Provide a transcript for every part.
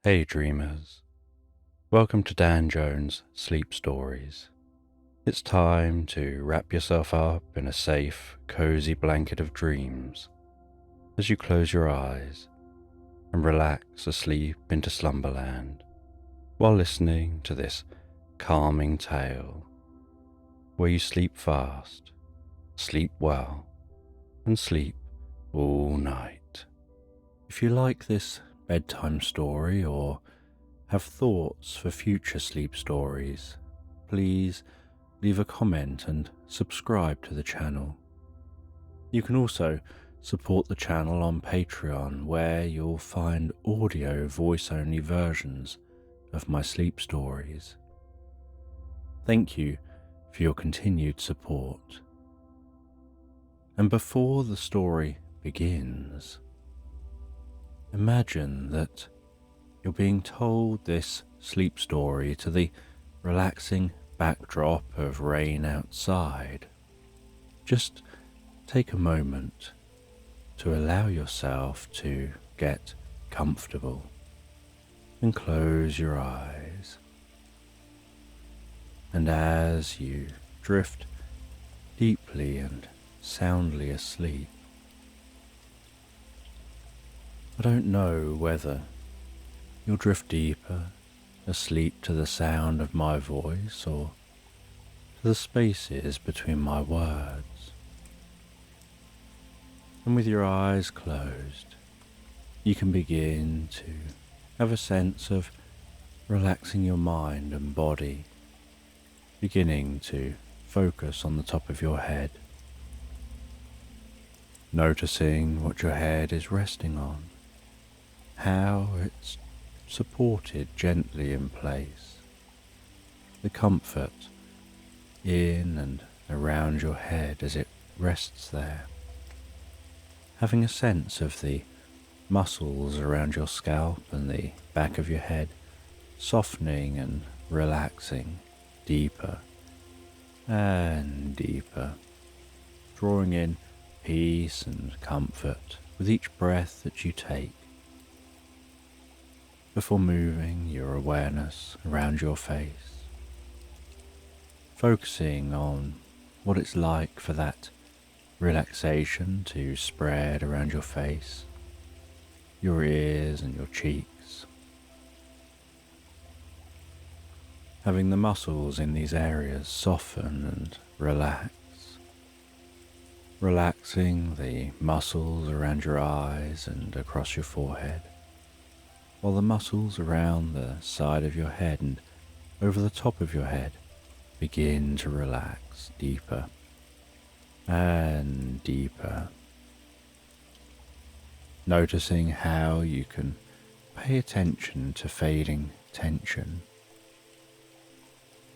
Hey dreamers, welcome to Dan Jones' Sleep Stories. It's time to wrap yourself up in a safe, cozy blanket of dreams as you close your eyes and relax asleep into Slumberland while listening to this calming tale where you sleep fast, sleep well, and sleep all night. If you like this bedtime story or have thoughts for future sleep stories, please leave a comment and subscribe to the channel. You can also support the channel on Patreon, where you'll find audio voice-only versions of my sleep stories. Thank you for your continued support. And before the story begins, imagine that you're being told this sleep story to the relaxing backdrop of rain outside. Just take a moment to allow yourself to get comfortable and close your eyes. And as you drift deeply and soundly asleep, I don't know whether you'll drift deeper asleep to the sound of my voice or to the spaces between my words. And with your eyes closed, you can begin to have a sense of relaxing your mind and body, beginning to focus on the top of your head, noticing what your head is resting on, how it's supported gently in place, the comfort in and around your head as it rests there, having a sense of the muscles around your scalp and the back of your head softening and relaxing deeper and deeper, drawing in peace and comfort with each breath that you take, before moving your awareness around your face, focusing on what it's like for that relaxation to spread around your face, your ears and your cheeks, having the muscles in these areas soften and relax, relaxing the muscles around your eyes and across your forehead, while the muscles around the side of your head and over the top of your head begin to relax deeper and deeper. Noticing how you can pay attention to fading tension,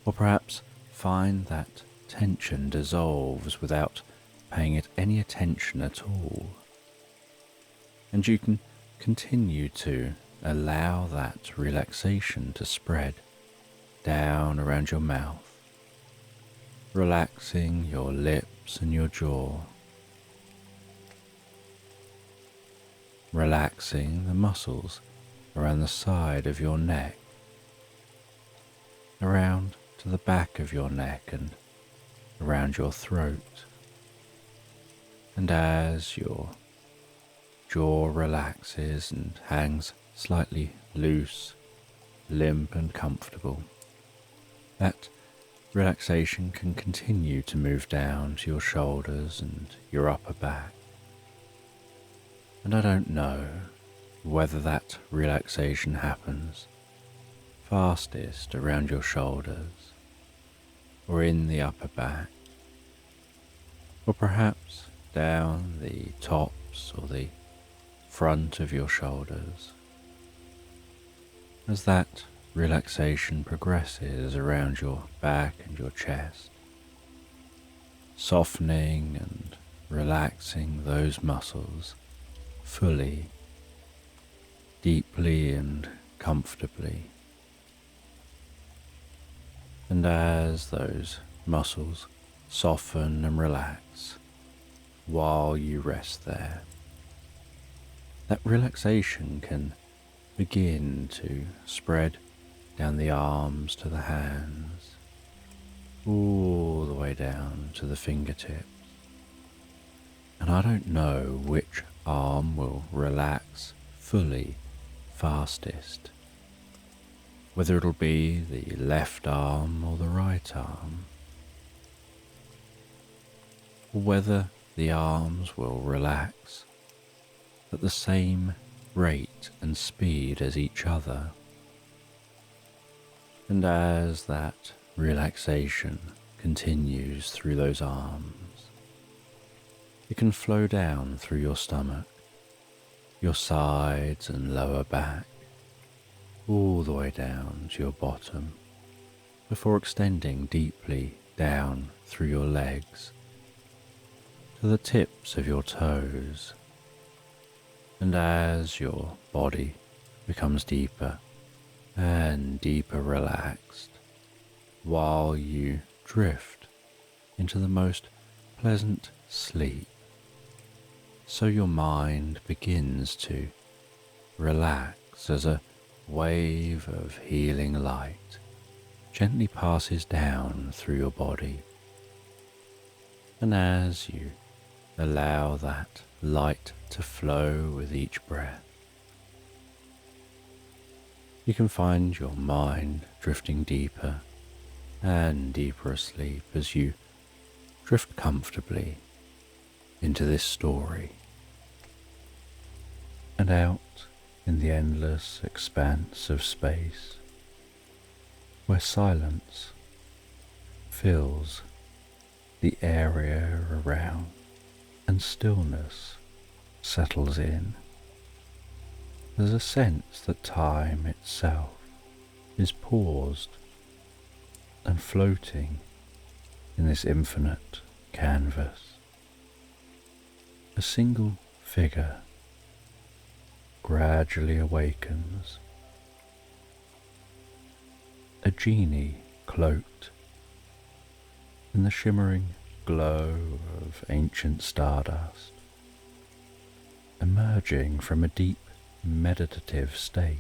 or perhaps find that tension dissolves without paying it any attention at all, and you can continue to allow that relaxation to spread down around your mouth, relaxing your lips and your jaw, relaxing the muscles around the side of your neck, around to the back of your neck and around your throat. And as your jaw relaxes and hangs slightly loose, limp and comfortable, that relaxation can continue to move down to your shoulders and your upper back. And I don't know whether that relaxation happens fastest around your shoulders or in the upper back, or perhaps down the tops or the front of your shoulders. As that relaxation progresses around your back and your chest, softening and relaxing those muscles fully, deeply and comfortably. And as those muscles soften and relax while you rest there, that relaxation can begin to spread down the arms to the hands, all the way down to the fingertips. And I don't know which arm will relax fully fastest, whether it'll be the left arm or the right arm, or whether the arms will relax at the same rate and speed as each other. And as that relaxation continues through those arms, it can flow down through your stomach, your sides and lower back, all the way down to your bottom, before extending deeply down through your legs to the tips of your toes. And as your body becomes deeper and deeper relaxed, while you drift into the most pleasant sleep, so your mind begins to relax as a wave of healing light gently passes down through your body. And as you allow that light to flow with each breath, you can find your mind drifting deeper and deeper asleep as you drift comfortably into this story and out in the endless expanse of space where silence fills the area around and stillness settles in. There's a sense that time itself is paused and floating in this infinite canvas. A single figure gradually awakens, a genie cloaked in the shimmering glow of ancient stardust, emerging from a deep meditative state,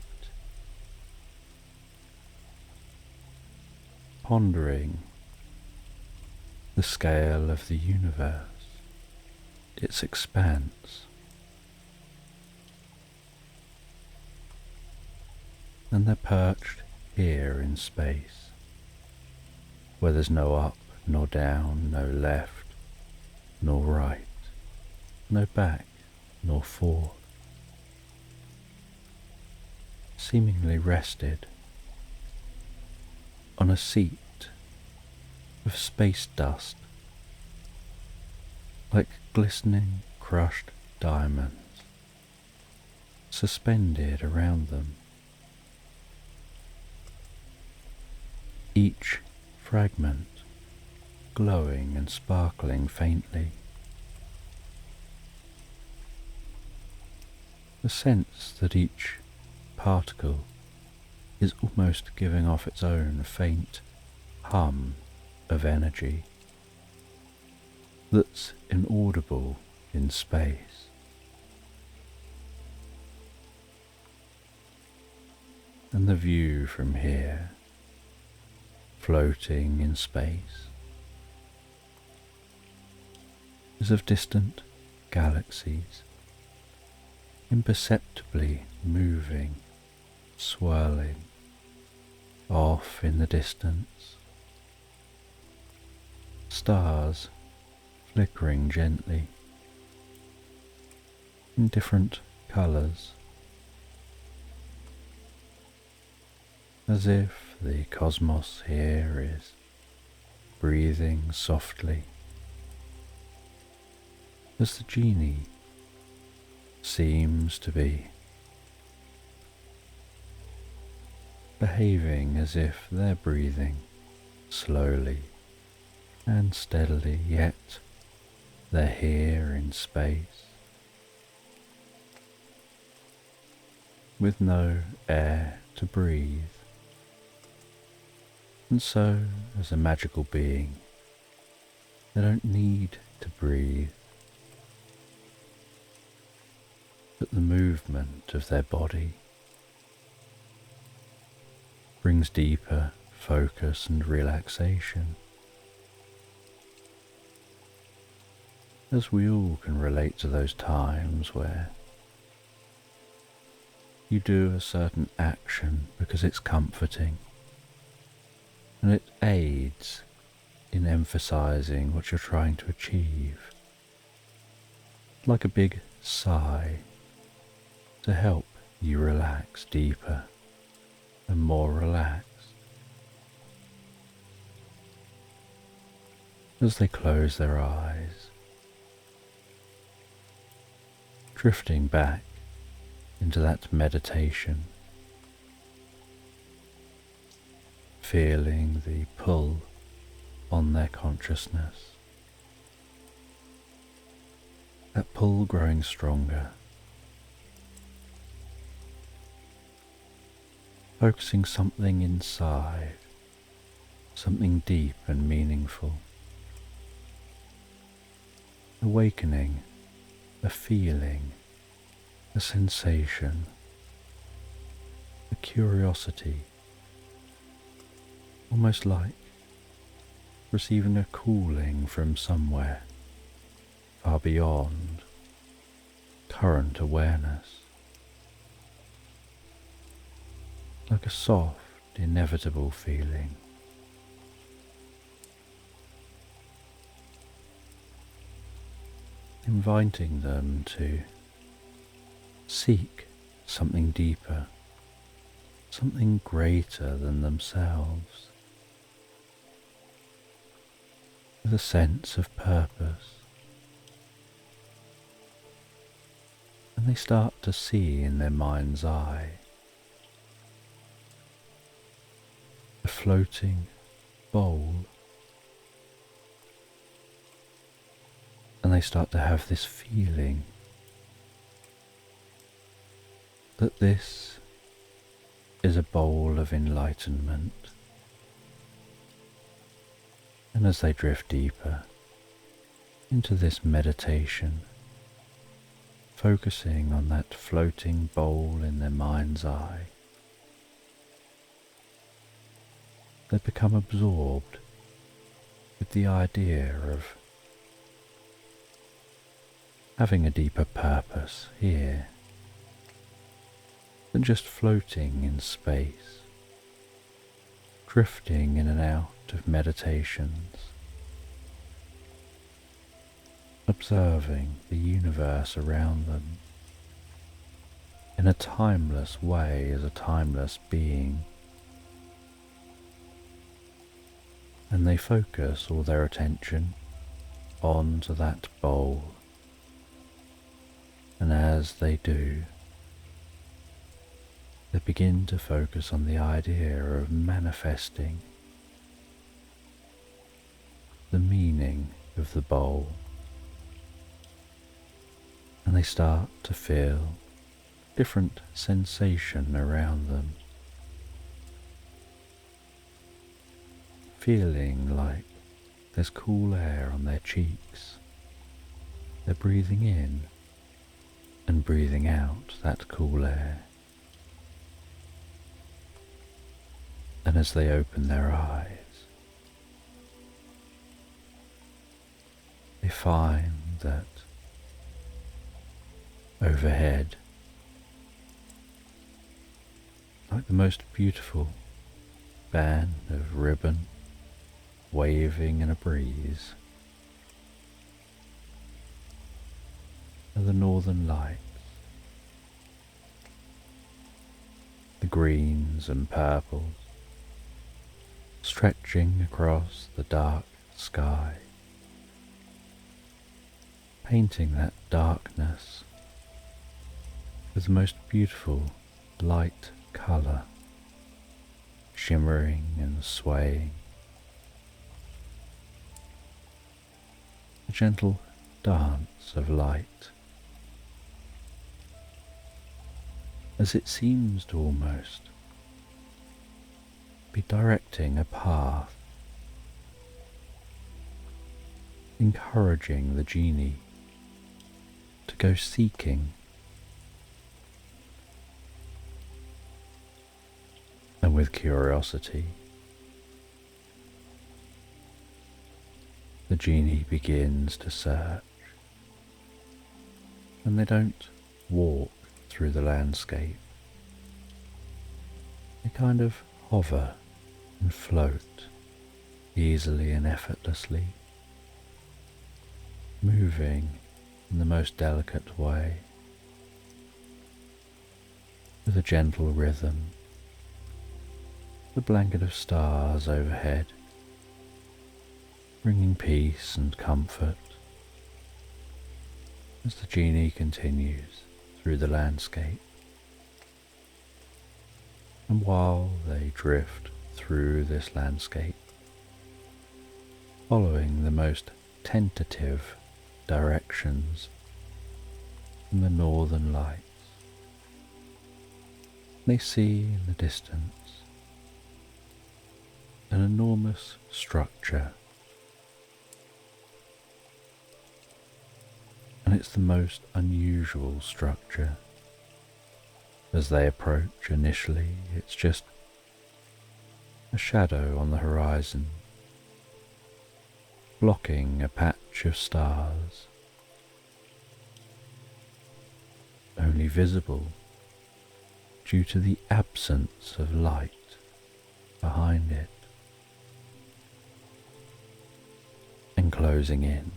pondering the scale of the universe, its expanse, and they're perched here in space, where there's no up nor down, no left nor right, no back nor forth, seemingly rested on a seat of space dust, like glistening crushed diamonds suspended around them, each fragment glowing and sparkling faintly. The sense that each particle is almost giving off its own faint hum of energy that's inaudible in space. And the view from here, floating in space, is of distant galaxies, imperceptibly moving, swirling off in the distance, stars flickering gently in different colours, as if the cosmos here is breathing softly, as the genie seems to be behaving as if they're breathing slowly and steadily, yet they're here in space with no air to breathe. And so, as a magical being, they don't need to breathe, but the movement of their body brings deeper focus and relaxation. As we all can relate to those times where you do a certain action because it's comforting and it aids in emphasizing what you're trying to achieve, like a big sigh to help you relax deeper and more relaxed. As they close their eyes, drifting back into that meditation, feeling the pull on their consciousness, that pull growing stronger, focusing something inside, something deep and meaningful, awakening a feeling, a sensation, a curiosity, almost like receiving a cooling from somewhere far beyond current awareness, like a soft, inevitable feeling. Inviting them to seek something deeper, something greater than themselves, with a sense of purpose. And they start to see in their mind's eye a floating bowl, and they start to have this feeling that this is a bowl of enlightenment. And as they drift deeper into this meditation, focusing on that floating bowl in their mind's eye, they become absorbed with the idea of having a deeper purpose here than just floating in space, drifting in and out of meditations, observing the universe around them in a timeless way as a timeless being. And they focus all their attention onto that bowl. And as they do, they begin to focus on the idea of manifesting the meaning of the bowl. And they start to feel different sensation around them, feeling like there's cool air on their cheeks. They're breathing in and breathing out that cool air. And as they open their eyes, they find that overhead, like the most beautiful band of ribbon waving in a breeze, are the northern lights, the greens and purples stretching across the dark sky, painting that darkness with the most beautiful light colour, shimmering and swaying, a gentle dance of light, as it seems to almost be directing a path, encouraging the genie to go seeking, And with curiosity, the genie begins to search, and they don't walk through the landscape. They kind of hover and float easily and effortlessly, moving in the most delicate way, with a gentle rhythm, the blanket of stars overhead, bringing peace and comfort as the genie continues through the landscape. And while they drift through this landscape, following the most tentative directions from the northern lights, they see in the distance an enormous structure, and it's the most unusual structure. As they approach initially, it's just a shadow on the horizon, blocking a patch of stars, only visible due to the absence of light behind it, and closing in.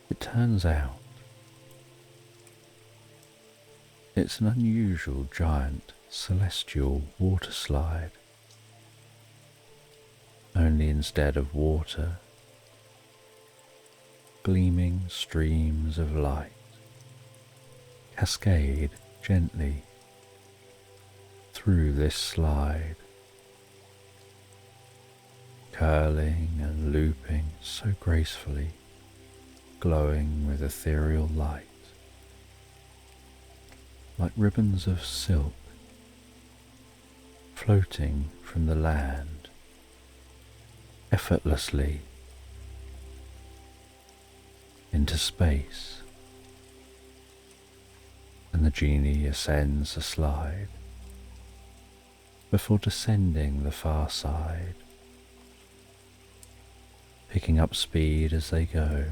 It turns out it's an unusual giant celestial water slide, only instead of water, gleaming streams of light cascade gently through this slide, curling and looping so gracefully, glowing with ethereal light, like ribbons of silk floating from the land effortlessly into space. And the genie ascends the slide before descending the far side, picking up speed as they go,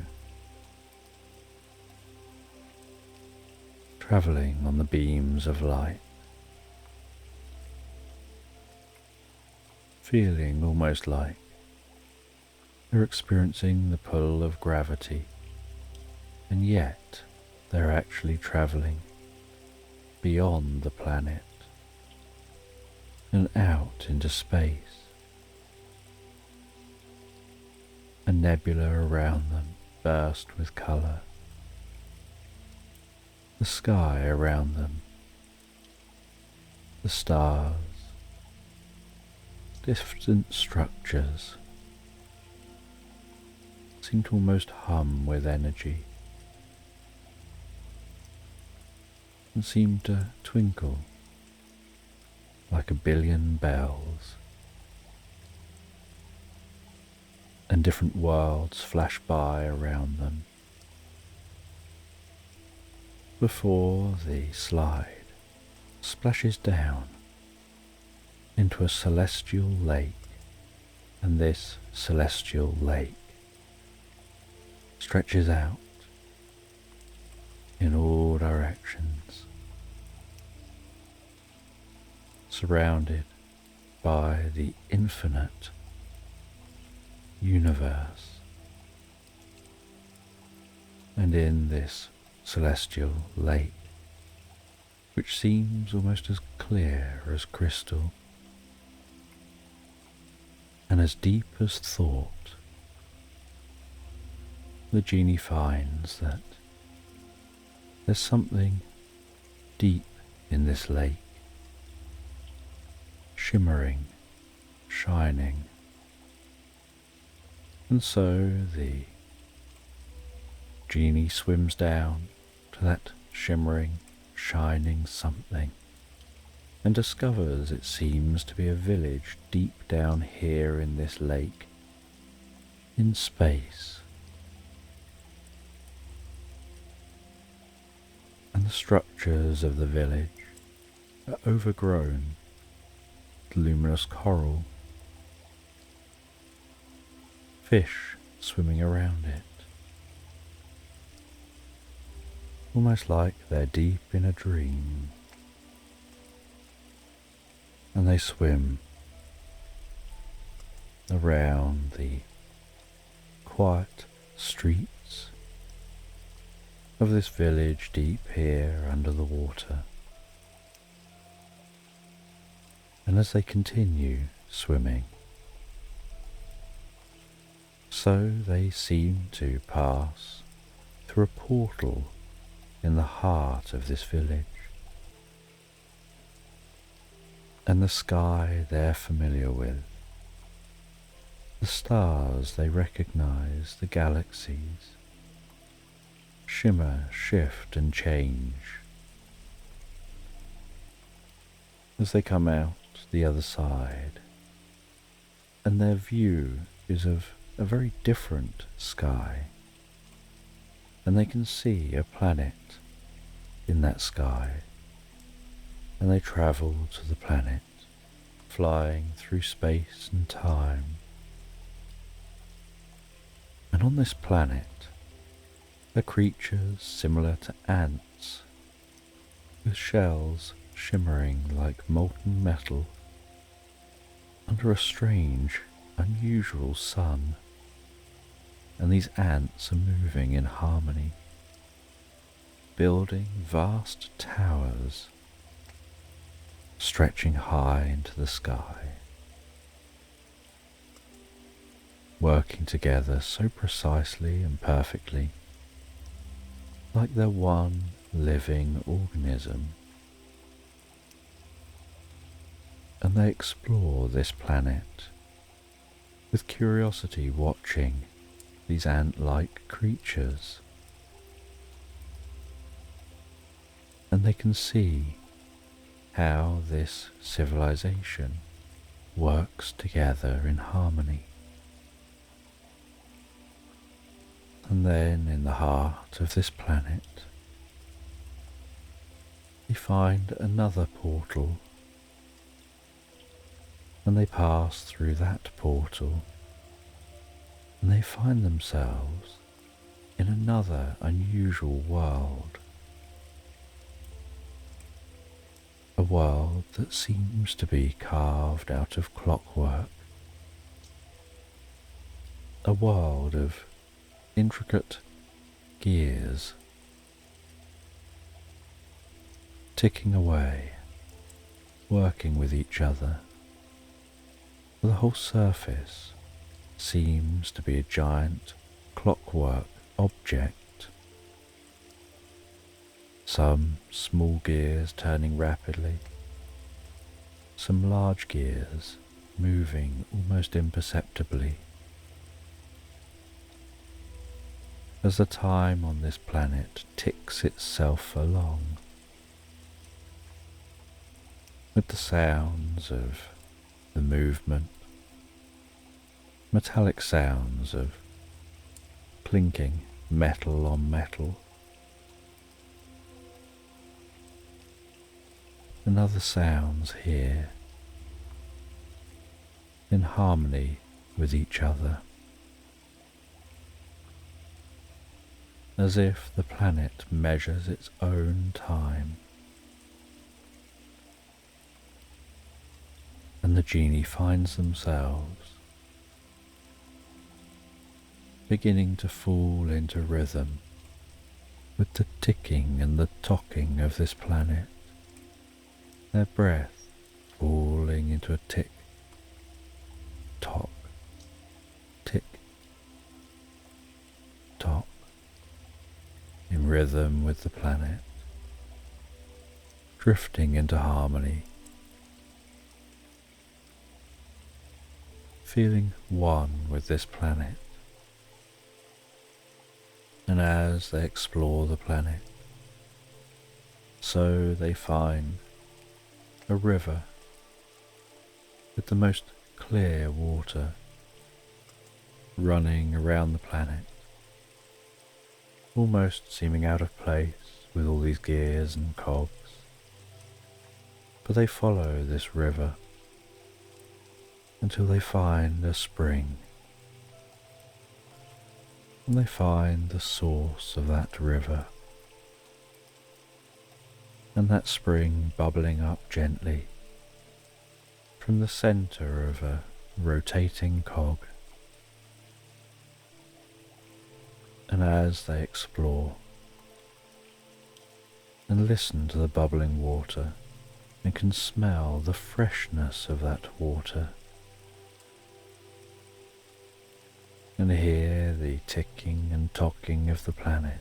travelling on the beams of light, feeling almost like they're experiencing the pull of gravity, and yet they're actually travelling beyond the planet and out into space. A nebula around them burst with colour, the sky around them, the stars, distant structures seem to almost hum with energy and seem to twinkle like a billion bells, and different worlds flash by around them before the slide splashes down into a celestial lake, and this celestial lake stretches out in all directions, surrounded by the infinite universe. And in this celestial lake, which seems almost as clear as crystal and as deep as thought, the genie finds that there's something deep in this lake, shimmering, shining. And so the genie swims down to that shimmering, shining something, and discovers it seems to be a village deep down here in this lake, in space. And the structures of the village are overgrown with luminous coral, fish swimming around it, almost like they're deep in a dream, and they swim around the quiet streets of this village deep here under the water. And as they continue swimming, so they seem to pass through a portal in the heart of this village. And the sky they're familiar with, the stars they recognize, the galaxies, shimmer, shift and change as they come out the other side, and their view is of a very different sky, and they can see a planet in that sky, and they travel to the planet, flying through space and time. And on this planet are creatures similar to ants, with shells shimmering like molten metal under a strange, unusual sun. And these ants are moving in harmony, building vast towers stretching high into the sky, working together so precisely and perfectly, like they're one living organism. And they explore this planet with curiosity, watching these ant-like creatures. And they can see how this civilization works together in harmony. And then in the heart of this planet, they find another portal, and they pass through that portal, and they find themselves in another unusual world. A world that seems to be carved out of clockwork. A world of intricate gears ticking away, working with each other. The whole surface seems to be a giant clockwork object. Some small gears turning rapidly, some large gears moving almost imperceptibly. As the time on this planet ticks itself along, with the sounds of the movement, metallic sounds of clinking metal on metal, and other sounds here in harmony with each other, as if the planet measures its own time. And the genie finds themselves beginning to fall into rhythm with the ticking and the tocking of this planet, their breath falling into a tick, tock, tick, tock, in rhythm with the planet, drifting into harmony, feeling one with this planet. And as they explore the planet, so they find a river with the most clear water running around the planet, almost seeming out of place with all these gears and cogs. But they follow this river until they find a spring, and they find the source of that river, and that spring bubbling up gently from the center of a rotating cog. And as they explore and listen to the bubbling water and can smell the freshness of that water and hear the ticking and tocking of the planet,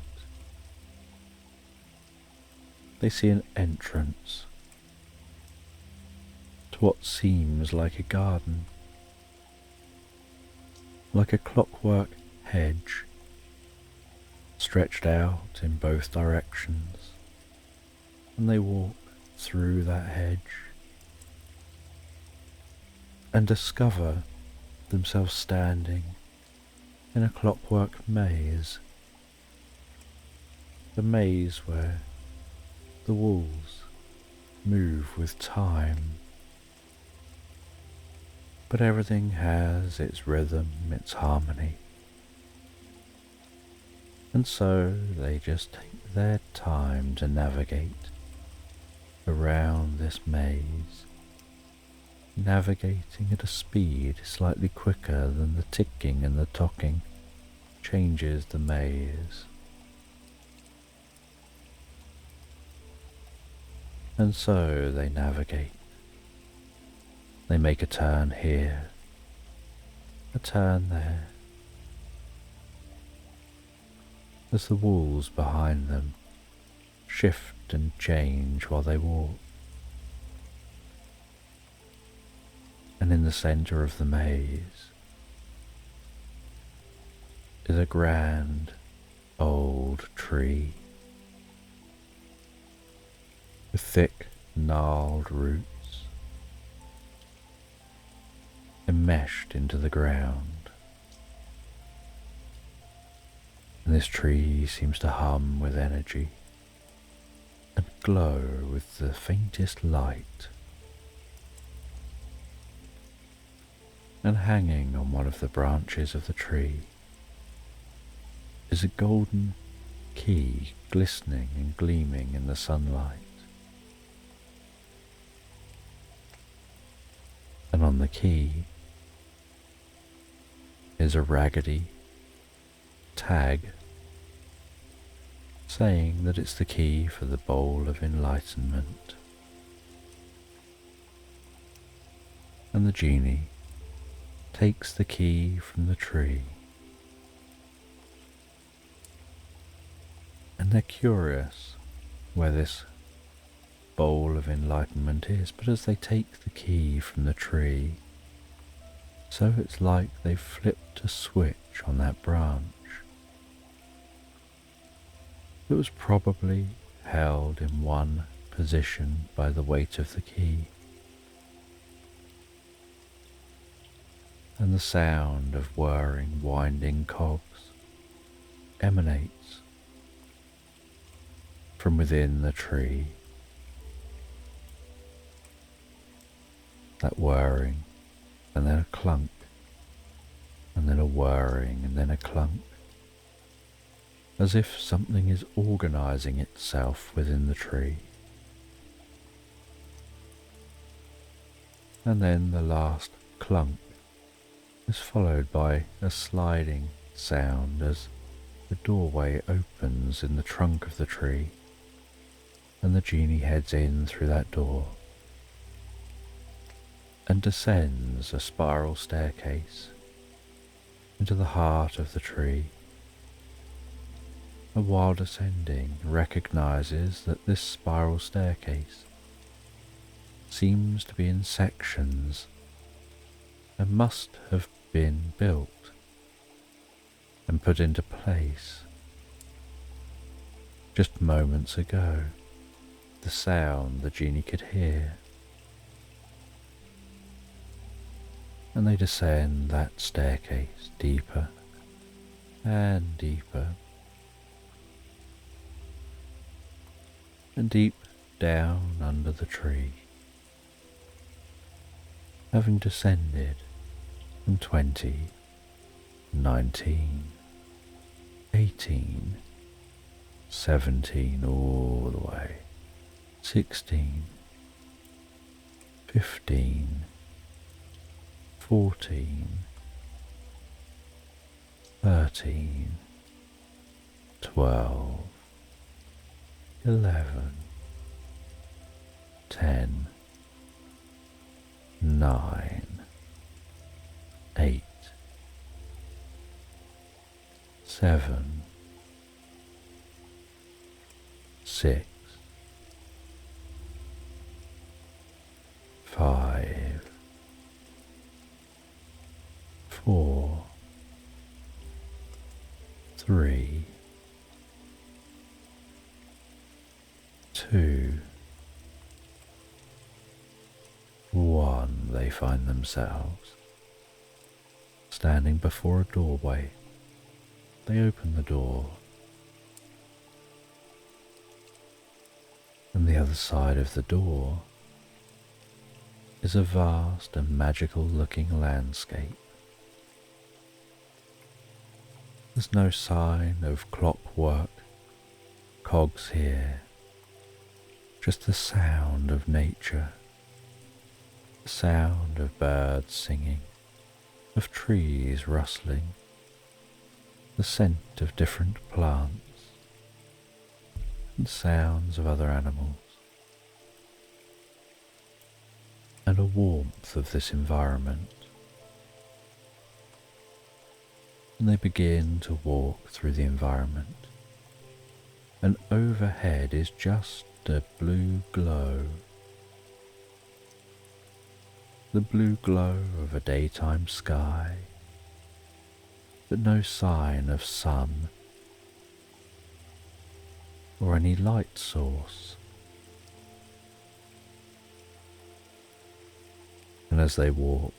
they see an entrance to what seems like a garden, like a clockwork hedge stretched out in both directions, and they walk through that hedge and discover themselves standing in a clockwork maze, the maze where the walls move with time, but everything has its rhythm, its harmony. And so they just take their time to navigate around this maze, navigating at a speed slightly quicker than the ticking and the tocking changes the maze. And so they navigate. They make a turn here, a turn there, as the walls behind them shift and change while they walk. And in the center of the maze is a grand old tree with thick gnarled roots enmeshed into the ground. And this tree seems to hum with energy and glow with the faintest light. And hanging on one of the branches of the tree is a golden key glistening and gleaming in the sunlight. And on the key is a raggedy tag saying that it's the key for the bowl of enlightenment. And the genie takes the key from the tree, and they're curious where this bowl of enlightenment is, but as they take the key from the tree, so it's like they've flipped a switch on that branch. It was probably held in one position by the weight of the key, and the sound of whirring, winding cogs emanates from within the tree. That whirring, and then a clunk, and then a whirring, and then a clunk, as if something is organizing itself within the tree. And then the last clunk is followed by a sliding sound as the doorway opens in the trunk of the tree, and the genie heads in through that door and descends a spiral staircase into the heart of the tree. And while descending, recognizes that this spiral staircase seems to be in sections and must have been built and put into place just moments ago. The sound the genie could hear. And they descend that staircase deeper and deeper, and deep down under the tree having descended from 20, 19, 18, 17 all the way, 16, 15, 14, 13, 12, 11, 10, 9, 8, 7, 6, 5, 4, 3, 2, 1. They find themselves standing before a doorway. They open the door, and the other side of the door is a vast and magical looking landscape. There's no sign of clockwork, cogs here, just the sound of nature, the sound of birds singing, of trees rustling, the scent of different plants, and sounds of other animals, and a warmth of this environment. And they begin to walk through the environment, and overhead is just a blue glow, the blue glow of a daytime sky, but no sign of sun or any light source. And as they walk,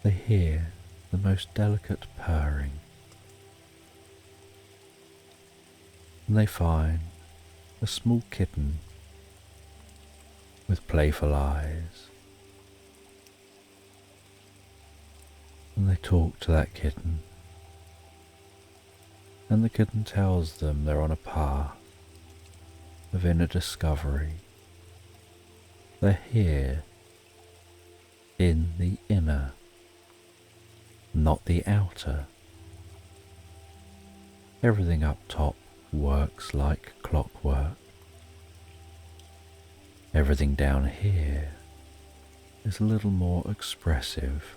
they hear the most delicate purring, and they find a small kitten with playful eyes. And they talk to that kitten, and the kitten tells them they're on a path of inner discovery. They're here in the inner, not the outer. Everything up top works like clockwork. Everything down here is a little more expressive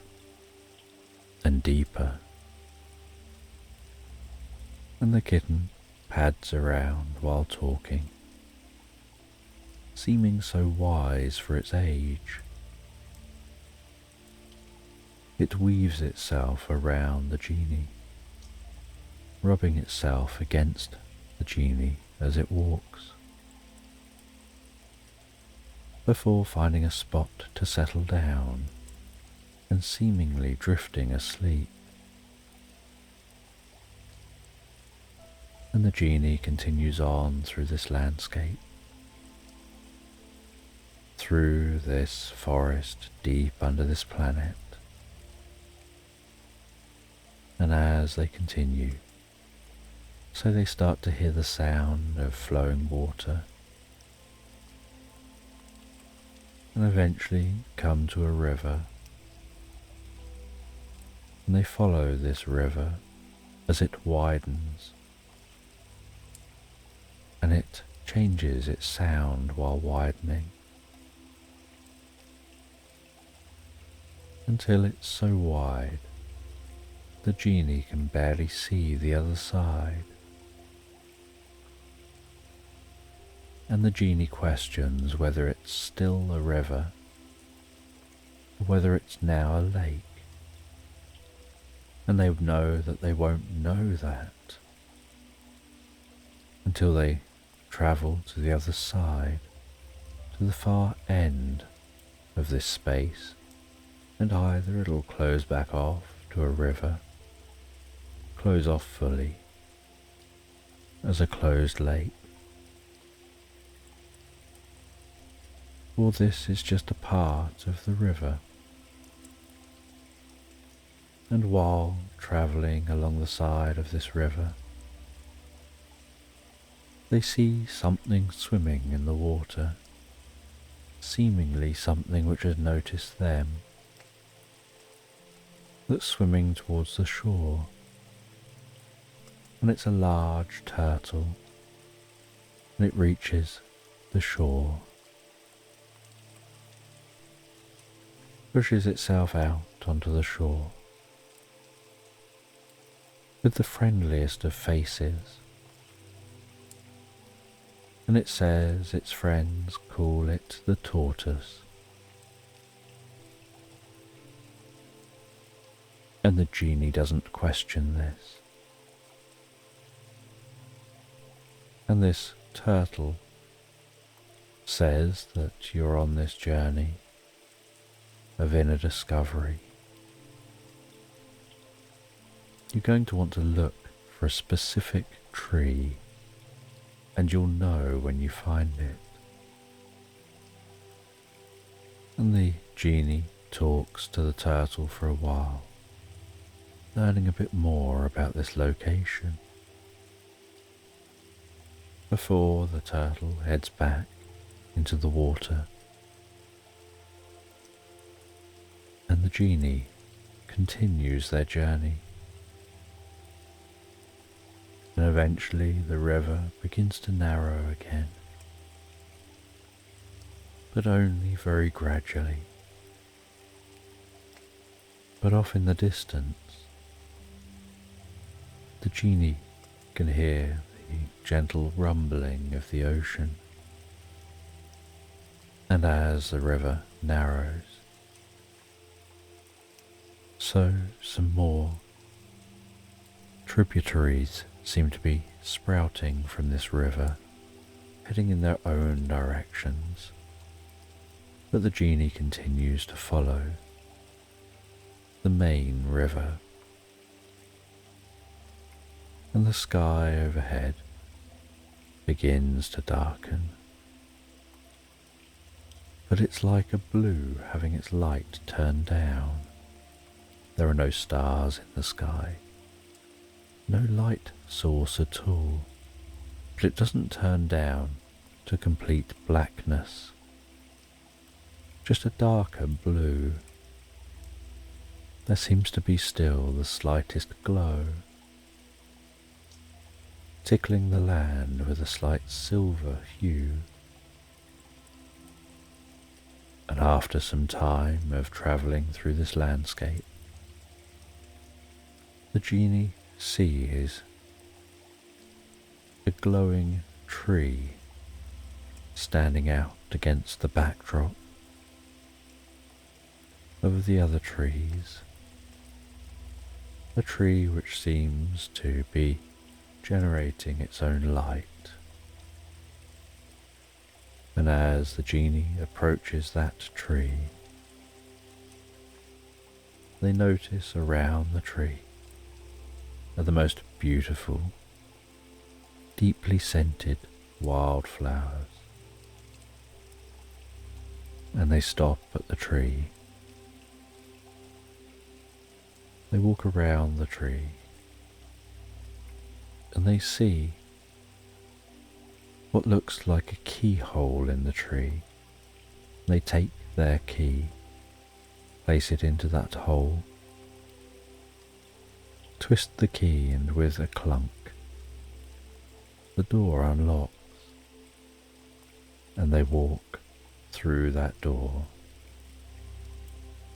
and deeper. And the kitten pads around while talking, seeming so wise for its age. It weaves itself around the genie, rubbing itself against the genie as it walks, before finding a spot to settle down and seemingly drifting asleep. And the genie continues on through this landscape, through this forest deep under this planet. And as they continue, so they start to hear the sound of flowing water, and eventually come to a river. And they follow this river as it widens, and it changes its sound while widening, until it's so wide the genie can barely see the other side. And the genie questions whether it's still a river, or whether it's now a lake. And they know that they won't know that until they travel to the other side, to the far end of this space, and either it'll close back off to a river, close off fully as a closed lake, or this is just a part of the river. And while travelling along the side of this river, they see something swimming in the water, seemingly something which has noticed them, that's swimming towards the shore, and it's a large turtle, and it reaches the shore, pushes itself out onto the shore with the friendliest of faces, and it says its friends call it the tortoise. And the genie doesn't question this. And this turtle says that you're on this journey of inner discovery. You're going to want to look for a specific tree, and you'll know when you find it. And the genie talks to the turtle for a while, learning a bit more about this location, before the turtle heads back into the water, and the genie continues their journey. And eventually the river begins to narrow again, but only very gradually. But off in the distance, the genie can hear the gentle rumbling of the ocean, and as the river narrows, so some more tributaries seem to be sprouting from this river, heading in their own directions, but the genie continues to follow the main river. And the sky overhead begins to darken, but it's like a blue having its light turned down. There are no stars in the sky, no light source at all, but it doesn't turn down to complete blackness, just a darker blue. There seems to be still the slightest glow, tickling the land with a slight silver hue. And after some time of travelling through this landscape, the genie sees a glowing tree standing out against the backdrop of the other trees, a tree which seems to be generating its own light. And as the genie approaches that tree, they notice around the tree are the most beautiful, deeply scented wildflowers. And they stop at the tree. They walk around the tree, and they see what looks like a keyhole in the tree. They take their key, place it into that hole, twist the key, and with a clunk, the door unlocks, and they walk through that door,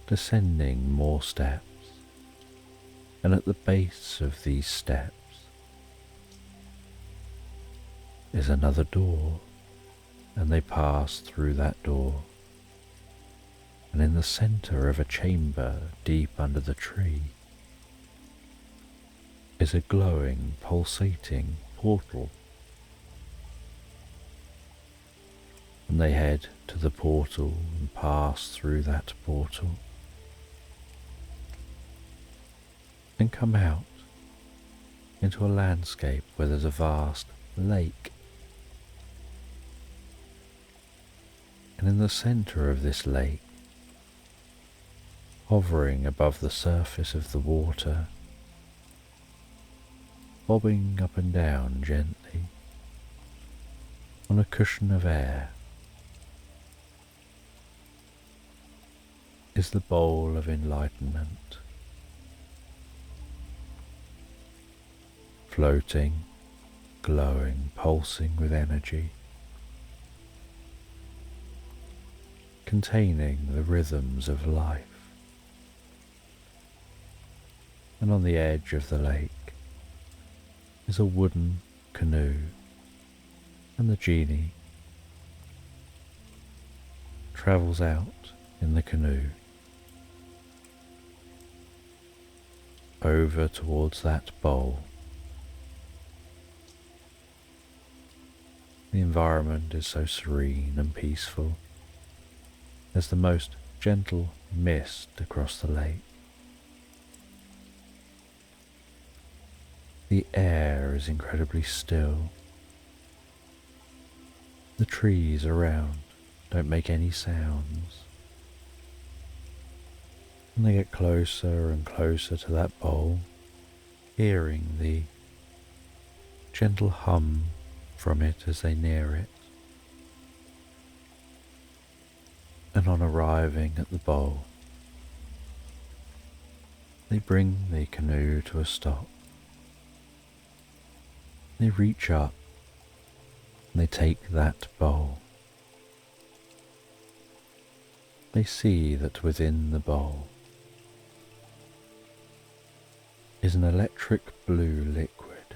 descending more steps, and at the base of these steps is another door, and they pass through that door, and in the centre of a chamber deep under the tree is a glowing, pulsating portal. And they head to the portal and pass through that portal and come out into a landscape where there's a vast lake. And in the center of this lake, hovering above the surface of the water, bobbing up and down gently on a cushion of air, is the bowl of enlightenment, floating, glowing, pulsing with energy, containing the rhythms of life. And on the edge of the lake is a wooden canoe, and the genie travels out in the canoe over towards that bowl. The environment is so serene and peaceful. There's the most gentle mist across the lake. The air is incredibly still. The trees around don't make any sounds. And they get closer and closer to that bowl, hearing the gentle hum from it as they near it. And on arriving at the bowl, they bring the canoe to a stop. They reach up and they take that bowl. They see that within the bowl is an electric blue liquid.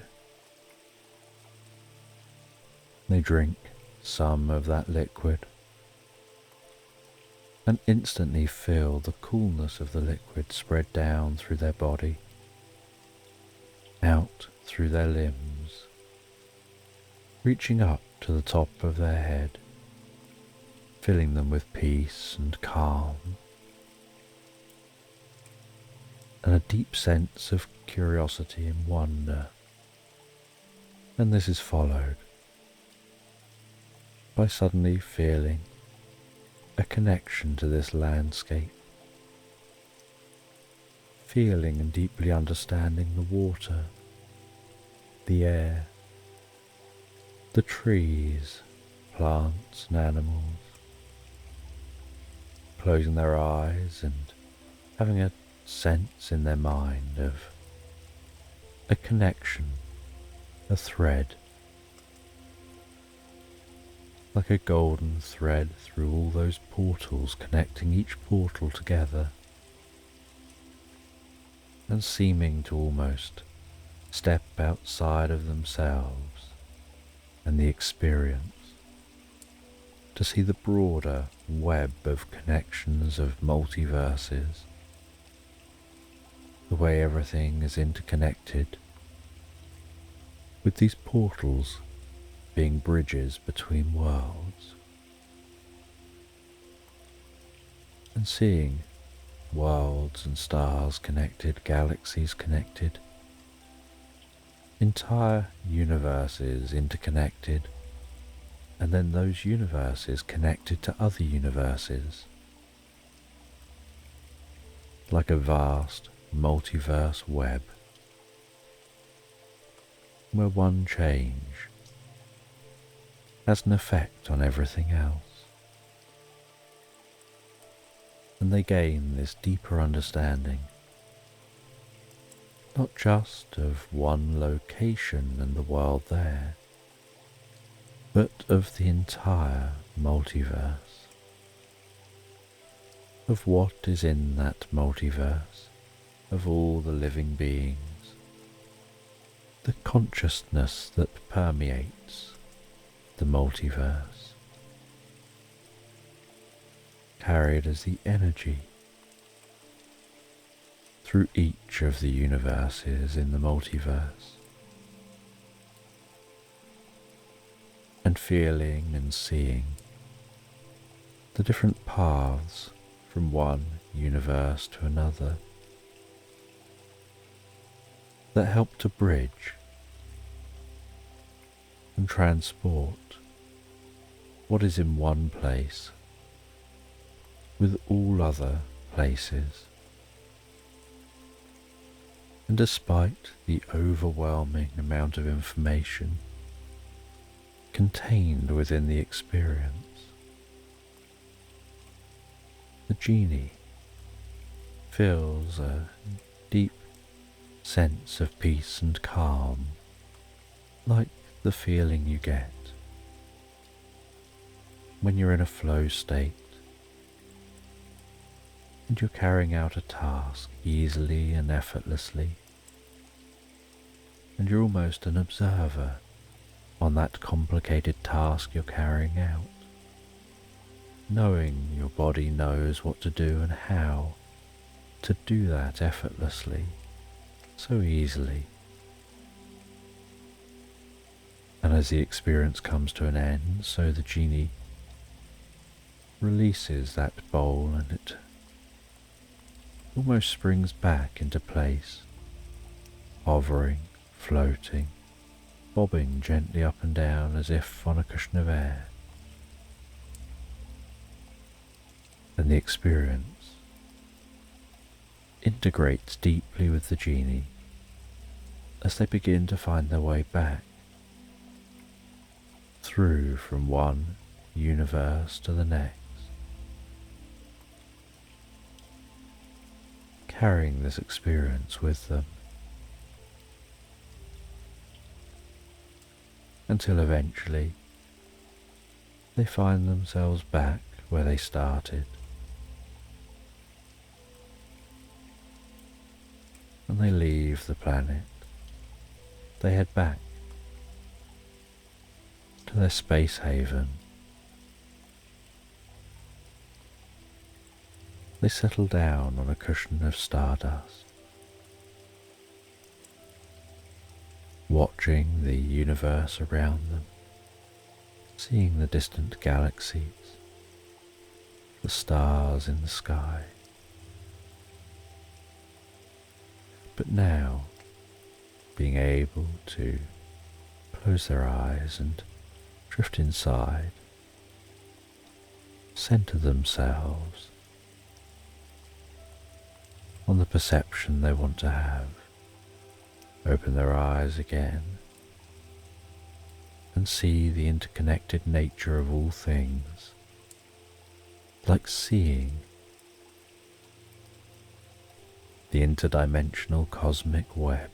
They drink some of that liquid and instantly feel the coolness of the liquid spread down through their body, out through their limbs, reaching up to the top of their head, filling them with peace and calm, and a deep sense of curiosity and wonder. And this is followed by suddenly feeling a connection to this landscape, feeling and deeply understanding the water, the air, the trees, plants and animals, closing their eyes and having a sense in their mind of a connection, a thread, like a golden thread through all those portals, connecting each portal together and seeming to almost step outside of themselves and the experience, to see the broader web of connections of multiverses, the way everything is interconnected, with these portals being bridges between worlds, and seeing worlds and stars connected, galaxies connected, entire universes interconnected, and then those universes connected to other universes, like a vast multiverse web, where one change has an effect on everything else. And they gain this deeper understanding, not just of one location and the world there, but of the entire multiverse, of what is in that multiverse, of all the living beings, the consciousness that permeates the multiverse, carried as the energy through each of the universes in the multiverse, and feeling and seeing the different paths from one universe to another that help to bridge and transport what is in one place with all other places. And despite the overwhelming amount of information contained within the experience, the genie feels a deep sense of peace and calm, like the feeling you get when you're in a flow state and you're carrying out a task easily and effortlessly, and you're almost an observer on that complicated task you're carrying out, knowing your body knows what to do and how to do that effortlessly, so easily. And as the experience comes to an end, so the genie releases that bowl and it almost springs back into place, hovering, floating, bobbing gently up and down as if on a cushion of air. And the experience integrates deeply with the genie as they begin to find their way back through from one universe to the next, carrying this experience with them until eventually they find themselves back where they started, and they leave the planet. They head back to their space haven. They settle down on a cushion of stardust, watching the universe around them, seeing the distant galaxies, the stars in the sky. But now, being able to close their eyes and drift inside, center themselves on the perception they want to have, open their eyes again and see the interconnected nature of all things, like seeing the interdimensional cosmic web.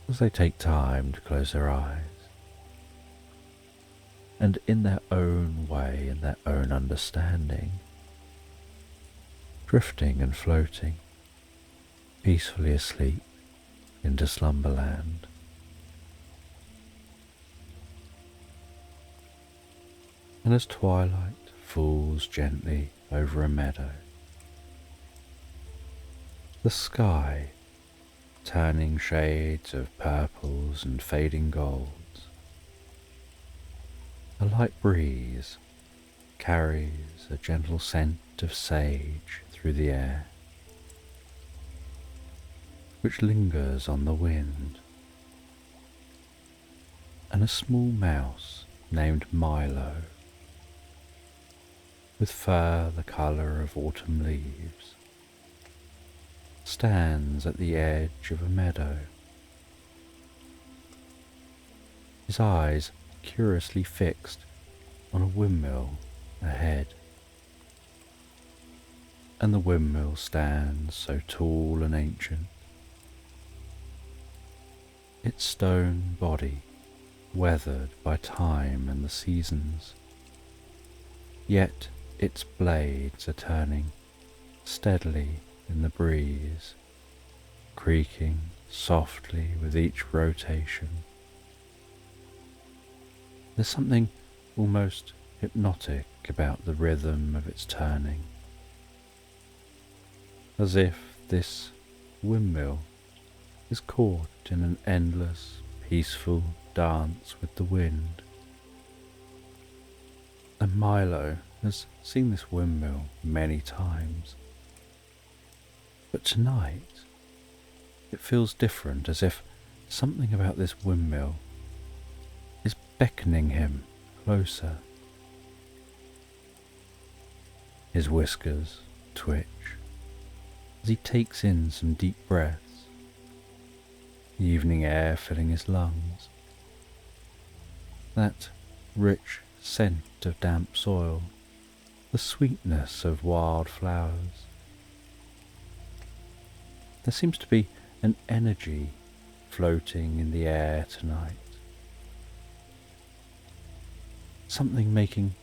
As they take time to close their eyes, and in their own way, in their own understanding, drifting and floating, peacefully asleep into Slumberland. And as twilight falls gently over a meadow, the sky turning shades of purples and fading golds, a light breeze carries a gentle scent of sage through the air, which lingers on the wind, and a small mouse named Milo, with fur the colour of autumn leaves, stands at the edge of a meadow, his eyes curiously fixed on a windmill ahead. And the windmill stands so tall and ancient, its stone body weathered by time and the seasons, yet its blades are turning steadily in the breeze, creaking softly with each rotation. There's something almost hypnotic about the rhythm of its turning, as if this windmill is caught in an endless, peaceful dance with the wind. And Milo has seen this windmill many times, but tonight it feels different, as if something about this windmill is beckoning him closer His whiskers twitch as he takes in some deep breaths, the evening air filling his lungs, that rich scent of damp soil, the sweetness of wild flowers. There seems to be an energy floating in the air tonight, something making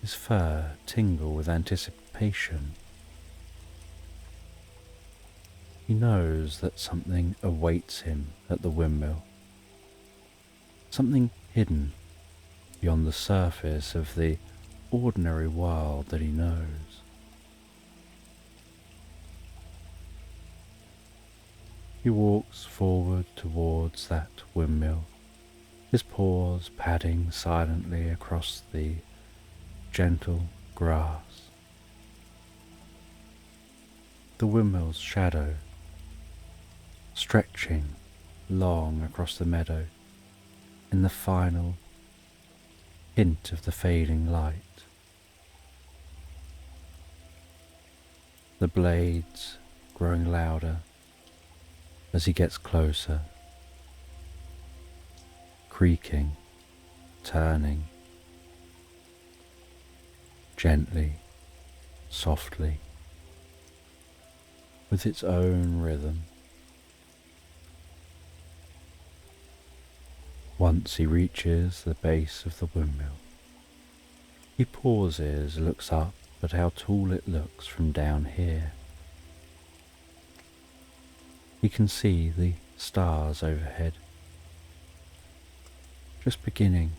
his fur tingle with anticipation. He knows that something awaits him at the windmill, something hidden beyond the surface of the ordinary world that he knows. He walks forward towards that windmill, his paws padding silently across the gentle grass. The windmill's shadow stretching long across the meadow in the final hint of the fading light. The blades growing louder as he gets closer, creaking, turning, gently, softly, with its own rhythm. Once he reaches the base of the windmill, he pauses, looks up at how tall it looks from down here. He can see the stars overhead, just beginning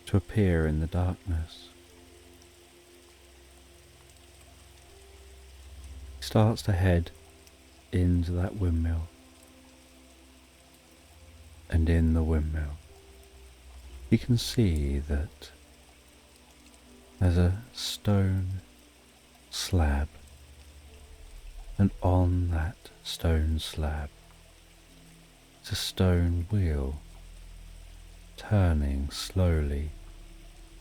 to appear in the darkness. He starts to head into that windmill, and in the windmill he can see that there's a stone slab, and on that stone slab is a stone wheel turning slowly,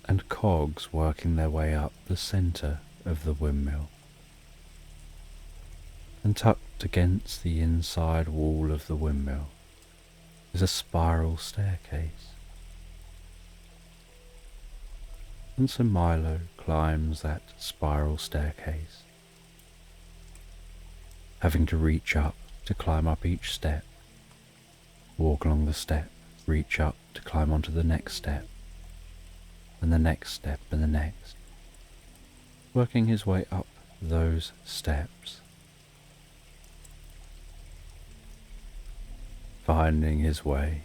and cogs working their way up the centre of the windmill. And tucked against the inside wall of the windmill is a spiral staircase. And so Milo climbs that spiral staircase, having to reach up to climb up each step, walk along the step, reach up to climb onto the next step, and the next step and the next, working his way up those steps, finding his way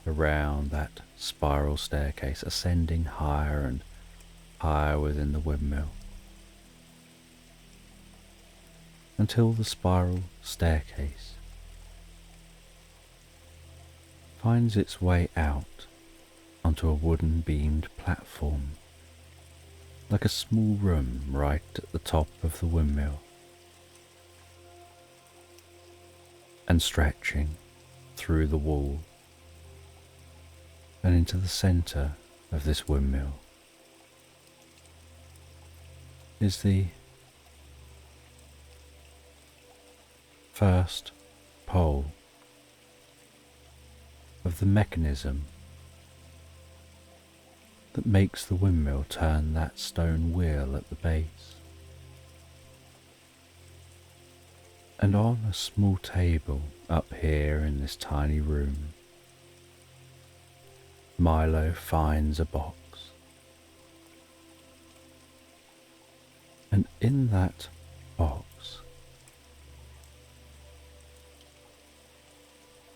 around that spiral staircase, ascending higher and higher within the windmill, until the spiral staircase finds its way out onto a wooden beamed platform, like a small room right at the top of the windmill, and stretching through the wall and into the centre of this windmill is the first pole of the mechanism that makes the windmill turn that stone wheel at the base. And on a small table up here in this tiny room, Milo finds a box. And in that box,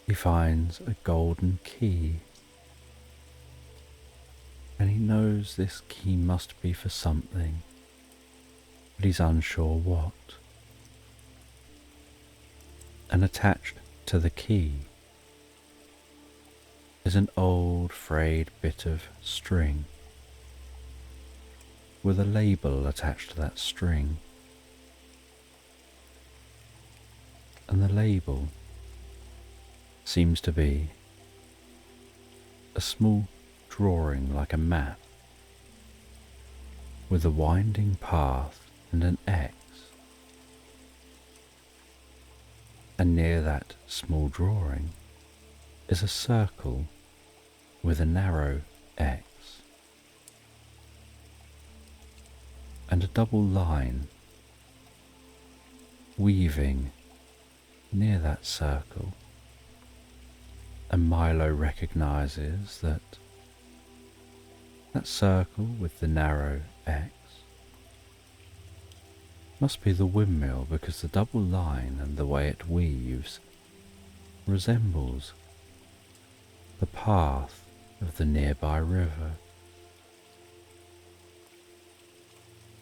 he finds a golden key. And he knows this key must be for something, but he's unsure what. And attached to the key is an old frayed bit of string with a label attached to that string. And the label seems to be a small drawing like a map with a winding path and an X, and near that small drawing is a circle with a narrow X and a double line weaving near that circle, and Milo recognizes that circle with the narrow X must be the windmill, because the double line and the way it weaves resembles the path of the nearby river,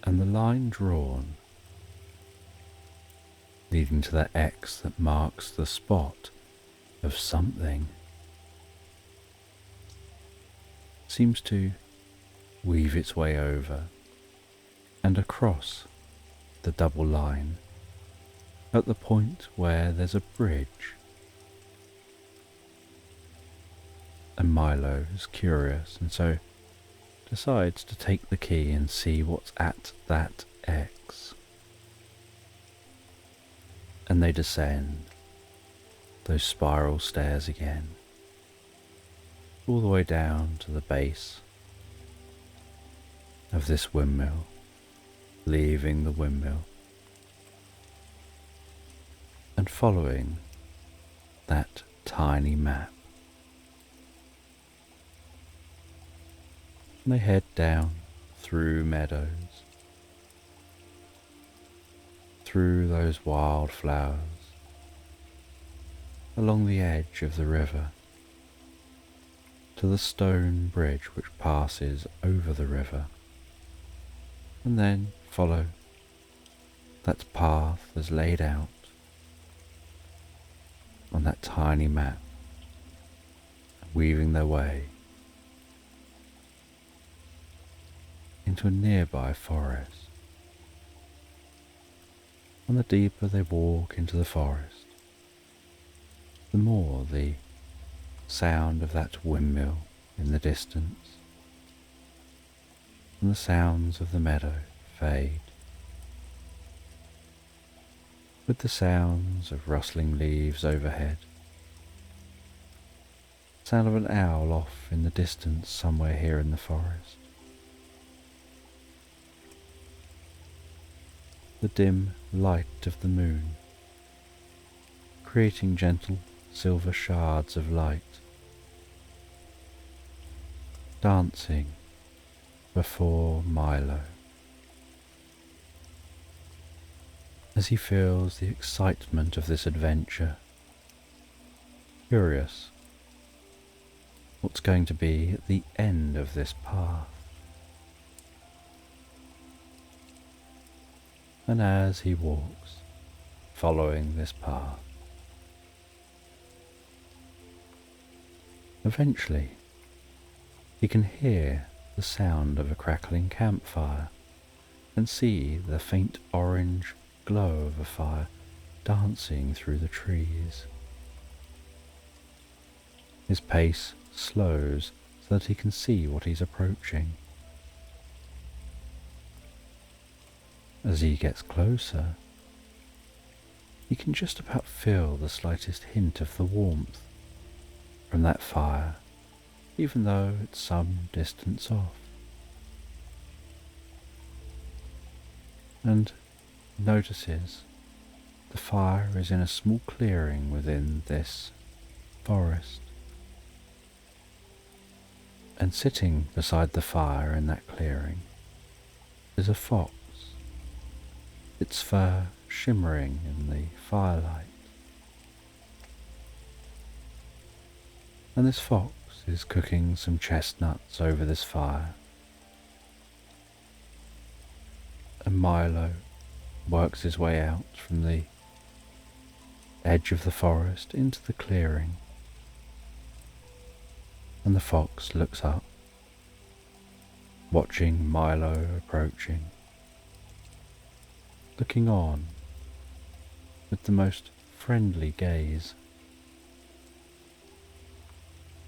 and the line drawn leading to that X that marks the spot of something seems to weave its way over and across the double line at the point where there's a bridge. And Milo is curious and so decides to take the key and see what's at that X. And they descend those spiral stairs again, all the way down to the base of this windmill, leaving the windmill and following that tiny map. And they head down through meadows, through those wildflowers, along the edge of the river, to the stone bridge which passes over the river, and then follow that path as laid out on that tiny map, weaving their way into a nearby forest. And the deeper they walk into the forest, the more the sound of that windmill in the distance and the sounds of the meadow fade, with the sounds of rustling leaves overhead, sound of an owl off in the distance somewhere here in the forest, the dim light of the moon creating gentle silver shards of light, dancing before Milo as he feels the excitement of this adventure, curious what's going to be at the end of this path. And as he walks, following this path, eventually he can hear the sound of a crackling campfire and see the faint orange glow of a fire dancing through the trees. His pace slows so that he can see what he's approaching. As he gets closer, he can just about feel the slightest hint of the warmth from that fire, even though it's some distance off. And notices the fire is in a small clearing within this forest. And sitting beside the fire in that clearing is a fox, its fur shimmering in the firelight. And this fox is cooking some chestnuts over this fire. And Milo works his way out from the edge of the forest into the clearing. And the fox looks up, watching Milo approaching, looking on with the most friendly gaze.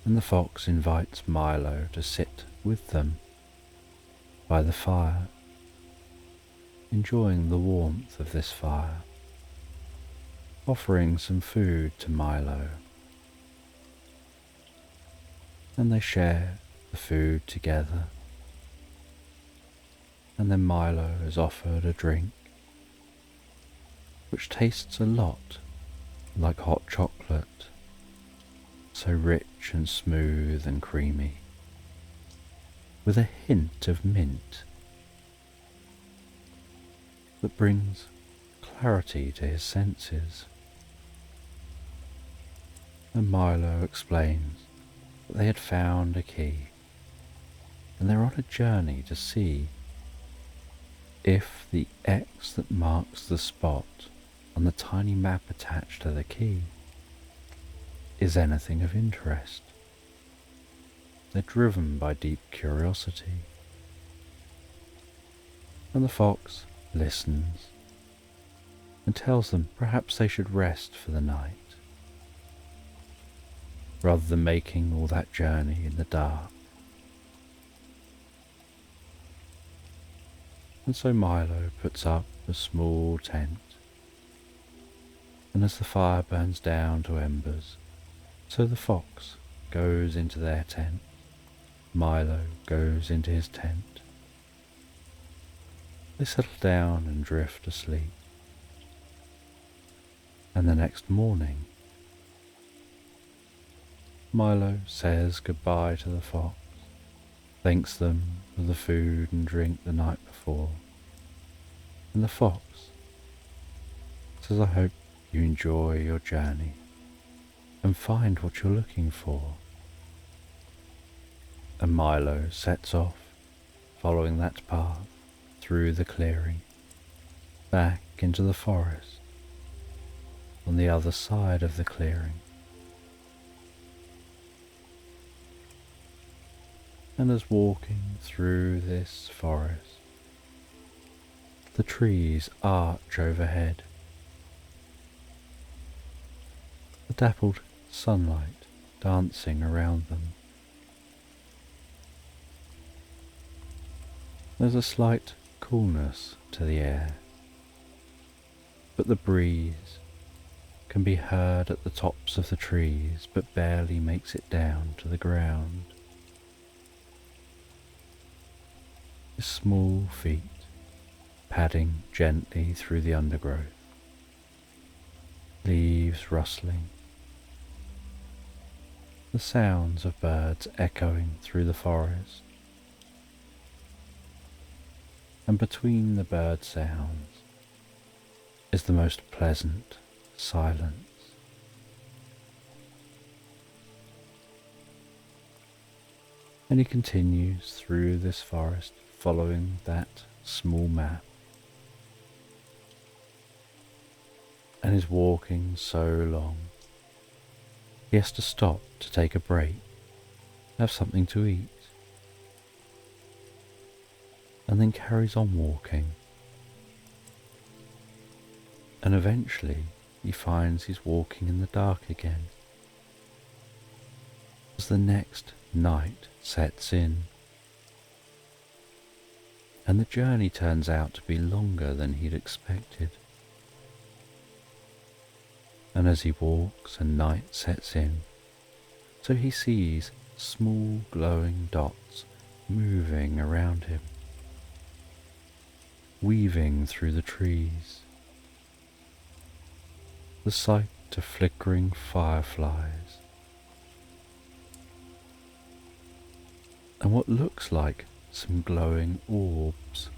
And the fox invites Milo to sit with them by the fire enjoying the warmth of this fire, offering some food to Milo, and they share the food together, and then Milo is offered a drink which tastes a lot like hot chocolate, so rich and smooth and creamy, with a hint of mint that brings clarity to his senses. And Milo explains that they had found a key, and they're on a journey to see if the X that marks the spot on the tiny map attached to the key is anything of interest. They're driven by deep curiosity. And the fox listens and tells them perhaps they should rest for the night, rather than making all that journey in the dark. And so Milo puts up a small tent, and as the fire burns down to embers, so the fox goes into their tent, Milo goes into his tent. They settle down and drift asleep. And the next morning, Milo says goodbye to the fox, thanks them for the food and drink the night before, and the fox says, I hope you enjoy your journey and find what you're looking for. And Milo sets off, following that path through the clearing, back into the forest, on the other side of the clearing. And as walking through this forest, the trees arch overhead, the dappled sunlight dancing around them. There's a slight coolness to the air, but the breeze can be heard at the tops of the trees but barely makes it down to the ground. His small feet padding gently through the undergrowth, leaves rustling, the sounds of birds echoing through the forest, and between the bird sounds is the most pleasant silence. And he continues through this forest following that small map, and is walking so long he has to stop to take a break, have something to eat, and then carries on walking. And eventually he finds he's walking in the dark again, as the next night sets in, and the journey turns out to be longer than he'd expected. And as he walks and night sets in, so he sees small glowing dots moving around him, weaving through the trees. The sight of flickering fireflies, and what looks like some glowing orbs.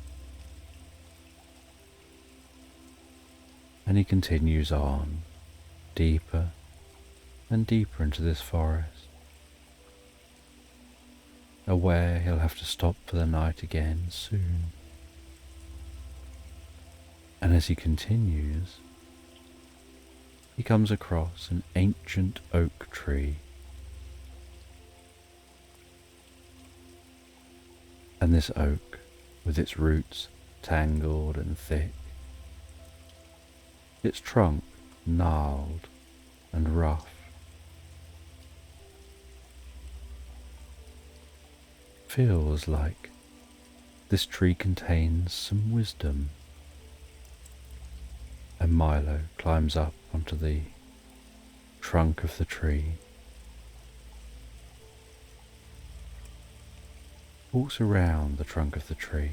And he continues on, deeper and deeper into this forest, aware he'll have to stop for the night again soon. And as he continues, he comes across an ancient oak tree. And this oak, with its roots tangled and thick, its trunk gnarled and rough, feels like this tree contains some wisdom and Milo climbs up onto the trunk of the tree, walks around the trunk of the tree,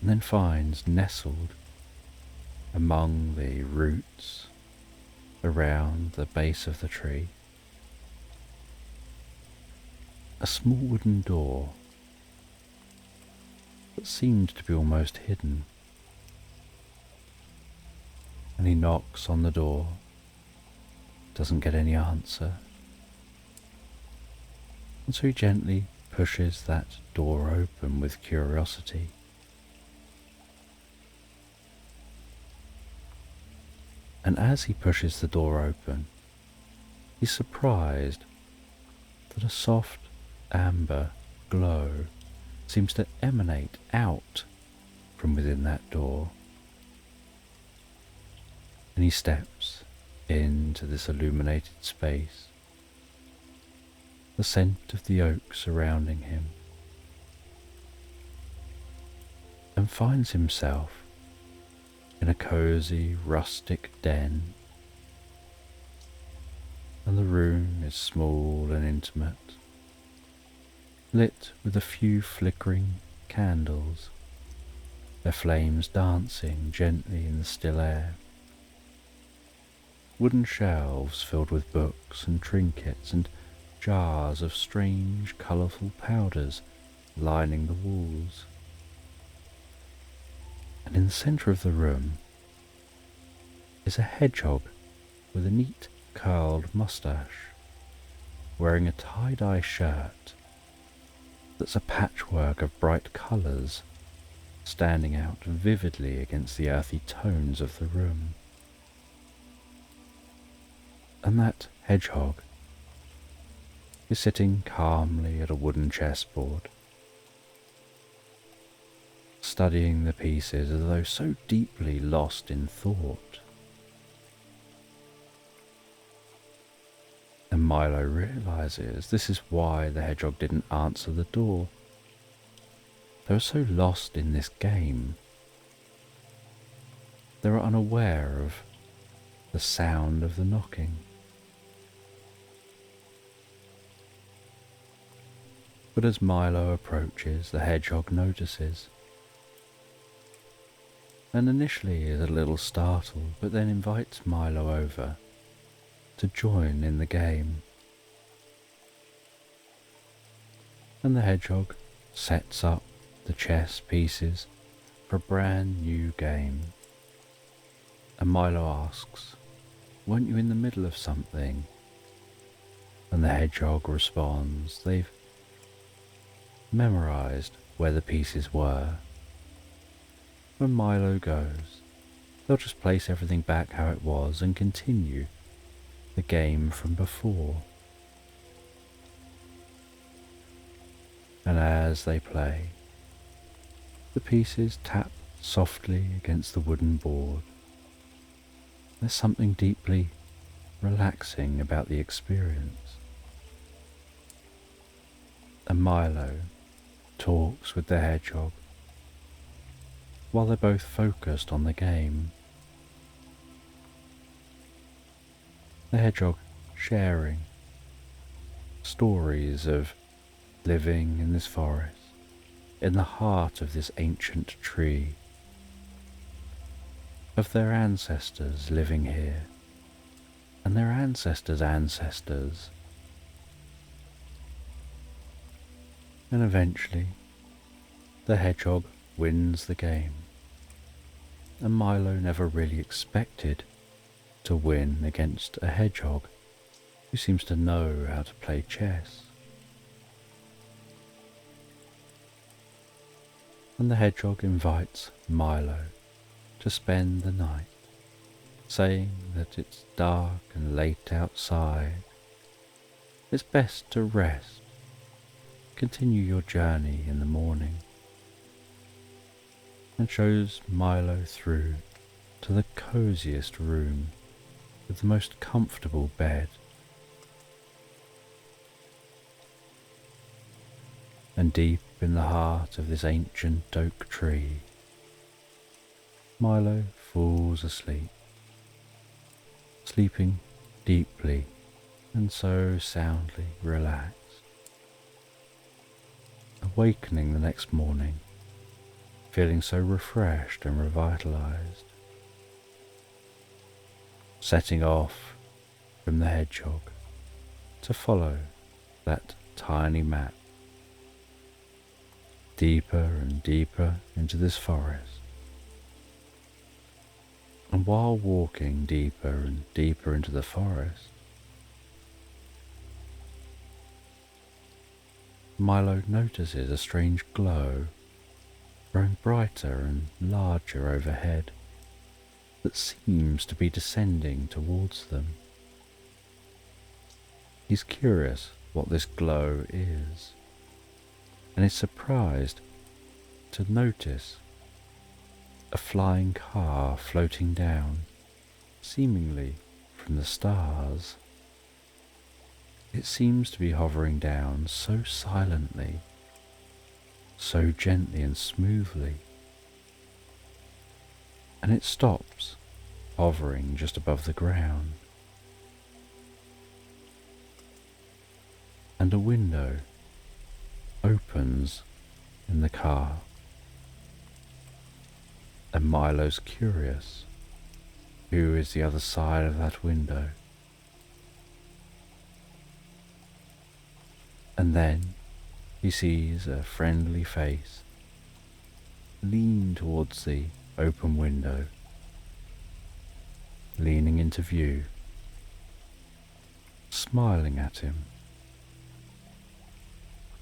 and then finds nestled among the roots around the base of the tree a small wooden door that seemed to be almost hidden. And he knocks on the door, doesn't get any answer, and so he gently pushes that door open with curiosity. And as he pushes the door open, he's surprised that a soft amber glow seems to emanate out from within that door. And he steps into this illuminated space, the scent of the oak surrounding him, and finds himself in a cozy rustic den. And the room is small and intimate, lit with a few flickering candles, their flames dancing gently in the still air. Wooden shelves filled with books and trinkets and jars of strange colourful powders lining the walls. And in the centre of the room is a hedgehog with a neat curled moustache, wearing a tie-dye shirt that's a patchwork of bright colours standing out vividly against the earthy tones of the room. And that hedgehog is sitting calmly at a wooden chessboard, studying the pieces as though so deeply lost in thought. And Milo realizes this is why the hedgehog didn't answer the door. They were so lost in this game. They were unaware of the sound of the knocking. But as Milo approaches, the hedgehog notices, and initially is a little startled, but then invites Milo over to join in the game. And the hedgehog sets up the chess pieces for a brand new game. And Milo asks, "Weren't you in the middle of something?" And the hedgehog responds, "They've memorized where the pieces were. When Milo goes, they'll just place everything back how it was and continue the game from before." And as they play, the pieces tap softly against the wooden board. There's something deeply relaxing about the experience. And Milo talks with the hedgehog while they're both focused on the game. The hedgehog sharing stories of living in this forest, in the heart of this ancient tree, of their ancestors living here, and their ancestors' ancestors. And eventually, the hedgehog wins the game, and Milo never really expected to win against a hedgehog who seems to know how to play chess. And the hedgehog invites Milo to spend the night, saying that it's dark and late outside. It's best to rest. Continue your journey in the morning. And shows Milo through to the coziest room with the most comfortable bed. And deep in the heart of this ancient oak tree, Milo falls asleep, sleeping deeply and so soundly relaxed, awakening the next morning, feeling so refreshed and revitalized, setting off from the hedgehog to follow that tiny map deeper and deeper into this forest. And while walking deeper and deeper into the forest, Milo notices a strange glow growing brighter and larger overhead that seems to be descending towards them. He's curious what this glow is, and is surprised to notice a flying car floating down, seemingly from the stars. It seems to be hovering down so silently, so gently and smoothly, and it stops, hovering just above the ground. And a window opens in the car, and Milo's curious. Who is the other side of that window? And then he sees a friendly face lean towards the open window, leaning into view, smiling at him.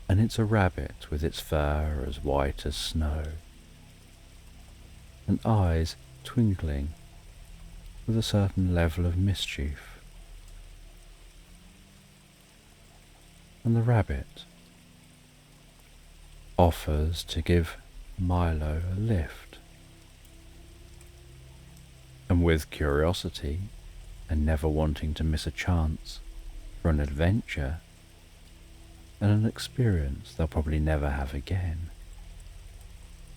And it's a rabbit with its fur as white as snow, and eyes twinkling with a certain level of mischief. And the rabbit offers to give Milo a lift. And with curiosity, and never wanting to miss a chance for an adventure and an experience they'll probably never have again,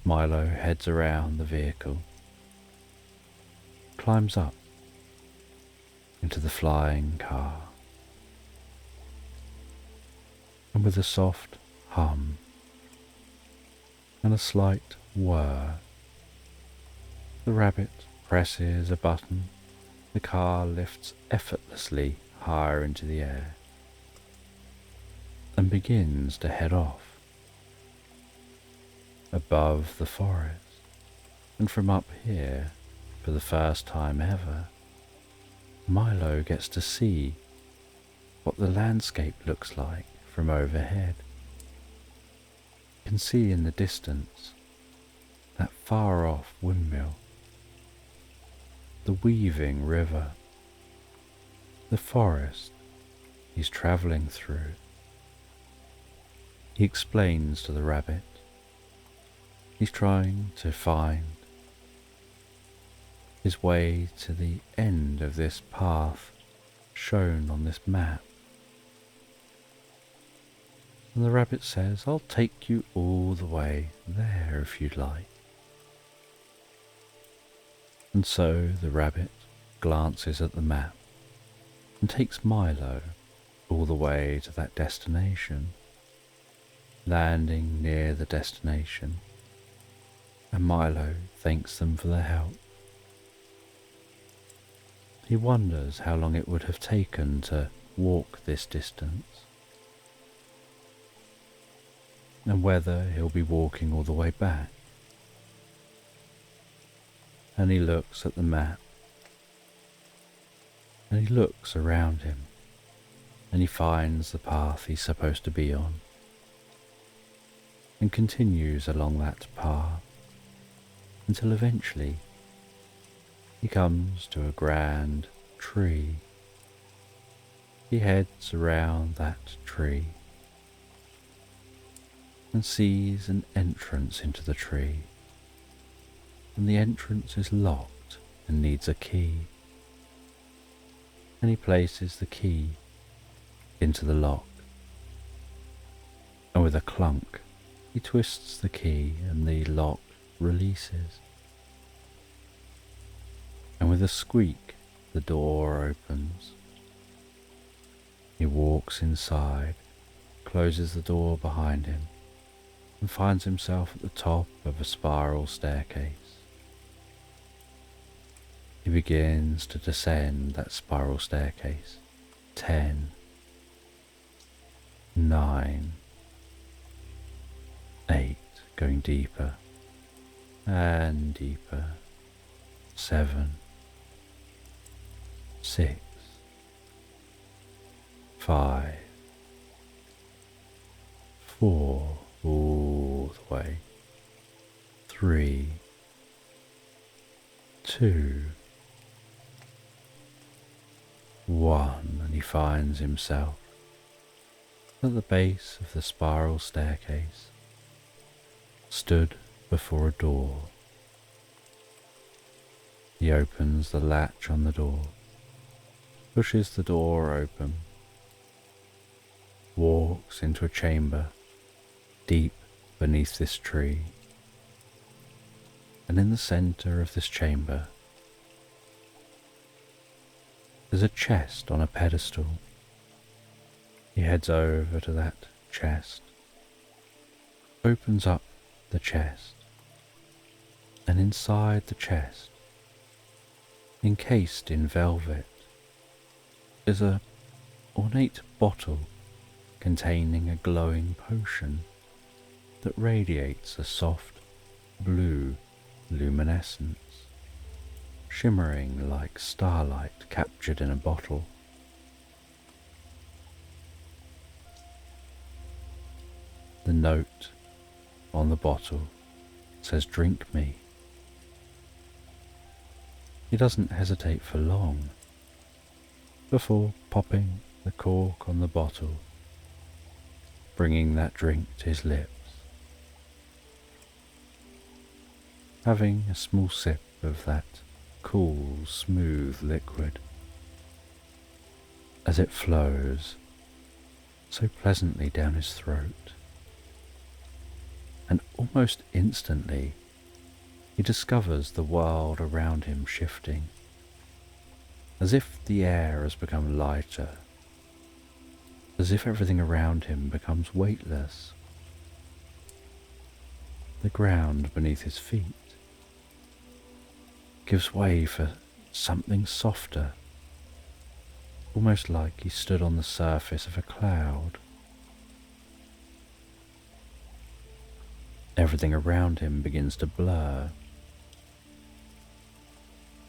Milo heads around the vehicle, climbs up into the flying car, and with a soft hum and a slight whir, the rabbit presses a button. The car lifts effortlessly higher into the air and begins to head off above the forest. And from up here, for the first time ever, Milo gets to see what the landscape looks like from overhead. You can see in the distance that far off windmill, the weaving river, the forest he's travelling through. He explains to the rabbit he's trying to find his way to the end of this path shown on this map. And the rabbit says, "I'll take you all the way there if you'd like." And so the rabbit glances at the map and takes Milo all the way to that destination. Landing near the destination, and Milo thanks them for their help. He wonders how long it would have taken to walk this distance, and whether he'll be walking all the way back. And he looks at the map, and he looks around him, and he finds the path he's supposed to be on, and continues along that path until eventually he comes to a grand tree. He heads around that tree and sees an entrance into the tree, and the entrance is locked and needs a key. And he places the key into the lock, and with a clunk he twists the key and the lock releases. and with a squeak, the door opens. He walks inside, closes the door behind him, and finds himself at the top of a spiral staircase. He begins to descend that spiral staircase. 10, 9, 8, going deeper and deeper. 7, 6, 5, 4, all the way. 3, 2, 1, and he finds himself at the base of the spiral staircase, stood before a door. He opens the latch on the door, pushes the door open, walks into a chamber deep beneath this tree, and in the center of this chamber there's a chest on a pedestal. He heads over to that chest, opens up the chest, and inside the chest, encased in velvet, is a ornate bottle containing a glowing potion that radiates a soft blue luminescence, shimmering like starlight captured in a bottle. The note on the bottle says, "Drink me." He doesn't hesitate for long before popping the cork on the bottle, bringing that drink to his lips, having a small sip of that cool, smooth liquid as it flows so pleasantly down his throat. And almost instantly he discovers the world around him shifting, as if the air has become lighter, as if everything around him becomes weightless. The ground beneath his feet gives way for something softer, almost like he stood on the surface of a cloud. Everything around him begins to blur,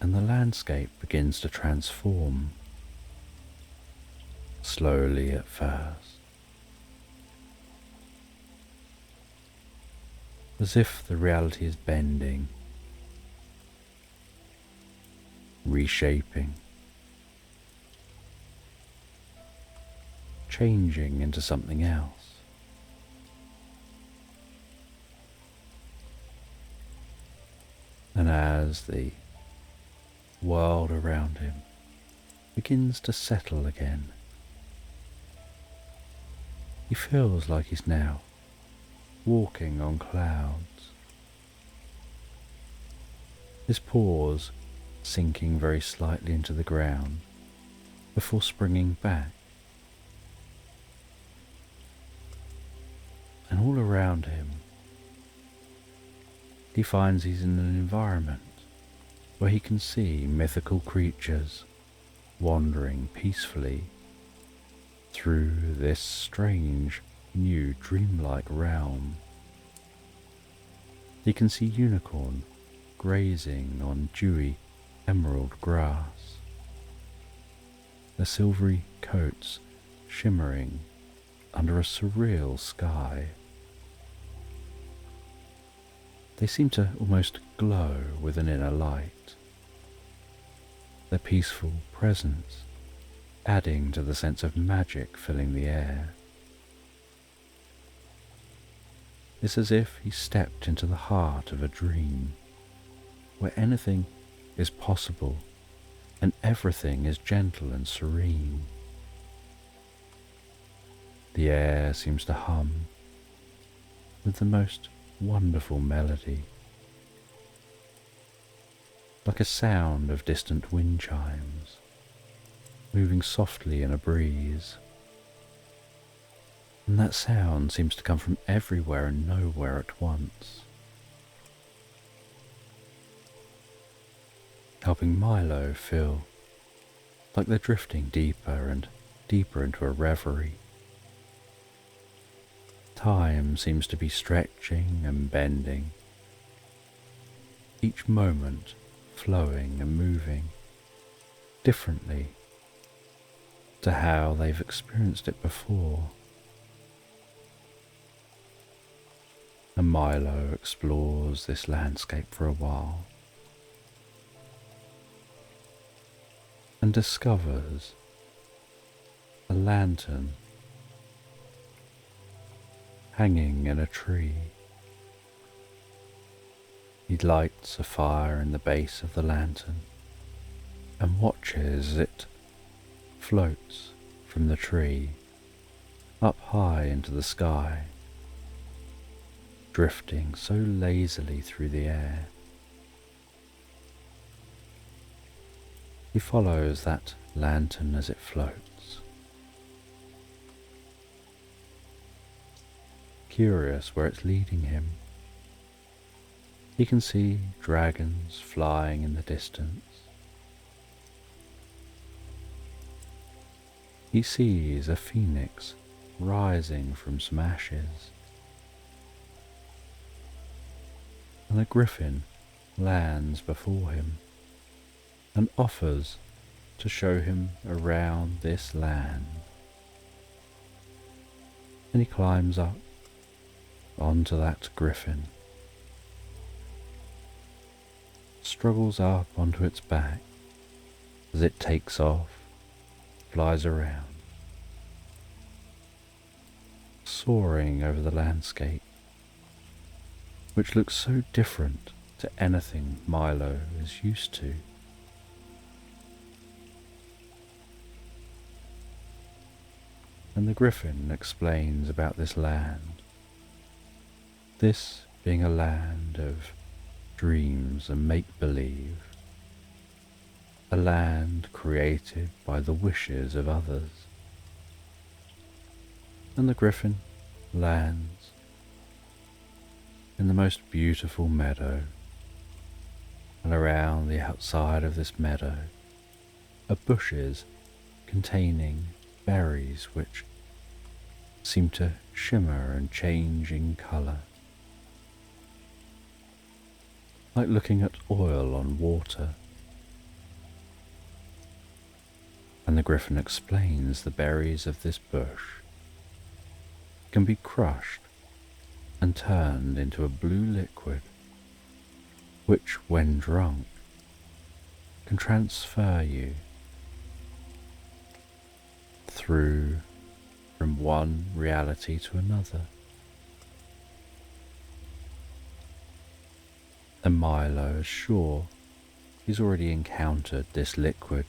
and the landscape begins to transform, slowly at first, as if the reality is bending, reshaping, changing into something else. And as the world around him begins to settle again, he feels like he's now walking on clouds, his paws sinking very slightly into the ground before springing back. And all around him, he finds he's in an environment where he can see mythical creatures wandering peacefully through this strange, new, dreamlike realm. He can see unicorn grazing on dewy emerald grass, their silvery coats shimmering under a surreal sky. They seem to almost glow with an inner light, their peaceful presence adding to the sense of magic filling the air. It's as if he stepped into the heart of a dream, where anything is possible and everything is gentle and serene. The air seems to hum with the most wonderful melody. like a sound of distant wind chimes, moving softly in a breeze. And that sound seems to come from everywhere and nowhere at once, helping Milo feel like they're drifting deeper and deeper into a reverie. Time seems to be stretching and bending, each moment flowing and moving differently to how they've experienced it before. And Milo explores this landscape for a while and discovers a lantern hanging in a tree. He lights a fire in the base of the lantern and watches as it floats from the tree up high into the sky, drifting so lazily through the air. He follows that lantern as it floats, curious where it's leading him. He can see dragons flying in the distance. He sees a phoenix rising from some ashes, and a griffin lands before him and offers to show him around this land. And he climbs up onto that griffin, struggles up onto its back as it takes off, flies around, soaring over the landscape, which looks so different to anything Milo is used to. And the griffin explains about this land, this being a land of dreams and make-believe, a land created by the wishes of others. And the griffin lands in the most beautiful meadow, and around the outside of this meadow are bushes containing berries which seem to shimmer and change in colour, like looking at oil on water. And the griffin explains the berries of this bush can be crushed and turned into a blue liquid, which, when drunk, can transfer you through from one reality to another. And Milo is sure he's already encountered this liquid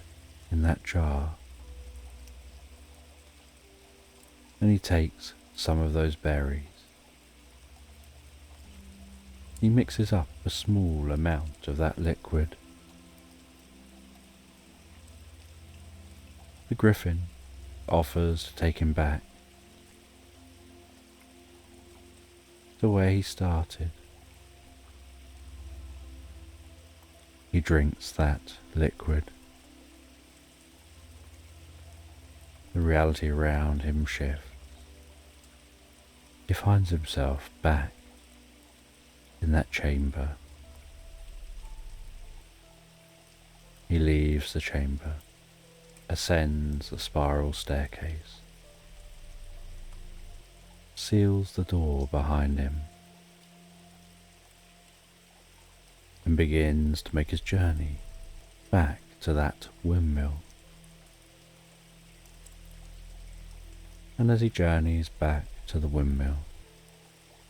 in that jar, and he takes some of those berries. He mixes up a small amount of that liquid. The griffin offers to take him back to where he started. He drinks that liquid. The reality around him shifts. He finds himself back in that chamber. He leaves the chamber, ascends the spiral staircase, seals the door behind him, and begins to make his journey back to that windmill. And as he journeys back to the windmill,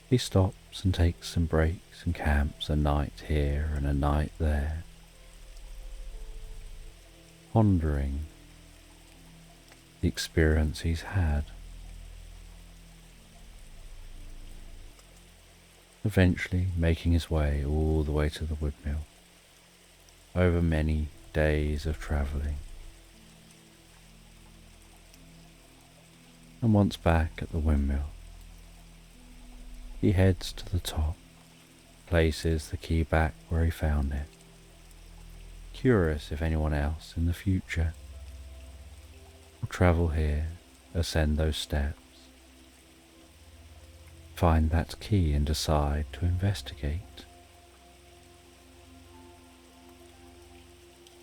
he stops and takes some breaks and camps a night here and a night there, pondering the experience he's had. Eventually making his way all the way to the windmill, over many days of travelling. And once back at the windmill, he heads to the top, places the key back where he found it, curious if anyone else in the future will travel here, ascend those steps, find that key and decide to investigate,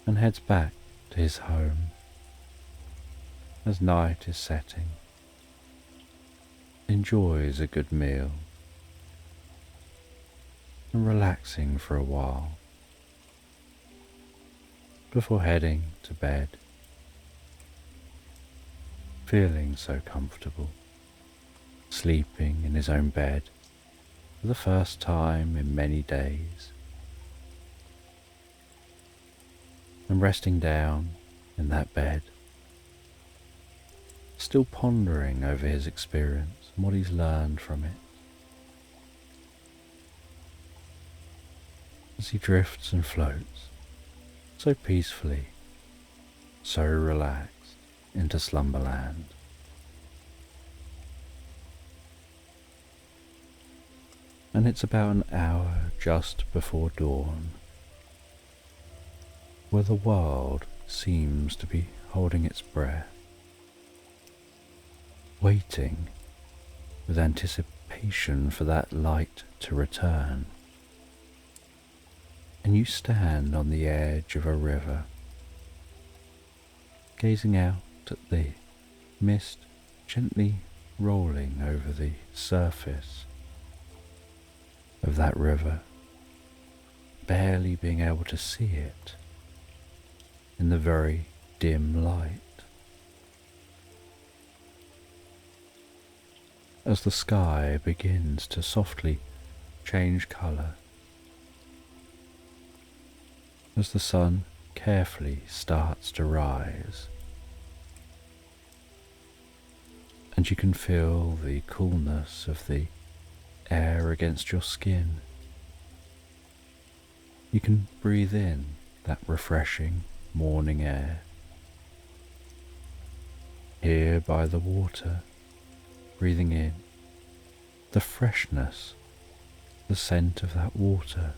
and heads back to his home as night is setting, enjoys a good meal, and relaxing for a while before heading to bed, feeling so comfortable, sleeping in his own bed for the first time in many days, and resting down in that bed, still pondering over his experience and what he's learned from it, as he drifts and floats so peacefully, so relaxed into Slumberland. And it's about an hour just before dawn, where the world seems to be holding its breath, waiting with anticipation for that light to return. And you stand on the edge of a river, gazing out at the mist gently rolling over the surface of that river, barely being able to see it in the very dim light. As the sky begins to softly change colour, as the sun carefully starts to rise, and you can feel the coolness of the air against your skin. You can breathe in that refreshing morning air. Here by the water, breathing in the freshness, the scent of that water,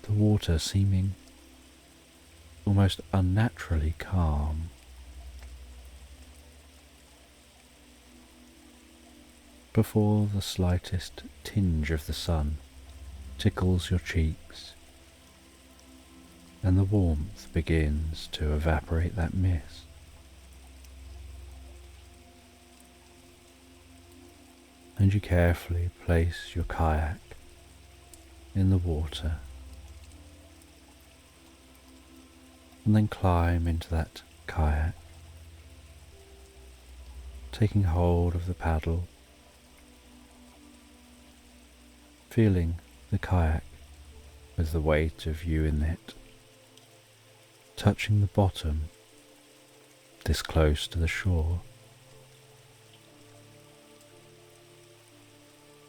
the water seeming almost unnaturally calm. Before the slightest tinge of the sun tickles your cheeks, and the warmth begins to evaporate that mist. And you carefully place your kayak in the water, and then climb into that kayak, taking hold of the paddle, feeling the kayak with the weight of you in it, touching the bottom this close to the shore,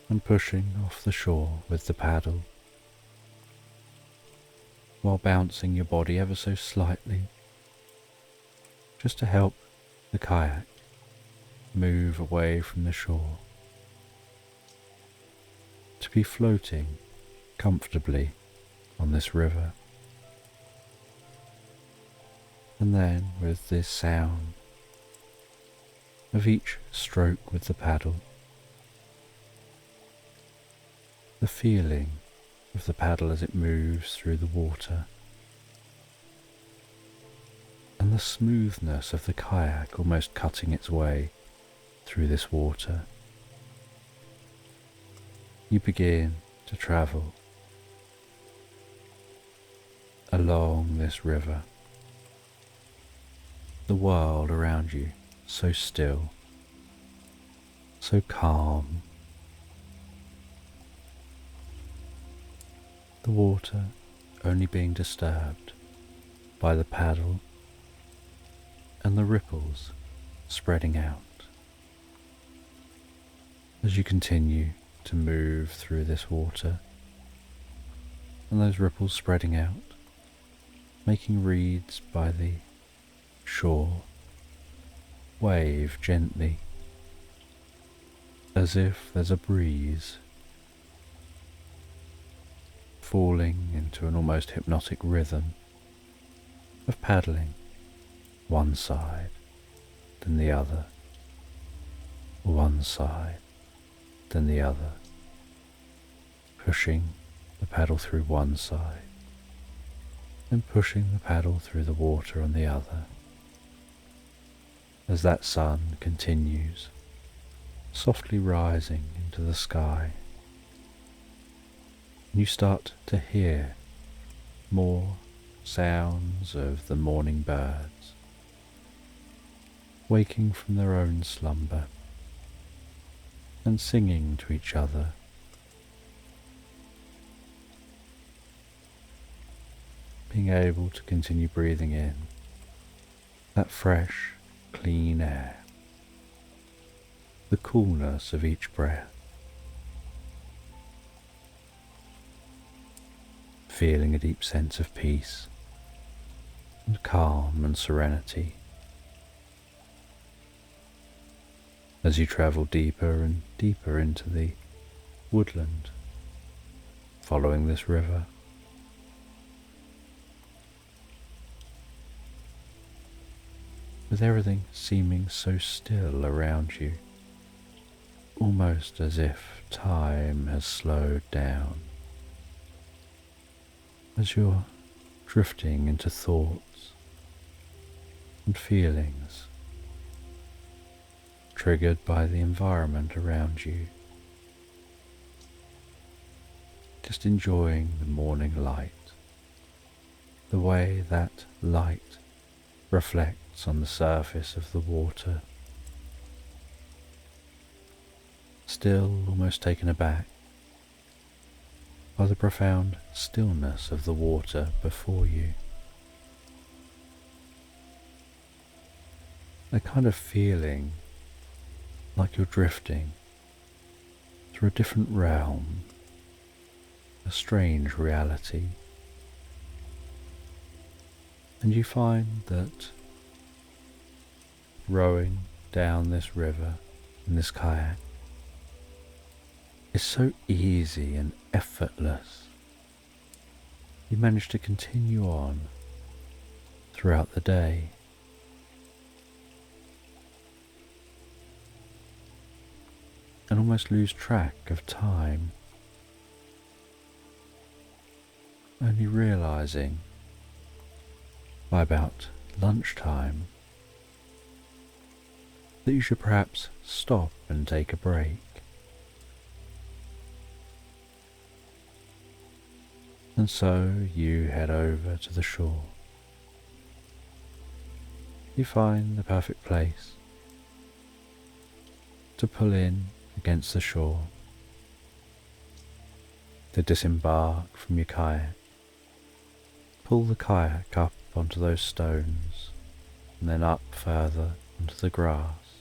and pushing off the shore with the paddle, while bouncing your body ever so slightly, just to help the kayak move away from the shore, to be floating comfortably on this river. And then, with this sound of each stroke with the paddle, the feeling of the paddle as it moves through the water, and the smoothness of the kayak almost cutting its way through this water, you begin to travel along this river, the world around you so still, so calm, the water only being disturbed by the paddle and the ripples spreading out as you continue to move through this water, and those ripples spreading out, making reeds by the shore wave gently, as if there's a breeze, falling into an almost hypnotic rhythm of paddling one side, then the other, one side, then the other, pushing the paddle through one side, then pushing the paddle through the water on the other, as that sun continues softly rising into the sky. And you start to hear more sounds of the morning birds waking from their own slumber and singing to each other, being able to continue breathing in that fresh, clean air, the coolness of each breath, feeling a deep sense of peace and calm and serenity as you travel deeper and deeper into the woodland, following this river. With everything seeming so still around you, almost as if time has slowed down, as you're drifting into thoughts and feelings triggered by the environment around you, just enjoying the morning light, the way that light reflects on the surface of the water, still almost taken aback by the profound stillness of the water before you. A kind of feeling like you're drifting through a different realm, a strange reality. And you find that rowing down this river in this kayak is so easy and effortless. You manage to continue on throughout the day, and almost lose track of time, only realizing by about lunchtime that you should perhaps stop and take a break. And so you head over to the shore. You find the perfect place to pull in against the shore, to disembark from your kayak, pull the kayak up onto those stones and then up further onto the grass,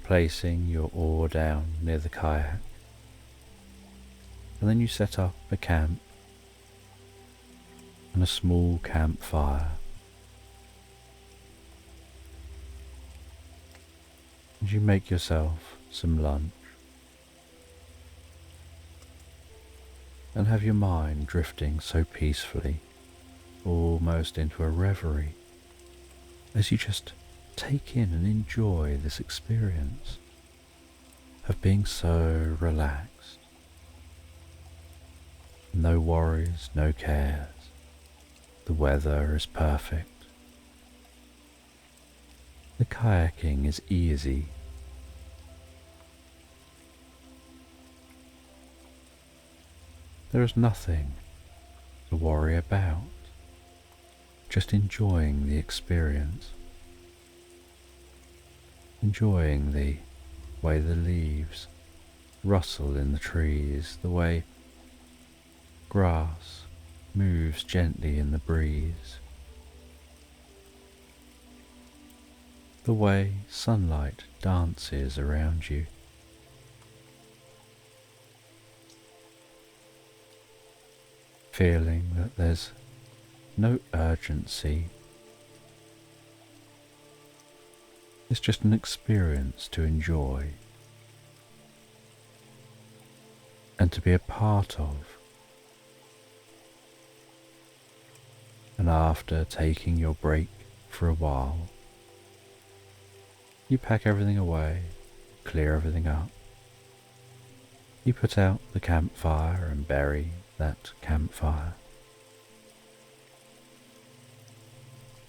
placing your oar down near the kayak, and then you set up a camp and a small campfire. And you make yourself some lunch and have your mind drifting so peacefully, almost into a reverie, as you just take in and enjoy this experience of being so relaxed. No worries, no cares. The weather is perfect. The kayaking is easy. There is nothing to worry about, just enjoying the experience, enjoying the way the leaves rustle in the trees, the way grass moves gently in the breeze, the way sunlight dances around you. feeling that there's no urgency. It's just an experience to enjoy and to be a part of. And after taking your break for a while, you pack everything away, clear everything up. You put out the campfire and bury that campfire,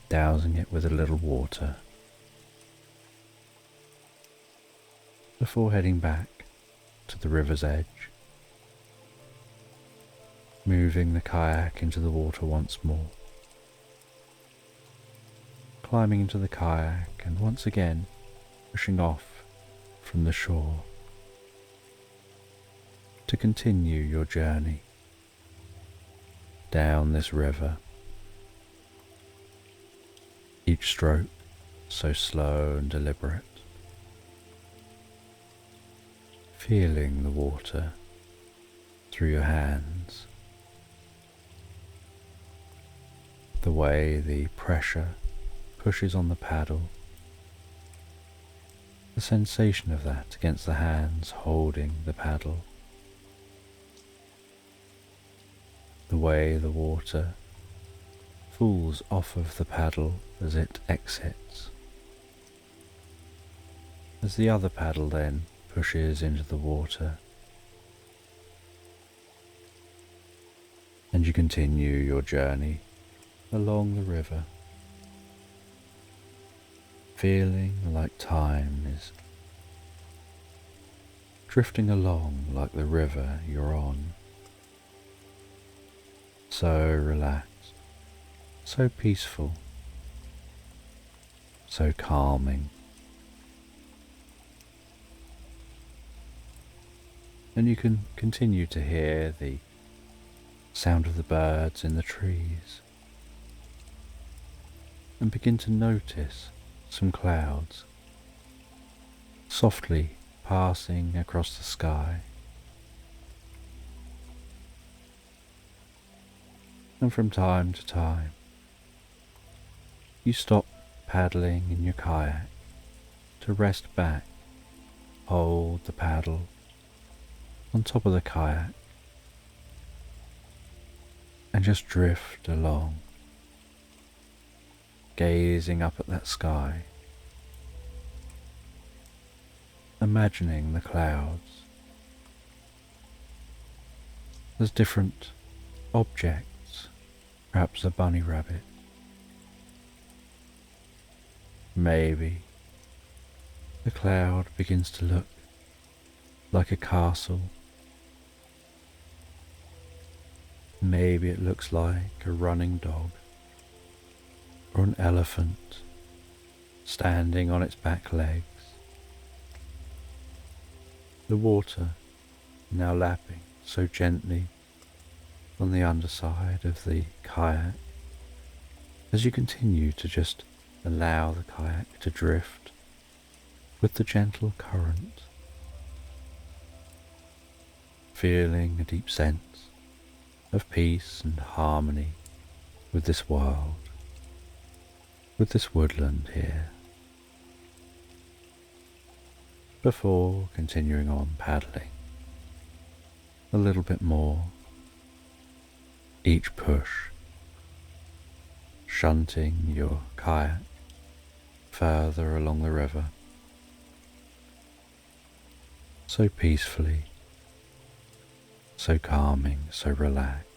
dousing it with a little water, before heading back to the river's edge, moving the kayak into the water once more, climbing into the kayak and once again pushing off from the shore to continue your journey down this river, each stroke so slow and deliberate, feeling the water through your hands, the way the pressure pushes on the paddle, the sensation of that against the hands holding the paddle, the way the water falls off of the paddle as it exits, as the other paddle then pushes into the water, and you continue your journey along the river, feeling like time is drifting along like the river you're on. So relaxed, so peaceful, so calming. And you can continue to hear the sound of the birds in the trees and begin to notice some clouds softly passing across the sky. And from time to time, you stop paddling in your kayak to rest back, hold the paddle on top of the kayak, and just drift along, gazing up at that sky, imagining the clouds as different objects. Perhaps a bunny rabbit. Maybe the cloud begins to look like a castle. Maybe it looks like a running dog or an elephant standing on its back legs. The water now lapping so gently on the underside of the kayak as you continue to just allow the kayak to drift with the gentle current, feeling a deep sense of peace and harmony with this world, with this woodland here, before continuing on paddling a little bit more, each push shunting your kayak further along the river, so peacefully, so calming, so relaxed.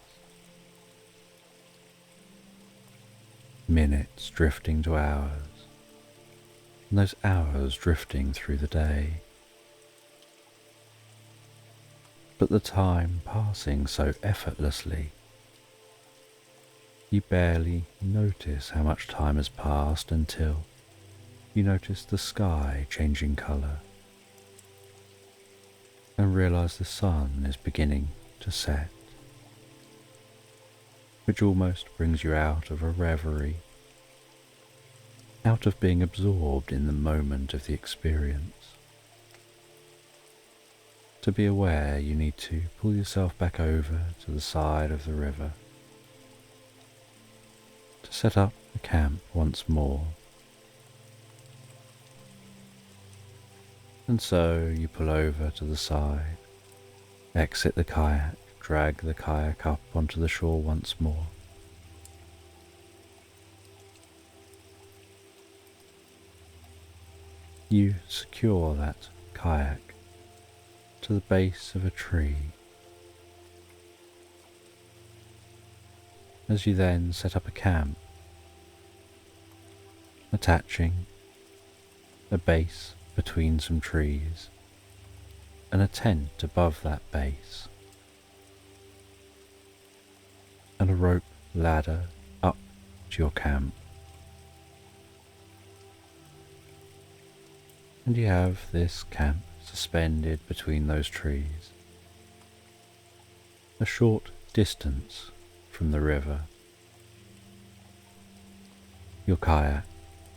Minutes drifting to hours, and those hours drifting through the day. But the time passing so effortlessly, you barely notice how much time has passed until you notice the sky changing colour and realise the sun is beginning to set, which almost brings you out of a reverie, out of being absorbed in the moment of the experience, To be aware, you need to pull yourself back over to the side of the river to set up the camp once more. And so you pull over to the side, exit the kayak, drag the kayak up onto the shore once more. You secure that kayak to the base of a tree. As you then set up a camp, attaching a base between some trees and a tent above that base, and a rope ladder up to your camp. And you have this camp suspended between those trees, a short distance from the river. Your kayak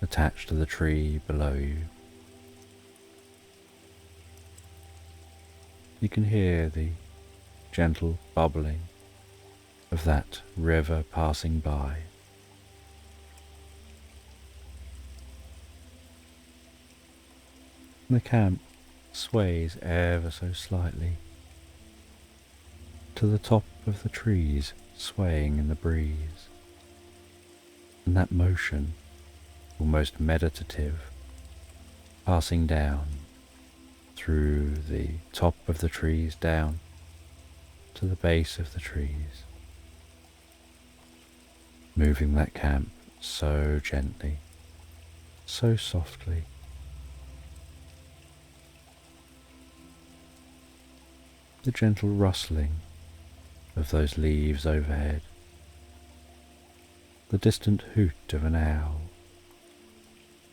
attached to the tree below you. You can hear the gentle bubbling of that river passing by. The camp sways ever so slightly to the top of the trees swaying in the breeze, and that motion, almost meditative, passing down through the top of the trees down to the base of the trees, moving that camp so gently, so softly. The gentle rustling of those leaves overhead, the distant hoot of an owl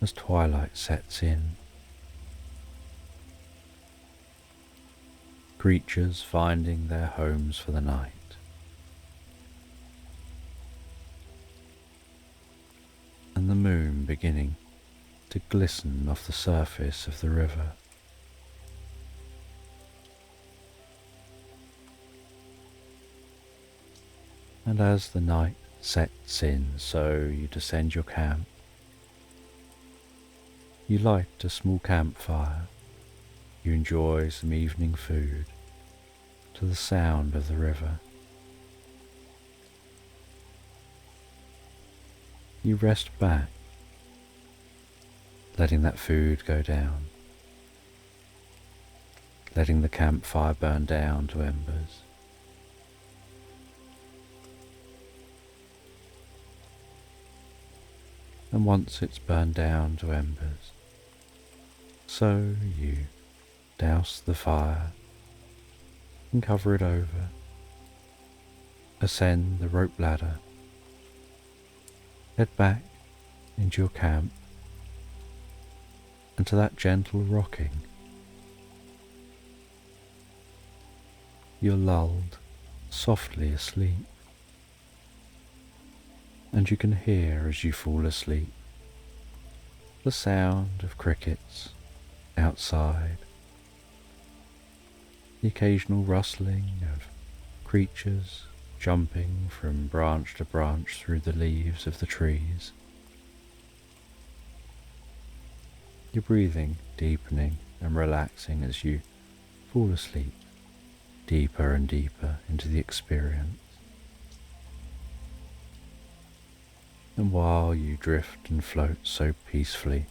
as twilight sets in, creatures finding their homes for the night. And the moon beginning to glisten off the surface of the river. And as the night sets in, so you descend your camp. You light a small campfire. You enjoy some evening food to the sound of the river. You rest back, letting that food go down, letting the campfire burn down to embers. And once it's burned down to embers, so you douse the fire and cover it over, ascend the rope ladder, head back into your camp and to that gentle rocking. You're lulled softly asleep, and you can hear as you fall asleep the sound of crickets outside, the occasional rustling of creatures jumping from branch to branch through the leaves of the trees. Your breathing deepening and relaxing as you fall asleep deeper and deeper into the experience. And while you drift and float so peacefully,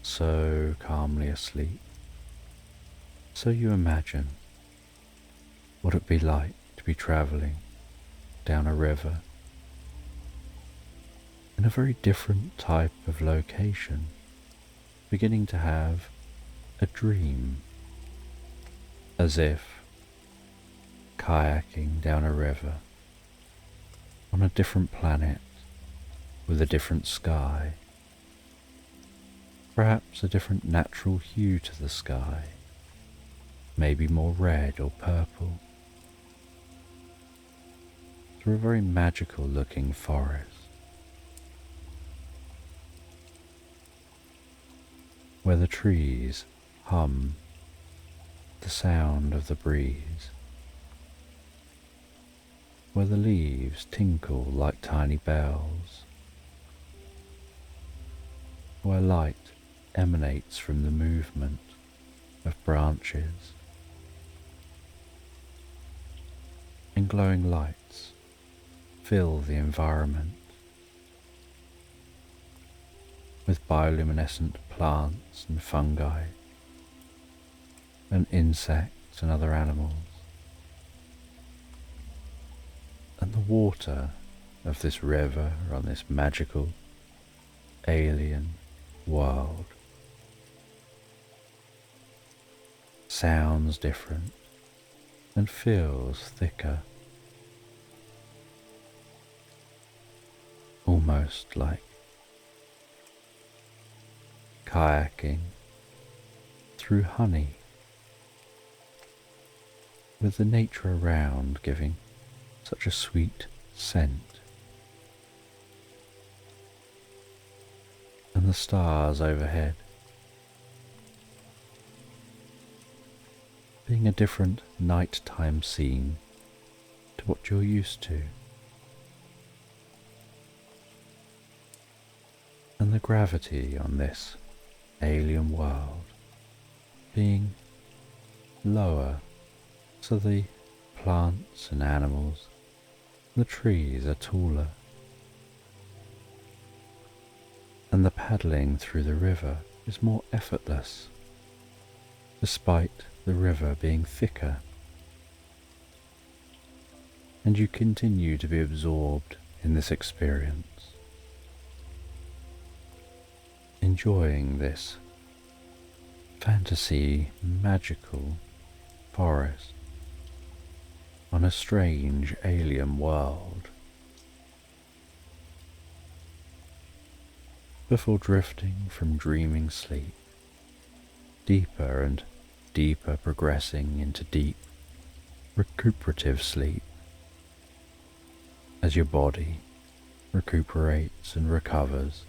so calmly asleep, so you imagine what it'd be like to be travelling down a river in a very different type of location, beginning to have a dream, as if kayaking down a river on a different planet with a different sky, perhaps a different natural hue to the sky, maybe more red or purple, through a very magical looking forest, where the trees hum the sound of the breeze, where the leaves tinkle like tiny bells, where light emanates from the movement of branches, and glowing lights fill the environment with bioluminescent plants and fungi and insects and other animals. And the water of this river on this magical, alien world sounds different and feels thicker, almost like kayaking through honey, with the nature around giving such a sweet scent, and the stars overhead being a different nighttime scene to what you're used to, and the gravity on this alien world being lower, so the plants and animals, the trees are taller, and the paddling through the river is more effortless, despite the river being thicker, and you continue to be absorbed in this experience, enjoying this fantasy magical forest on a strange alien world, before drifting from dreaming sleep, deeper and deeper, progressing into deep recuperative sleep as your body recuperates and recovers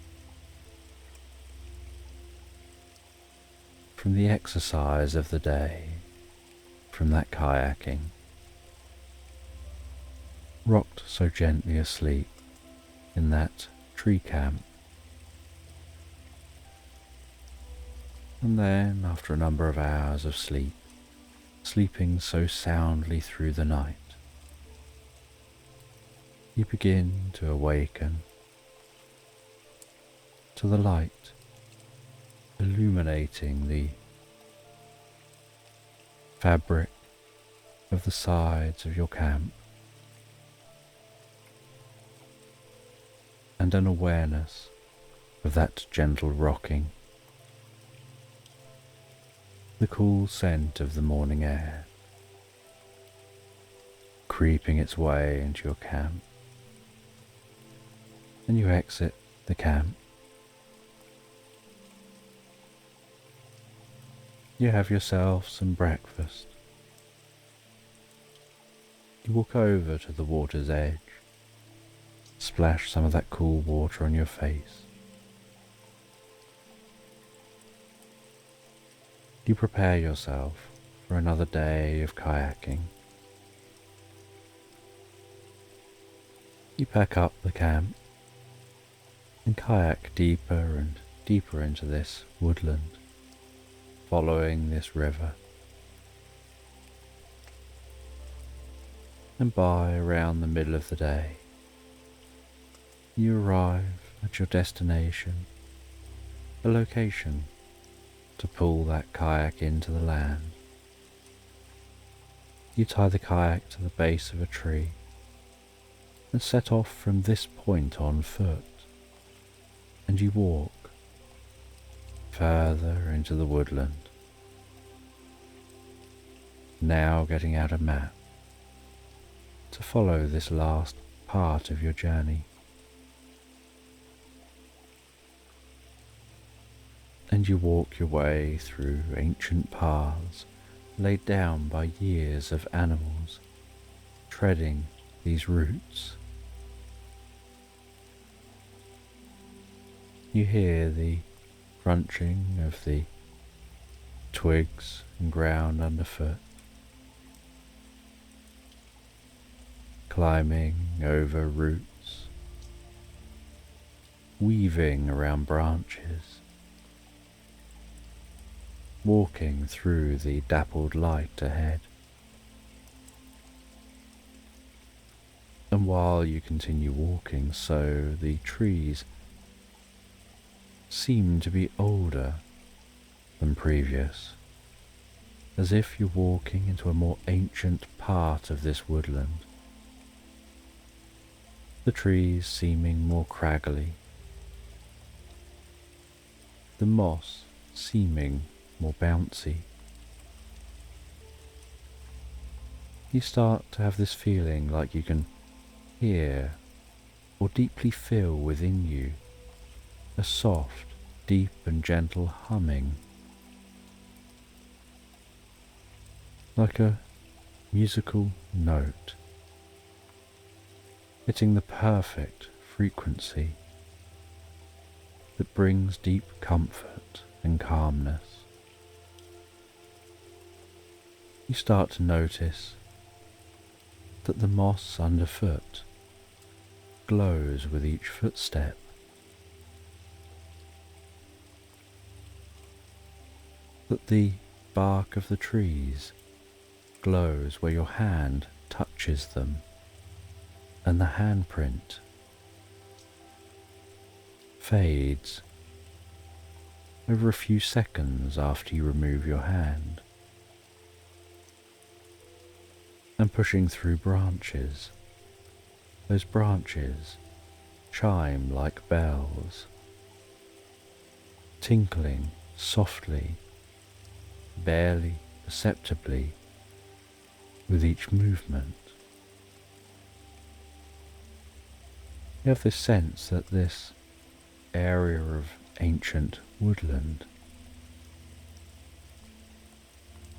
from the exercise of the day, from that kayaking, rocked so gently asleep in that tree camp. And then, after a number of hours of sleep, sleeping so soundly through the night, you begin to awaken to the light illuminating the fabric of the sides of your camp, and an awareness of that gentle rocking, the cool scent of the morning air creeping its way into your camp, and you exit the camp. You have yourself some breakfast. You walk over to the water's edge, splash some of that cool water on your face. You prepare yourself for another day of kayaking. You pack up the camp and kayak deeper and deeper into this woodland, following this river, and by around the middle of the day, you arrive at your destination, a location to pull that kayak into the land. You tie the kayak to the base of a tree and set off from this point on foot, and you walk further into the woodland, now getting out a map to follow this last part of your journey. And you walk your way through ancient paths laid down by years of animals treading these routes. You hear the crunching of the twigs and ground underfoot, climbing over roots, weaving around branches, walking through the dappled light ahead. And while you continue walking, so the trees seem to be older than previous, as if you're walking into a more ancient part of this woodland. The trees seeming more craggly, the moss seeming more bouncy. You start to have this feeling like you can hear or deeply feel within you a soft, deep and gentle humming, like a musical note, hitting the perfect frequency that brings deep comfort and calmness. You start to notice that the moss underfoot glows with each footstep. That the bark of the trees glows where your hand touches them, and the handprint fades over a few seconds after you remove your hand. And pushing through branches, those branches chime like bells, tinkling softly, barely perceptibly with each movement. You have this sense that this area of ancient woodland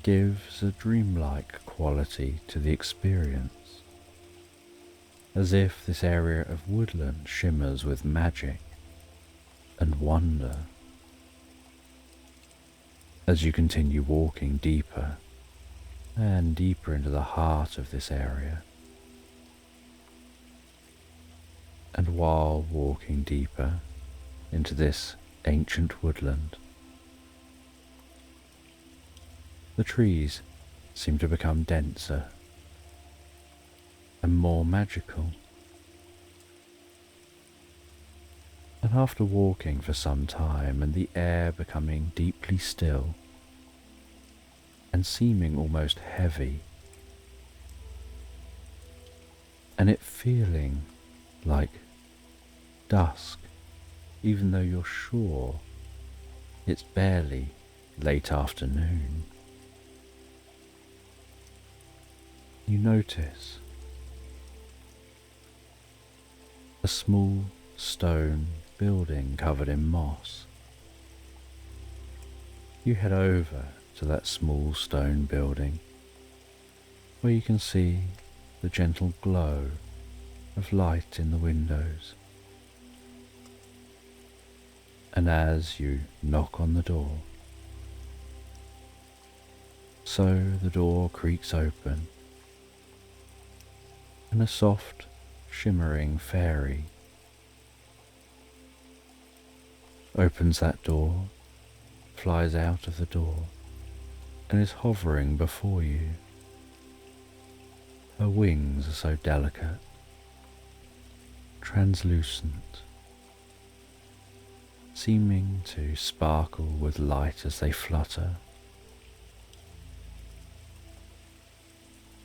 gives a dreamlike quality to the experience, as if this area of woodland shimmers with magic and wonder. As you continue walking deeper and deeper into the heart of this area, and while walking deeper into this ancient woodland, the trees seem to become denser and more magical. And after walking for some time and the air becoming deeply still and seeming almost heavy, and it feeling like dusk, even though you're sure it's barely late afternoon, you notice a small stone building covered in moss. You head over to that small stone building where you can see the gentle glow of light in the windows. And as you knock on the door, so the door creaks open, and a soft, shimmering fairy opens that door, flies out of the door, and is hovering before you. Her wings are so delicate, translucent, seeming to sparkle with light as they flutter.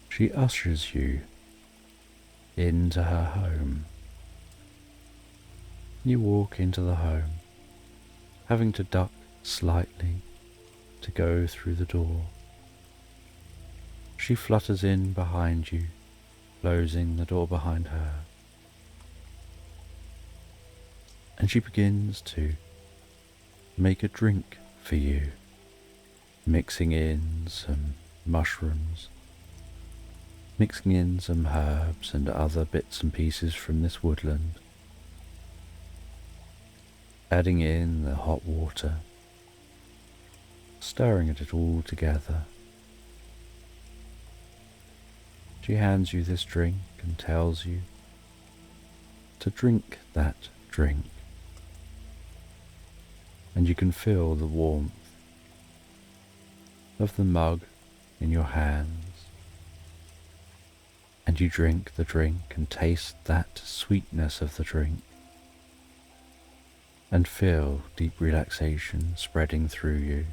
She ushers you into her home. You walk into the home, having to duck slightly to go through the door. She flutters in behind you, closing the door behind her, and she begins to make a drink for you, mixing in some mushrooms, mixing in some herbs and other bits and pieces from this woodland, adding in the hot water, staring at it all together. She hands you this drink and tells you to drink that drink, and you can feel the warmth of the mug in your hands, and you drink the drink and taste that sweetness of the drink, and feel deep relaxation spreading through you.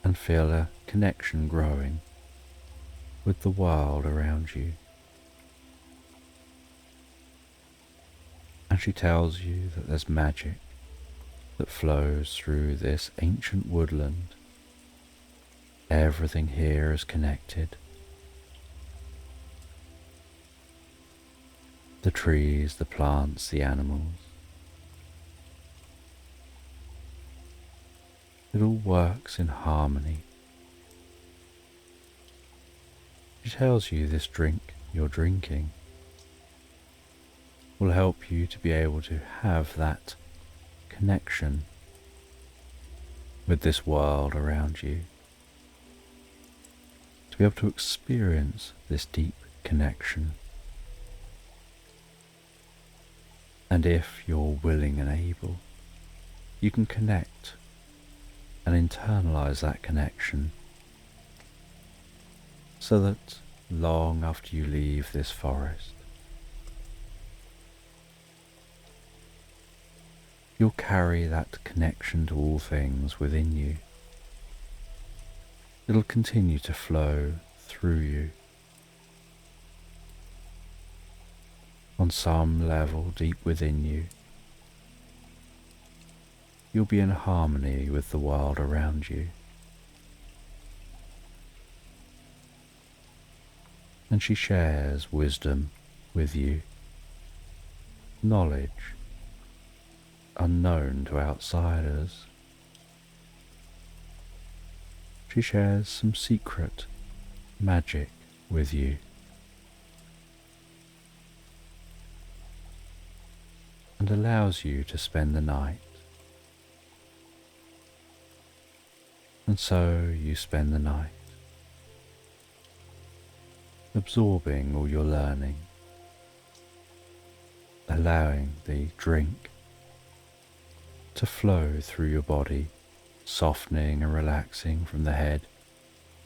And feel a connection growing with the world around you. And she tells you that there's magic that flows through this ancient woodland. Everything here is connected. The trees, the plants, the animals. It all works in harmony. She tells you this drink you're drinking will help you to be able to have that connection with this world around you, to be able to experience this deep connection. And if you're willing and able, you can connect and internalize that connection, so that long after you leave this forest, you'll carry that connection to all things within you. It'll continue to flow through you. On some level deep within you, you'll be in harmony with the world around you. And she shares wisdom with you, knowledge unknown to outsiders. She shares some secret magic with you. And allows you to spend the night. And so you spend the night, absorbing all your learning, allowing the drink to flow through your body, softening and relaxing from the head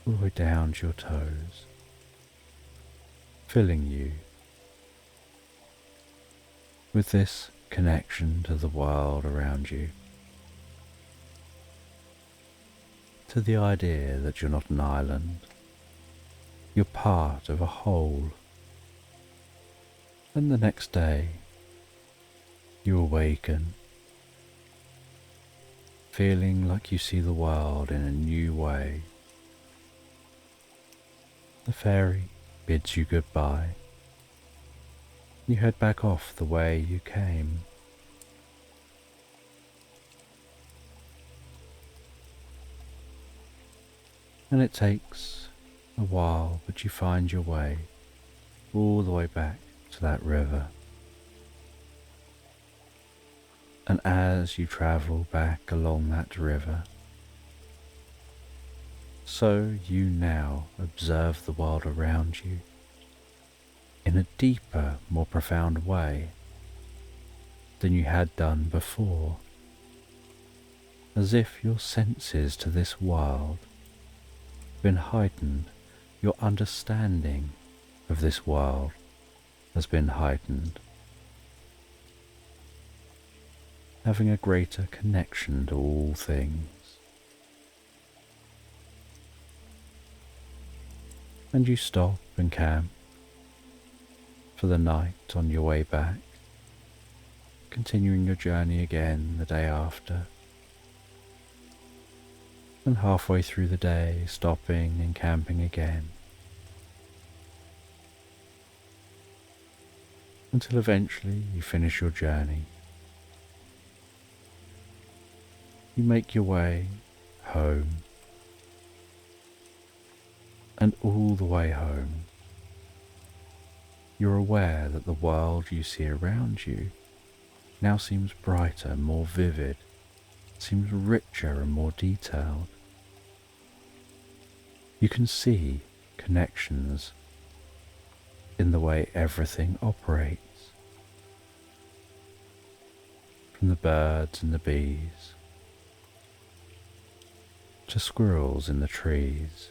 all the way down to your toes, filling you with this connection to the world around you, to the idea that you're not an island, you're part of a whole. And the next day, you awaken, feeling like you see the world in a new way. The fairy bids you goodbye. You head back off the way you came. And it takes a while, but you find your way all the way back to that river. And as you travel back along that river, so you now observe the world around you in a deeper, more profound way than you had done before, as if your senses to this world have been heightened, your understanding of this world has been heightened, having a greater connection to all things. And you stop and camp for the night on your way back, continuing your journey again the day after, and halfway through the day stopping and camping again, until eventually you finish your journey. You make your way home, and all the way home, you're aware that the world you see around you now seems brighter, more vivid, seems richer and more detailed. You can see connections in the way everything operates, from the birds and the bees to squirrels in the trees,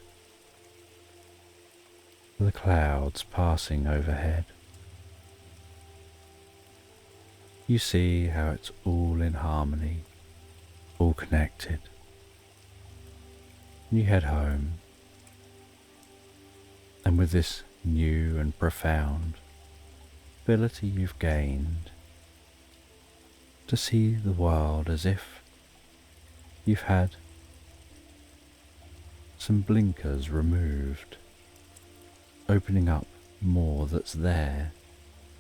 to the clouds passing overhead. You see how it's all in harmony, all connected. You head home, and with this new and profound ability you've gained to see the world as if you've had some blinkers removed, opening up more that's there,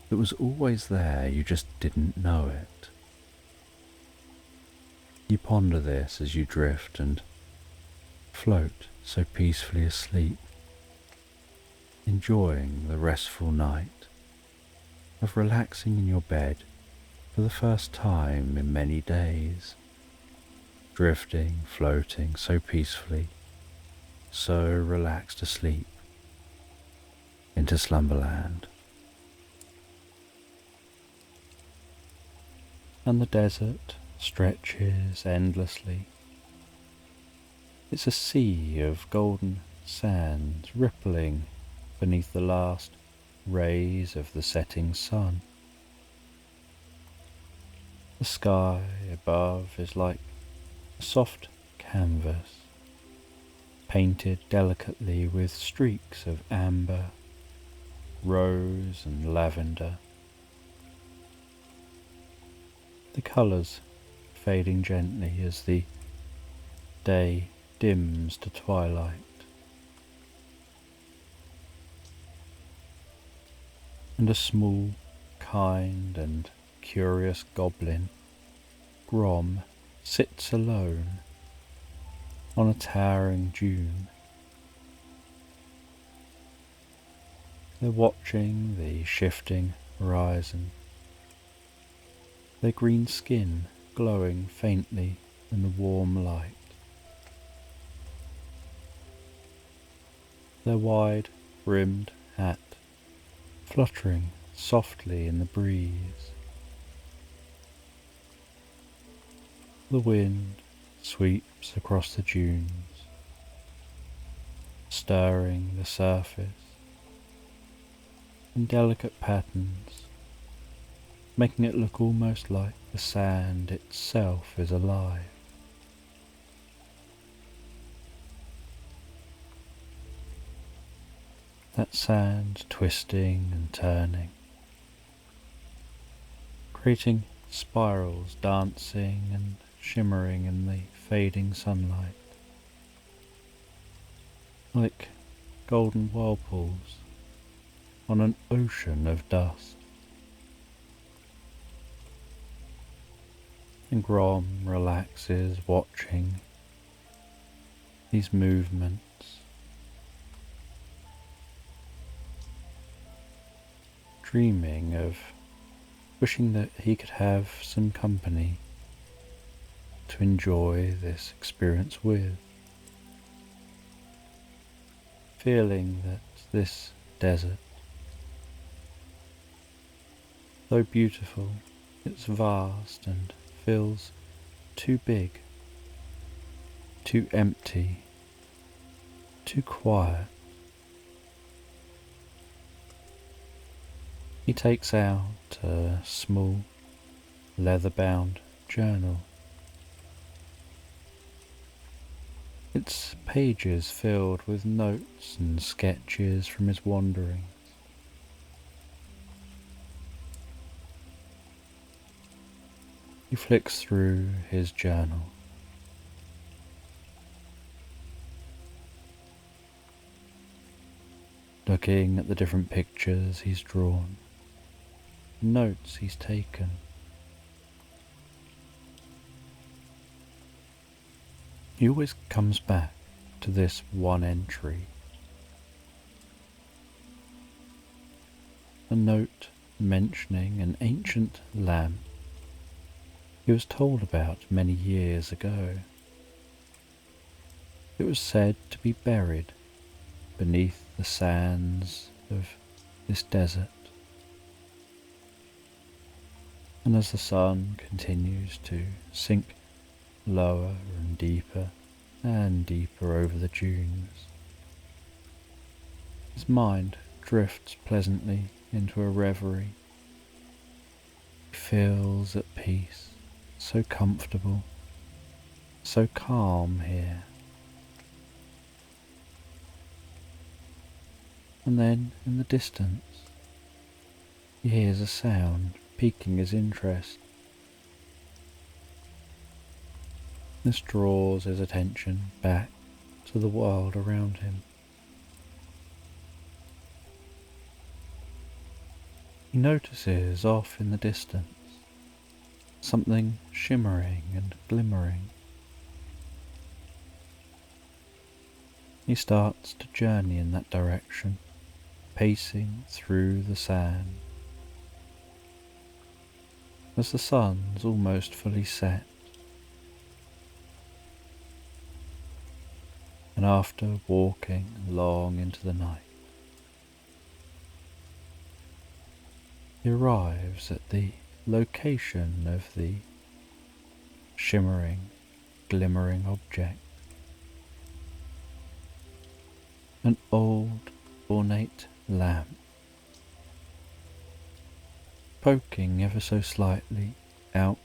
that was always there, you just didn't know it. You ponder this as you drift and float so peacefully asleep, enjoying the restful night of relaxing in your bed for the first time in many days, drifting, floating so peacefully, so relaxed asleep into Slumberland. And the desert stretches endlessly. It's a sea of golden sands rippling beneath the last rays of the setting sun. The sky above is like a soft canvas, painted delicately with streaks of amber, rose and lavender. The colours fading gently as the day dims to twilight. And a small, kind and curious goblin, Grom, sits alone on a towering dune. They're watching the shifting horizon, their green skin glowing faintly in the warm light. Their wide-brimmed hat fluttering softly in the breeze. The wind sweeps across the dunes, stirring the surface in delicate patterns, making it look almost like the sand itself is alive. That sand twisting and turning, creating spirals dancing and shimmering in the fading sunlight, like golden whirlpools on an ocean of dust. And Grom relaxes watching these movements, dreaming of wishing that he could have some company to enjoy this experience with, feeling that this desert, though beautiful, it's vast and feels too big, too empty, too quiet. He takes out a small leather-bound journal. Its pages filled with notes and sketches from his wanderings. He flicks through his journal, looking at the different pictures he's drawn, notes he's taken. He always comes back to this one entry, a note mentioning an ancient lamp he was told about many years ago. It was said to be buried beneath the sands of this desert. And as the sun continues to sink lower and deeper over the dunes, his mind drifts pleasantly into a reverie. He feels at peace, so comfortable, so calm here. And then, in the distance, he hears a sound piquing his interest. This draws his attention back to the world around him. He notices off in the distance something shimmering and glimmering. He starts to journey in that direction, pacing through the sand. As the sun's almost fully set, and after walking long into the night, he arrives at the location of the shimmering, glimmering object. An old, ornate lamp, poking ever so slightly out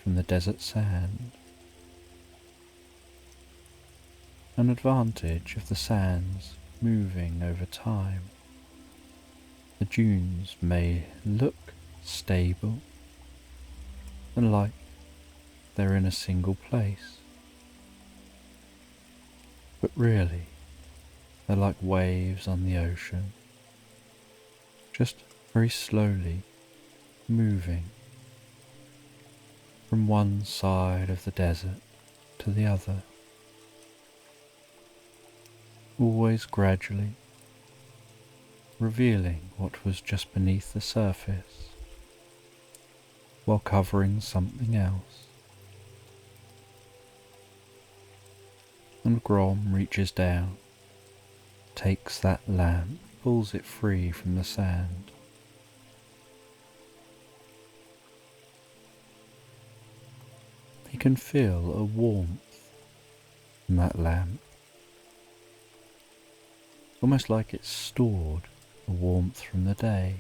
from the desert sand. An advantage of the sands moving over time. The dunes may look stable and like they're in a single place, but really they're like waves on the ocean, just very slowly moving from one side of the desert to the other, always gradually revealing what was just beneath the surface while covering something else. And Grom reaches down, takes that lamp, pulls it free from the sand. He can feel a warmth in that lamp, almost like it's stored the warmth from the day.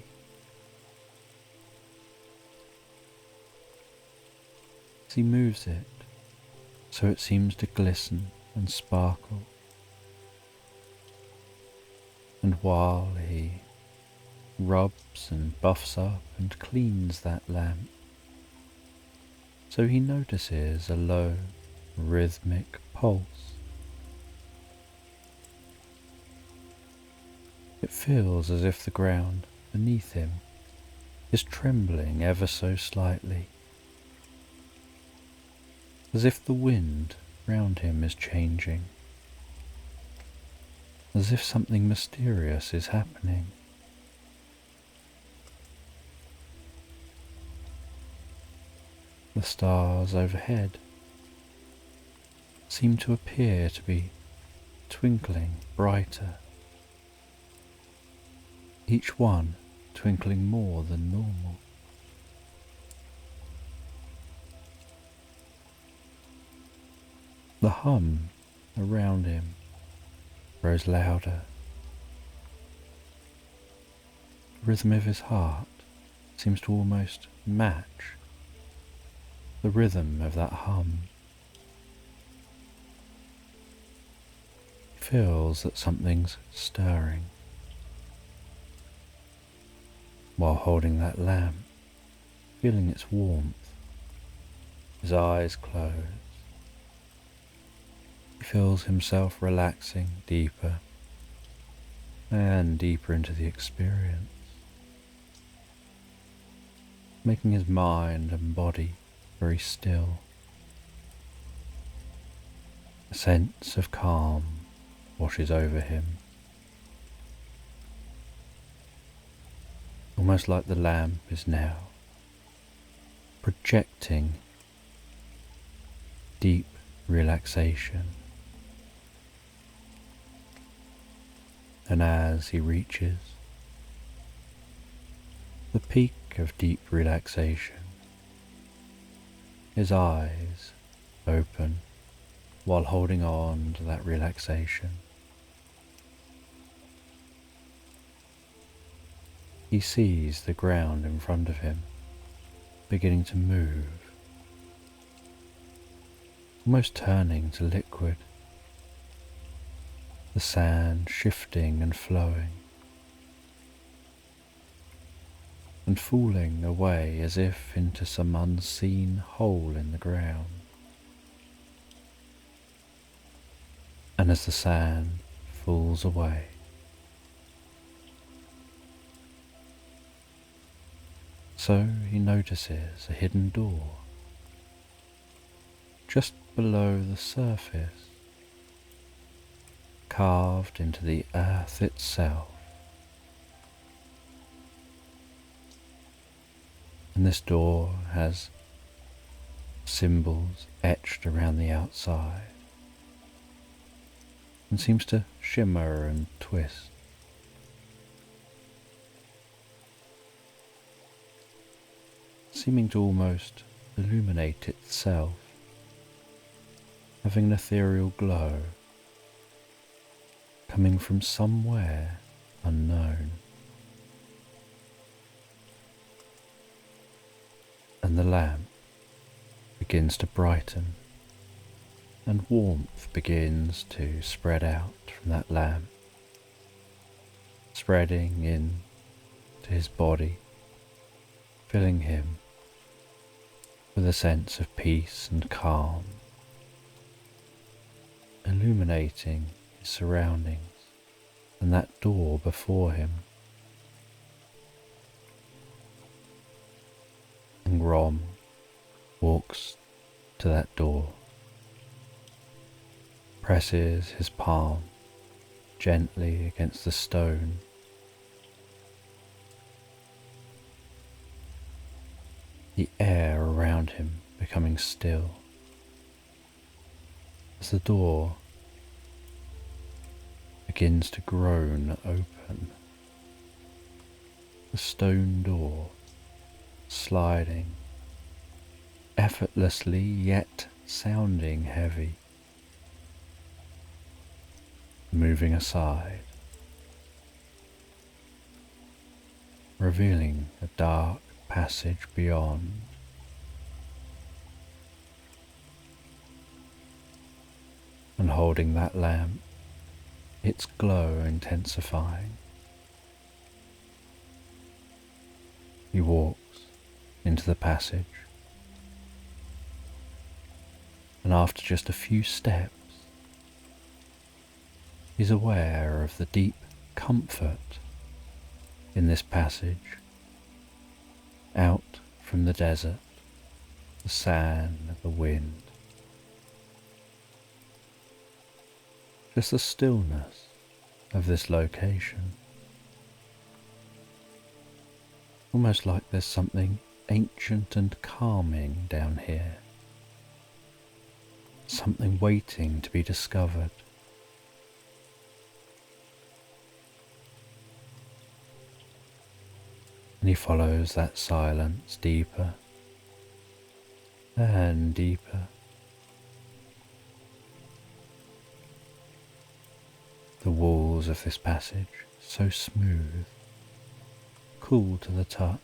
As he moves it, so it seems to glisten and sparkle, and while he rubs and buffs up and cleans that lamp, so he notices a low, rhythmic pulse. It feels as if the ground beneath him is trembling ever so slightly, as if the wind round him is changing, as if something mysterious is happening. The stars overhead seem to appear to be twinkling brighter, each one twinkling more than normal. The hum around him grows louder. The rhythm of his heart seems to almost match the rhythm of that hum. He feels that something's stirring. While holding that lamp, feeling its warmth, his eyes close. He feels himself relaxing deeper and deeper into the experience, making his mind and body very still. A sense of calm washes over him, almost like the lamp is now projecting deep relaxation. And as he reaches the peak of deep relaxation, his eyes open while holding on to that relaxation. He sees the ground in front of him beginning to move, almost turning to liquid, the sand shifting and flowing, and falling away as if into some unseen hole in the ground. And as the sand falls away, so he notices a hidden door just below the surface, carved into the earth itself. And this door has symbols etched around the outside and seems to shimmer and twist. Seeming to almost illuminate itself, having an ethereal glow coming from somewhere unknown. And the lamp begins to brighten, and warmth begins to spread out from that lamp, spreading in to his body, filling him with a sense of peace and calm, illuminating his surroundings and that door before him. And Rom walks to that door, presses his palm gently against the stone, the air around him becoming still as the door begins to groan open, the stone door sliding effortlessly yet sounding heavy, moving aside, revealing a dark passage beyond. And holding that lamp, its glow intensifying, he walks into the passage, and after just a few steps, he's aware of the deep comfort in this passage, out from the desert, the sand, the wind, just the stillness of this location. Almost like there's something ancient and calming down here, something waiting to be discovered. And he follows that silence deeper and deeper. The walls of this passage so smooth, cool to the touch.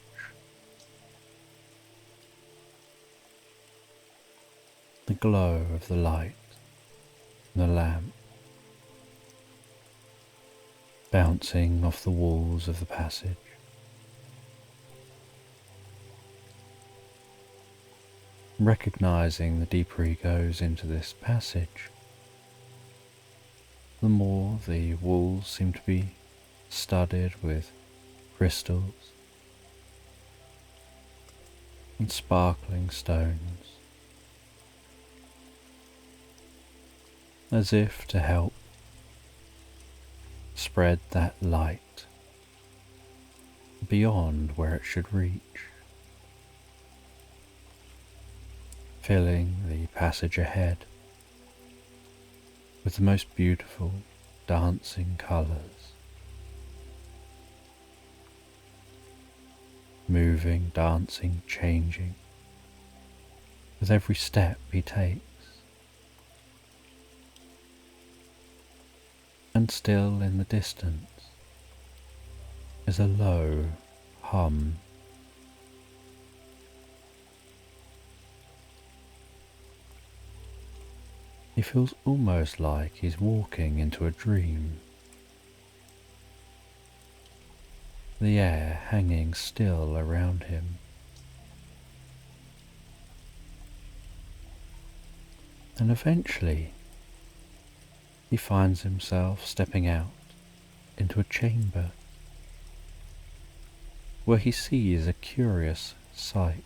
The glow of the light and the lamp bouncing off the walls of the passage. Recognizing the deeper he goes into this passage, the more the walls seem to be studded with crystals and sparkling stones, as if to help spread that light beyond where it should reach, filling the passage ahead with the most beautiful dancing colours, moving, dancing, changing with every step he takes. And still in the distance is a low hum. He feels almost like he's walking into a dream, the air hanging still around him. And eventually he finds himself stepping out into a chamber where he sees a curious sight.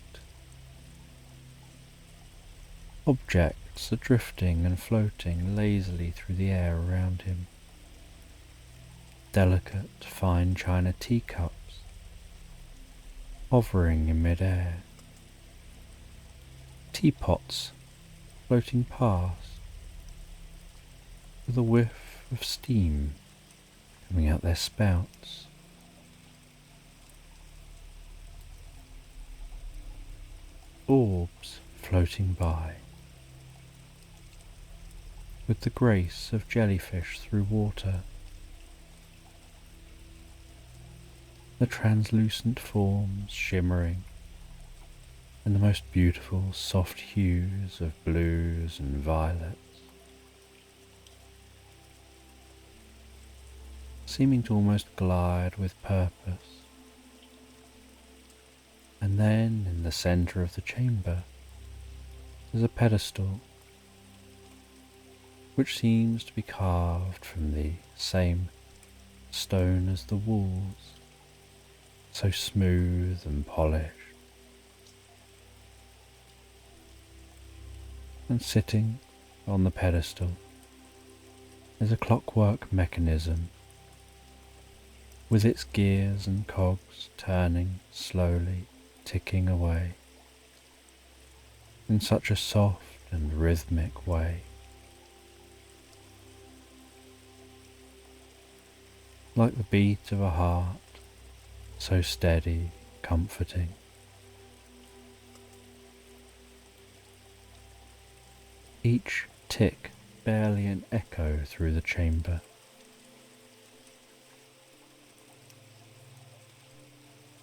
Objects are drifting and floating lazily through the air around him. Delicate, fine china teacups hovering in mid-air. Teapots floating past with a whiff of steam coming out their spouts. Orbs floating by with the grace of jellyfish through water. The translucent forms shimmering in the most beautiful soft hues of blues and violets, seeming to almost glide with purpose. And then in the centre of the chamber is a pedestal which seems to be carved from the same stone as the walls, so smooth and polished. And sitting on the pedestal is a clockwork mechanism with its gears and cogs turning slowly, ticking away in such a soft and rhythmic way. Like the beat of a heart, so steady, comforting. Each tick barely an echo through the chamber.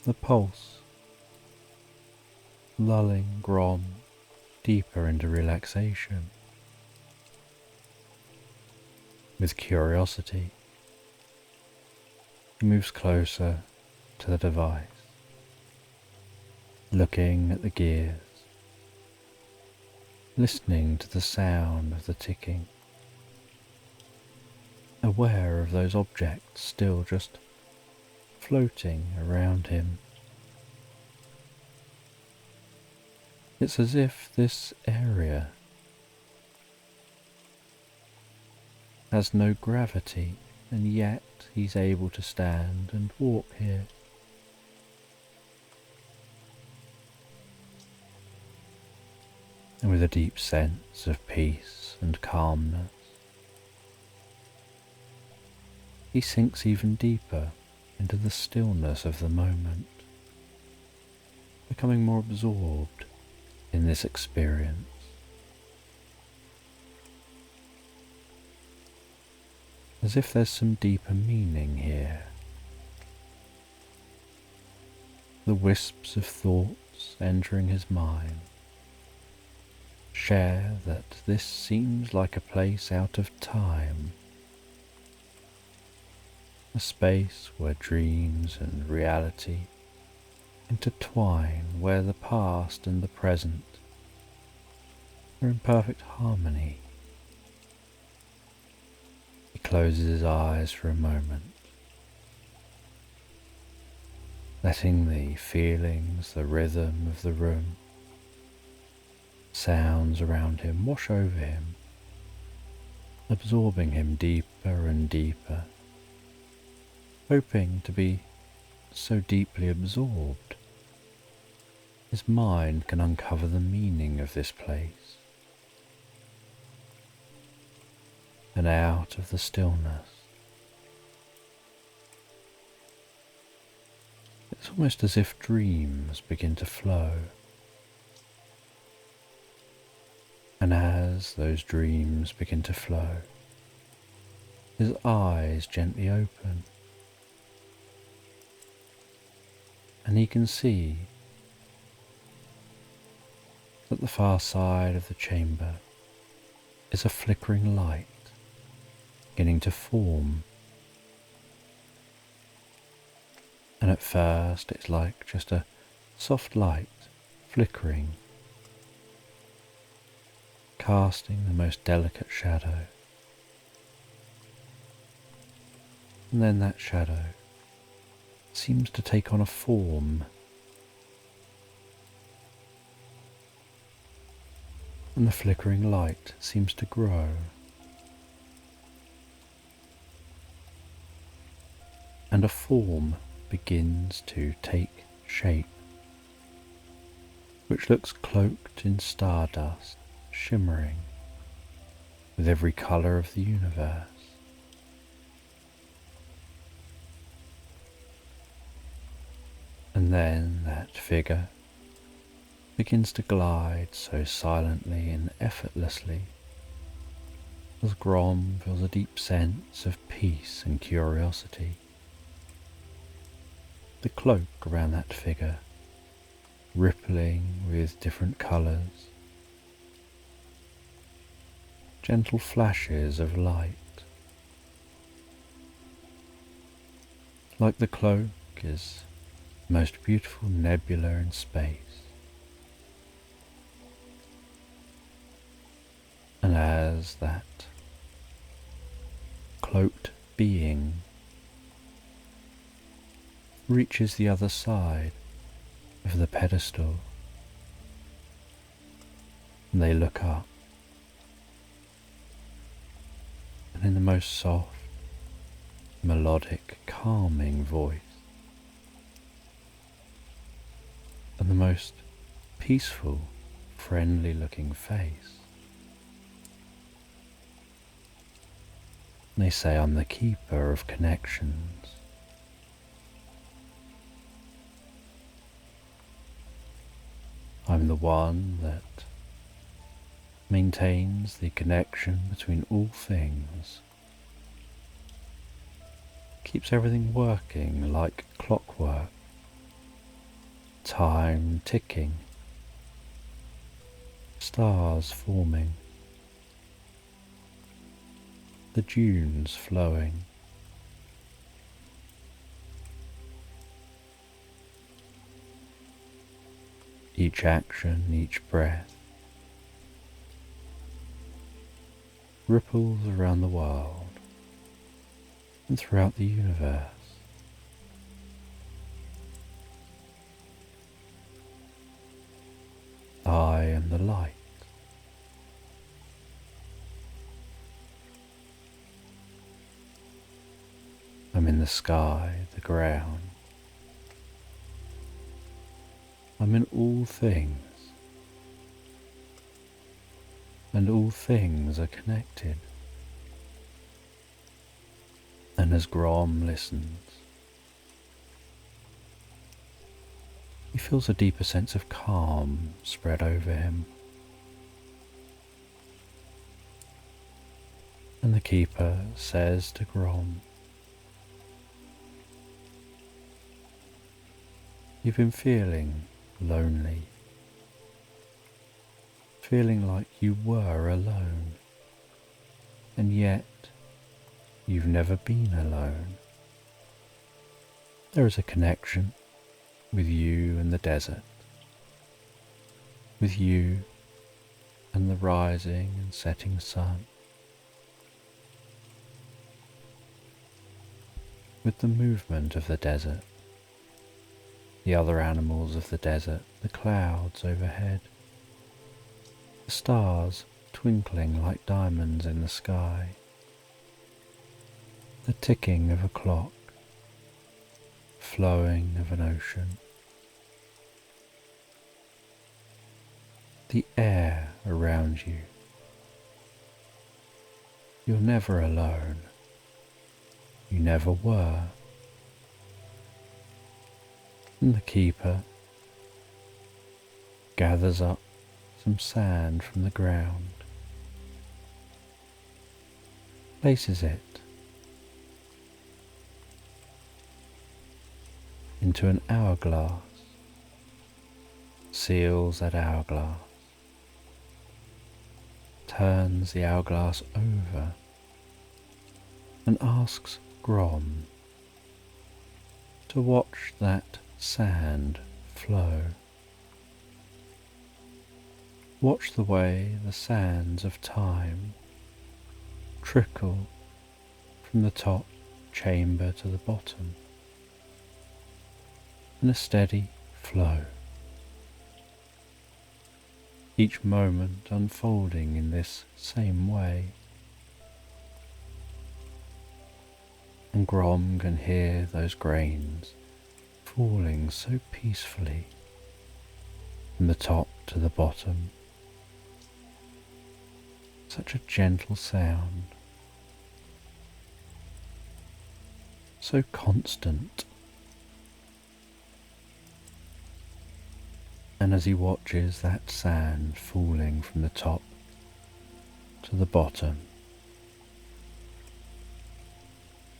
The pulse, lulling Grom deeper into relaxation. With curiosity, he moves closer to the device, looking at the gears, listening to the sound of the ticking, aware of those objects still just floating around him. It's as if this area has no gravity, and yet he's able to stand and walk here. And with a deep sense of peace and calmness, he sinks even deeper into the stillness of the moment, becoming more absorbed in this experience. As if there's some deeper meaning here. The wisps of thoughts entering his mind share that this seems like a place out of time, a space where dreams and reality intertwine, where the past and the present are in perfect harmony. He closes his eyes for a moment, letting the feelings, the rhythm of the room, sounds around him wash over him, absorbing him deeper and deeper, hoping to be so deeply absorbed his mind can uncover the meaning of this place, and out of the stillness, it's almost as if dreams begin to flow. And as those dreams begin to flow, his eyes gently open, and he can see at the far side of the chamber is a flickering light beginning to form. And at first it's like just a soft light flickering, casting the most delicate shadow. And then that shadow seems to take on a form, and the flickering light seems to grow. And a form begins to take shape, which looks cloaked in stardust, shimmering with every colour of the universe. And then that figure begins to glide so silently and effortlessly as Grom feels a deep sense of peace and curiosity. The cloak around that figure rippling with different colours, gentle flashes of light, like the cloak is the most beautiful nebula in space. And as that cloaked being reaches the other side of the pedestal, and they look up, and in the most soft, melodic, calming voice, and the most peaceful, friendly looking face, they say, "I'm the keeper of connections. I'm the one that maintains the connection between all things, keeps everything working like clockwork, time ticking, stars forming, the dunes flowing, each action, each breath ripples around the world and throughout the universe. I am the light. I'm in the sky, the ground. I'm in all things, and all things are connected." And as Grom listens, he feels a deeper sense of calm spread over him. And the keeper says to Grom, "You've been feeling lonely, feeling like you were alone, and yet you've never been alone. There is a connection with you and the desert, with you and the rising and setting sun, with the movement of the desert, the other animals of the desert, the clouds overhead, the stars twinkling like diamonds in the sky, the ticking of a clock, flowing of an ocean, the air around you. You're never alone. You never were. And the keeper gathers up some sand from the ground, places it into an hourglass, seals that hourglass, turns the hourglass over and asks Grom to watch that sand flow. Watch the way the sands of time trickle from the top chamber to the bottom in a steady flow, each moment unfolding in this same way. And Grom can hear those grains falling so peacefully from the top to the bottom. Such a gentle sound, so constant. And as he watches that sand falling from the top to the bottom,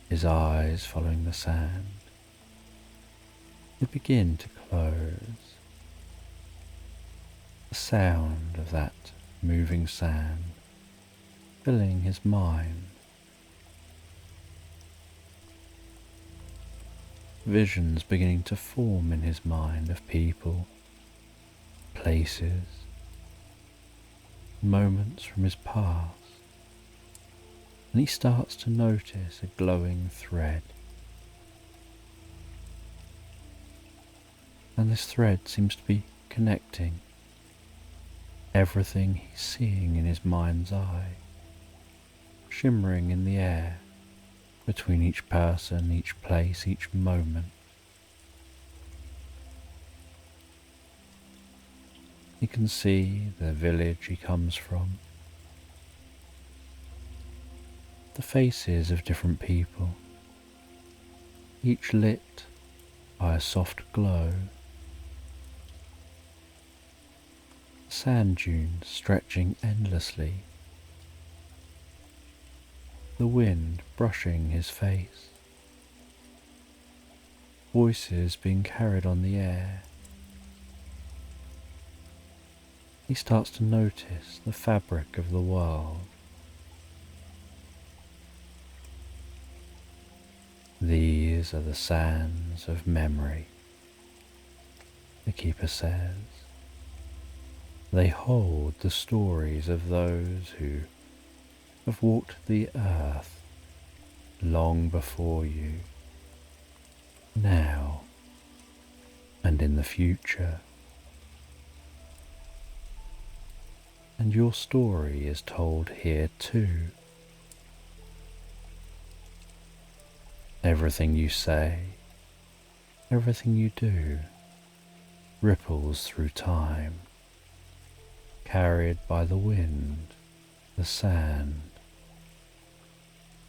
his eyes following the sand, they begin to close. The sound of that moving sand filling his mind. Visions beginning to form in his mind of people, places, moments from his past, and he starts to notice a glowing thread. And this thread seems to be connecting everything he's seeing in his mind's eye, shimmering in the air between each person, each place, each moment. He can see the village he comes from, the faces of different people, each lit by a soft glow, sand dunes stretching endlessly, the wind brushing his face, voices being carried on the air. He starts to notice the fabric of the world. These are the sands of memory, the keeper says. They hold the stories of those who have walked the earth long before you, now and in the future. And your story is told here too. Everything you say, everything you do, ripples through time, carried by the wind, the sand,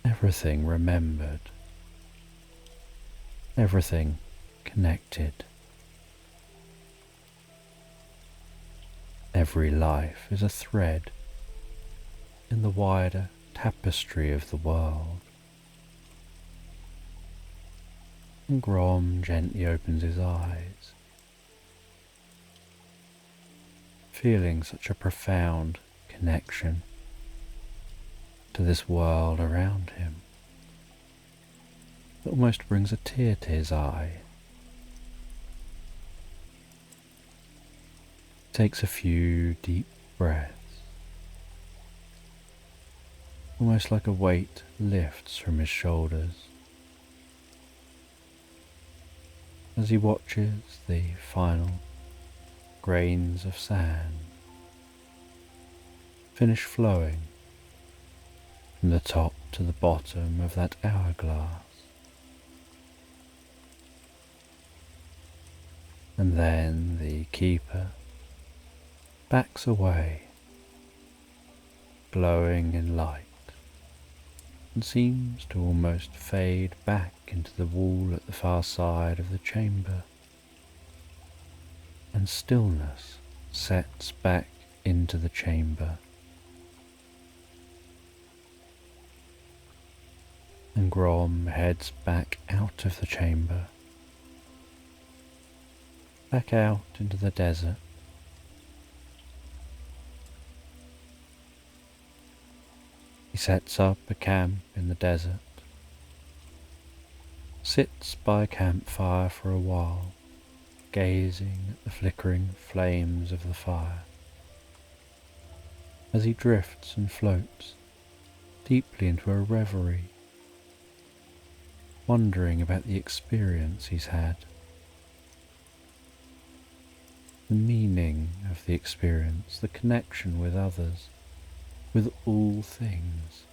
everything remembered, everything connected. Every life is a thread in the wider tapestry of the world. And Grom gently opens his eyes, feeling such a profound connection to this world around him that almost brings a tear to his eye. He takes a few deep breaths, almost like a weight lifts from his shoulders, as he watches the final grains of sand finish flowing from the top to the bottom of that hourglass. And then the keeper backs away, glowing in light, and seems to almost fade back into the wall at the far side of the chamber, and stillness sets back into the chamber, and Grom heads back out of the chamber, back out into the desert. He sets up a camp in the desert, sits by a campfire for a while, gazing at the flickering flames of the fire, as he drifts and floats deeply into a reverie, wondering about the experience he's had, the meaning of the experience, the connection with others, with all things.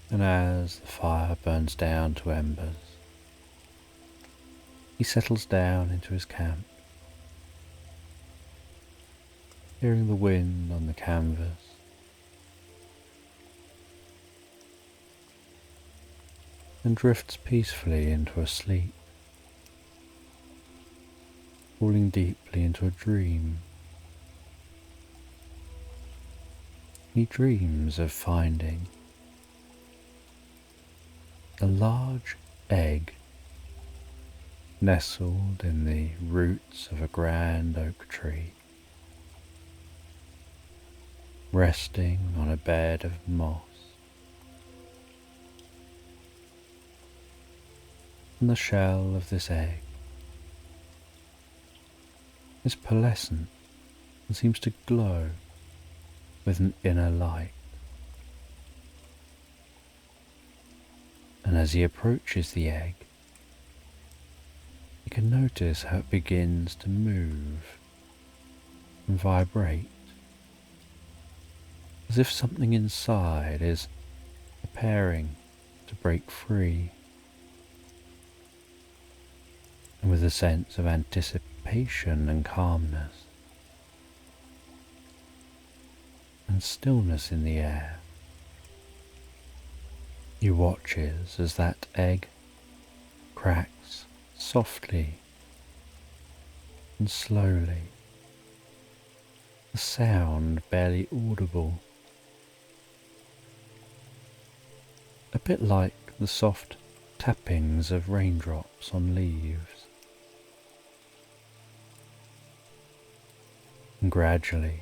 And as the fire burns down to embers, he settles down into his camp, hearing the wind on the canvas, and drifts peacefully into a sleep, falling deeply into a dream. He dreams of finding a large egg nestled in the roots of a grand oak tree, resting on a bed of moss. And the shell of this egg is pearlescent and seems to glow with an inner light. And as he approaches the egg, he can notice how it begins to move and vibrate, as if something inside is preparing to break free. And with a sense of anticipation and calmness, and stillness in the air, he watches as that egg cracks softly and slowly, the sound barely audible, a bit like the soft tappings of raindrops on leaves. And gradually,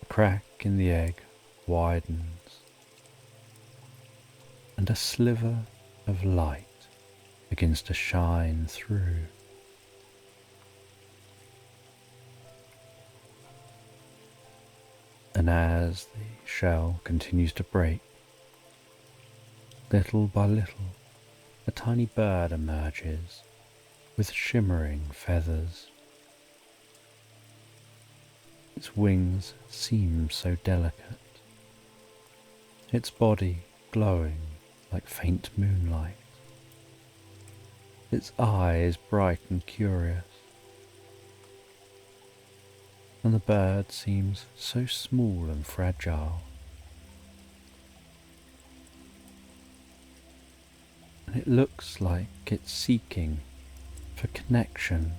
the crack in the egg widens, and a sliver of light begins to shine through. And as the shell continues to break, little by little, a tiny bird emerges with shimmering feathers. Its wings seem so delicate, its body glowing like faint moonlight, its eyes bright and curious, and the bird seems so small and fragile. And it looks like it's seeking for connection.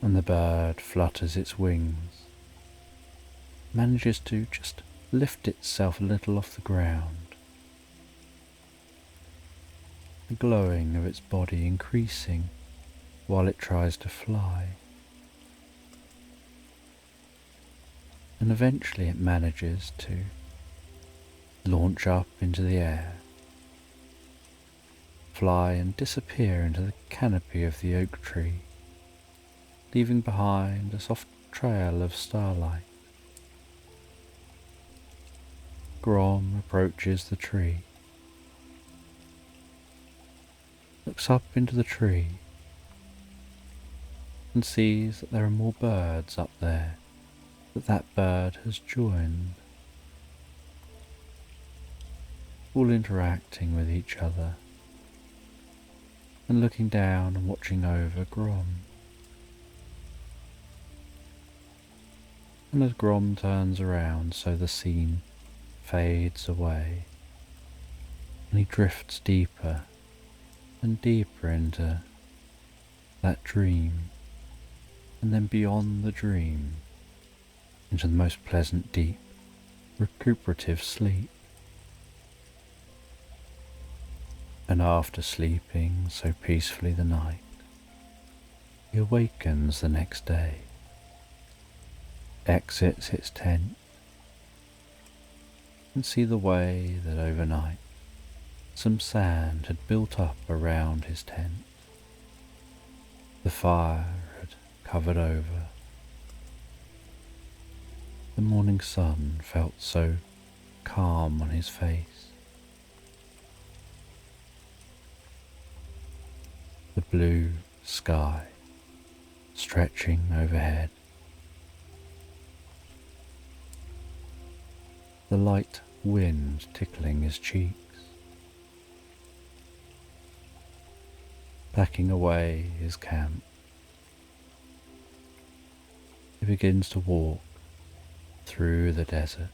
And the bird flutters its wings, manages to just lift itself a little off the ground, the glowing of its body increasing while it tries to fly. And eventually it manages to launch up into the air, fly and disappear into the canopy of the oak tree, leaving behind a soft trail of starlight. Grom approaches the tree, looks up into the tree, and sees that there are more birds up there, that bird has joined, all interacting with each other, and looking down and watching over Grom. And as Grom turns around, so the scene fades away, and he drifts deeper and deeper into that dream, and then beyond the dream, into the most pleasant, deep, recuperative sleep. And after sleeping so peacefully the night, he awakens the next day, exits its tent, and see the way that overnight some sand had built up around his tent. The fire had covered over. The morning sun felt so calm on his face. The blue sky stretching overhead. The light wind tickling his cheeks. Packing away his camp, he begins to walk through the desert,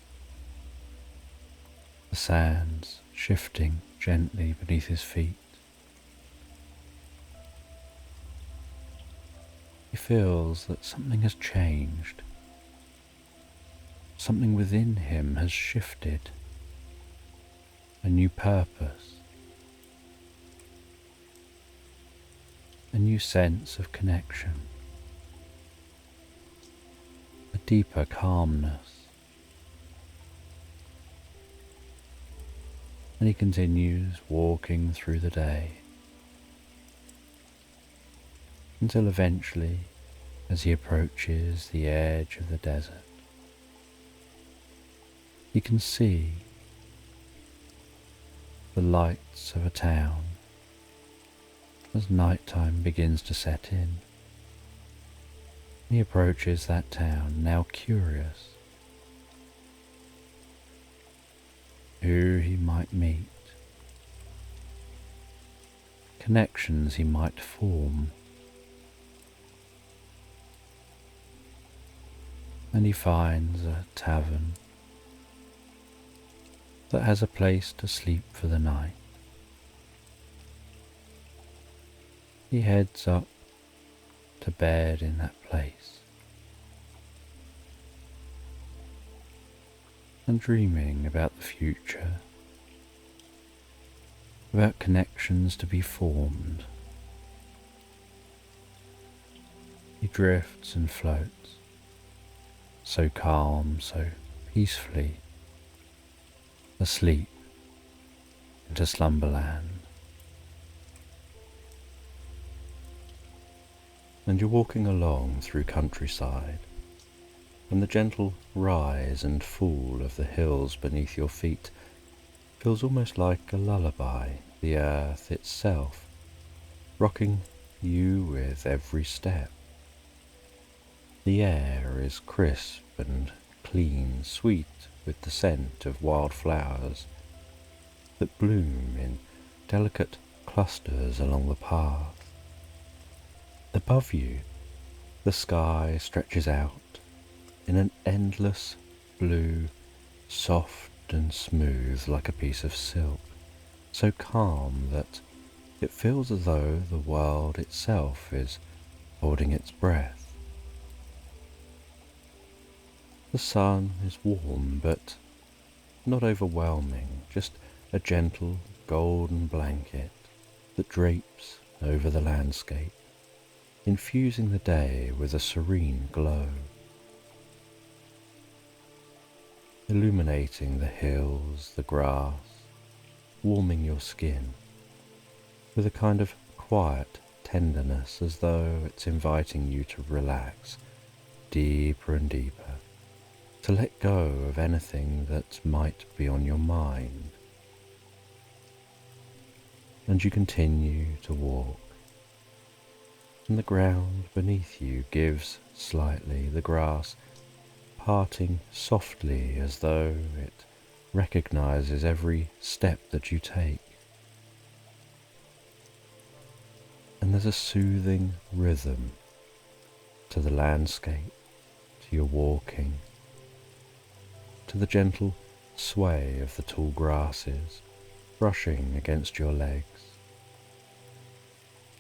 the sands shifting gently beneath his feet. He feels that something has changed. Something within him has shifted. A new purpose. A new sense of connection. A deeper calmness. And he continues walking through the day, until eventually, as he approaches the edge of the desert, he can see the lights of a town as nighttime begins to set in. He approaches that town, now curious who he might meet, connections he might form. And he finds a tavern that has a place to sleep for the night. He heads up to bed in that place, and dreaming about the future, about connections to be formed, he drifts and floats, so calm, so peacefully, asleep into Slumberland. And you're walking along through countryside, and the gentle rise and fall of the hills beneath your feet feels almost like a lullaby, the earth itself rocking you with every step. The air is crisp and clean, sweet with the scent of wild flowers that bloom in delicate clusters along the path. Above you, the sky stretches out in an endless blue, soft and smooth like a piece of silk, so calm that it feels as though the world itself is holding its breath. The sun is warm, but not overwhelming, just a gentle golden blanket that drapes over the landscape, infusing the day with a serene glow, illuminating the hills, the grass, warming your skin with a kind of quiet tenderness, as though it's inviting you to relax deeper and deeper, to let go of anything that might be on your mind. And you continue to walk, and the ground beneath you gives slightly, the grass parting softly as though it recognizes every step that you take. And there's a soothing rhythm to the landscape, to your walking, to the gentle sway of the tall grasses brushing against your legs,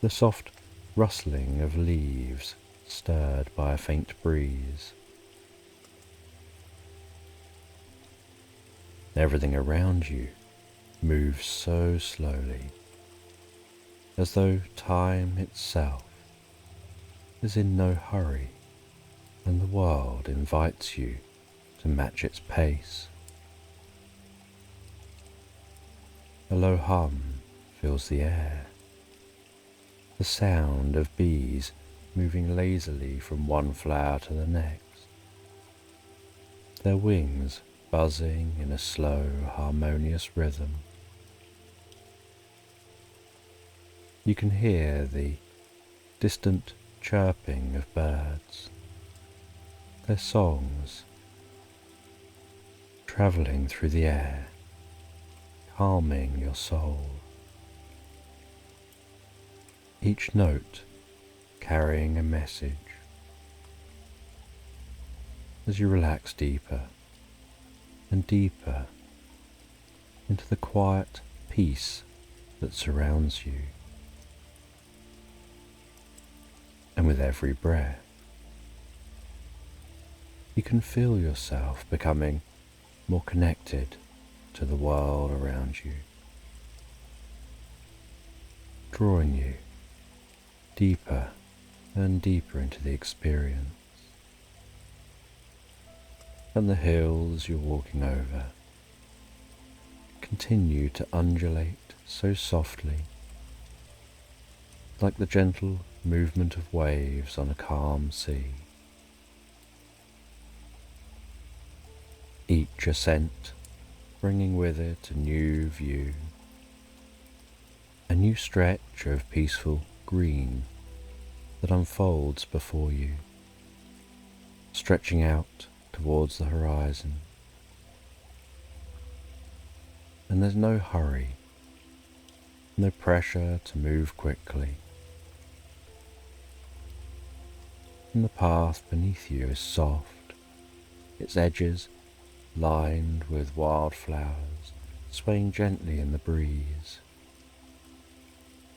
the soft rustling of leaves stirred by a faint breeze. Everything around you moves so slowly, as though time itself is in no hurry, and the world invites you to match its pace. A low hum fills the air, the sound of bees moving lazily from one flower to the next, their wings buzzing in a slow, harmonious rhythm. You can hear the distant chirping of birds, their songs travelling through the air, calming your soul, each note carrying a message. As you relax deeper and deeper into the quiet peace that surrounds you, and with every breath, you can feel yourself becoming more connected to the world around you, drawing you deeper and deeper into the experience. And the hills you're walking over continue to undulate so softly, like the gentle movement of waves on a calm sea. Each ascent bringing with it a new view, a new stretch of peaceful green that unfolds before you, stretching out towards the horizon. And there's no hurry, no pressure to move quickly. And the path beneath you is soft, its edges lined with wildflowers swaying gently in the breeze,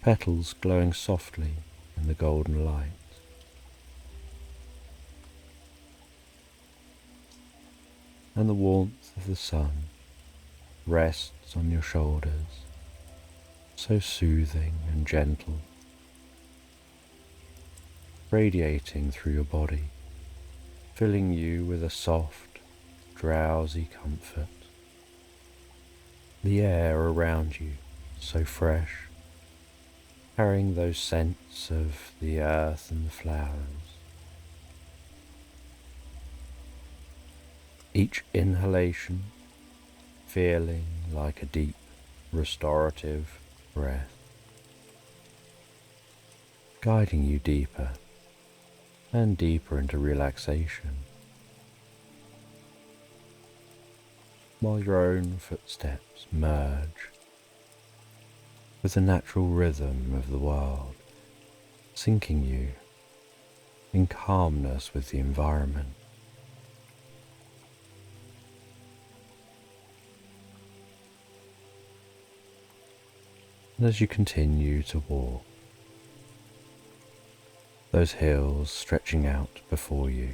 petals glowing softly in the golden light. And the warmth of the sun rests on your shoulders, so soothing and gentle, radiating through your body, filling you with a soft, drowsy comfort. The air around you so fresh, carrying those scents of the earth and the flowers. Each inhalation feeling like a deep, restorative breath, guiding you deeper and deeper into relaxation, while your own footsteps merge with the natural rhythm of the world, sinking you in calmness with the environment. And as you continue to walk, those hills stretching out before you,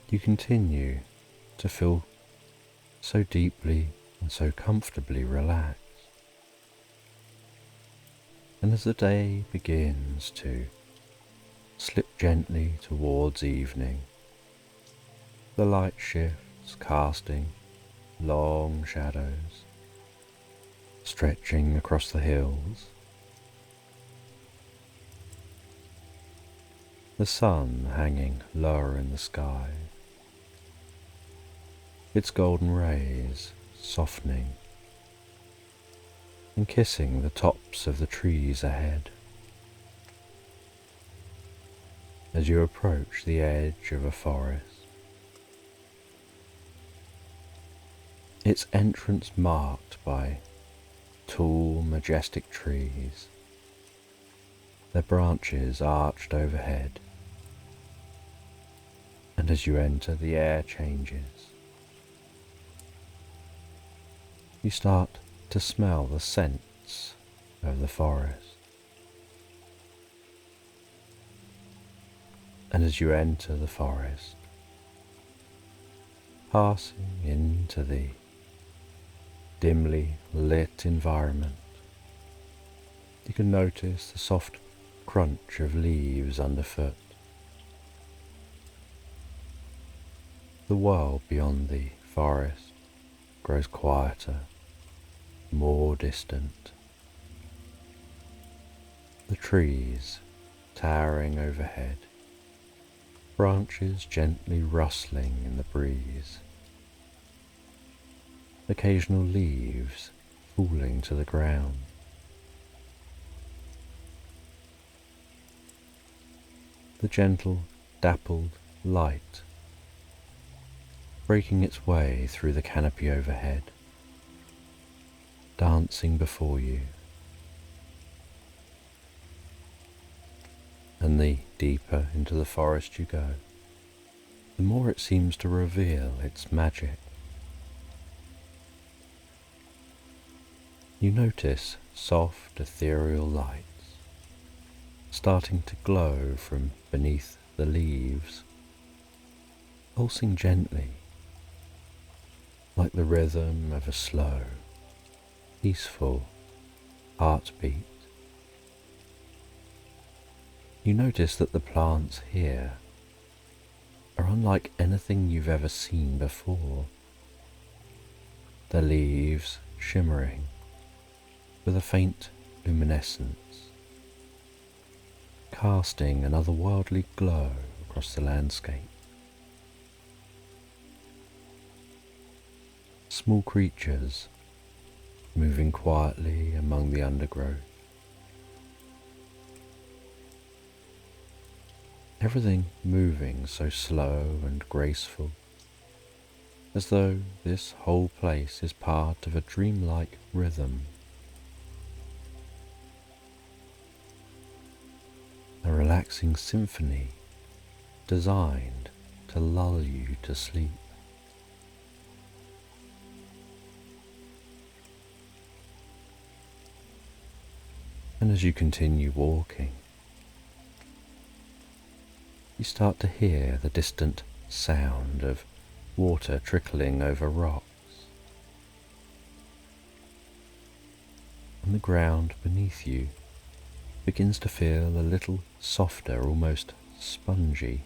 you continue to feel so deeply and so comfortably relaxed. And as the day begins to slip gently towards evening, the light shifts, casting long shadows, stretching across the hills. The sun hanging lower in the sky, its golden rays softening and kissing the tops of the trees ahead. As you approach the edge of a forest, its entrance marked by tall, majestic trees their branches arched overhead, and as you enter, the air changes. You start to smell the scents of the forest, and as you enter the forest, passing into the dimly lit environment, you can notice the soft crunch of leaves underfoot. The world beyond the forest grows quieter, more distant. The trees towering overhead, branches gently rustling in the breeze, occasional leaves falling to the ground. The gentle, dappled light breaking its way through the canopy overhead, dancing before you. And the deeper into the forest you go, the more it seems to reveal its magic. You notice soft, ethereal lights starting to glow from beneath the leaves, pulsing gently, like the rhythm of a slow, peaceful heartbeat. You notice that the plants here are unlike anything you've ever seen before. Their leaves shimmering with a faint luminescence, casting an otherworldly glow across the landscape. Small creatures moving quietly among the undergrowth. Everything moving so slow and graceful, as though this whole place is part of a dreamlike rhythm. A relaxing symphony designed to lull you to sleep. And as you continue walking, you start to hear the distant sound of water trickling over rocks, and the ground beneath you begins to feel a little softer, almost spongy.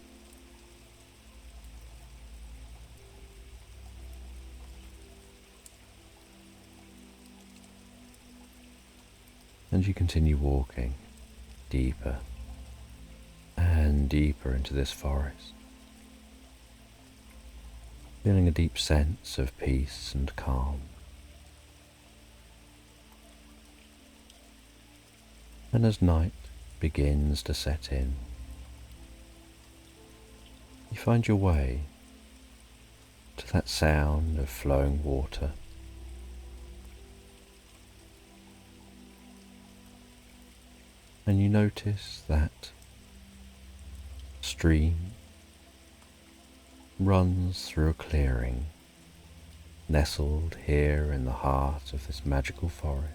And you continue walking deeper and deeper into this forest, feeling a deep sense of peace and calm. And as night begins to set in, you find your way to that sound of flowing water. And you notice that stream runs through a clearing nestled here in the heart of this magical forest,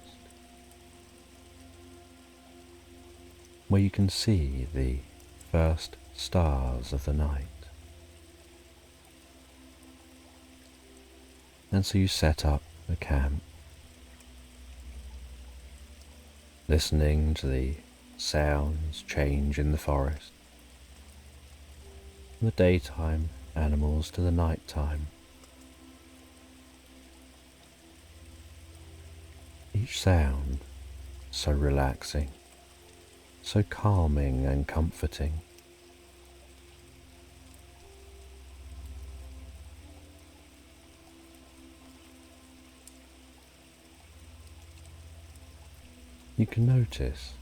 where you can see the first stars of the night. And so you set up a camp, listening to the sounds change in the forest, from the daytime animals to the nighttime. Each sound so relaxing, so calming and comforting. You can notice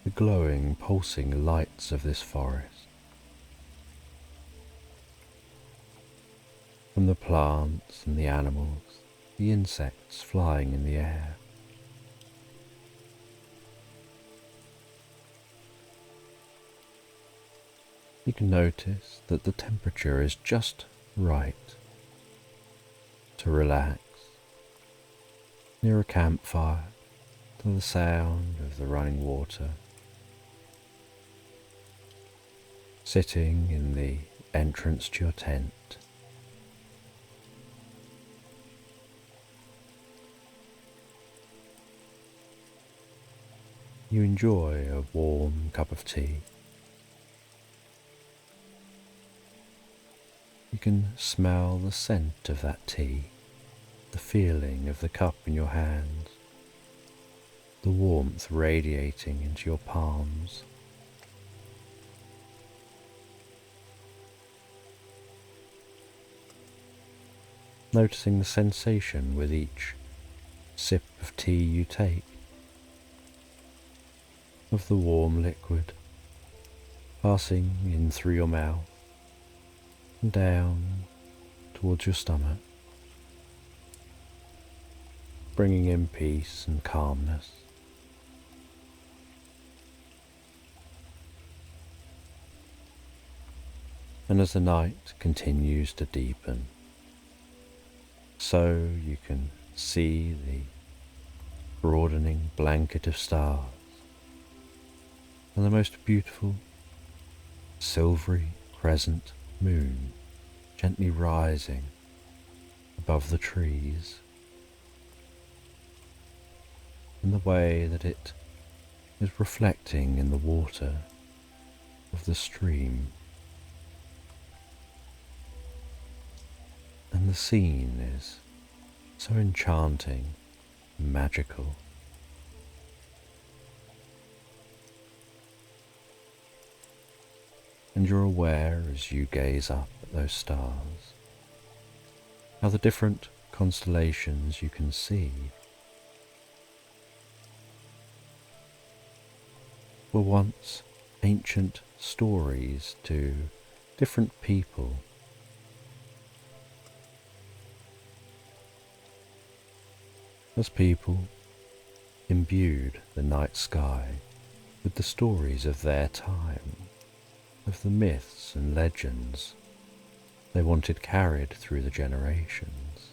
the glowing, pulsing lights of this forest, from the plants and the animals, the insects flying in the air. You can notice that the temperature is just right to relax near a campfire to the sound of the running water, sitting in the entrance to your tent. You enjoy a warm cup of tea. You can smell the scent of that tea, the feeling of the cup in your hands, the warmth radiating into your palms. Noticing the sensation with each sip of tea you take, of the warm liquid passing in through your mouth and down towards your stomach, bringing in peace and calmness. And as the night continues to deepen, so you can see the broadening blanket of stars and the most beautiful silvery crescent moon gently rising above the trees, in the way that it is reflecting in the water of the stream. And the scene is so enchanting and magical. And you're aware as you gaze up at those stars, how the different constellations you can see were once ancient stories to different people. As people imbued the night sky with the stories of their time, of the myths and legends they wanted carried through the generations.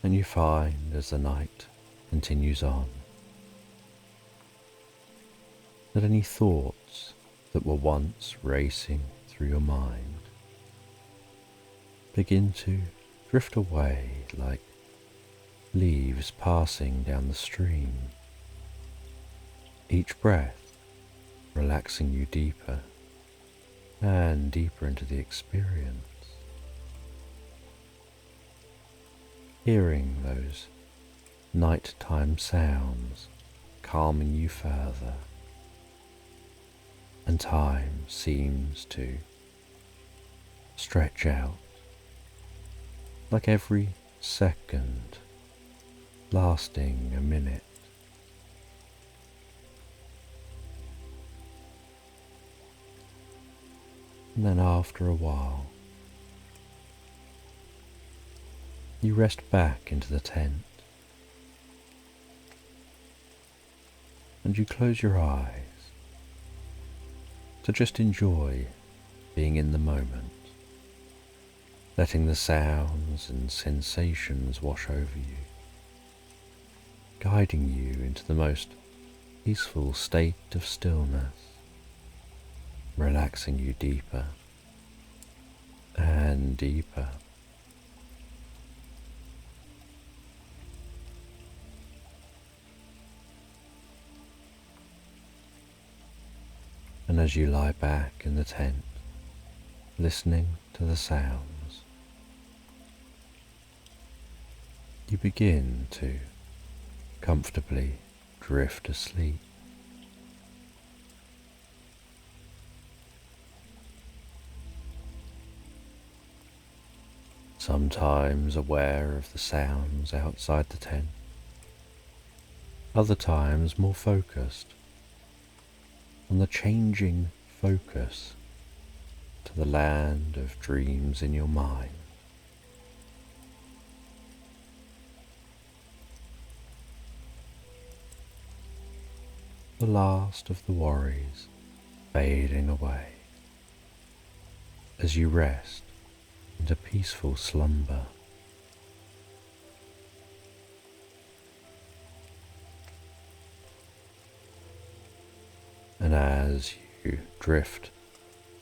And you find as the night continues on that any thoughts that were once racing through your mind begin to drift away like leaves passing down the stream, each breath relaxing you deeper and deeper into the experience, hearing those nighttime sounds calming you further, and time seems to stretch out, like every second lasting a minute. And then after a while, you rest back into the tent and you close your eyes to just enjoy being in the moment, letting the sounds and sensations wash over you, guiding you into the most peaceful state of stillness, relaxing you deeper and deeper. And as you lie back in the tent, listening to the sounds, you begin to comfortably drift asleep. Sometimes aware of the sounds outside the tent, other times more focused on the changing focus to the land of dreams in your mind. the last of the worries fading away as you rest into peaceful slumber. And as you drift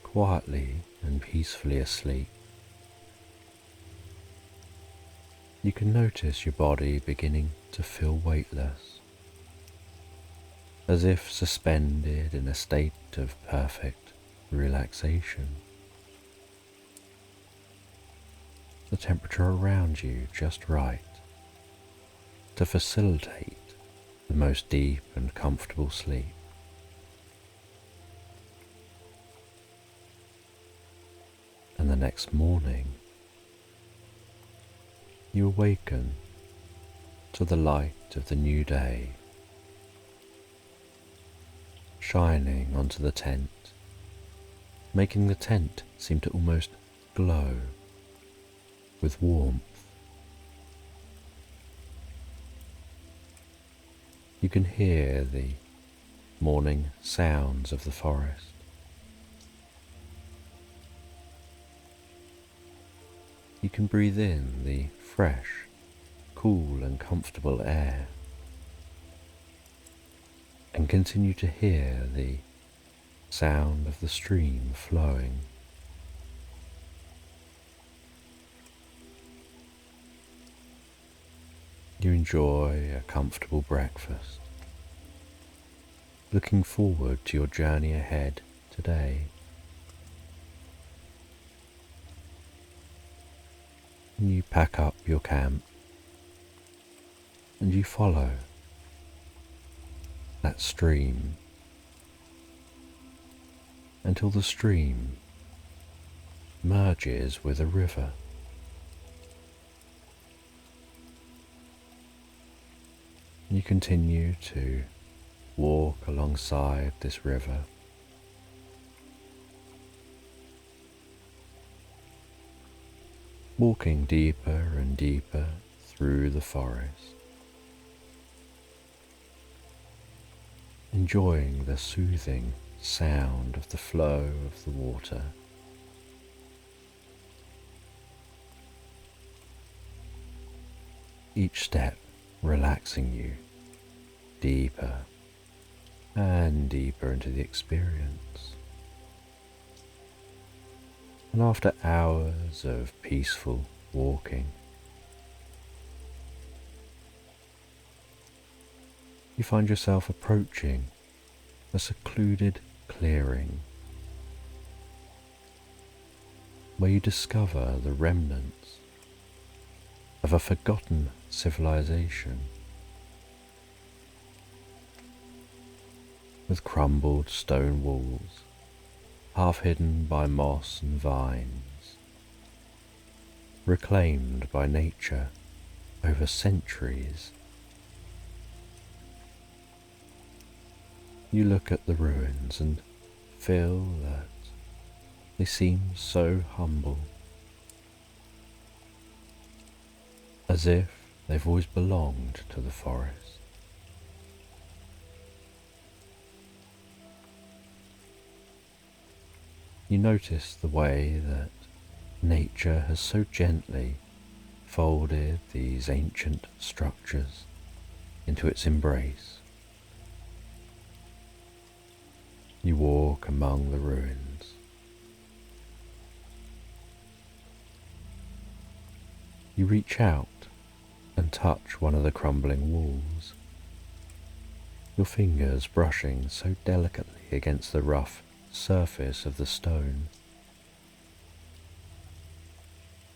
quietly and peacefully asleep, you can notice your body beginning to feel weightless, as if suspended in a state of perfect relaxation. The temperature around you just right to facilitate the most deep and comfortable sleep. And the next morning, you awaken to the light of the new day shining onto the tent, making the tent seem to almost glow with warmth. You can hear the morning sounds of the forest. You can breathe in the fresh, cool and comfortable air, and continue to hear the sound of the stream flowing. You enjoy a comfortable breakfast, looking forward to your journey ahead today. You pack up your camp and you follow that stream until the stream merges with a river. You continue to walk alongside this river, walking deeper and deeper through the forest, enjoying the soothing sound of the flow of the water. Each step relaxing you deeper and deeper into the experience. And after hours of peaceful walking, you find yourself approaching a secluded clearing where you discover the remnants of a forgotten civilization, with crumbled stone walls half hidden by moss and vines, reclaimed by nature over centuries. You look at the ruins and feel that they seem so humble, as if they've always belonged to the forest. You notice the way that nature has so gently folded these ancient structures into its embrace. You walk among the ruins. You reach out and touch one of the crumbling walls, your fingers brushing so delicately against the rough surface of the stone,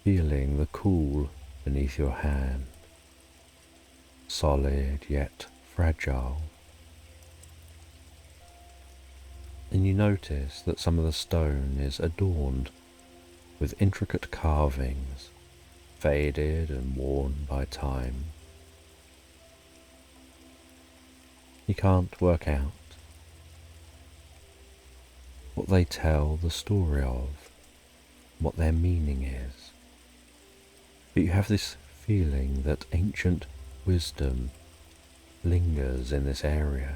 feeling the cool beneath your hand, solid yet fragile. And you notice that some of the stone is adorned with intricate carvings, faded and worn by time. You can't work out what they tell the story of, what their meaning is, but you have this feeling that ancient wisdom lingers in this area,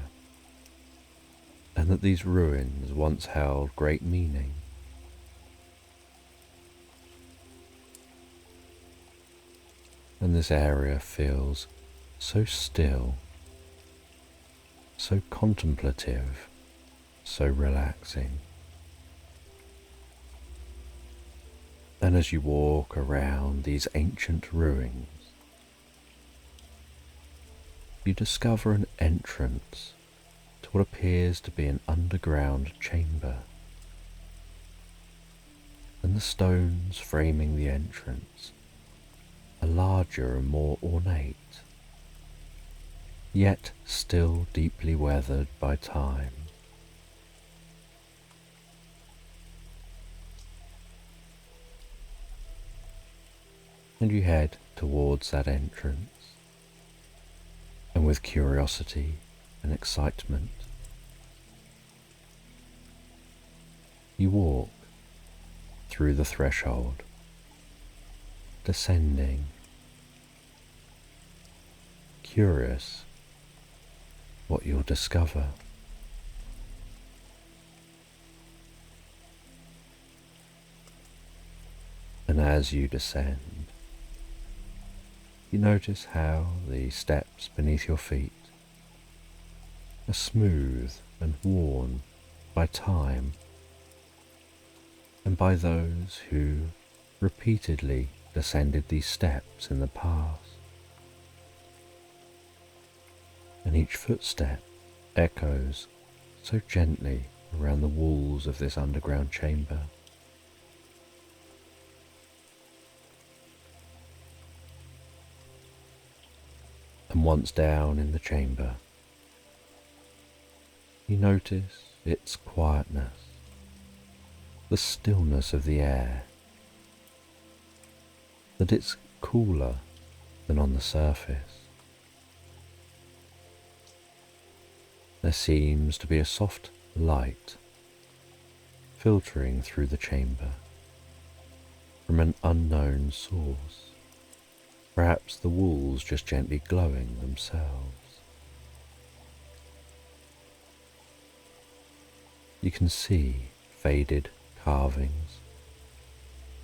and that these ruins once held great meaning. And this area feels so still, so contemplative, so relaxing. And as you walk around these ancient ruins, you discover an entrance to what appears to be an underground chamber. And the stones framing the entrance are larger and more ornate, yet still deeply weathered by time. And you head towards that entrance, and with curiosity and excitement, you walk through the threshold, descending, curious what you'll discover. And as you descend, you notice how the steps beneath your feet are smooth and worn by time and by those who repeatedly descended these steps in the past. And each footstep echoes so gently around the walls of this underground chamber. And once down in the chamber, you notice its quietness, the stillness of the air, that it's cooler than on the surface. There seems to be a soft light filtering through the chamber from an unknown source, perhaps the walls just gently glowing themselves. You can see faded carvings,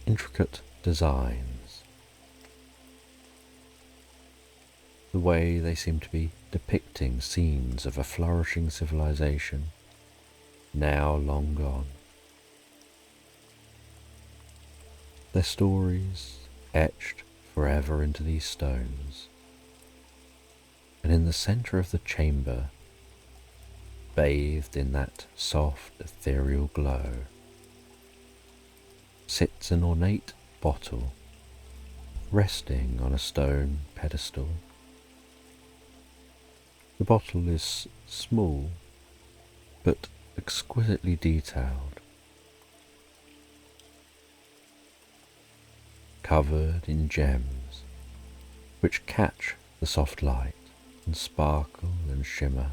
intricate designs, the way they seem to be depicting scenes of a flourishing civilization now long gone. Their stories etched forever into these stones, and in the centre of the chamber, bathed in that soft ethereal glow, sits an ornate bottle resting on a stone pedestal. The bottle is small but exquisitely detailed, covered in gems which catch the soft light and sparkle and shimmer.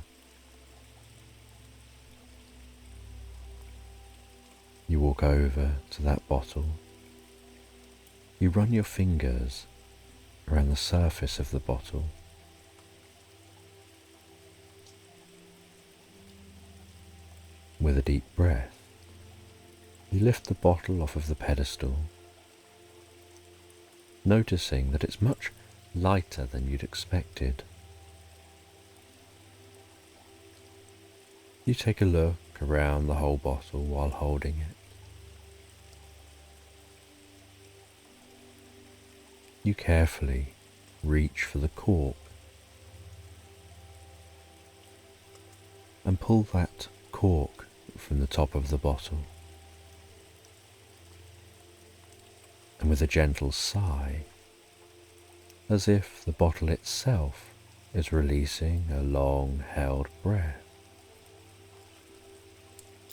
You walk over to that bottle. You run your fingers around the surface of the bottle. With a deep breath, you lift the bottle off of the pedestal, noticing that it's much lighter than you'd expected. You take a look around the whole bottle while holding it. You carefully reach for the cork and pull that cork from the top of the bottle. And with a gentle sigh, as if the bottle itself is releasing a long-held breath,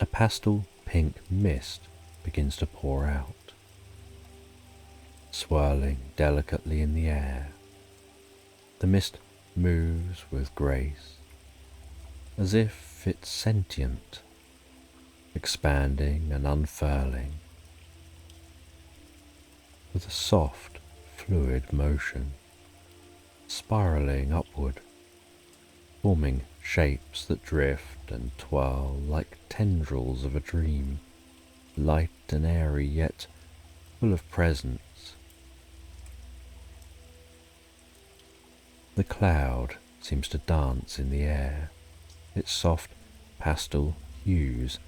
a pastel pink mist begins to pour out, swirling delicately in the air. The mist moves with grace, as if it's sentient, expanding and unfurling with a soft, fluid motion, spiraling upward, forming shapes that drift and twirl like tendrils of a dream, light and airy yet full of presence. The cloud seems to dance in the air, its soft pastel hues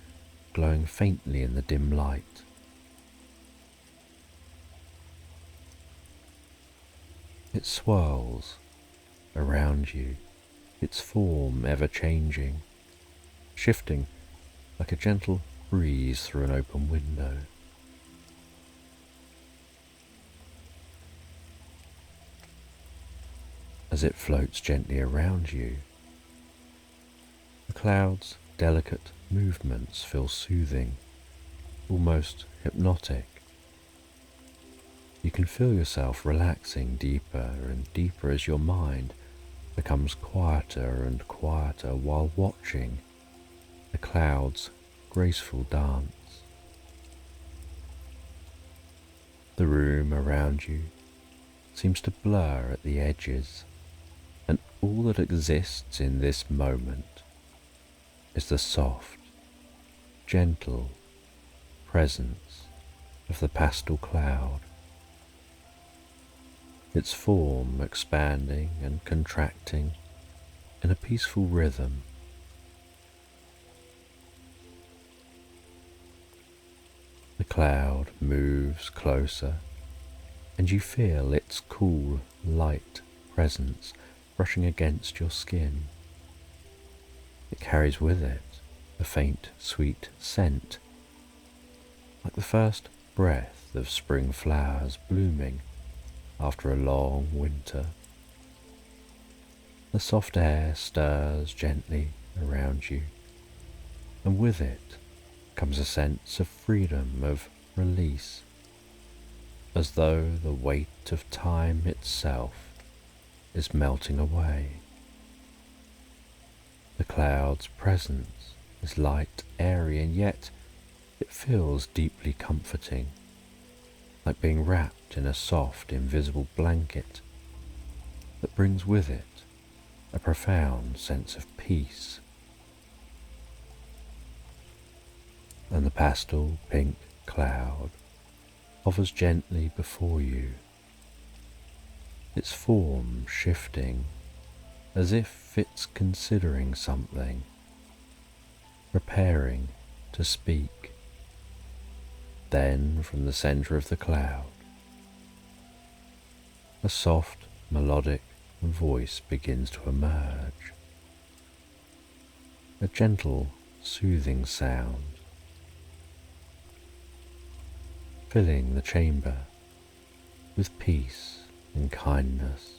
glowing faintly in the dim light. It swirls around you, its form ever changing, shifting like a gentle breeze through an open window. As it floats gently around you, the cloud's delicate movements feel soothing, almost hypnotic. You can feel yourself relaxing deeper and deeper as your mind becomes quieter and quieter while watching the cloud's graceful dance. The room around you seems to blur at the edges, and all that exists in this moment is the soft, gentle presence of the pastel cloud, its form expanding and contracting in a peaceful rhythm. The cloud moves closer, and you feel its cool, light presence brushing against your skin. It carries with it a faint, sweet scent, like the first breath of spring flowers blooming after a long winter. The soft air stirs gently around you, and with it comes a sense of freedom, of release, as though the weight of time itself is melting away. The cloud's presence is light, airy, and yet it feels deeply comforting, like being wrapped in a soft, invisible blanket that brings with it a profound sense of peace. And the pastel pink cloud hovers gently before you, its form shifting as if it's considering something, preparing to speak. Then from the center of the cloud, a soft, melodic voice begins to emerge, a gentle, soothing sound, filling the chamber with peace and kindness.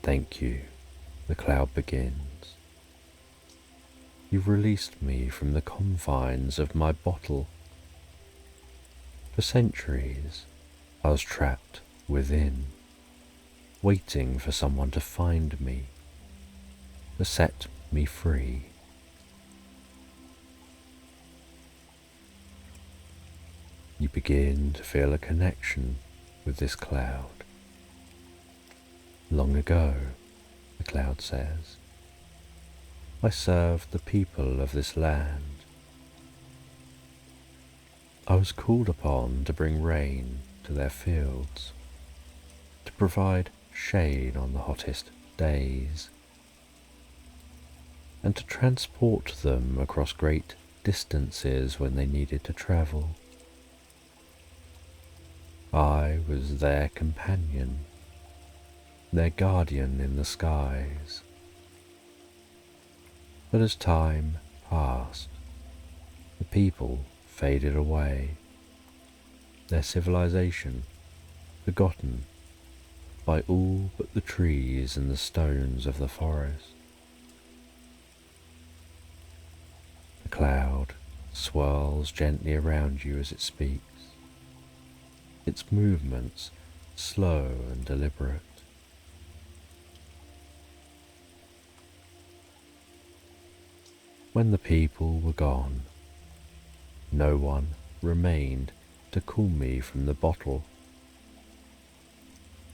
"Thank you," the cloud begins. "You've released me from the confines of my bottle. For centuries, I was trapped within, waiting for someone to find me, to set me free. You begin to feel a connection with this cloud. Long ago, the cloud says, I served the people of this land. I was called upon to bring rain to their fields, to provide shade on the hottest days, and to transport them across great distances when they needed to travel. I was their companion, their guardian in the skies. But as time passed, the people faded away, their civilization forgotten by all but the trees and the stones of the forest. The cloud swirls gently around you as it speaks, its movements slow and deliberate. When the people were gone, no one remained to call me from the bottle,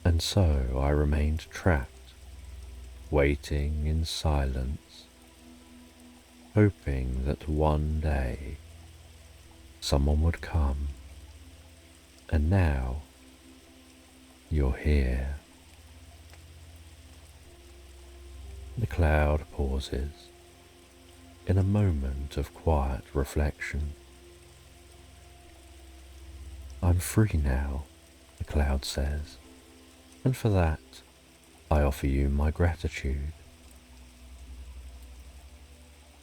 and so I remained trapped waiting in silence, hoping that one day someone would come, and now you're here. The cloud pauses in a moment of quiet reflection. I'm free now, the cloud says, and for that I offer you my gratitude.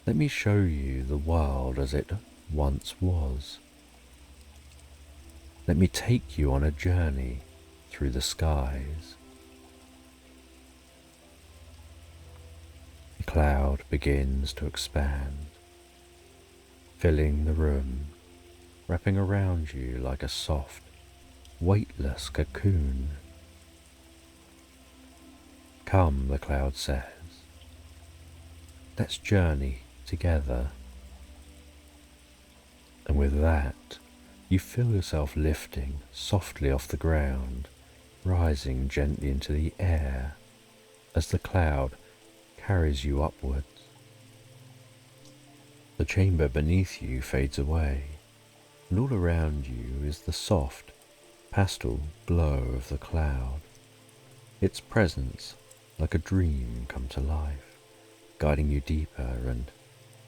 Let me show you the world as it once was. Let me take you on a journey through the skies. The cloud begins to expand, filling the room, wrapping around you like a soft, weightless cocoon. Come, the cloud says, let's journey together. And with that, you feel yourself lifting softly off the ground, rising gently into the air as the cloud carries you upwards. The chamber beneath you fades away, and all around you is the soft, pastel glow of the cloud, its presence like a dream come to life, guiding you deeper and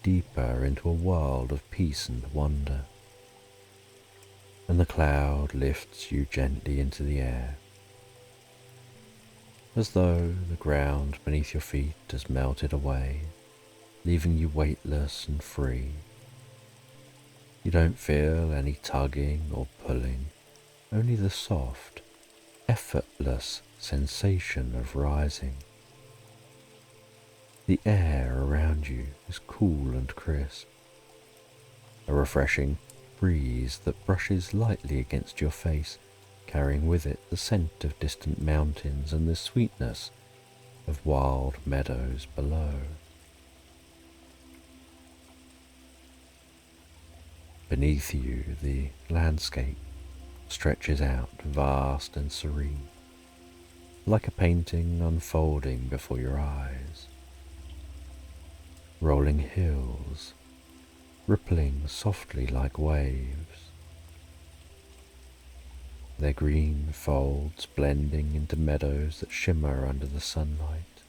deeper into a world of peace and wonder. And the cloud lifts you gently into the air, as though the ground beneath your feet has melted away, leaving you weightless and free. You don't feel any tugging or pulling, only the soft, effortless sensation of rising. The air around you is cool and crisp, a refreshing breeze that brushes lightly against your face, carrying with it the scent of distant mountains and the sweetness of wild meadows below. Beneath you, the landscape stretches out vast and serene, like a painting unfolding before your eyes. Rolling hills, rippling softly like waves, their green folds blending into meadows that shimmer under the sunlight.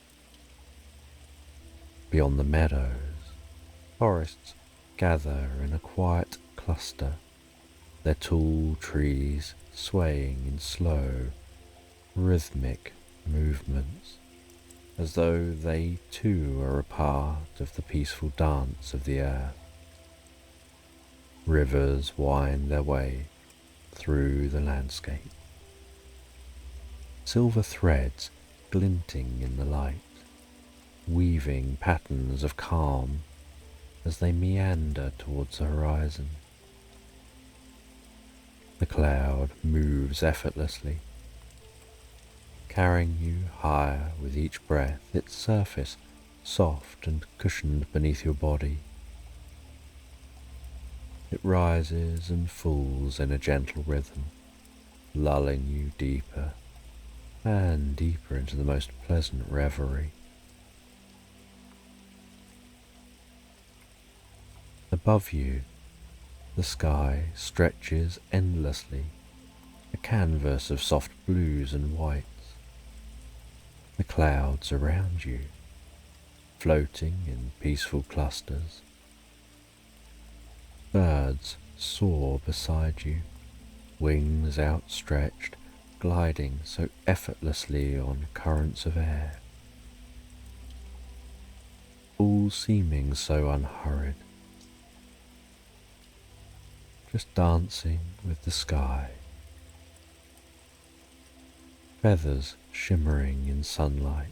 Beyond the meadows, forests gather in a quiet cluster, their tall trees swaying in slow, rhythmic movements, as though they too are a part of the peaceful dance of the earth. Rivers wind their way through the landscape, silver threads glinting in the light, weaving patterns of calm as they meander towards the horizon. The cloud moves effortlessly, carrying you higher with each breath, its surface soft and cushioned beneath your body. It rises and falls in a gentle rhythm, lulling you deeper and deeper into the most pleasant reverie. Above you, the sky stretches endlessly, a canvas of soft blues and whites. The clouds around you, floating in peaceful clusters. Birds soar beside you, wings outstretched, gliding so effortlessly on currents of air, all seeming so unhurried, just dancing with the sky, feathers shimmering in sunlight.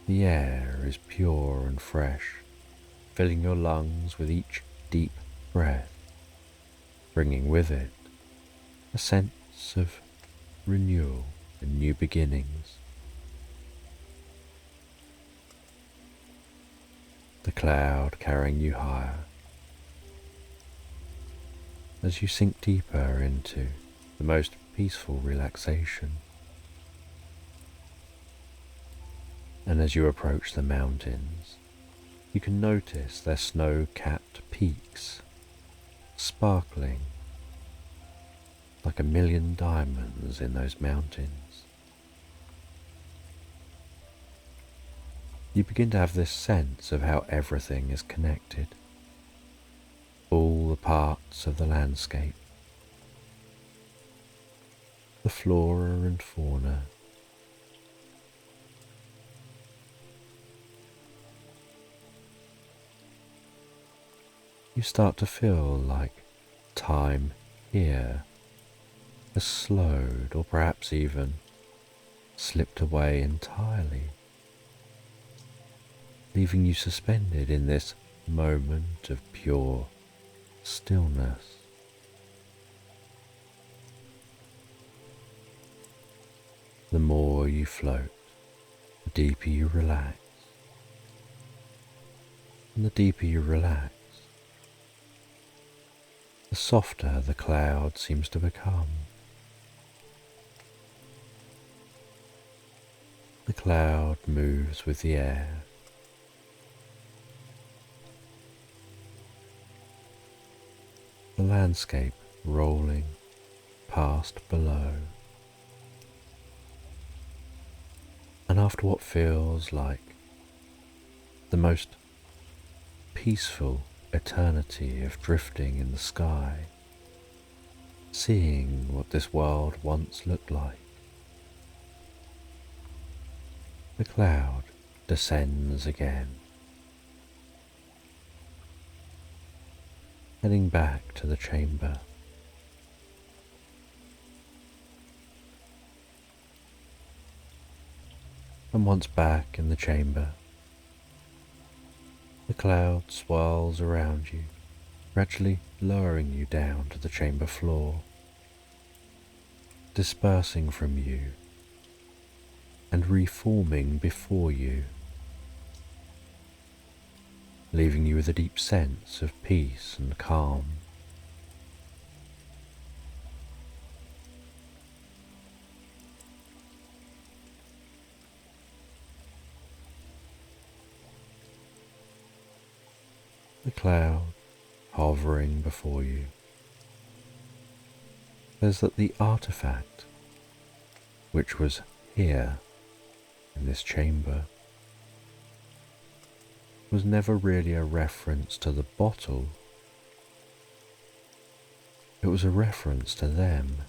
The air is pure and fresh, filling your lungs with each deep breath, bringing with it a sense of renewal and new beginnings. The cloud carrying you higher as you sink deeper into the most peaceful relaxation. And as you approach the mountains, you can notice their snow-capped peaks, sparkling like a million diamonds in those mountains. You begin to have this sense of how everything is connected, all the parts of the landscape, the flora and fauna, you start to feel like time here has slowed or perhaps even slipped away entirely, leaving you suspended in this moment of pure stillness. The more you float, the deeper you relax, and the deeper you relax, the softer the cloud seems to become. The cloud moves with the air, the landscape rolling past below, and after what feels like the most peaceful eternity of drifting in the sky, seeing what this world once looked like, the cloud descends again, heading back to the chamber. And once back in the chamber, the cloud swirls around you, gradually lowering you down to the chamber floor, dispersing from you and reforming before you, leaving you with a deep sense of peace and calm. The cloud hovering before you says that the artifact which was here in this chamber was never really a reference to the bottle. It was a reference to them.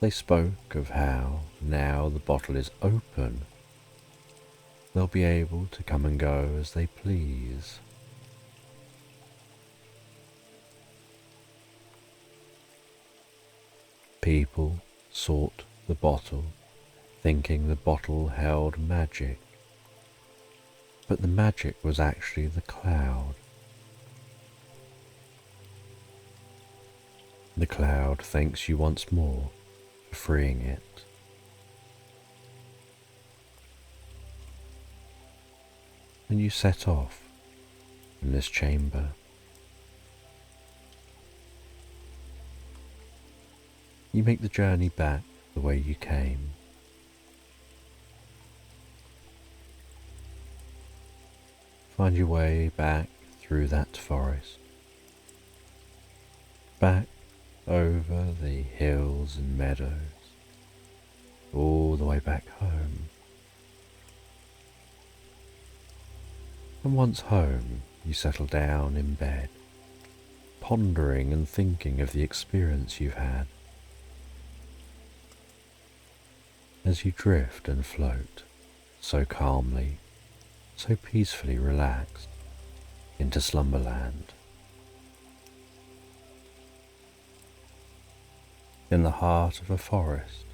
They spoke of how, now the bottle is open, they'll be able to come and go as they please. People sought the bottle, thinking the bottle held magic, but the magic was actually the cloud. The cloud thanks you once more for freeing it. And you set off from this chamber. You make the journey back the way you came. Find your way back through that forest, back over the hills and meadows, all the way back home. And once home, you settle down in bed, pondering and thinking of the experience you've had. As you drift and float, so calmly, so peacefully relaxed, into Slumberland. In the heart of a forest,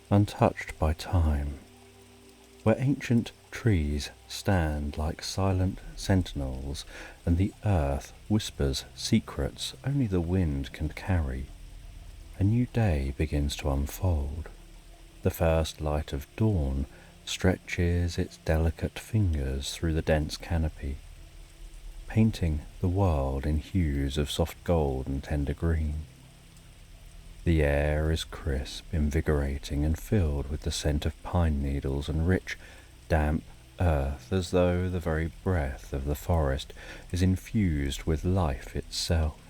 untouched by time, where ancient trees stand like silent sentinels and the earth whispers secrets only the wind can carry, a new day begins to unfold. The first light of dawn stretches its delicate fingers through the dense canopy, painting the world in hues of soft gold and tender green. The air is crisp, invigorating, and filled with the scent of pine needles and rich, damp earth, as though the very breath of the forest is infused with life itself.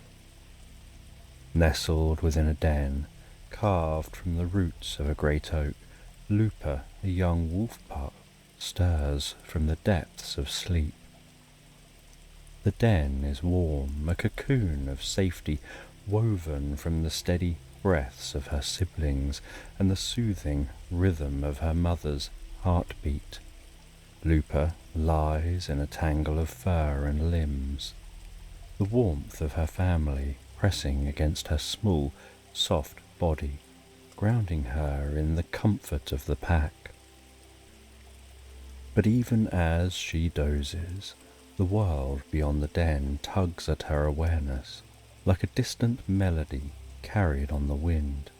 Nestled within a den, carved from the roots of a great oak, Lupa, a young wolf pup, stirs from the depths of sleep. The den is warm, a cocoon of safety woven from the steady breaths of her siblings and the soothing rhythm of her mother's heartbeat. Lupa lies in a tangle of fur and limbs, the warmth of her family pressing against her small, soft body, grounding her in the comfort of the pack. But even as she dozes, the world beyond the den tugs at her awareness, like a distant melody carried on the wind.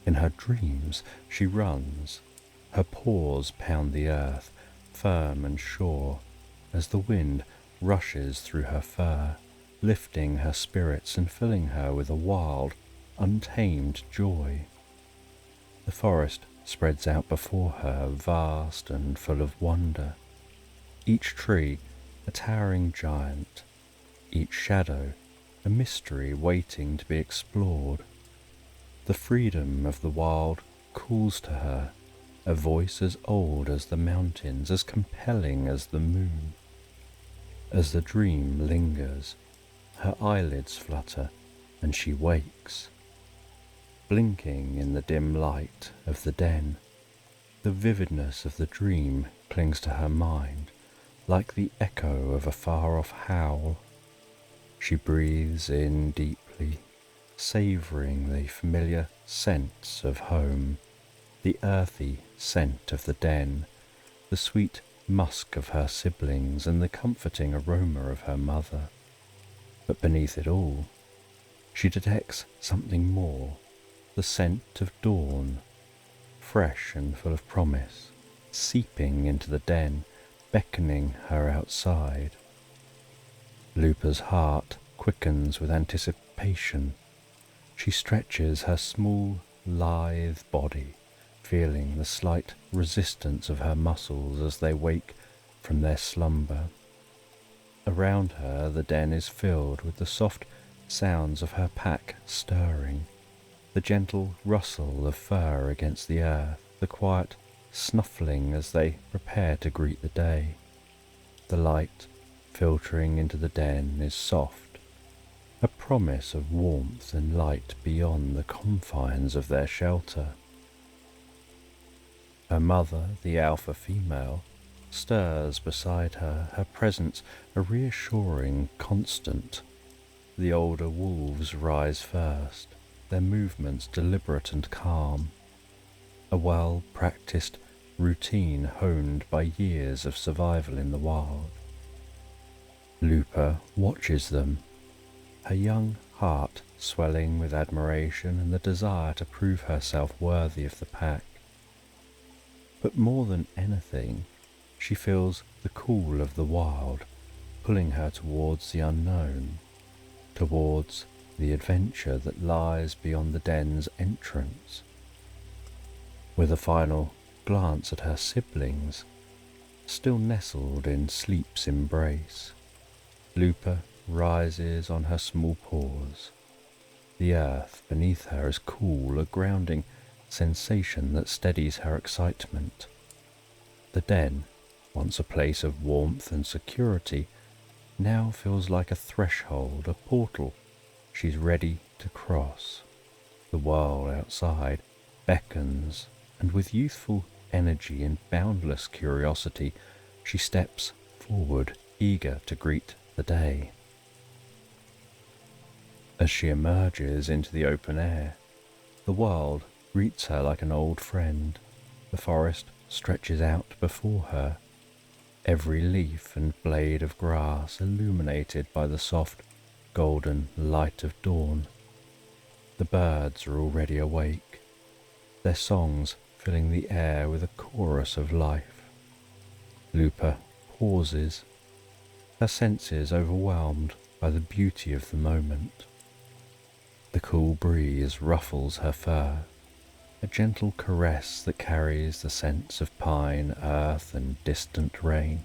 In her dreams she runs, her paws pound the earth, firm and sure, as the wind rushes through her fur, lifting her spirits and filling her with a wild, untamed joy. The forest spreads out before her, vast and full of wonder, each tree a towering giant, each shadow a mystery waiting to be explored. The freedom of the wild calls to her, a voice as old as the mountains, as compelling as the moon. As the dream lingers, her eyelids flutter and she wakes, blinking in the dim light of the den. The vividness of the dream clings to her mind, like the echo of a far-off howl. She breathes in deeply, savouring the familiar scents of home, the earthy scent of the den, the sweet musk of her siblings, and the comforting aroma of her mother. But beneath it all, she detects something more, the scent of dawn, fresh and full of promise, seeping into the den, beckoning her outside. Lupa's heart quickens with anticipation. She stretches her small, lithe body, feeling the slight resistance of her muscles as they wake from their slumber. Around her the den is filled with the soft sounds of her pack stirring, the gentle rustle of fur against the earth, the quiet snuffling as they prepare to greet the day. The light filtering into the den is soft, a promise of warmth and light beyond the confines of their shelter. Her mother, the alpha female, stirs beside her, her presence a reassuring constant. The older wolves rise first, their movements deliberate and calm, a well-practiced routine honed by years of survival in the wild. Lupa watches them, her young heart swelling with admiration and the desire to prove herself worthy of the pack. But more than anything, she feels the call of the wild, pulling her towards the unknown, towards the adventure that lies beyond the den's entrance. With a final glance at her siblings, still nestled in sleep's embrace, Lupa rises on her small paws. The earth beneath her is cool, a grounding sensation that steadies her excitement. The den, once a place of warmth and security, now feels like a threshold, a portal she's ready to cross. The world outside beckons, and with youthful energy and boundless curiosity, she steps forward, eager to greet the day. As she emerges into the open air, the world greets her like an old friend. The forest stretches out before her, every leaf and blade of grass illuminated by the soft, golden light of dawn. The birds are already awake, their songs filling the air with a chorus of life. Lupa pauses, her senses overwhelmed by the beauty of the moment. The cool breeze ruffles her fur, a gentle caress that carries the scents of pine, earth, and distant rain.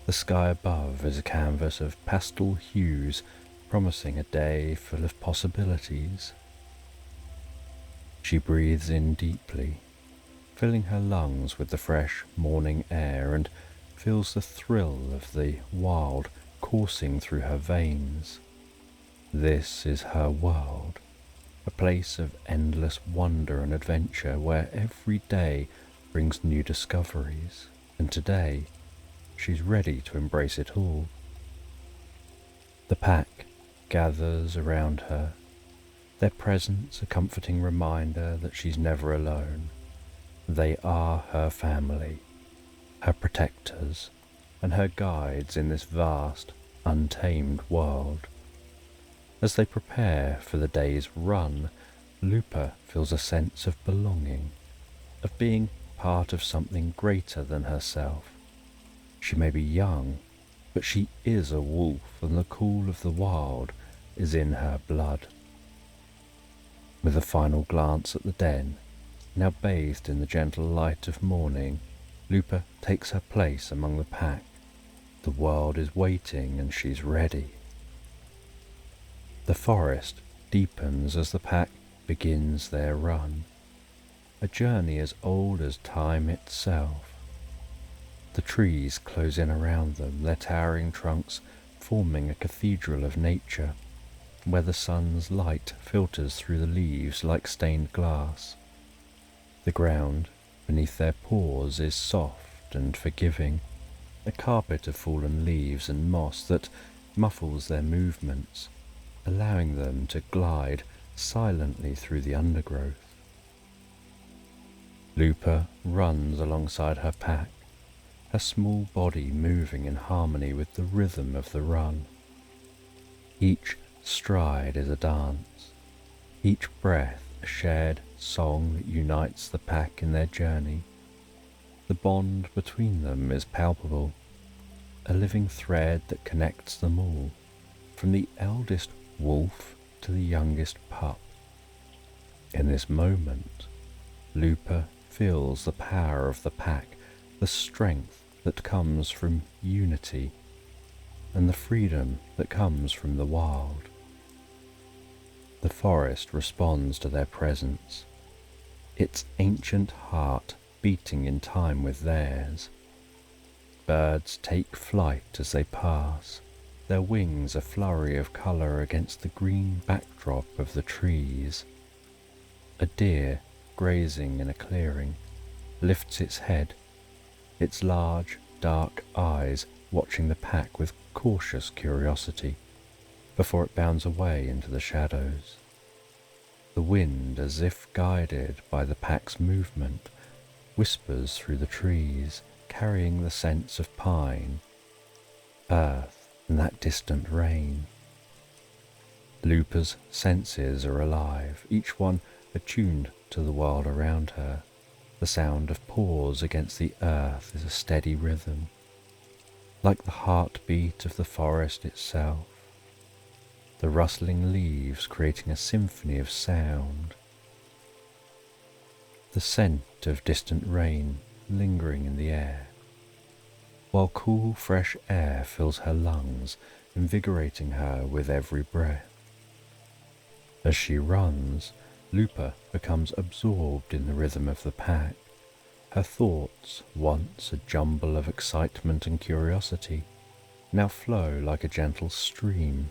The sky above is a canvas of pastel hues, promising a day full of possibilities. She breathes in deeply, filling her lungs with the fresh morning air, and feels the thrill of the wild coursing through her veins. This is her world, a place of endless wonder and adventure where every day brings new discoveries, and today she's ready to embrace it all. The pack gathers around her, their presence a comforting reminder that she's never alone. They are her family, her protectors, and her guides in this vast, untamed world. As they prepare for the day's run, Lupa feels a sense of belonging, of being part of something greater than herself. She may be young, but she is a wolf, and the call of the wild is in her blood. With a final glance at the den, now bathed in the gentle light of morning, Lupa takes her place among the pack. The world is waiting and she's ready. The forest deepens as the pack begins their run, a journey as old as time itself. The trees close in around them, their towering trunks forming a cathedral of nature, where the sun's light filters through the leaves like stained glass. The ground beneath their paws is soft and forgiving, a carpet of fallen leaves and moss that muffles their movements, allowing them to glide silently through the undergrowth. Lupa runs alongside her pack, her small body moving in harmony with the rhythm of the run. Each stride is a dance, each breath a shared song that unites the pack in their journey. The bond between them is palpable, a living thread that connects them all, from the eldest wolf to the youngest pup. In this moment, Lupa feels the power of the pack, the strength that comes from unity, and the freedom that comes from the wild. The forest responds to their presence, its ancient heart beating in time with theirs. Birds take flight as they pass, their wings a flurry of colour against the green backdrop of the trees. A deer, grazing in a clearing, lifts its head, its large, dark eyes watching the pack with cautious curiosity, before it bounds away into the shadows. The wind, as if guided by the pack's movement, whispers through the trees, carrying the scents of pine, earth, and that distant rain. Lupa's senses are alive, each one attuned to the world around her. The sound of paws against the earth is a steady rhythm, like the heartbeat of the forest itself. The rustling leaves creating a symphony of sound. The scent of distant rain lingering in the air, while cool, fresh air fills her lungs, invigorating her with every breath. As she runs, Lupa becomes absorbed in the rhythm of the pack. Her thoughts, once a jumble of excitement and curiosity, now flow like a gentle stream,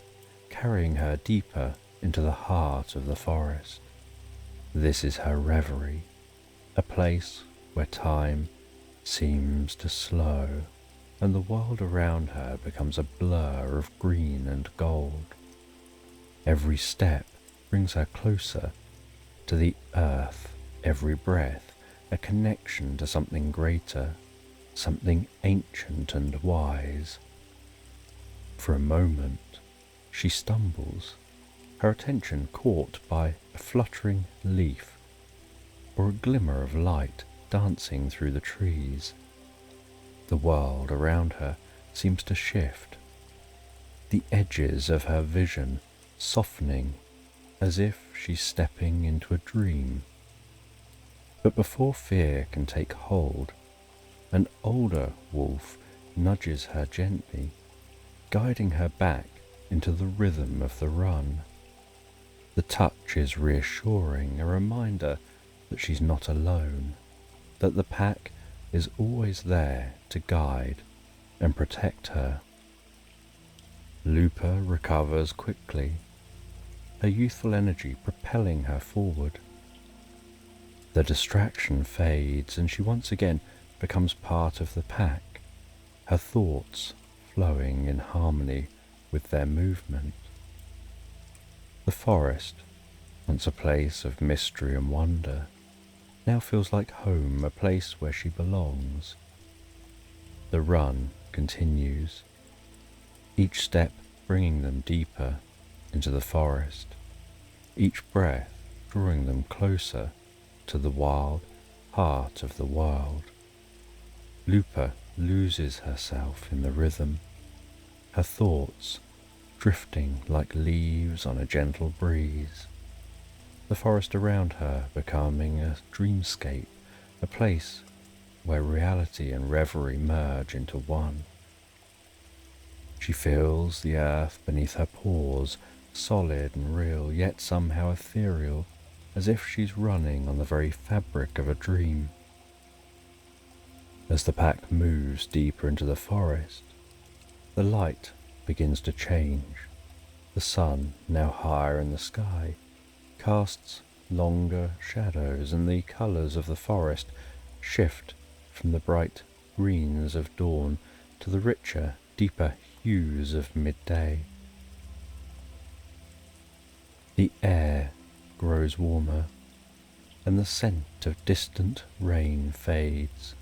carrying her deeper into the heart of the forest. This is her reverie, a place where time seems to slow, and the world around her becomes a blur of green and gold. Every step brings her closer to the earth, every breath a connection to something greater, something ancient and wise. For a moment, she stumbles, her attention caught by a fluttering leaf or a glimmer of light dancing through the trees. The world around her seems to shift, the edges of her vision softening as if she's stepping into a dream. But before fear can take hold, an older wolf nudges her gently, guiding her back into the rhythm of the run. The touch is reassuring, a reminder that she's not alone, that the pack is always there to guide and protect her. Lupa recovers quickly, her youthful energy propelling her forward. The distraction fades and she once again becomes part of the pack, her thoughts flowing in harmony with their movement. The forest, once a place of mystery and wonder, now feels like home, a place where she belongs. The run continues, each step bringing them deeper into the forest, each breath drawing them closer to the wild heart of the world. Lupa loses herself in the rhythm, her thoughts drifting like leaves on a gentle breeze, the forest around her becoming a dreamscape, a place where reality and reverie merge into one. She feels the earth beneath her paws, solid and real, yet somehow ethereal, as if she's running on the very fabric of a dream. As the pack moves deeper into the forest, the light begins to change. The sun, now higher in the sky, casts longer shadows, and the colours of the forest shift from the bright greens of dawn to the richer, deeper hues of midday. The air grows warmer, and the scent of distant rain fades,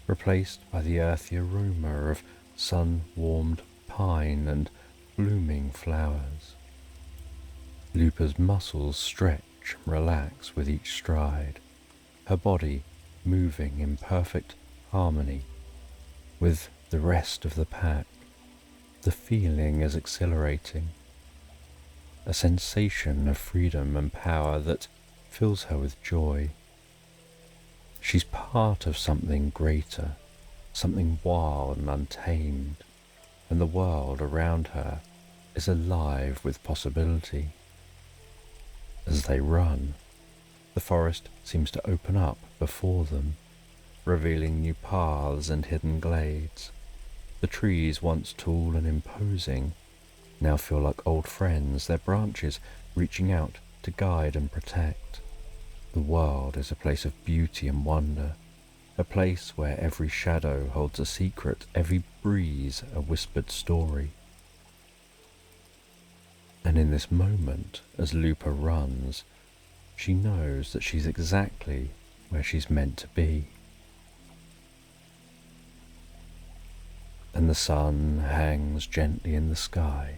replaced by the earthy aroma of sun-warmed pine and blooming flowers. Lupa's muscles stretch and relax with each stride, her body moving in perfect harmony with the rest of the pack. The feeling is exhilarating, a sensation of freedom and power that fills her with joy. She's part of something greater, something wild and untamed, and the world around her is alive with possibility. As they run, the forest seems to open up before them, revealing new paths and hidden glades. The trees, once tall and imposing, now feel like old friends, their branches reaching out to guide and protect. The world is a place of beauty and wonder, a place where every shadow holds a secret, every breeze a whispered story. And in this moment, as Lupa runs, she knows that she's exactly where she's meant to be. And the sun hangs gently in the sky,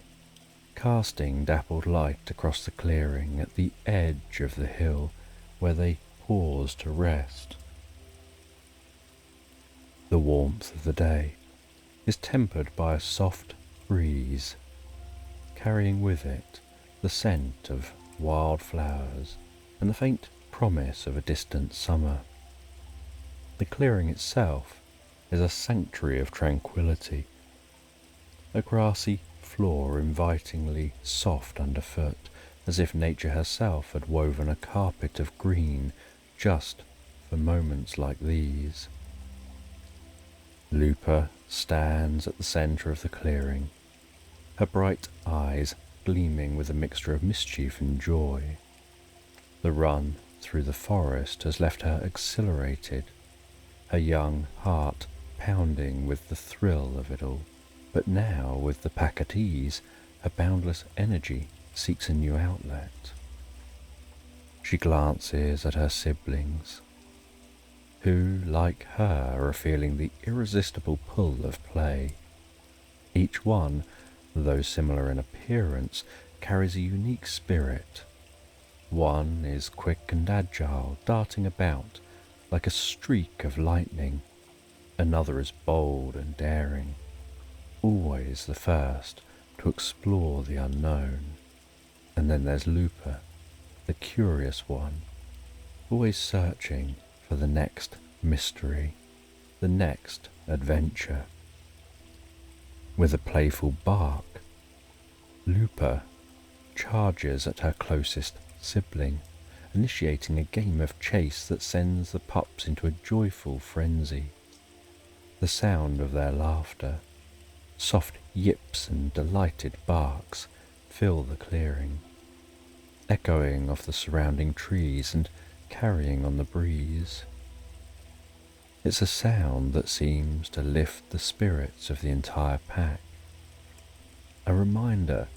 casting dappled light across the clearing at the edge of the hill where they pause to rest. The warmth of the day is tempered by a soft breeze, carrying with it the scent of wild flowers and the faint promise of a distant summer. The clearing itself is a sanctuary of tranquility, a grassy floor invitingly soft underfoot, as if nature herself had woven a carpet of green just for moments like these. Lupa stands at the centre of the clearing, her bright eyes gleaming with a mixture of mischief and joy. The run through the forest has left her exhilarated, her young heart pounding with the thrill of it all. But now, with the pack at ease, her boundless energy seeks a new outlet. She glances at her siblings, who, like her, are feeling the irresistible pull of play. Each one, though similar in appearance, carries a unique spirit. One is quick and agile, darting about like a streak of lightning. Another is bold and daring, always the first to explore the unknown. And then there's Looper, the curious one, always searching for the next mystery, the next adventure. With a playful bark, Looper charges at her closest sibling, initiating a game of chase that sends the pups into a joyful frenzy. The sound of their laughter, soft yips and delighted barks fill the clearing, echoing off the surrounding trees and carrying on the breeze. It's a sound that seems to lift the spirits of the entire pack, a reminder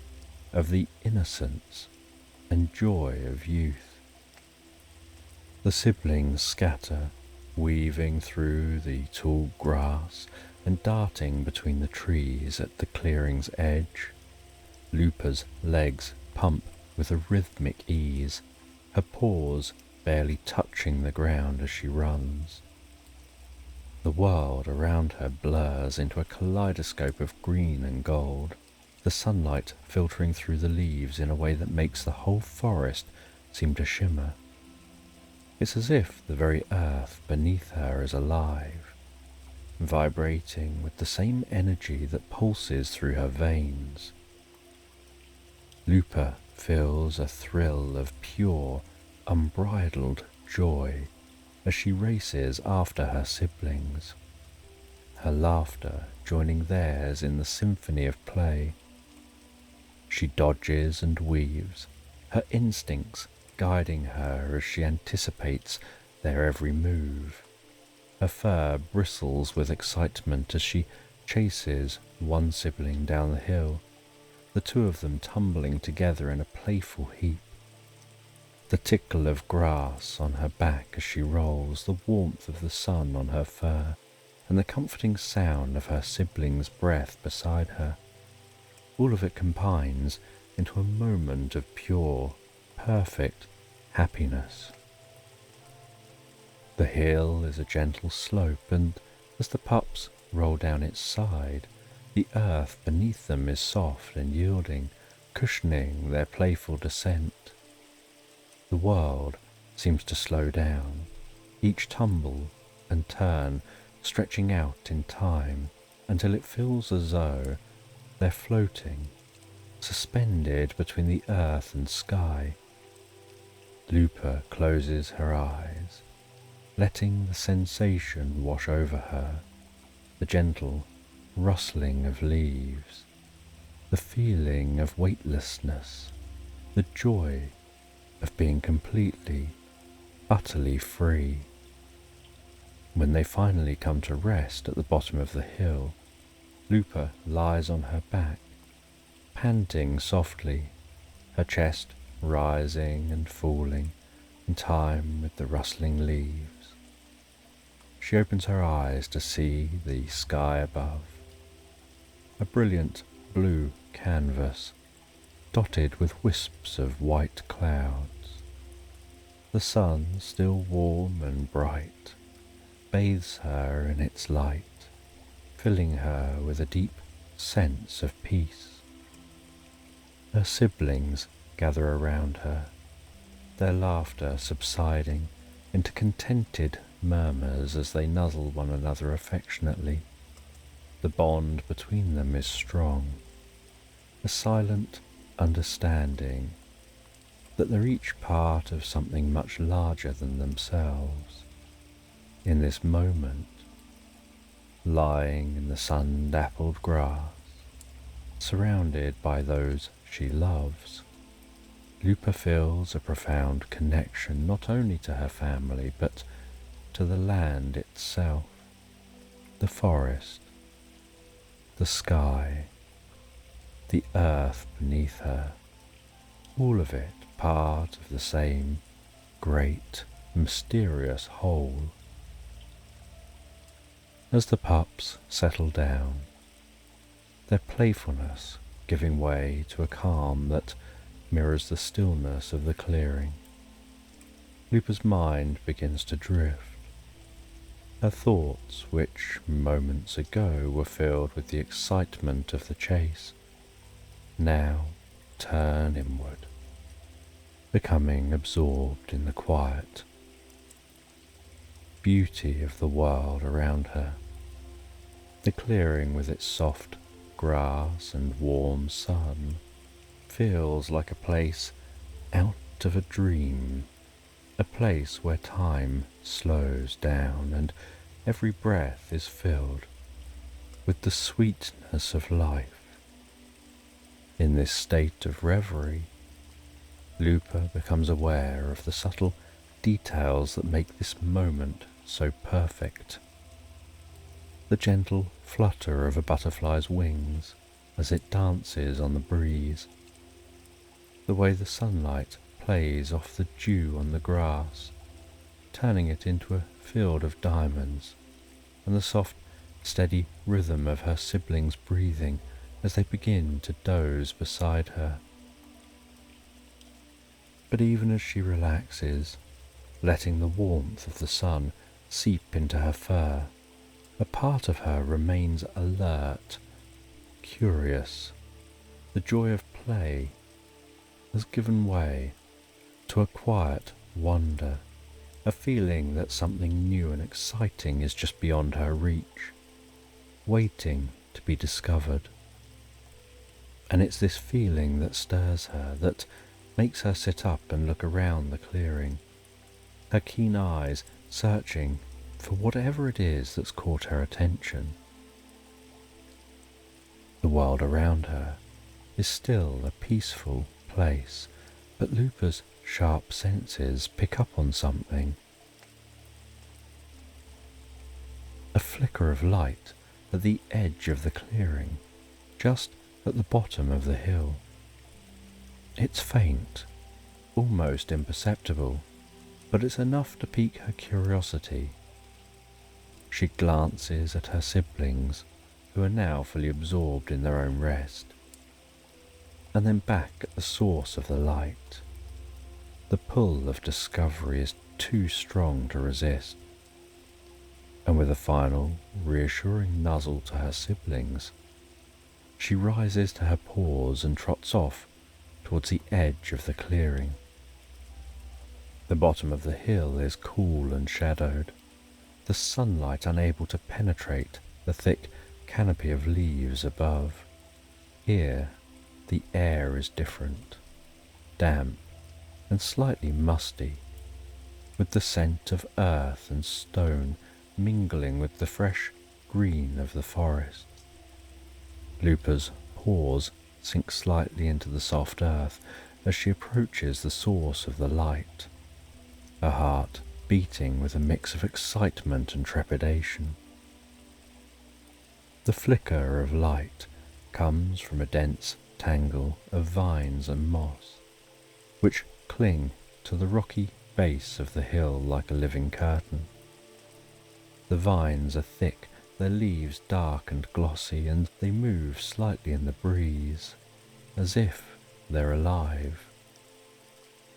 of the innocence and joy of youth. The siblings scatter, weaving through the tall grass and darting between the trees at the clearing's edge. Looper's legs pump with a rhythmic ease, her paws barely touching the ground as she runs. The world around her blurs into a kaleidoscope of green and gold, the sunlight filtering through the leaves in a way that makes the whole forest seem to shimmer. It's as if the very earth beneath her is alive, vibrating with the same energy that pulses through her veins. Looper feels a thrill of pure, unbridled joy as she races after her siblings, her laughter joining theirs in the symphony of play. She dodges and weaves, her instincts guiding her as she anticipates their every move. Her fur bristles with excitement as she chases one sibling down the hill, the two of them tumbling together in a playful heap. The tickle of grass on her back as she rolls, the warmth of the sun on her fur, and the comforting sound of her sibling's breath beside her. All of it combines into a moment of pure, perfect happiness. The hill is a gentle slope, and as the pups roll down its side, the earth beneath them is soft and yielding, cushioning their playful descent. The world seems to slow down, each tumble and turn stretching out in time until it feels as though they're floating, suspended between the earth and sky. Looper closes her eyes, letting the sensation wash over her, the gentle rustling of leaves, the feeling of weightlessness, the joy of being completely, utterly free. When they finally come to rest at the bottom of the hill, Looper lies on her back, panting softly, her chest rising and falling in time with the rustling leaves. She opens her eyes to see the sky above, a brilliant blue canvas dotted with wisps of white clouds. The sun, still warm and bright, bathes her in its light, filling her with a deep sense of peace. Her siblings gather around her, their laughter subsiding into contented murmurs as they nuzzle one another affectionately. The bond between them is strong, a silent understanding that they're each part of something much larger than themselves. In this moment, lying in the sun-dappled grass, surrounded by those she loves, Looper feels a profound connection not only to her family but to the land itself, the forest, the sky, the earth beneath her, all of it part of the same great, mysterious whole. As the pups settle down, their playfulness giving way to a calm that mirrors the stillness of the clearing, Looper's mind begins to drift. Her thoughts, which moments ago were filled with the excitement of the chase, now turn inward, becoming absorbed in the quiet beauty of the world around her. The clearing with its soft grass and warm sun feels like a place out of a dream, a place where time slows down and every breath is filled with the sweetness of life. In this state of reverie, Lupa becomes aware of the subtle details that make this moment so perfect. The gentle flutter of a butterfly's wings as it dances on the breeze, the way the sunlight plays off the dew on the grass, turning it into a field of diamonds, and the soft, steady rhythm of her siblings' breathing as they begin to doze beside her. But even as she relaxes, letting the warmth of the sun seep into her fur, a part of her remains alert, curious. The joy of play has given way to a quiet wonder, a feeling that something new and exciting is just beyond her reach, waiting to be discovered. And it's this feeling that stirs her, that makes her sit up and look around the clearing, her keen eyes searching for whatever it is that's caught her attention. The world around her is still a peaceful place, but Lupa's sharp senses pick up on something. A flicker of light at the edge of the clearing, just at the bottom of the hill. It's faint, almost imperceptible, but it's enough to pique her curiosity. She glances at her siblings, who are now fully absorbed in their own rest, and then back at the source of the light. The pull of discovery is too strong to resist, and with a final, reassuring nuzzle to her siblings, she rises to her paws and trots off towards the edge of the clearing. The bottom of the hill is cool and shadowed, the sunlight unable to penetrate the thick canopy of leaves above. Here, the air is different, damp and slightly musty, with the scent of earth and stone mingling with the fresh green of the forest. Lupa's paws sink slightly into the soft earth as she approaches the source of the light, her heart beating with a mix of excitement and trepidation. The flicker of light comes from a dense tangle of vines and moss, which cling to the rocky base of the hill like a living curtain. The vines are thick, their leaves dark and glossy, and they move slightly in the breeze, as if they're alive.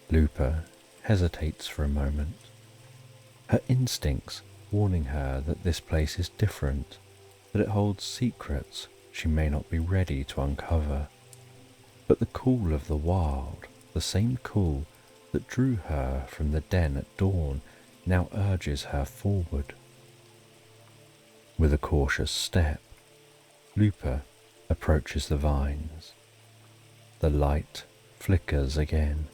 Lupa hesitates for a moment, her instincts warning her that this place is different, that it holds secrets she may not be ready to uncover. But the call of the wild, the same call that drew her from the den at dawn, now urges her forward. With a cautious step, Lupa approaches the vines. The light flickers again,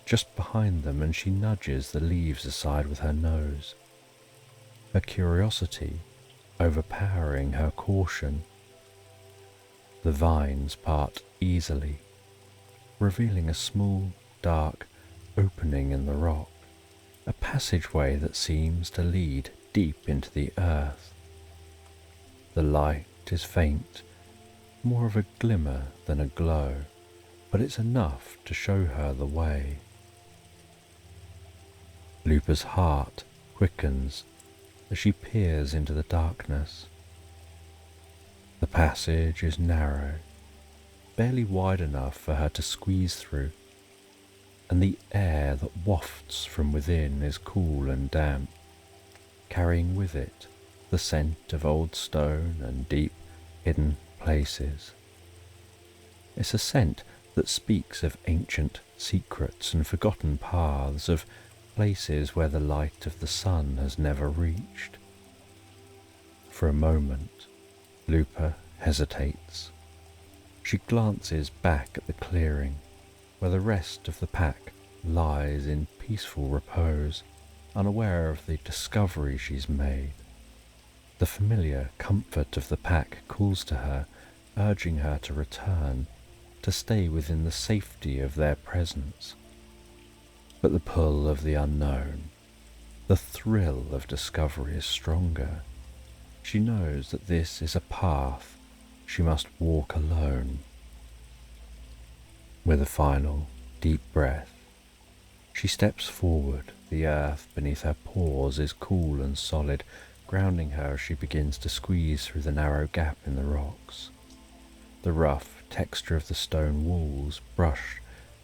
just behind them, and she nudges the leaves aside with her nose, her curiosity overpowering her caution. The vines part easily, revealing a small, dark opening in the rock, a passageway that seems to lead deep into the earth. The light is faint, more of a glimmer than a glow, but it's enough to show her the way. Lupa's heart quickens as she peers into the darkness. The passage is narrow, barely wide enough for her to squeeze through, and the air that wafts from within is cool and damp, carrying with it the scent of old stone and deep hidden places. It's a scent that speaks of ancient secrets and forgotten paths, of places where the light of the sun has never reached. For a moment, Lupa hesitates. She glances back at the clearing, where the rest of the pack lies in peaceful repose, unaware of the discovery she's made. The familiar comfort of the pack calls to her, urging her to return, to stay within the safety of their presence. But the pull of the unknown, the thrill of discovery is stronger. She knows that this is a path she must walk alone. With a final deep breath, she steps forward. The earth beneath her paws is cool and solid, grounding her as she begins to squeeze through the narrow gap in the rocks. The rough texture of the stone walls brush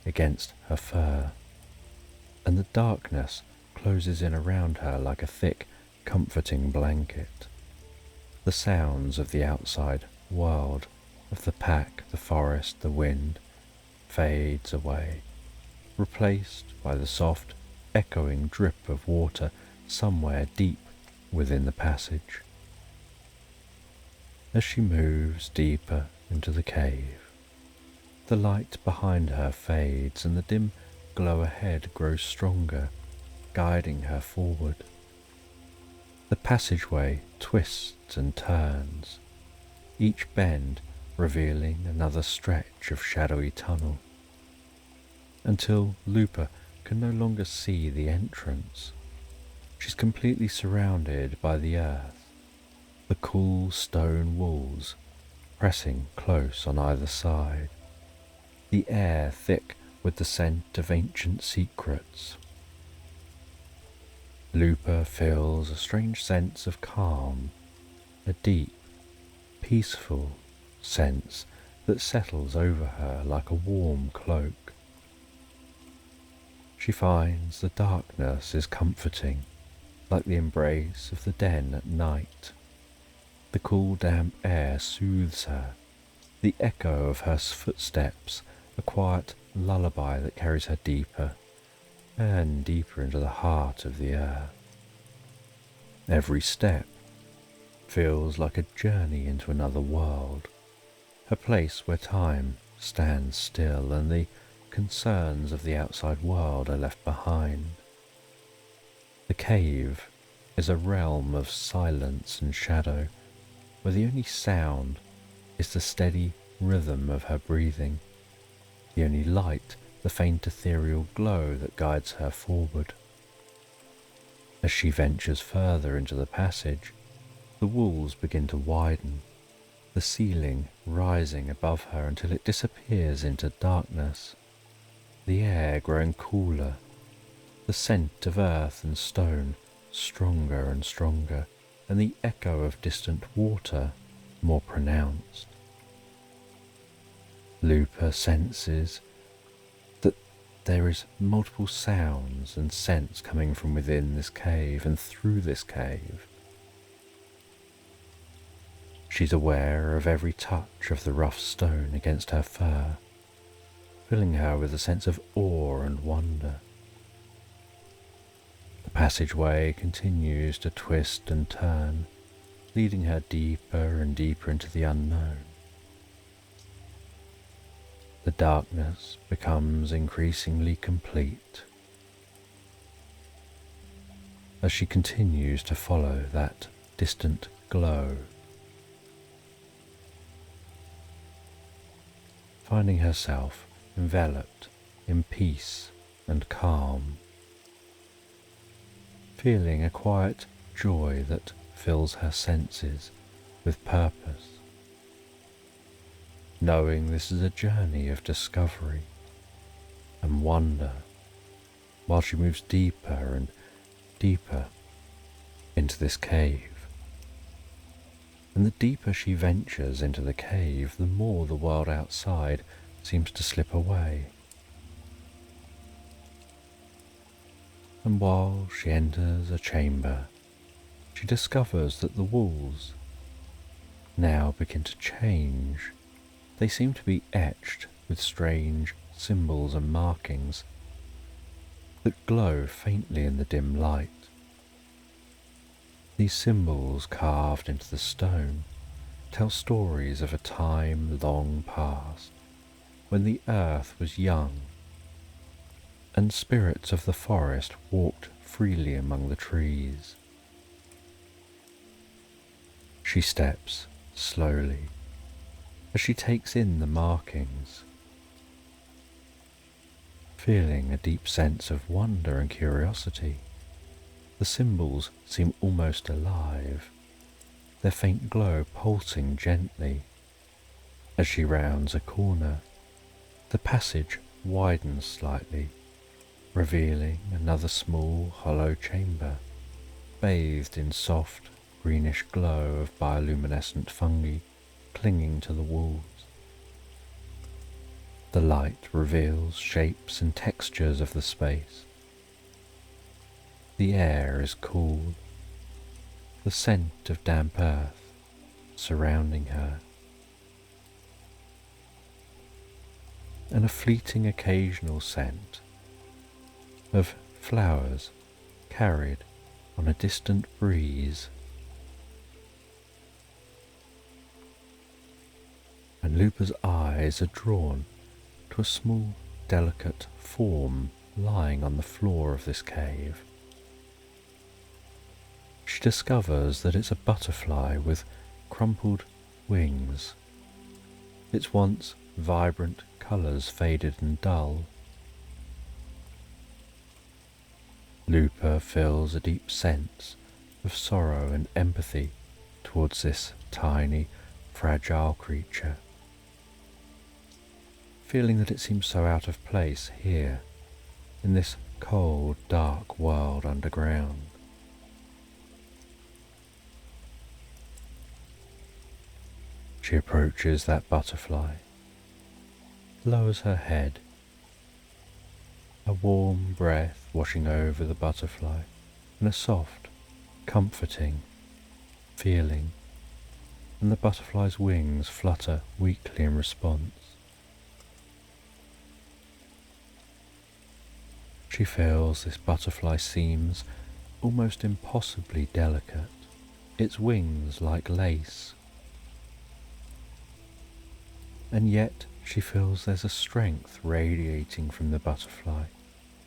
against her fur, and the darkness closes in around her like a thick, comforting blanket. The sounds of the outside world, of the pack, the forest, the wind, fades away, replaced by the soft, echoing drip of water somewhere deep within the passage. As she moves deeper into the cave, the light behind her fades and the dim glow ahead grows stronger, guiding her forward. The passageway twists and turns, each bend revealing another stretch of shadowy tunnel, until Lupa can no longer see the entrance. She's completely surrounded by the earth, the cool stone walls pressing close on either side, the air thick with the scent of ancient secrets. Lupa feels a strange sense of calm, a deep, peaceful sense that settles over her like a warm cloak. She finds the darkness is comforting, like the embrace of the den at night. The cool damp air soothes her, the echo of her footsteps a quiet lullaby that carries her deeper and deeper into the heart of the earth. Every step feels like a journey into another world, a place where time stands still and the concerns of the outside world are left behind. The cave is a realm of silence and shadow, where the only sound is the steady rhythm of her breathing, the only light the faint ethereal glow that guides her forward. As she ventures further into the passage, the walls begin to widen, the ceiling rising above her until it disappears into darkness, the air growing cooler, the scent of earth and stone stronger and stronger, and the echo of distant water more pronounced. Lupa senses that there is multiple sounds and scents coming from within this cave and through this cave. She's aware of every touch of the rough stone against her fur, filling her with a sense of awe and wonder. The passageway continues to twist and turn, leading her deeper and deeper into the unknown. The darkness becomes increasingly complete as she continues to follow that distant glow, finding herself enveloped in peace and calm, feeling a quiet joy that fills her senses with purpose, knowing this is a journey of discovery and wonder while she moves deeper and deeper into this cave. And the deeper she ventures into the cave, the more the world outside seems to slip away. And while she enters a chamber she discovers that the walls now begin to change. They seem to be etched with strange symbols and markings that glow faintly in the dim light. These symbols, carved into the stone, tell stories of a time long past when the earth was young and spirits of the forest walked freely among the trees. She steps slowly as she takes in the markings, feeling a deep sense of wonder and curiosity. The symbols seem almost alive, their faint glow pulsing gently. As she rounds a corner, the passage widens slightly, revealing another small hollow chamber, bathed in soft greenish glow of bioluminescent fungi clinging to the walls. The light reveals shapes and textures of the space. The air is cool, the scent of damp earth surrounding her, and a fleeting occasional scent of flowers carried on a distant breeze. And Lupa's eyes are drawn to a small, delicate form lying on the floor of this cave. She discovers that it's a butterfly with crumpled wings, its once vibrant colours faded and dull. Lupa feels a deep sense of sorrow and empathy towards this tiny, fragile creature, feeling that it seems so out of place here in this cold, dark world underground. She approaches that butterfly, lowers her head, a warm breath washing over the butterfly, and a soft, comforting feeling, and the butterfly's wings flutter weakly in response. She feels this butterfly seems almost impossibly delicate, its wings like lace. And yet she feels there's a strength radiating from the butterfly,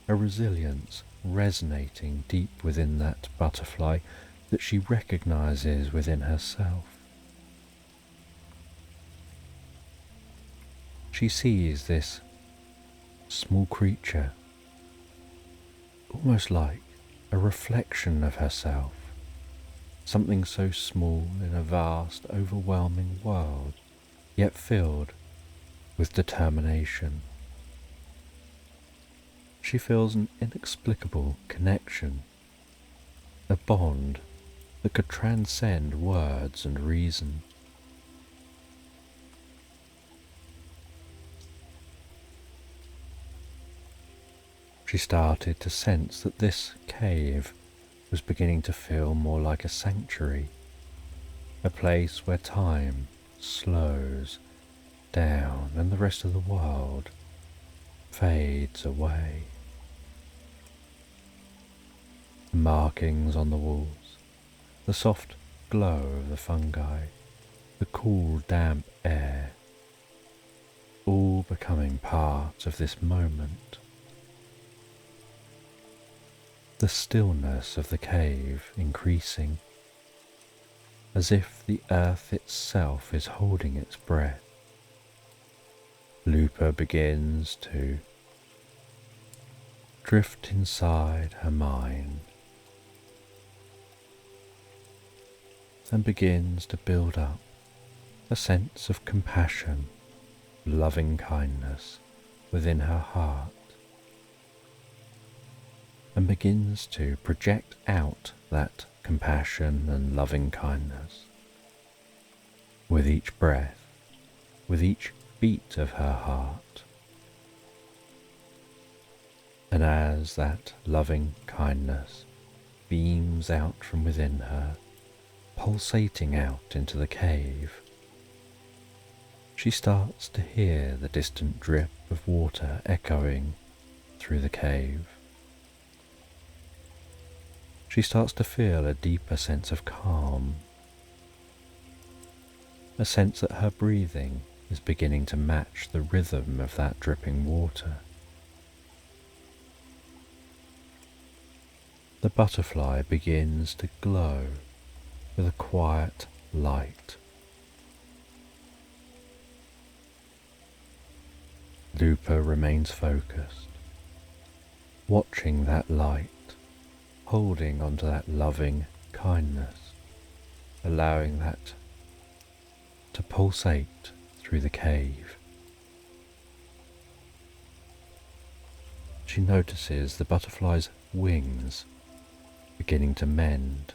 a resilience resonating deep within that butterfly that she recognizes within herself. She sees this small creature almost like a reflection of herself, something so small in a vast, overwhelming world, yet filled with determination. She feels an inexplicable connection, a bond that could transcend words and reason. She started to sense that this cave was beginning to feel more like a sanctuary, a place where time slows down and the rest of the world fades away. The markings on the walls, the soft glow of the fungi, the cool damp air, all becoming part of this moment. The stillness of the cave increasing, as if the earth itself is holding its breath. Lupa begins to drift inside her mind and begins to build up a sense of compassion, loving kindness within her heart, and begins to project out that compassion and loving kindness with each breath, with each beat of her heart. And as that loving kindness beams out from within her, pulsating out into the cave. She starts to hear the distant drip of water echoing through the cave. She starts to feel a deeper sense of calm, a sense that her breathing is beginning to match the rhythm of that dripping water. The butterfly begins to glow with a quiet light. Lupa remains focused, watching that light, holding onto that loving kindness, allowing that to pulsate through the cave. She notices the butterfly's wings beginning to mend,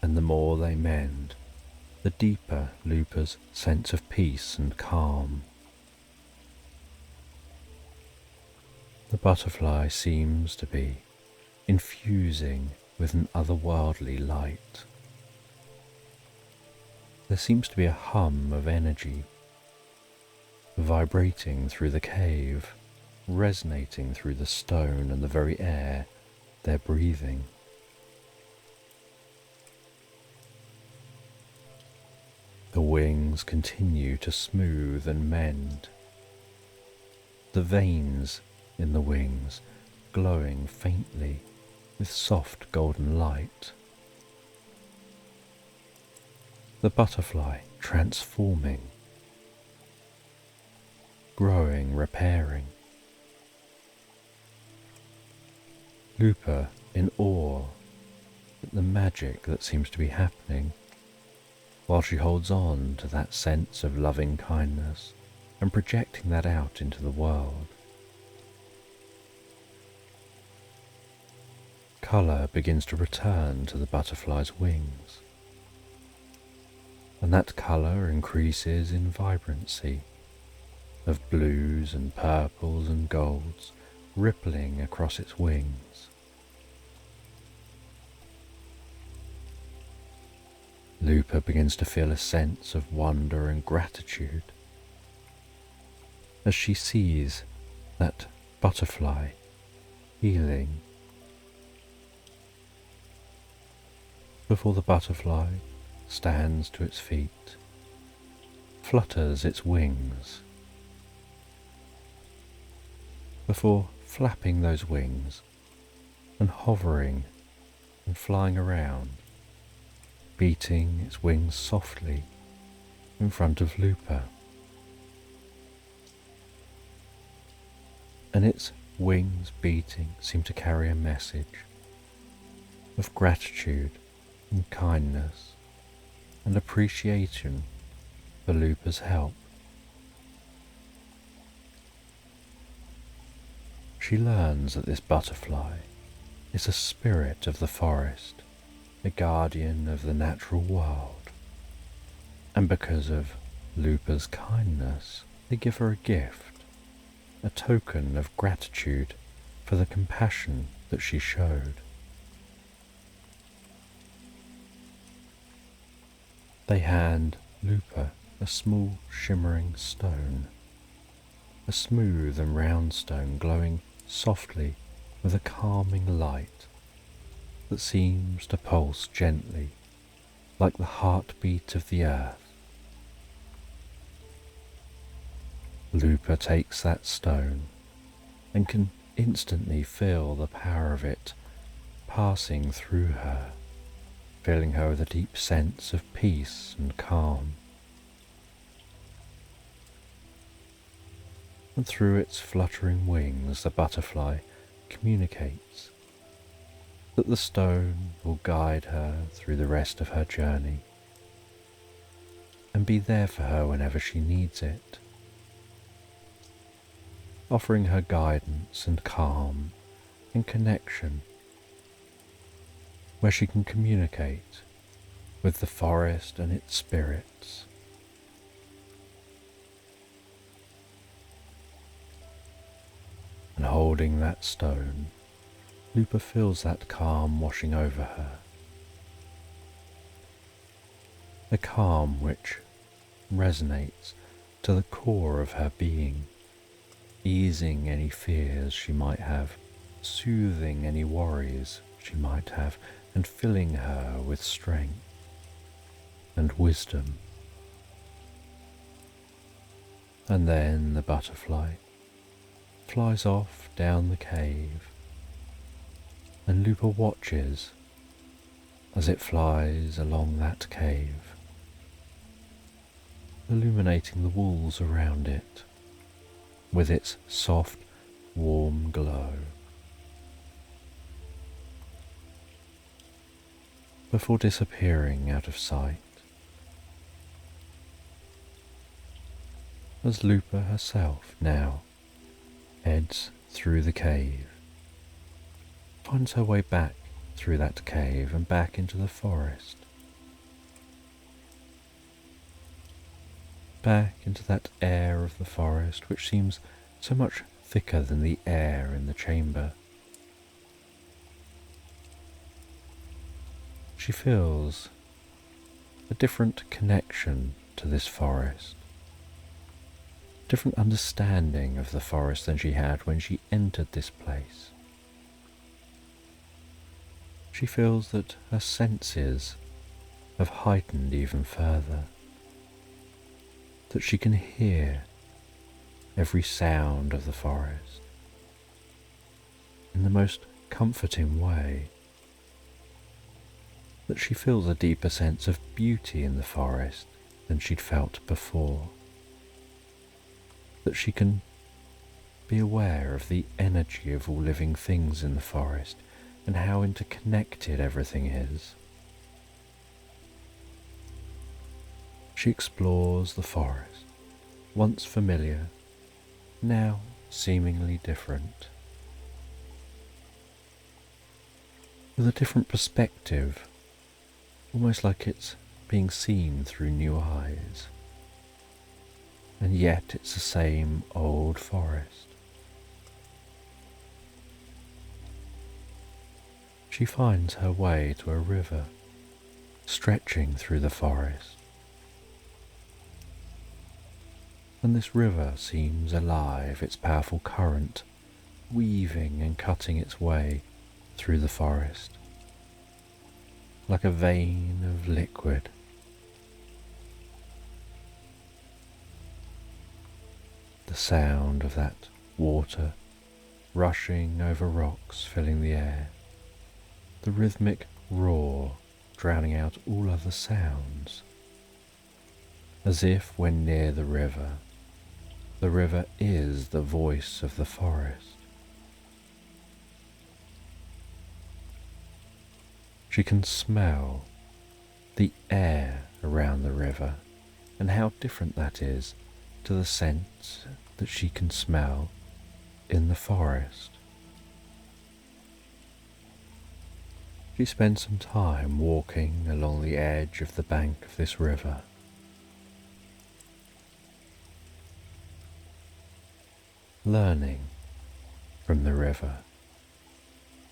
and the more they mend, the deeper Lupa's sense of peace and calm. The butterfly seems to be infusing with an otherworldly light. There seems to be a hum of energy vibrating through the cave, resonating through the stone and the very air they're breathing. The wings continue to smooth and mend, the veins in the wings glowing faintly with soft golden light. The butterfly transforming, growing, repairing. Lupa in awe at the magic that seems to be happening, while she holds on to that sense of loving kindness and projecting that out into the world. Colour begins to return to the butterfly's wings, and that colour increases in vibrancy, of blues and purples and golds rippling across its wings. Lupa begins to feel a sense of wonder and gratitude as she sees that butterfly healing. Before the butterfly stands to its feet, flutters its wings. Before flapping those wings and hovering and flying around, beating its wings softly in front of Lupa. And its wings beating seem to carry a message of gratitude and kindness and appreciation for Lupa's help. She learns that this butterfly is a spirit of the forest, a guardian of the natural world, and because of Lupa's kindness, they give her a gift, a token of gratitude for the compassion that she showed. They hand Lupa a small shimmering stone, a smooth and round stone glowing softly with a calming light that seems to pulse gently like the heartbeat of the earth. Lupa takes that stone and can instantly feel the power of it passing through her, filling her with a deep sense of peace and calm. And through its fluttering wings, the butterfly communicates that the stone will guide her through the rest of her journey and be there for her whenever she needs it, offering her guidance and calm and connection where she can communicate with the forest and its spirits. And holding that stone, Lupa feels that calm washing over her, a calm which resonates to the core of her being, easing any fears she might have, soothing any worries she might have, and filling her with strength and wisdom. And then the butterfly flies off down the cave, and Lupa watches as it flies along that cave, illuminating the walls around it with its soft, warm glow, before disappearing out of sight. As Lupa herself now heads through the cave, finds her way back through that cave and back into the forest, back into that air of the forest which seems so much thicker than the air in the chamber. She feels a different connection to this forest, different understanding of the forest than she had when she entered this place. She feels that her senses have heightened even further, that she can hear every sound of the forest in the most comforting way, that she feels a deeper sense of beauty in the forest than she'd felt before, that she can be aware of the energy of all living things in the forest and how interconnected everything is. She explores the forest, once familiar, now seemingly different, with a different perspective, almost like it's being seen through new eyes. And yet it's the same old forest. She finds her way to a river stretching through the forest, and this river seems alive, its powerful current weaving and cutting its way through the forest like a vein of liquid. The sound of that water rushing over rocks filling the air, the rhythmic roar drowning out all other sounds, as if when near the river is the voice of the forest. She can smell the air around the river and how different that is to the scents that she can smell in the forest. She spends some time walking along the edge of the bank of this river, learning from the river,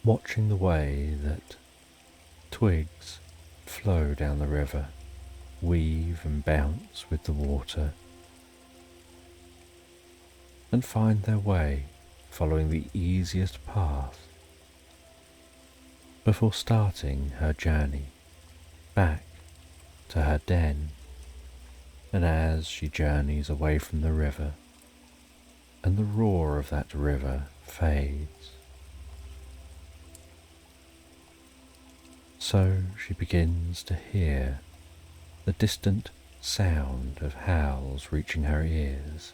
watching the way that twigs flow down the river, weave and bounce with the water, and find their way following the easiest path before starting her journey back to her den. And as she journeys away from the river and the roar of that river fades, so she begins to hear the distant sound of howls reaching her ears,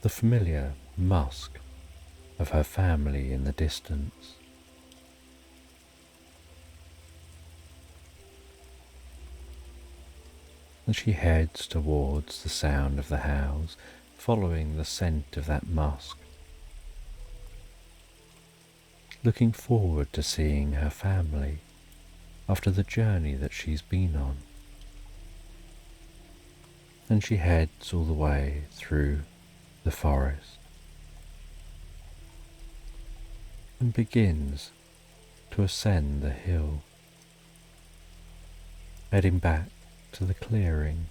the familiar musk of her family in the distance. And she heads towards the sound of the howls, following the scent of that musk, looking forward to seeing her family after the journey that she's been on. And she heads all the way through the forest, and begins to ascend the hill, heading back to the clearing.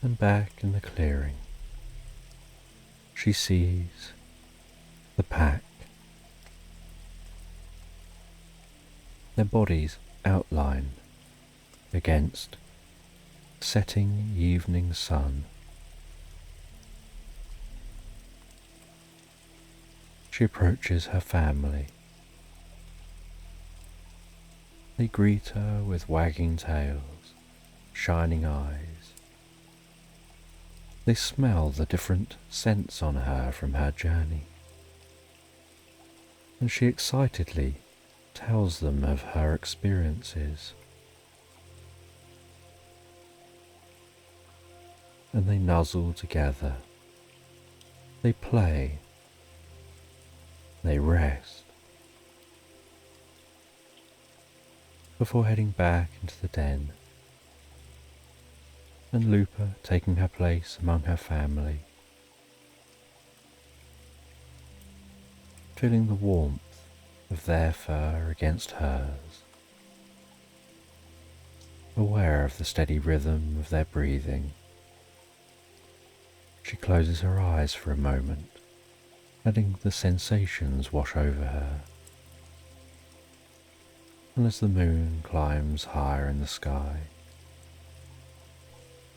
And back in the clearing, she sees the pack, their bodies outlined against the setting evening sun. She approaches her family. They greet her with wagging tails, shining eyes. They smell the different scents on her from her journey, and she excitedly tells them of her experiences. And they nuzzle together. They play. They rest. Before heading back into the den, and Lupa taking her place among her family, feeling the warmth of their fur against hers, aware of the steady rhythm of their breathing. She closes her eyes for a moment, letting the sensations wash over her. And as the moon climbs higher in the sky,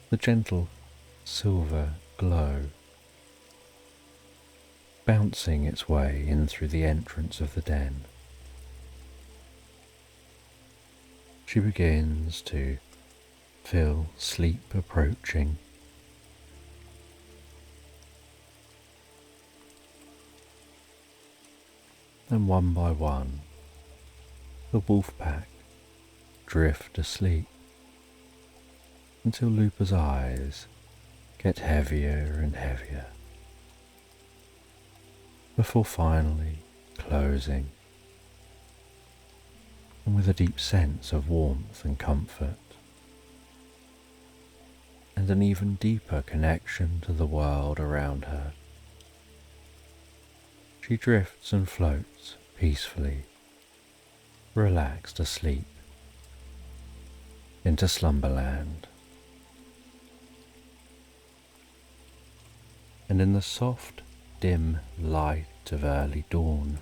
the gentle silver glow bouncing its way in through the entrance of the den, she begins to feel sleep approaching. And one by one, the wolf pack drift asleep until Lupa's eyes get heavier and heavier, before finally closing, and with a deep sense of warmth and comfort, and an even deeper connection to the world around her, she drifts and floats peacefully, relaxed asleep, into Slumberland. And in the soft, dim light of early dawn,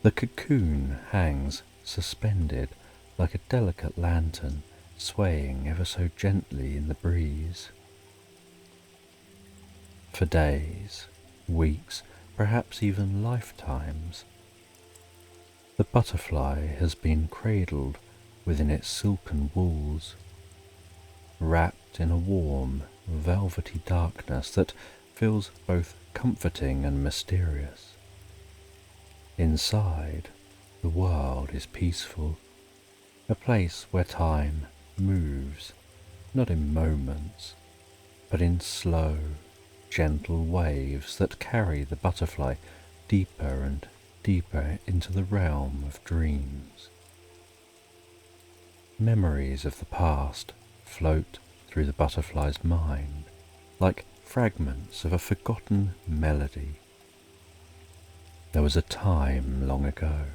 the cocoon hangs suspended like a delicate lantern, swaying ever so gently in the breeze. For days, weeks, perhaps even lifetimes, the butterfly has been cradled within its silken walls, wrapped in a warm, velvety darkness that feels both comforting and mysterious. Inside, the world is peaceful, a place where time moves, not in moments, but in slow, gentle waves that carry the butterfly deeper and deeper into the realm of dreams. Memories of the past float through the butterfly's mind like fragments of a forgotten melody. There was a time long ago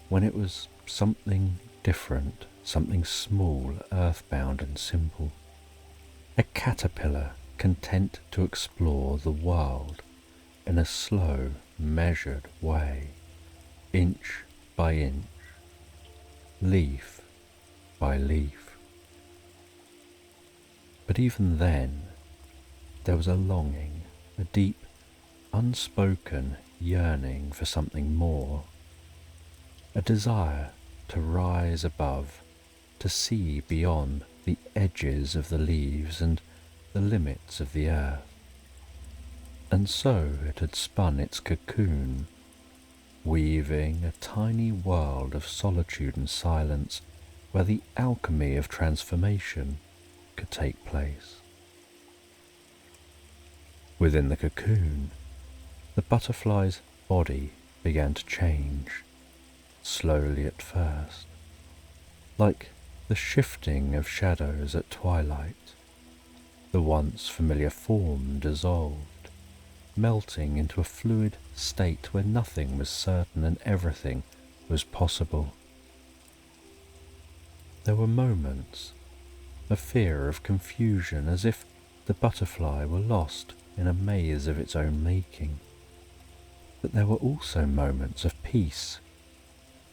when it was something different, something small, earthbound and simple. A caterpillar content to explore the world in a slow, measured way, inch by inch, leaf by leaf. But even then, there was a longing, a deep, unspoken yearning for something more, a desire to rise above, to see beyond the edges of the leaves and the limits of the earth. And so it had spun its cocoon, weaving a tiny world of solitude and silence where the alchemy of transformation could take place. Within the cocoon, the butterfly's body began to change, slowly at first, like the shifting of shadows at twilight. The once familiar form dissolved, melting into a fluid state where nothing was certain and everything was possible. There were moments of fear, of confusion, as if the butterfly were lost in a maze of its own making. But there were also moments of peace,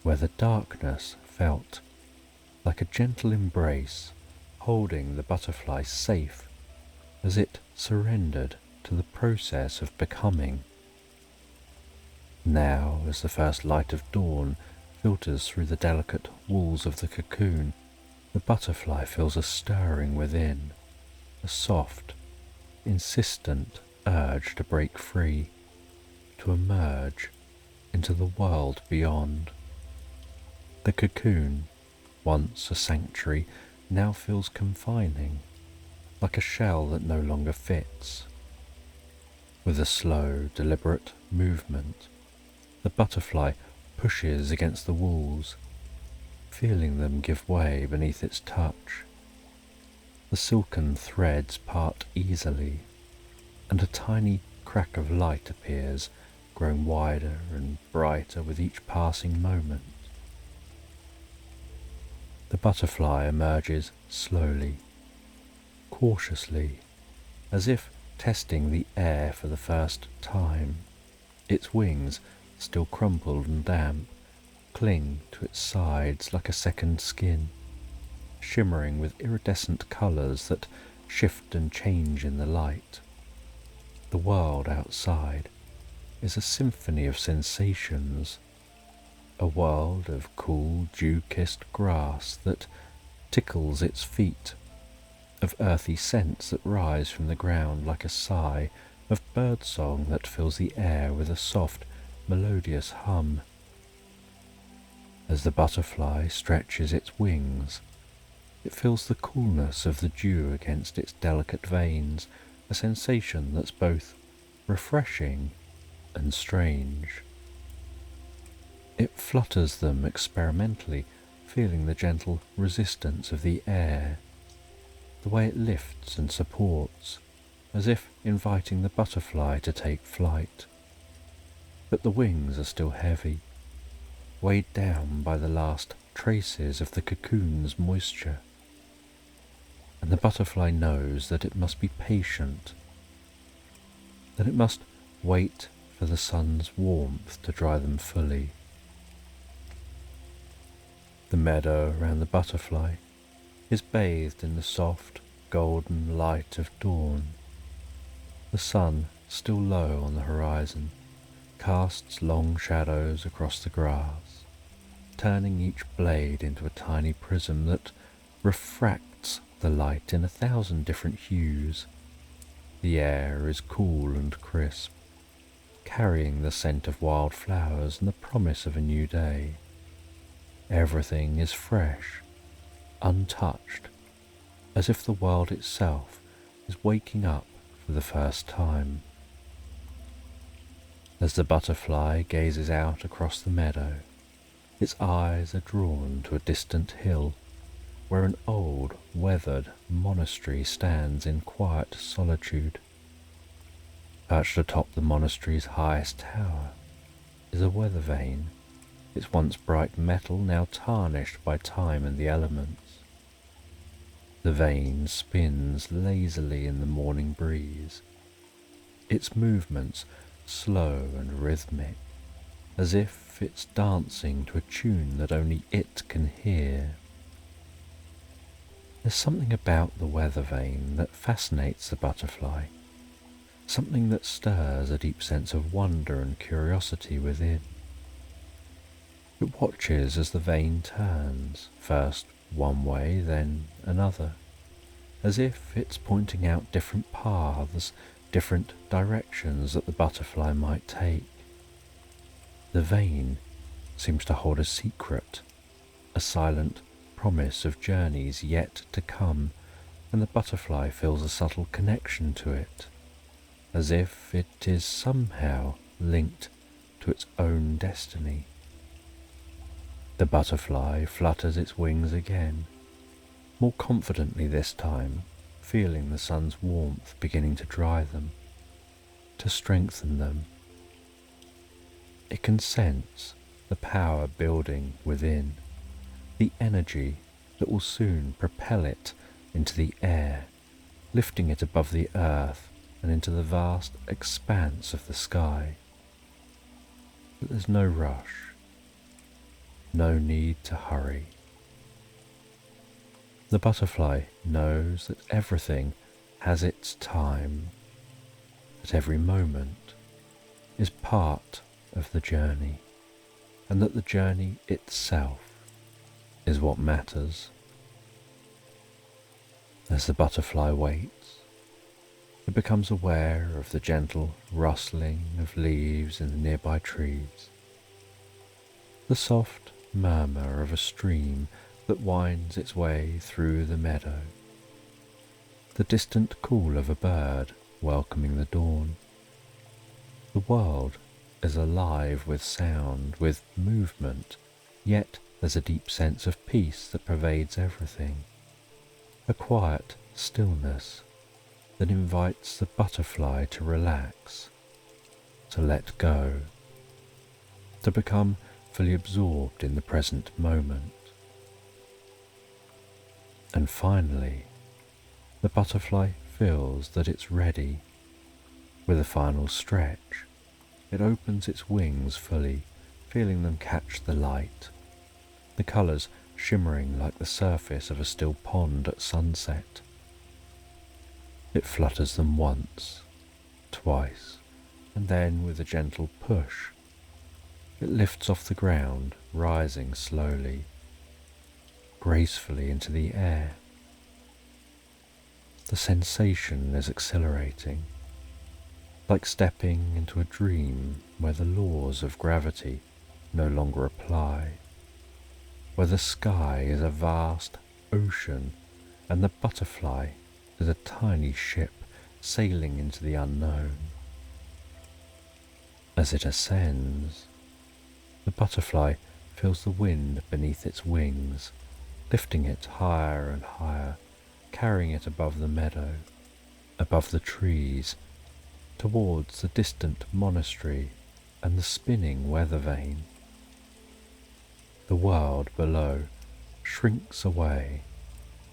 where the darkness felt like a gentle embrace, holding the butterfly safe as it surrendered to the process of becoming. Now, as the first light of dawn filters through the delicate walls of the cocoon, the butterfly feels a stirring within, a soft, insistent urge to break free, to emerge into the world beyond. The cocoon, once a sanctuary, now feels confining, like a shell that no longer fits. With a slow, deliberate movement, the butterfly pushes against the walls, feeling them give way beneath its touch. The silken threads part easily, and a tiny crack of light appears, growing wider and brighter with each passing moment. The butterfly emerges slowly, cautiously, as if testing the air for the first time. Its wings, still crumpled and damp, cling to its sides like a second skin, shimmering with iridescent colours that shift and change in the light. The world outside is a symphony of sensations, a world of cool, dew-kissed grass that tickles its feet, of earthy scents that rise from the ground like a sigh, of birdsong that fills the air with a soft, melodious hum. As the butterfly stretches its wings, it feels the coolness of the dew against its delicate veins, a sensation that's both refreshing and strange. It flutters them experimentally, feeling the gentle resistance of the air, the way it lifts and supports, as if inviting the butterfly to take flight. But the wings are still heavy, weighed down by the last traces of the cocoon's moisture, and the butterfly knows that it must be patient, that it must wait for the sun's warmth to dry them fully. The meadow around the butterfly is bathed in the soft, golden light of dawn. The sun, still low on the horizon, casts long shadows across the grass, turning each blade into a tiny prism that refracts the light in 1,000 different hues. The air is cool and crisp, carrying the scent of wild flowers and the promise of a new day. Everything is fresh, untouched, as if the world itself is waking up for the first time. As the butterfly gazes out across the meadow, its eyes are drawn to a distant hill where an old, weathered monastery stands in quiet solitude. Perched atop the monastery's highest tower is a weather vane, its once bright metal now tarnished by time and the elements. The vane spins lazily in the morning breeze, its movements slow and rhythmic, as if it's dancing to a tune that only it can hear. There's something about the weather vane that fascinates the butterfly, something that stirs a deep sense of wonder and curiosity within. It watches as the vane turns, first one way, then another, as if it's pointing out different paths, different directions that the butterfly might take. The vane seems to hold a secret, a silent promise of journeys yet to come, and the butterfly feels a subtle connection to it, as if it is somehow linked to its own destiny. The butterfly flutters its wings again, more confidently this time, feeling the sun's warmth beginning to dry them, to strengthen them. It can sense the power building within, the energy that will soon propel it into the air, lifting it above the earth and into the vast expanse of the sky. But there's no rush, no need to hurry. The butterfly knows that everything has its time, that every moment is part of the journey, and that the journey itself is what matters. As the butterfly waits, it becomes aware of the gentle rustling of leaves in the nearby trees, the soft murmur of a stream that winds its way through the meadow, the distant call of a bird welcoming the dawn. The world is alive with sound, with movement, yet there's a deep sense of peace that pervades everything, a quiet stillness that invites the butterfly to relax, to let go, to become fully absorbed in the present moment. And finally, the butterfly feels that it's ready. With a final stretch, it opens its wings fully, feeling them catch the light, the colours shimmering like the surface of a still pond at sunset. It flutters them once, twice, and then with a gentle push, it lifts off the ground, rising slowly, gracefully into the air. The sensation is exhilarating, like stepping into a dream where the laws of gravity no longer apply, where the sky is a vast ocean and the butterfly is a tiny ship sailing into the unknown. As it ascends, the butterfly feels the wind beneath its wings, lifting it higher and higher, carrying it above the meadow, above the trees, towards the distant monastery and the spinning weather vane. The world below shrinks away,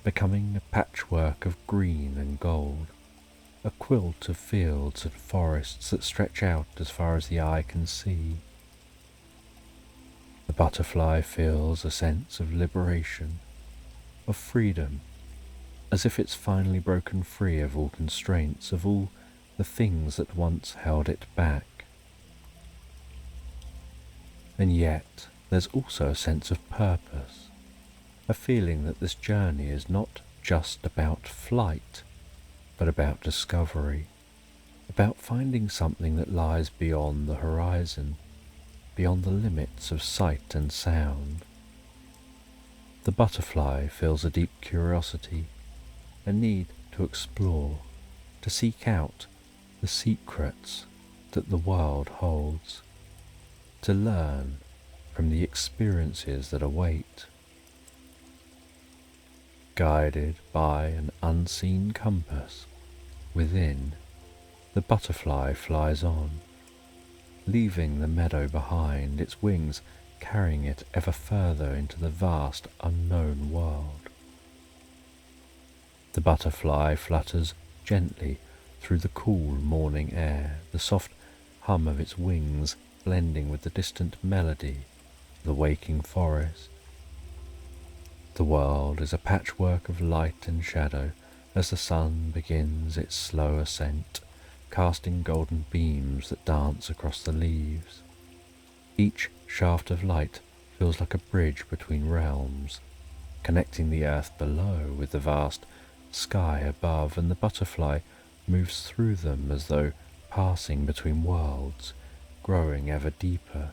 becoming a patchwork of green and gold, a quilt of fields and forests that stretch out as far as the eye can see. The butterfly feels a sense of liberation, of freedom, as if it's finally broken free of all constraints, of all the things that once held it back. And yet there's also a sense of purpose, a feeling that this journey is not just about flight, but about discovery, about finding something that lies beyond the horizon, beyond the limits of sight and sound. The butterfly feels a deep curiosity, a need to explore, to seek out the secrets that the world holds, to learn from the experiences that await. Guided by an unseen compass within, the butterfly flies on, leaving the meadow behind, its wings carrying it ever further into the vast unknown world. The butterfly flutters gently through the cool morning air, the soft hum of its wings blending with the distant melody of the waking forest. The world is a patchwork of light and shadow as the sun begins its slow ascent, casting golden beams that dance across the leaves. Each shaft of light feels like a bridge between realms, connecting the earth below with the vast sky above, and the butterfly moves through them as though passing between worlds, growing ever deeper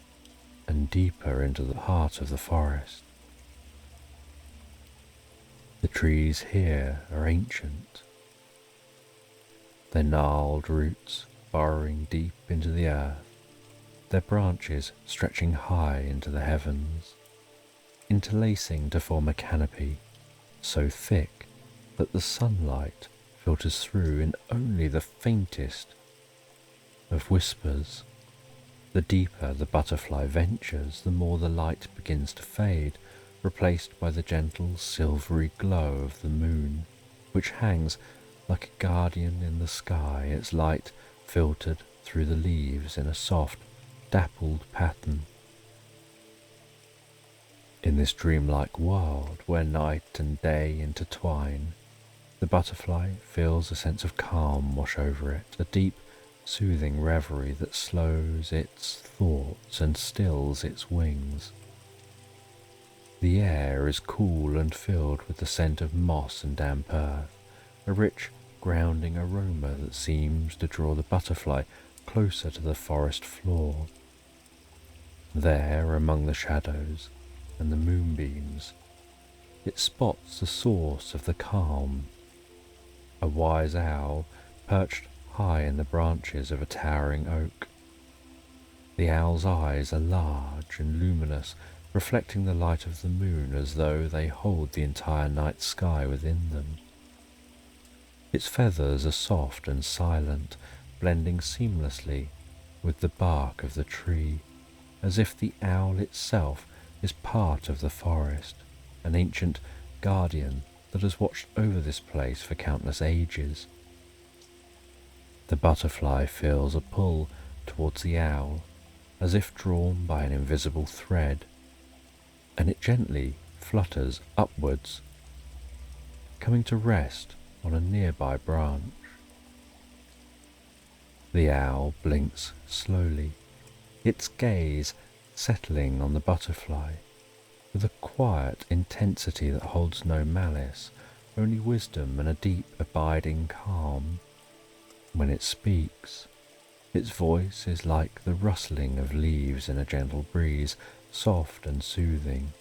and deeper into the heart of the forest. The trees here are ancient, their gnarled roots burrowing deep into the earth, their branches stretching high into the heavens, interlacing to form a canopy so thick that the sunlight filters through in only the faintest of whispers. The deeper the butterfly ventures, the more the light begins to fade, replaced by the gentle silvery glow of the moon, which hangs like a guardian in the sky, its light filtered through the leaves in a soft, dappled pattern. In this dreamlike world where night and day intertwine, the butterfly feels a sense of calm wash over it, a deep, soothing reverie that slows its thoughts and stills its wings. The air is cool and filled with the scent of moss and damp earth, a rich, grounding aroma that seems to draw the butterfly closer to the forest floor. There, among the shadows and the moonbeams, it spots the source of the calm, a wise owl perched high in the branches of a towering oak. The owl's eyes are large and luminous, reflecting the light of the moon as though they hold the entire night sky within them. Its feathers are soft and silent, blending seamlessly with the bark of the tree, as if the owl itself is part of the forest, an ancient guardian that has watched over this place for countless ages. The butterfly feels a pull towards the owl, as if drawn by an invisible thread, and it gently flutters upwards, coming to rest on a nearby branch. The owl blinks slowly, its gaze settling on the butterfly with a quiet intensity that holds no malice, only wisdom and a deep, abiding calm. When it speaks, its voice is like the rustling of leaves in a gentle breeze, soft and soothing,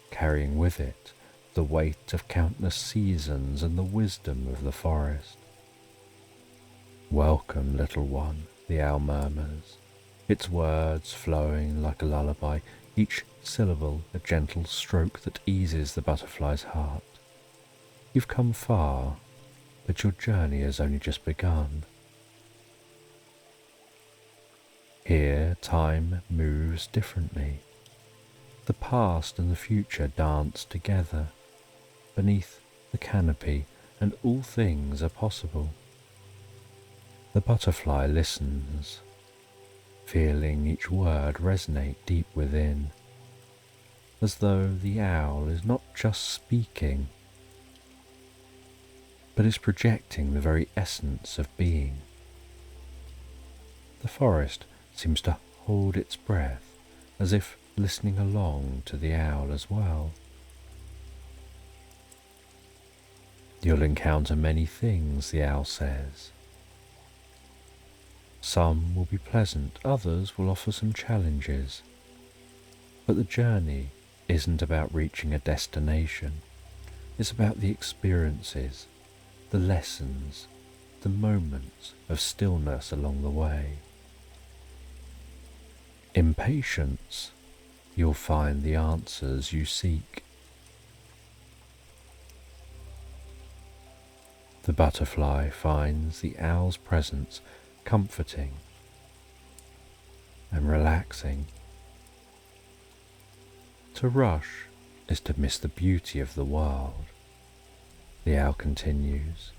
carrying with it the weight of countless seasons and the wisdom of the forest. "Welcome, little one," the owl murmurs, its words flowing like a lullaby, each syllable a gentle stroke that eases the butterfly's heart. "You've come far, but your journey has only just begun." Here time moves differently. The past and the future dance together beneath the canopy, and all things are possible. The butterfly listens, feeling each word resonate deep within, as though the owl is not just speaking, but is projecting the very essence of being. The forest seems to hold its breath, as if listening along to the owl as well. "You'll encounter many things," the owl says. "Some will be pleasant, others will offer some challenges. But the journey isn't about reaching a destination. It's about the experiences, the lessons, the moments of stillness along the way. In patience, you'll find the answers you seek." The butterfly finds the owl's presence comforting and relaxing. To rush is to miss the beauty of the world. The owl continues.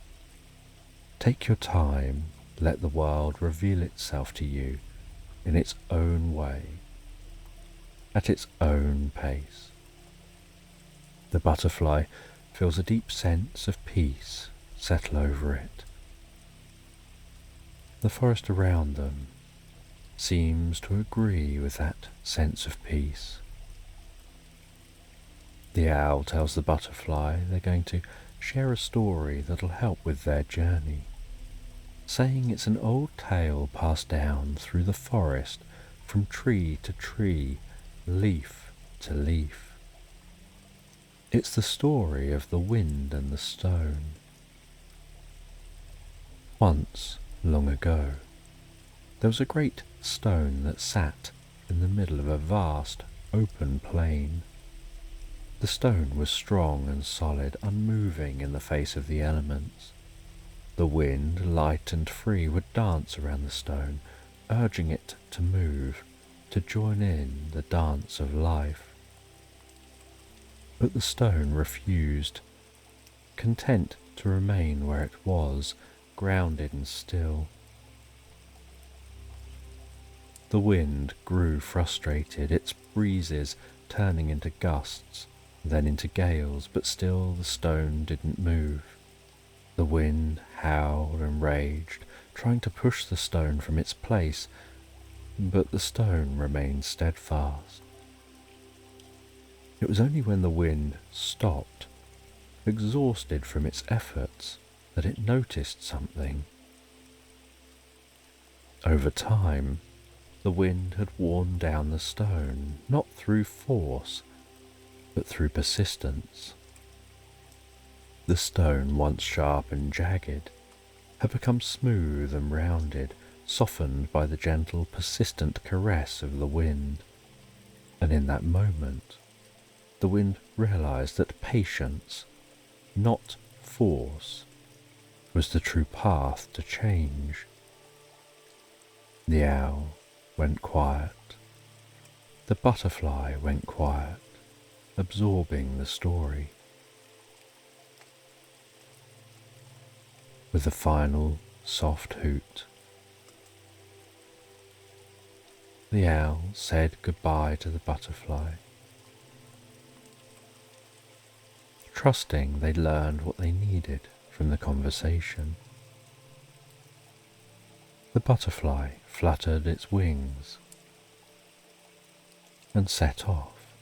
"Take your time, let the world reveal itself to you in its own way, at its own pace." The butterfly feels a deep sense of peace settle over it. The forest around them seems to agree with that sense of peace. The owl tells the butterfly they're going to share a story that'll help with their journey, saying it's an old tale passed down through the forest from tree to tree, leaf to leaf. It's the story of the wind and the stone. Once, long ago, there was a great stone that sat in the middle of a vast open plain. The stone was strong and solid, unmoving in the face of the elements. The wind, light and free, would dance around the stone, urging it to move, to join in the dance of life. But the stone refused, content to remain where it was, grounded and still. The wind grew frustrated, its breezes turning into gusts, then into gales, but still the stone didn't move. The wind howled and raged, trying to push the stone from its place, but the stone remained steadfast. It was only when the wind stopped, exhausted from its efforts, that it noticed something. Over time, the wind had worn down the stone, not through force, but through persistence. The stone, once sharp and jagged, had become smooth and rounded, softened by the gentle, persistent caress of the wind. And in that moment, the wind realized that patience, not force, was the true path to change. The owl went quiet. The butterfly went quiet, absorbing the story. With a final soft hoot, the owl said goodbye to the butterfly, trusting they'd learned what they needed from the conversation. The butterfly fluttered its wings and set off.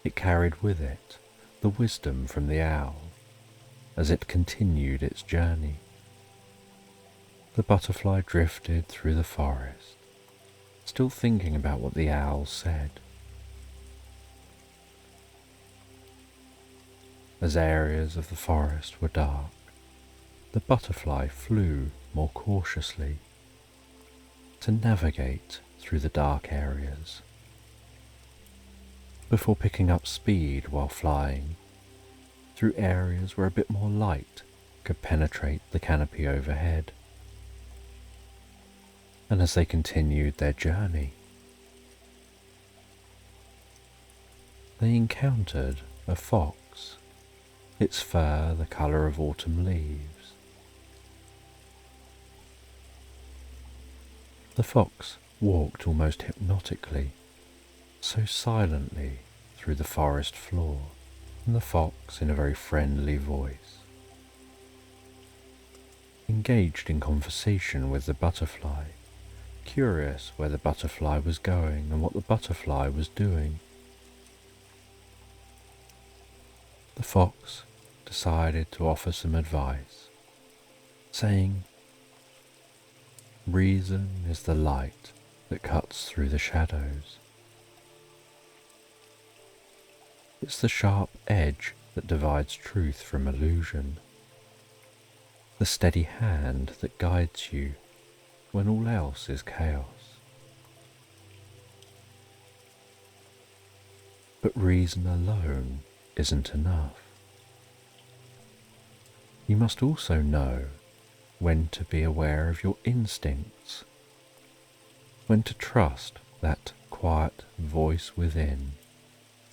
It carried with it the wisdom from the owl as it continued its journey. The butterfly drifted through the forest, still thinking about what the owl said. As areas of the forest were dark, the butterfly flew more cautiously to navigate through the dark areas, before picking up speed while flying through areas where a bit more light could penetrate the canopy overhead. And as they continued their journey, they encountered a fox, its fur the colour of autumn leaves. The fox walked almost hypnotically, so silently through the forest floor, and the fox, in a very friendly voice, engaged in conversation with the butterfly, curious where the butterfly was going and what the butterfly was doing. The fox decided to offer some advice, saying, "Reason is the light that cuts through the shadows. It's the sharp edge that divides truth from illusion, the steady hand that guides you when all else is chaos. But reason alone isn't enough. You must also know when to be aware of your instincts, when to trust that quiet voice within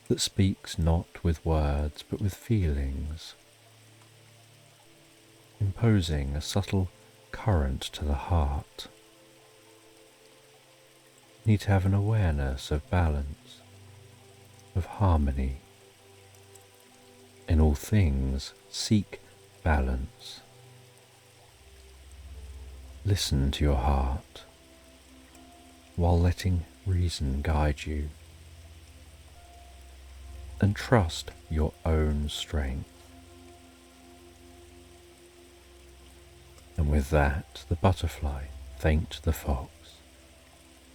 that speaks not with words but with feelings, imposing a subtle current to the heart. You need to have an awareness of balance, of harmony. In all things, seek balance. Listen to your heart while letting reason guide you, and trust your own strength." And with that, the butterfly thanked the fox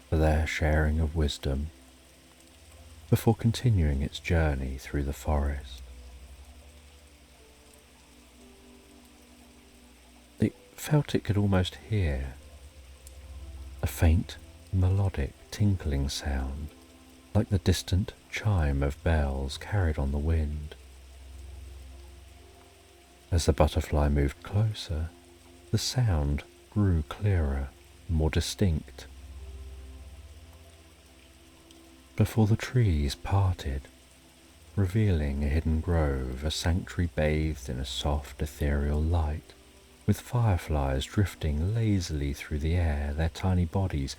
for their sharing of wisdom before continuing its journey through the forest. It felt it could almost hear a faint melodic tinkling sound, like the distant chime of bells carried on the wind. As the butterfly moved closer, the sound grew clearer, more distinct. Before the trees parted, revealing a hidden grove, a sanctuary bathed in a soft ethereal light, with fireflies drifting lazily through the air, their tiny bodies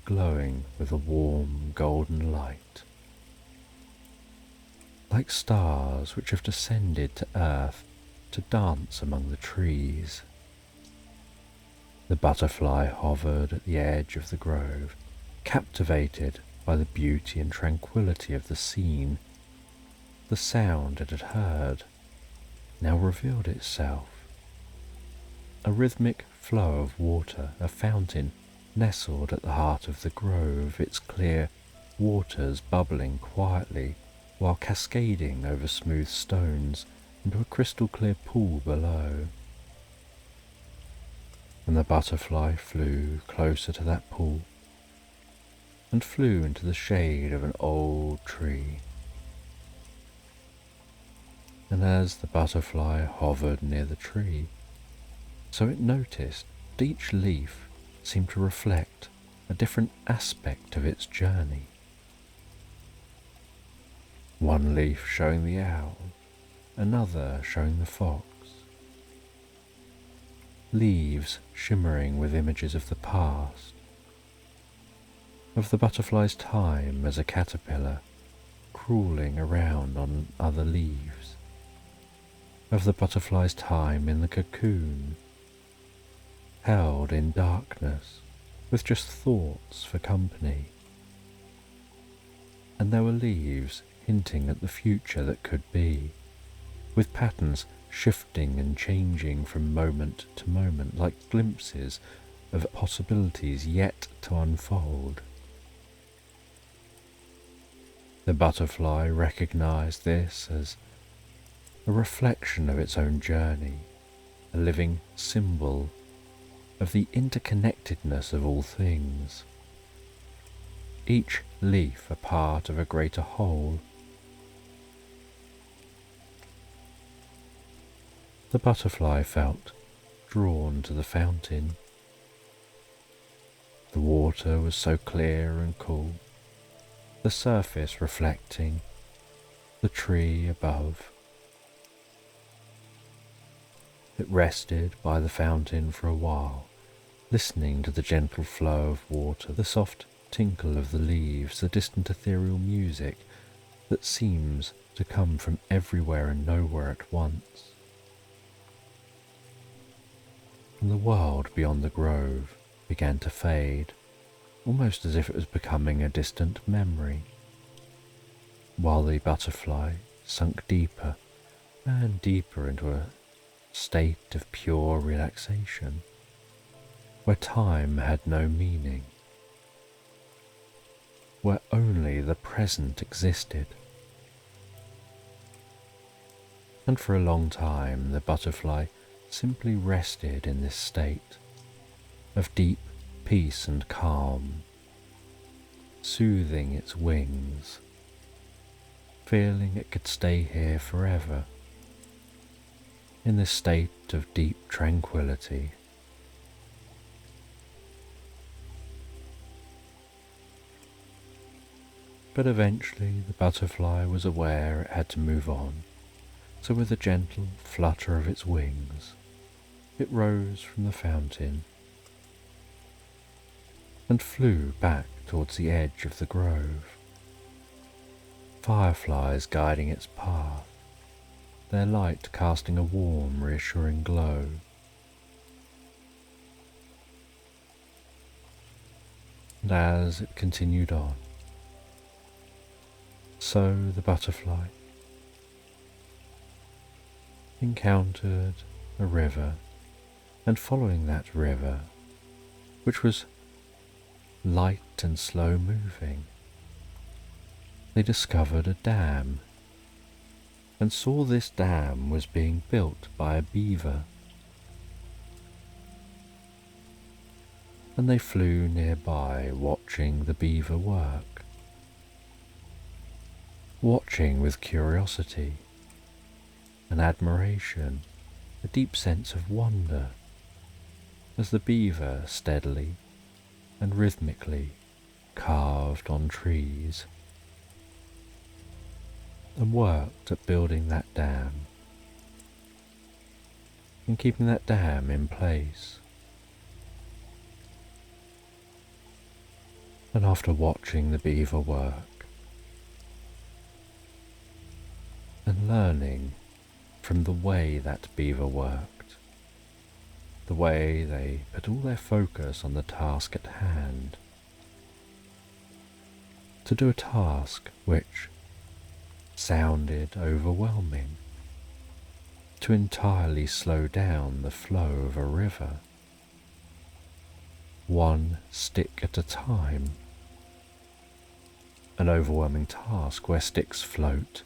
glowing with a warm golden light. Like stars which have descended to earth to dance among the trees. The butterfly hovered at the edge of the grove, captivated by the beauty and tranquility of the scene. The sound it had heard now revealed itself. A rhythmic flow of water, a fountain nestled at the heart of the grove, its clear waters bubbling quietly while cascading over smooth stones into a crystal clear pool below. And the butterfly flew closer to that pool and flew into the shade of an old tree. And as the butterfly hovered near the tree, so it noticed that each leaf seemed to reflect a different aspect of its journey. One leaf showing the owl, another showing the fox. Leaves shimmering with images of the past, of the butterfly's time as a caterpillar crawling around on other leaves, of the butterfly's time in the cocoon, held in darkness with just thoughts for company. And there were leaves hinting at the future that could be, with patterns shifting and changing from moment to moment like glimpses of possibilities yet to unfold. The butterfly recognized this as a reflection of its own journey, a living symbol of the interconnectedness of all things, each leaf a part of a greater whole. The butterfly felt drawn to the fountain. The water was so clear and cool, the surface reflecting the tree above. It rested by the fountain for a while, listening to the gentle flow of water, the soft tinkle of the leaves, the distant ethereal music that seems to come from everywhere and nowhere at once. And the world beyond the grove began to fade, almost as if it was becoming a distant memory, while the butterfly sunk deeper and deeper into a state of pure relaxation, where time had no meaning, where only the present existed. And for a long time the butterfly simply rested in this state of deep peace and calm, soothing its wings, feeling it could stay here forever, in this state of deep tranquility. But eventually the butterfly was aware it had to move on, so with a gentle flutter of its wings, it rose from the fountain and flew back towards the edge of the grove, fireflies guiding its path, their light casting a warm, reassuring glow. And as it continued on, so the butterfly encountered a river, and following that river, which was light and slow moving, they discovered a dam, and saw this dam was being built by a beaver. And they flew nearby, watching the beaver work, watching with curiosity and admiration a deep sense of wonder as the beaver steadily and rhythmically carved on trees and worked at building that dam and keeping that dam in place. And after watching the beaver work and learning from the way that beaver worked, the way they put all their focus on the task at hand, to do a task which sounded overwhelming, to entirely slow down the flow of a river, one stick at a time, an overwhelming task where sticks float,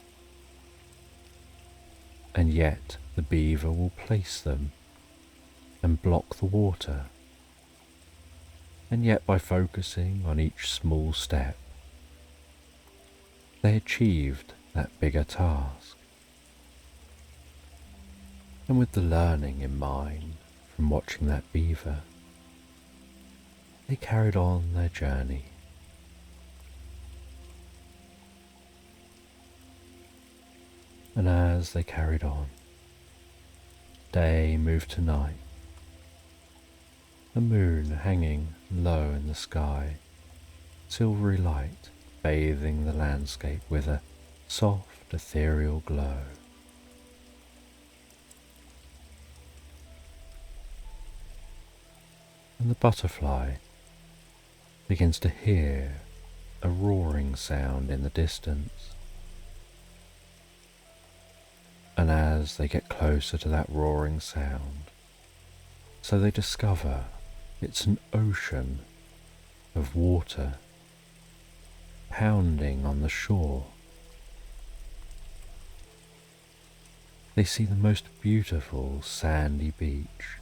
and yet the beaver will place them and block the water, and yet by focusing on each small step, they achieved that bigger task. And with the learning in mind from watching that beaver, they carried on their journey. And as they carried on, day moved to night, the moon hanging low in the sky, silvery light bathing the landscape with a soft ethereal glow. And the butterfly begins to hear a roaring sound in the distance. And as they get closer to that roaring sound, so they discover it's an ocean of water pounding on the shore. They see the most beautiful sandy beach,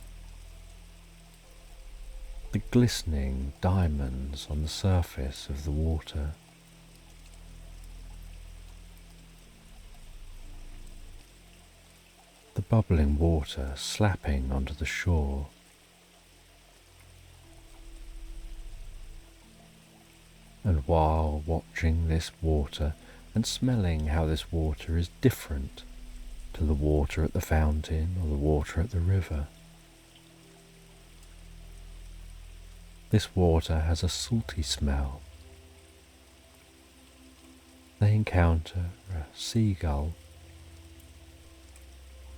the glistening diamonds on the surface of the water, the bubbling water slapping onto the shore. And while watching this water and smelling how this water is different to the water at the fountain or the water at the river, this water has a salty smell. They encounter a seagull,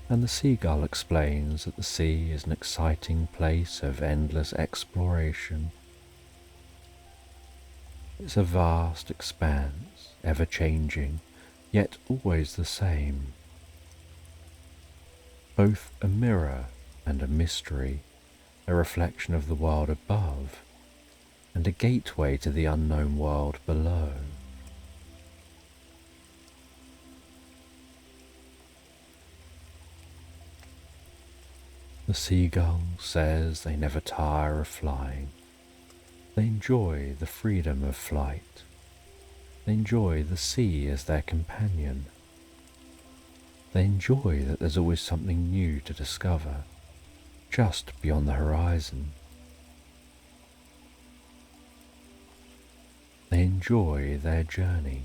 and the seagull explains that the sea is an exciting place of endless exploration. It's a vast expanse, ever changing, yet always the same. Both a mirror and a mystery, a reflection of the world above, and a gateway to the unknown world below. The seagull says they never tire of flying. They enjoy the freedom of flight. They enjoy the sea as their companion. They enjoy that there's always something new to discover, just beyond the horizon. They enjoy their journey.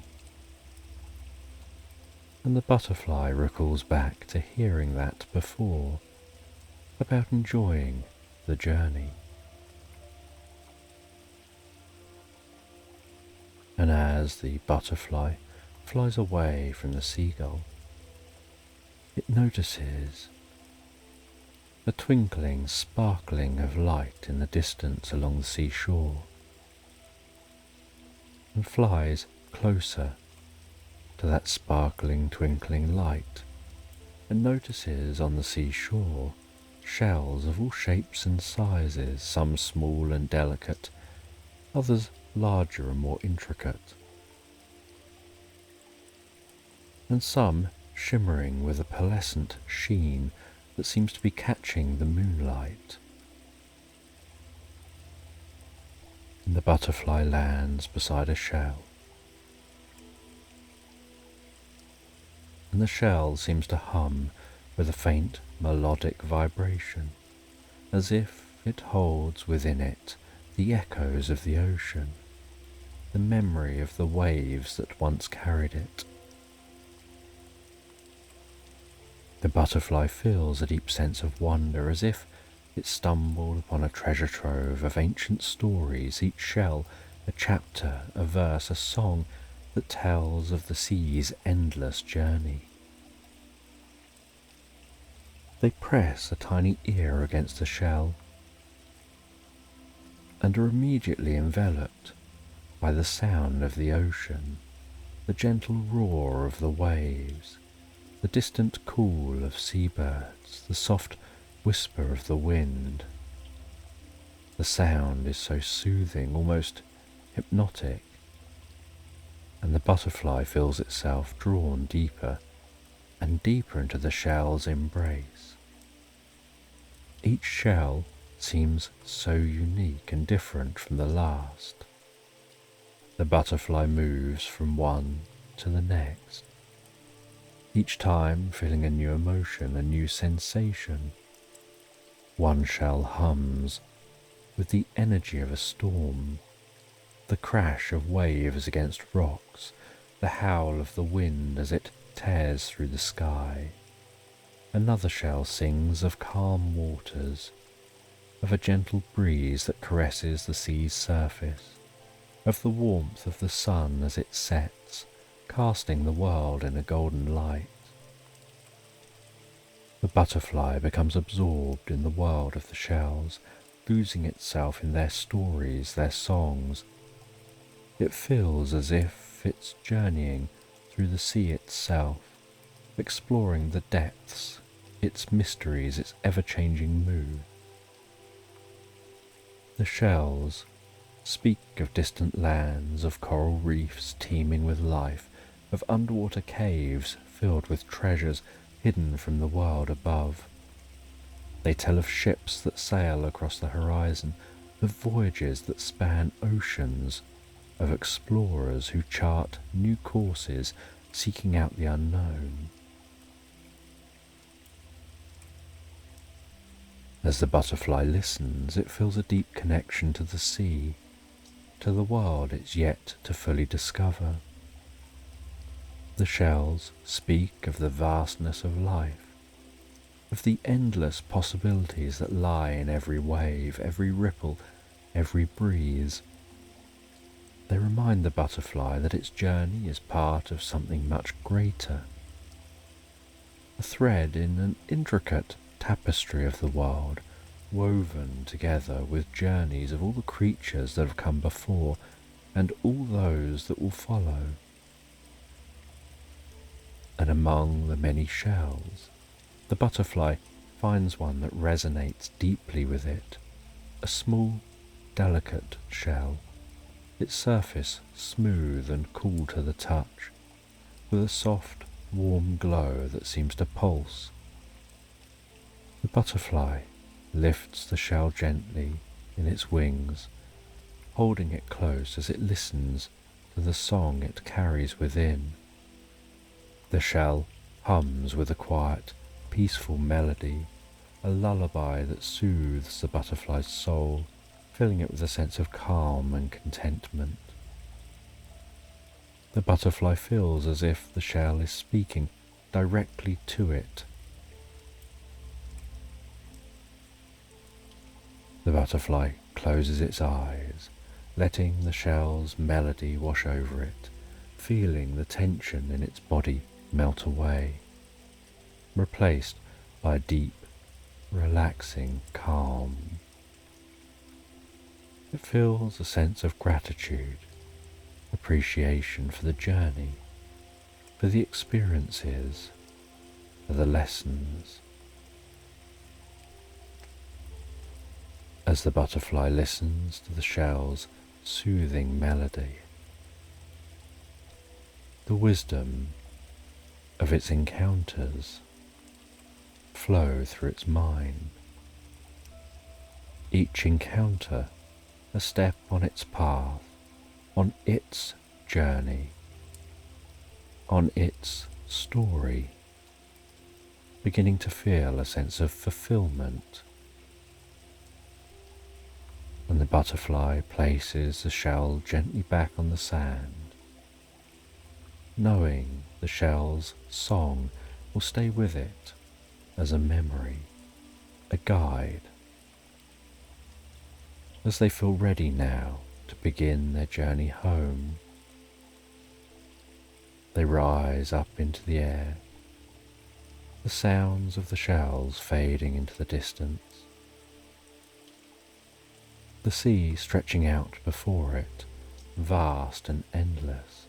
And the butterfly recalls back to hearing that before, about enjoying the journey. And as the butterfly flies away from the seagull, it notices a twinkling, sparkling of light in the distance along the seashore, and flies closer to that sparkling, twinkling light, and notices on the seashore shells of all shapes and sizes, some small and delicate, others larger and more intricate, and some shimmering with a pearlescent sheen that seems to be catching the moonlight. And the butterfly lands beside a shell, and the shell seems to hum with a faint melodic vibration, as if it holds within it the echoes of the ocean, the memory of the waves that once carried it. The butterfly feels a deep sense of wonder, as if it stumbled upon a treasure trove of ancient stories, each shell a chapter, a verse, a song that tells of the sea's endless journey. They press a tiny ear against the shell and are immediately enveloped by the sound of the ocean, the gentle roar of the waves, the distant call of seabirds, the soft whisper of the wind. The sound is so soothing, almost hypnotic, and the butterfly feels itself drawn deeper and deeper into the shell's embrace. Each shell seems so unique and different from the last. The butterfly moves from one to the next, each time feeling a new emotion, a new sensation. One shell hums with the energy of a storm, the crash of waves against rocks, the howl of the wind as it tears through the sky. Another shell sings of calm waters, of a gentle breeze that caresses the sea's surface, of the warmth of the sun as it sets, casting the world in a golden light. The butterfly becomes absorbed in the world of the shells, losing itself in their stories, their songs. It feels as if it's journeying through the sea itself, exploring the depths, its mysteries, its ever-changing mood. The shells speak of distant lands, of coral reefs teeming with life, of underwater caves filled with treasures hidden from the world above. They tell of ships that sail across the horizon, of voyages that span oceans, of explorers who chart new courses seeking out the unknown. As the butterfly listens, it feels a deep connection to the sea, to the world it's yet to fully discover. The shells speak of the vastness of life, of the endless possibilities that lie in every wave, every ripple, every breeze. They remind the butterfly that its journey is part of something much greater, a thread in an intricate tapestry of the world, woven together with journeys of all the creatures that have come before and all those that will follow. And among the many shells, the butterfly finds one that resonates deeply with it, a small, delicate shell, its surface smooth and cool to the touch, with a soft, warm glow that seems to pulse. The butterfly lifts the shell gently in its wings, holding it close as it listens to the song it carries within. The shell hums with a quiet, peaceful melody, a lullaby that soothes the butterfly's soul, filling it with a sense of calm and contentment. The butterfly feels as if the shell is speaking directly to it. The butterfly closes its eyes, letting the shell's melody wash over it, feeling the tension in its body melt away, replaced by a deep, relaxing calm. It feels a sense of gratitude, appreciation for the journey, for the experiences, for the lessons. As the butterfly listens to the shell's soothing melody, the wisdom of its encounters flow through its mind. Each encounter a step on its path, on its journey, on its story. beginning to feel a sense of fulfillment. And the butterfly places the shell gently back on the sand, knowing the shell's song will stay with it as a memory, a guide. As they feel ready now to begin their journey home, they rise up into the air, the sounds of the shells fading into the distance, the sea stretching out before it, vast and endless,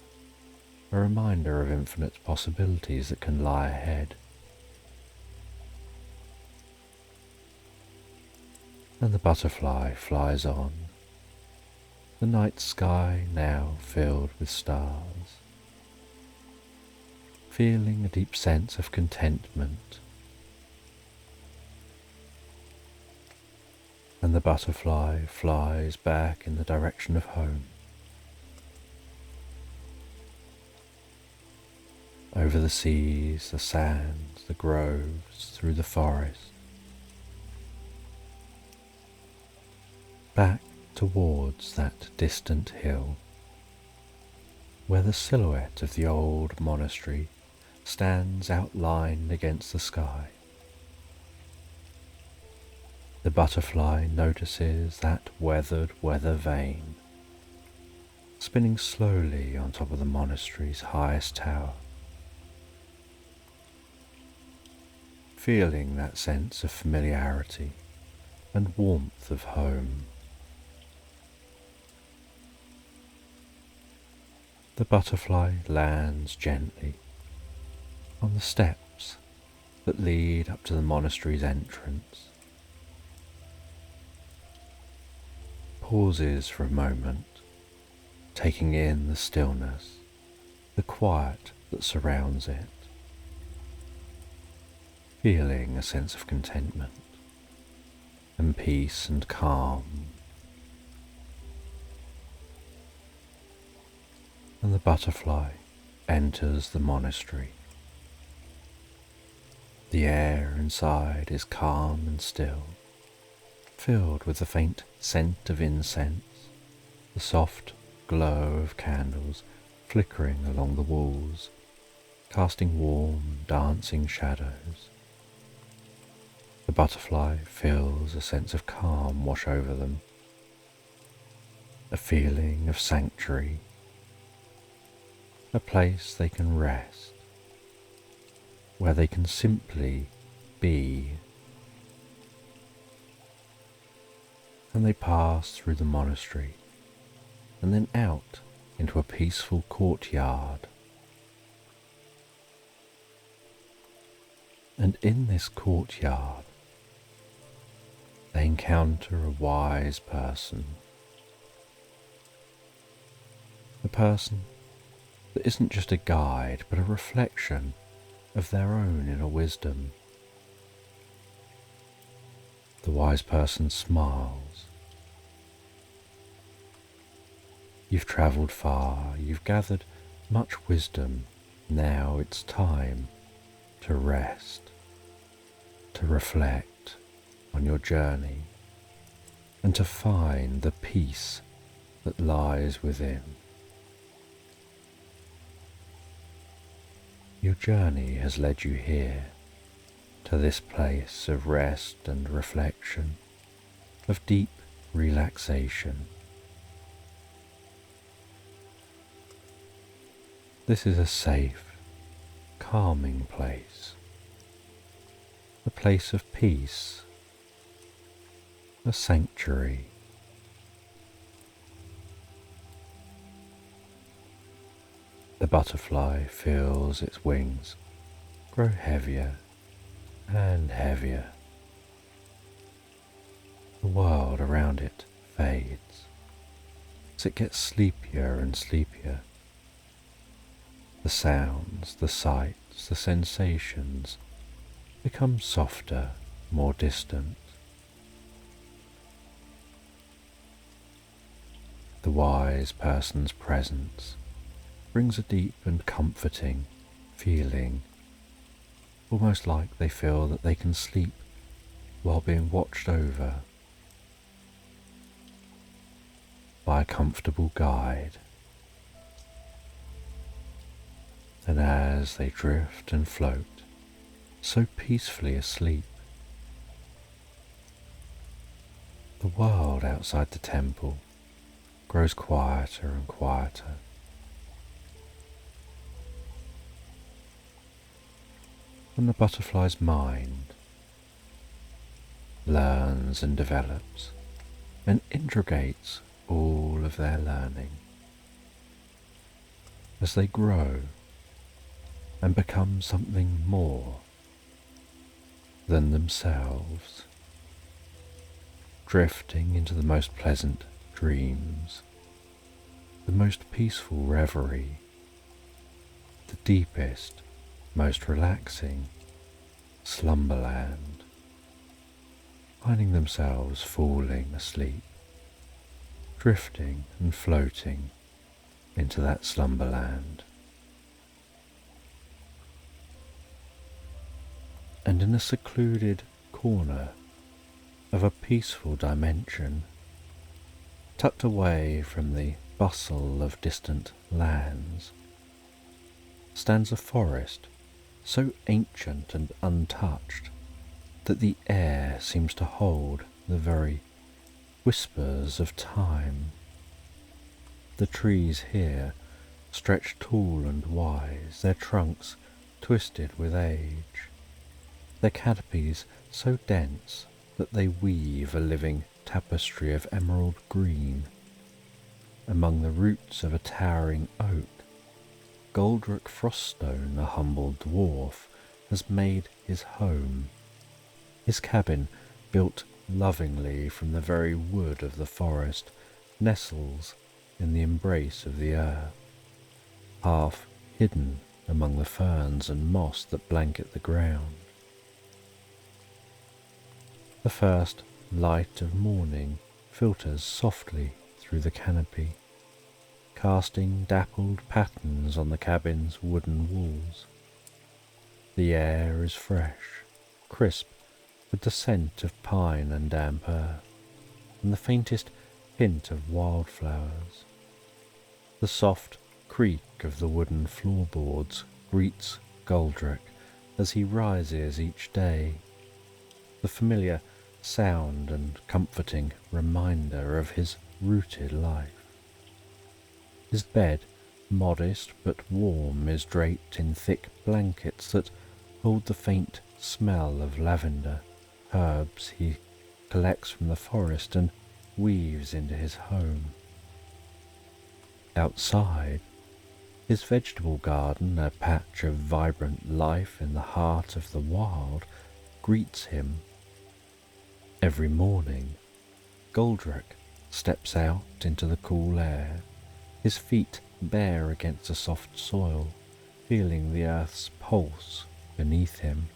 a reminder of infinite possibilities that can lie ahead. And the butterfly flies on, the night sky now filled with stars, feeling a deep sense of contentment. And the butterfly flies back in the direction of home, over the seas, the sands, the groves, through the forest, back towards that distant hill, where the silhouette of the old monastery stands outlined against the sky. The butterfly notices that weathered weather vane, spinning slowly on top of the monastery's highest tower, feeling that sense of familiarity and warmth of home. The butterfly lands gently on the steps that lead up to the monastery's entrance, pauses for a moment, taking in the stillness, the quiet that surrounds it, feeling a sense of contentment and peace and calm. And the butterfly enters the monastery. The air inside is calm and still, filled with the faint scent of incense, the soft glow of candles flickering along the walls, casting warm, dancing shadows. The butterfly feels a sense of calm wash over them, a feeling of sanctuary, a place they can rest, where they can simply be. And they pass through the monastery and then out into a peaceful courtyard. And in this courtyard, they encounter a wise person. A person that isn't just a guide, but a reflection of their own inner wisdom. The wise person smiles. You've travelled far, you've gathered much wisdom. Now it's time to rest, to reflect on your journey, and to find the peace that lies within. Your journey has led you here, to this place of rest and reflection, of deep relaxation. This is a safe, calming place, a place of peace, a sanctuary. The butterfly feels its wings grow heavier and heavier. The world around it fades as it gets sleepier and sleepier. The sounds, the sights, the sensations become softer, more distant. The wise person's presence brings a deep and comforting feeling, almost like they feel that they can sleep while being watched over by a comfortable guide. And as they drift and float, so peacefully asleep, the world outside the temple grows quieter and quieter. And the butterfly's mind learns and develops and integrates all of their learning as they grow and become something more than themselves, drifting into the most pleasant dreams, the most peaceful reverie, the deepest, most relaxing slumberland, finding themselves falling asleep, drifting and floating into that slumberland. And in a secluded corner of a peaceful dimension, tucked away from the bustle of distant lands, stands a forest so ancient and untouched that the air seems to hold the very whispers of time. The trees here stretch tall and wise, their trunks twisted with age, their canopies so dense that they weave a living tapestry of emerald green. Among the roots of a towering oak, Goldrick Froststone, a humble dwarf, has made his home. His cabin, built lovingly from the very wood of the forest, nestles in the embrace of the earth, half hidden among the ferns and moss that blanket the ground. The first light of morning filters softly through the canopy, casting dappled patterns on the cabin's wooden walls. The air is fresh, crisp, with the scent of pine and damp earth, and the faintest hint of wildflowers. The soft creak of the wooden floorboards greets Goldrick as he rises each day, the familiar sound and comforting reminder of his rooted life. His bed, modest but warm, is draped in thick blankets that hold the faint smell of lavender, herbs he collects from the forest and weaves into his home. Outside, his vegetable garden, a patch of vibrant life in the heart of the wild, greets him. Every morning, Goldrick steps out into the cool air, his feet bare against the soft soil, feeling the earth's pulse beneath him.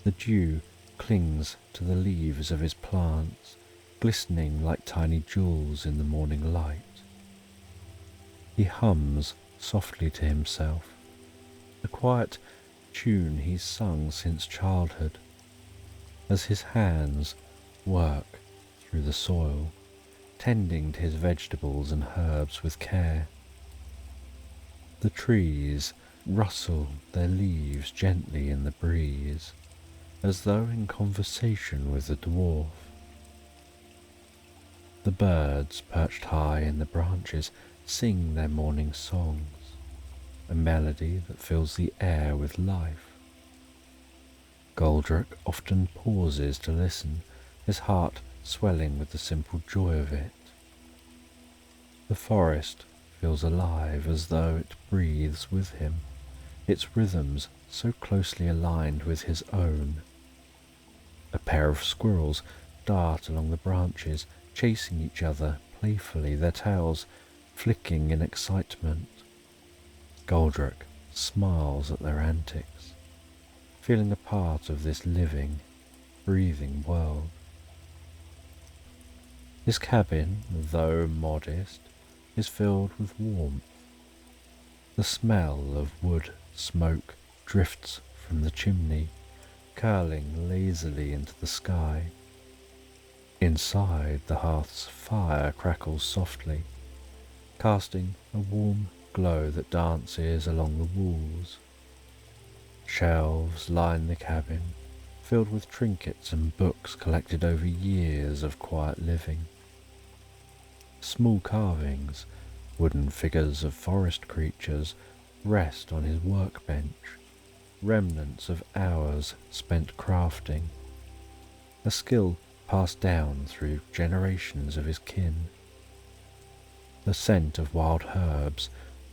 The dew clings to the leaves of his plants, glistening like tiny jewels in the morning light. He hums softly to himself, a quiet tune he's sung since childhood, as his hands work through the soil, tending to his vegetables and herbs with care. The trees rustle their leaves gently in the breeze, as though in conversation with the dwarf. The birds, perched high in the branches, sing their morning songs, a melody that fills the air with life. Goldrick often pauses to listen, his heart swelling with the simple joy of it. The forest feels alive, as though it breathes with him, its rhythms so closely aligned with his own. A pair of squirrels dart along the branches, chasing each other playfully, their tails flicking in excitement. Goldrick smiles at their antics, feeling a part of this living, breathing world. His cabin, though modest, is filled with warmth. The smell of wood smoke drifts from the chimney, curling lazily into the sky. Inside, the hearth's fire crackles softly, casting a warm glow that dances along the walls. Shelves line the cabin, filled with trinkets and books collected over years of quiet living. Small carvings, wooden figures of forest creatures, rest on his workbench, remnants of hours spent crafting, a skill passed down through generations of his kin. The scent of wild herbs,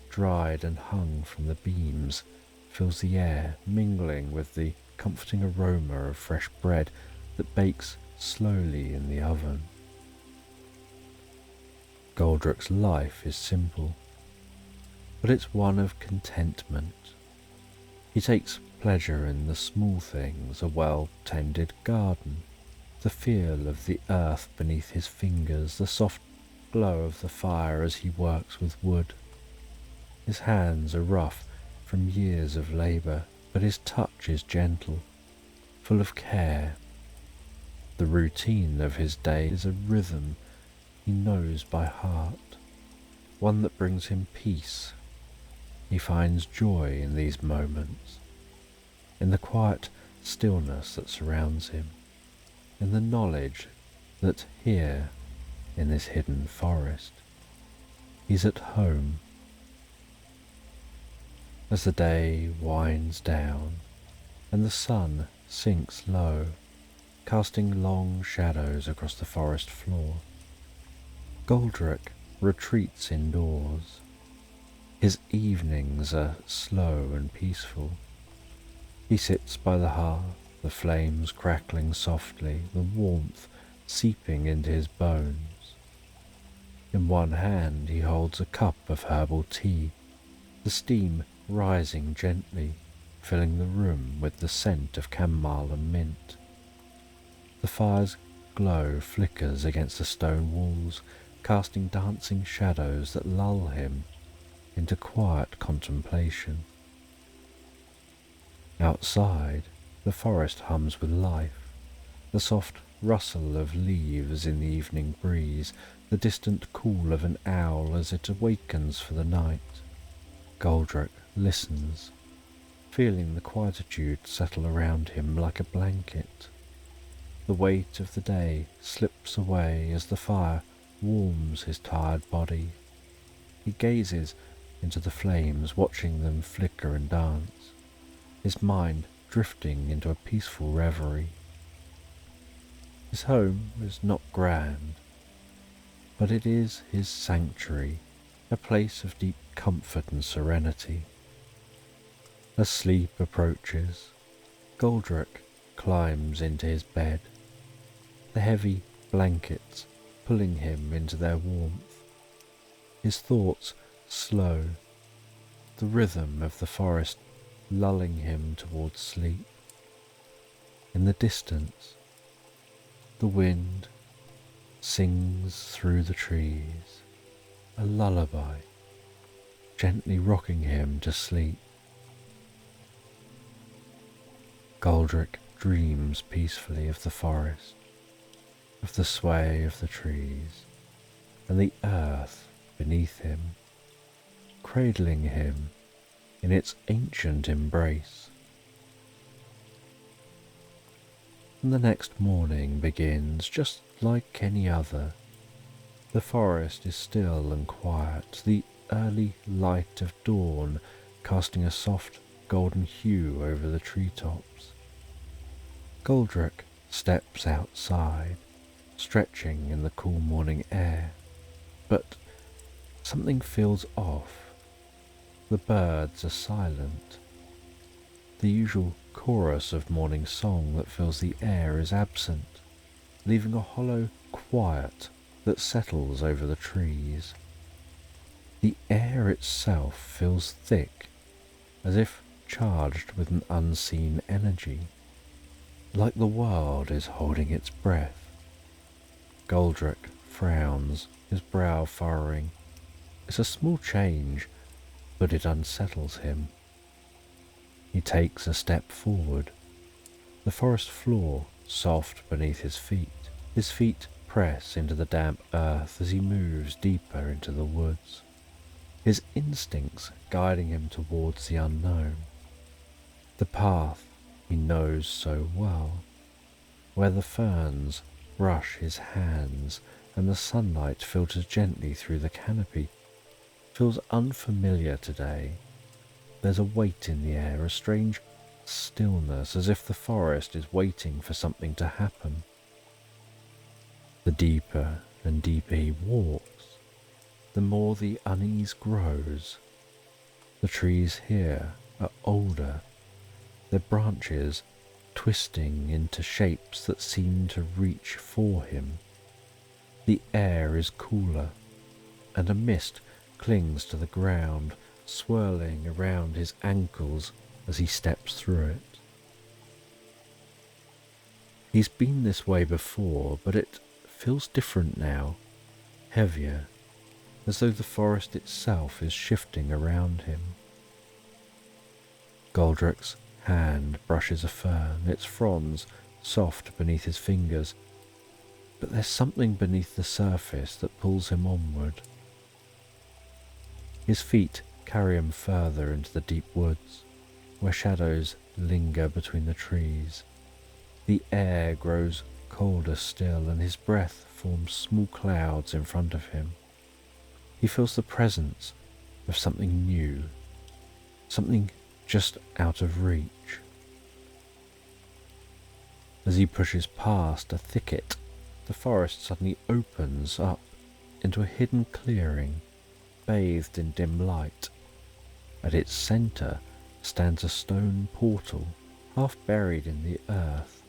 dried and hung from the beams, fills the air, mingling with the comforting aroma of fresh bread that bakes slowly in the oven. Goldrick's life is simple, but it's one of contentment. He takes pleasure in the small things, a well-tended garden, the feel of the earth beneath his fingers, the soft glow of the fire as he works with wood. His hands are rough from years of labour, but his touch is gentle, full of care. The routine of his day is a rhythm he knows by heart, one that brings him peace. He finds joy in these moments, in the quiet stillness that surrounds him, in the knowledge that here, in this hidden forest, he's at home. As the day winds down and the sun sinks low, casting long shadows across the forest floor, Goldrick retreats indoors. His evenings are slow and peaceful. He sits by the hearth, the flames crackling softly, the warmth seeping into his bones. In one hand he holds a cup of herbal tea, the steam rising gently, filling the room with the scent of chamomile and mint. The fire's glow flickers against the stone walls, casting dancing shadows that lull him into quiet contemplation. Outside, the forest hums with life, the soft rustle of leaves in the evening breeze, the distant call of an owl as it awakens for the night. Goldrick listens, feeling the quietude settle around him like a blanket. The weight of the day slips away as the fire warms his tired body. He gazes into the flames, watching them flicker and dance, his mind drifting into a peaceful reverie. His home is not grand, but it is his sanctuary, a place of deep comfort and serenity. As sleep approaches, Goldrick climbs into his bed, the heavy blankets pulling him into their warmth. His thoughts slow, the rhythm of the forest lulling him towards sleep. In the distance, the wind sings through the trees, a lullaby, gently rocking him to sleep. Goldrick dreams peacefully of the forest, of the sway of the trees, and the earth beneath him, cradling him in its ancient embrace. And the next morning begins just like any other. The forest is still and quiet, the early light of dawn casting a soft golden hue over the treetops. Goldrick steps outside, stretching in the cool morning air, but something feels off. The birds are silent. The usual chorus of morning song that fills the air is absent, leaving a hollow quiet that settles over the trees. The air itself feels thick, as if charged with an unseen energy, like the world is holding its breath. Goldrick frowns, his brow furrowing. It's a small change, but it unsettles him. He takes a step forward, the forest floor soft beneath his feet. His feet press into the damp earth as he moves deeper into the woods, his instincts guiding him towards the unknown, the path he knows so well, where the ferns brush his hands and the sunlight filters gently through the canopy, feels unfamiliar today. There's a weight in the air, a strange stillness, as if the forest is waiting for something to happen. The deeper and deeper he walks, the more the unease grows. The trees here are older, their branches twisting into shapes that seem to reach for him. The air is cooler, and a mist clings to the ground, swirling around his ankles as he steps through it. He's been this way before, but it feels different now, heavier, as though the forest itself is shifting around him. Goldrick's hand brushes a fern, its fronds soft beneath his fingers, but there's something beneath the surface that pulls him onward. His feet carry him further into the deep woods, where shadows linger between the trees. The air grows colder still, and his breath forms small clouds in front of him. He feels the presence of something new, something just out of reach. As he pushes past a thicket, the forest suddenly opens up into a hidden clearing, bathed in dim light. At its centre stands a stone portal, half buried in the earth,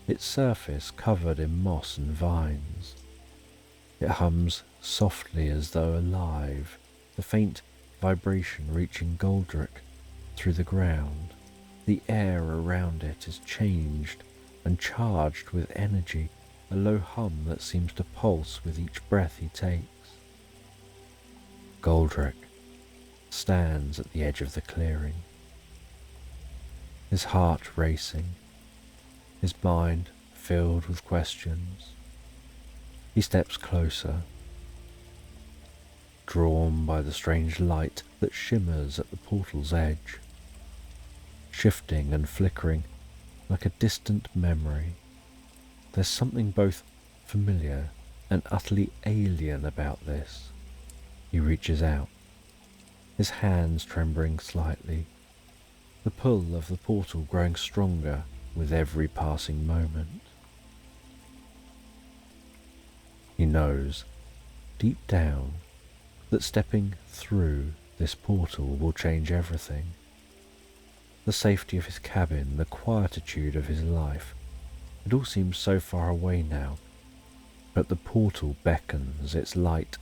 its surface covered in moss and vines. It hums softly as though alive, the faint vibration reaching Goldrick through the ground. The air around it is changed and charged with energy, a low hum that seems to pulse with each breath he takes. Goldrick stands at the edge of the clearing, his heart racing, his mind filled with questions. He steps closer, drawn by the strange light that shimmers at the portal's edge, shifting and flickering like a distant memory. There's something both familiar and utterly alien about this. He reaches out, his hands trembling slightly, the pull of the portal growing stronger with every passing moment. He knows, deep down, that stepping through this portal will change everything. The safety of his cabin, the quietude of his life, it all seems so far away now, but the portal beckons, its light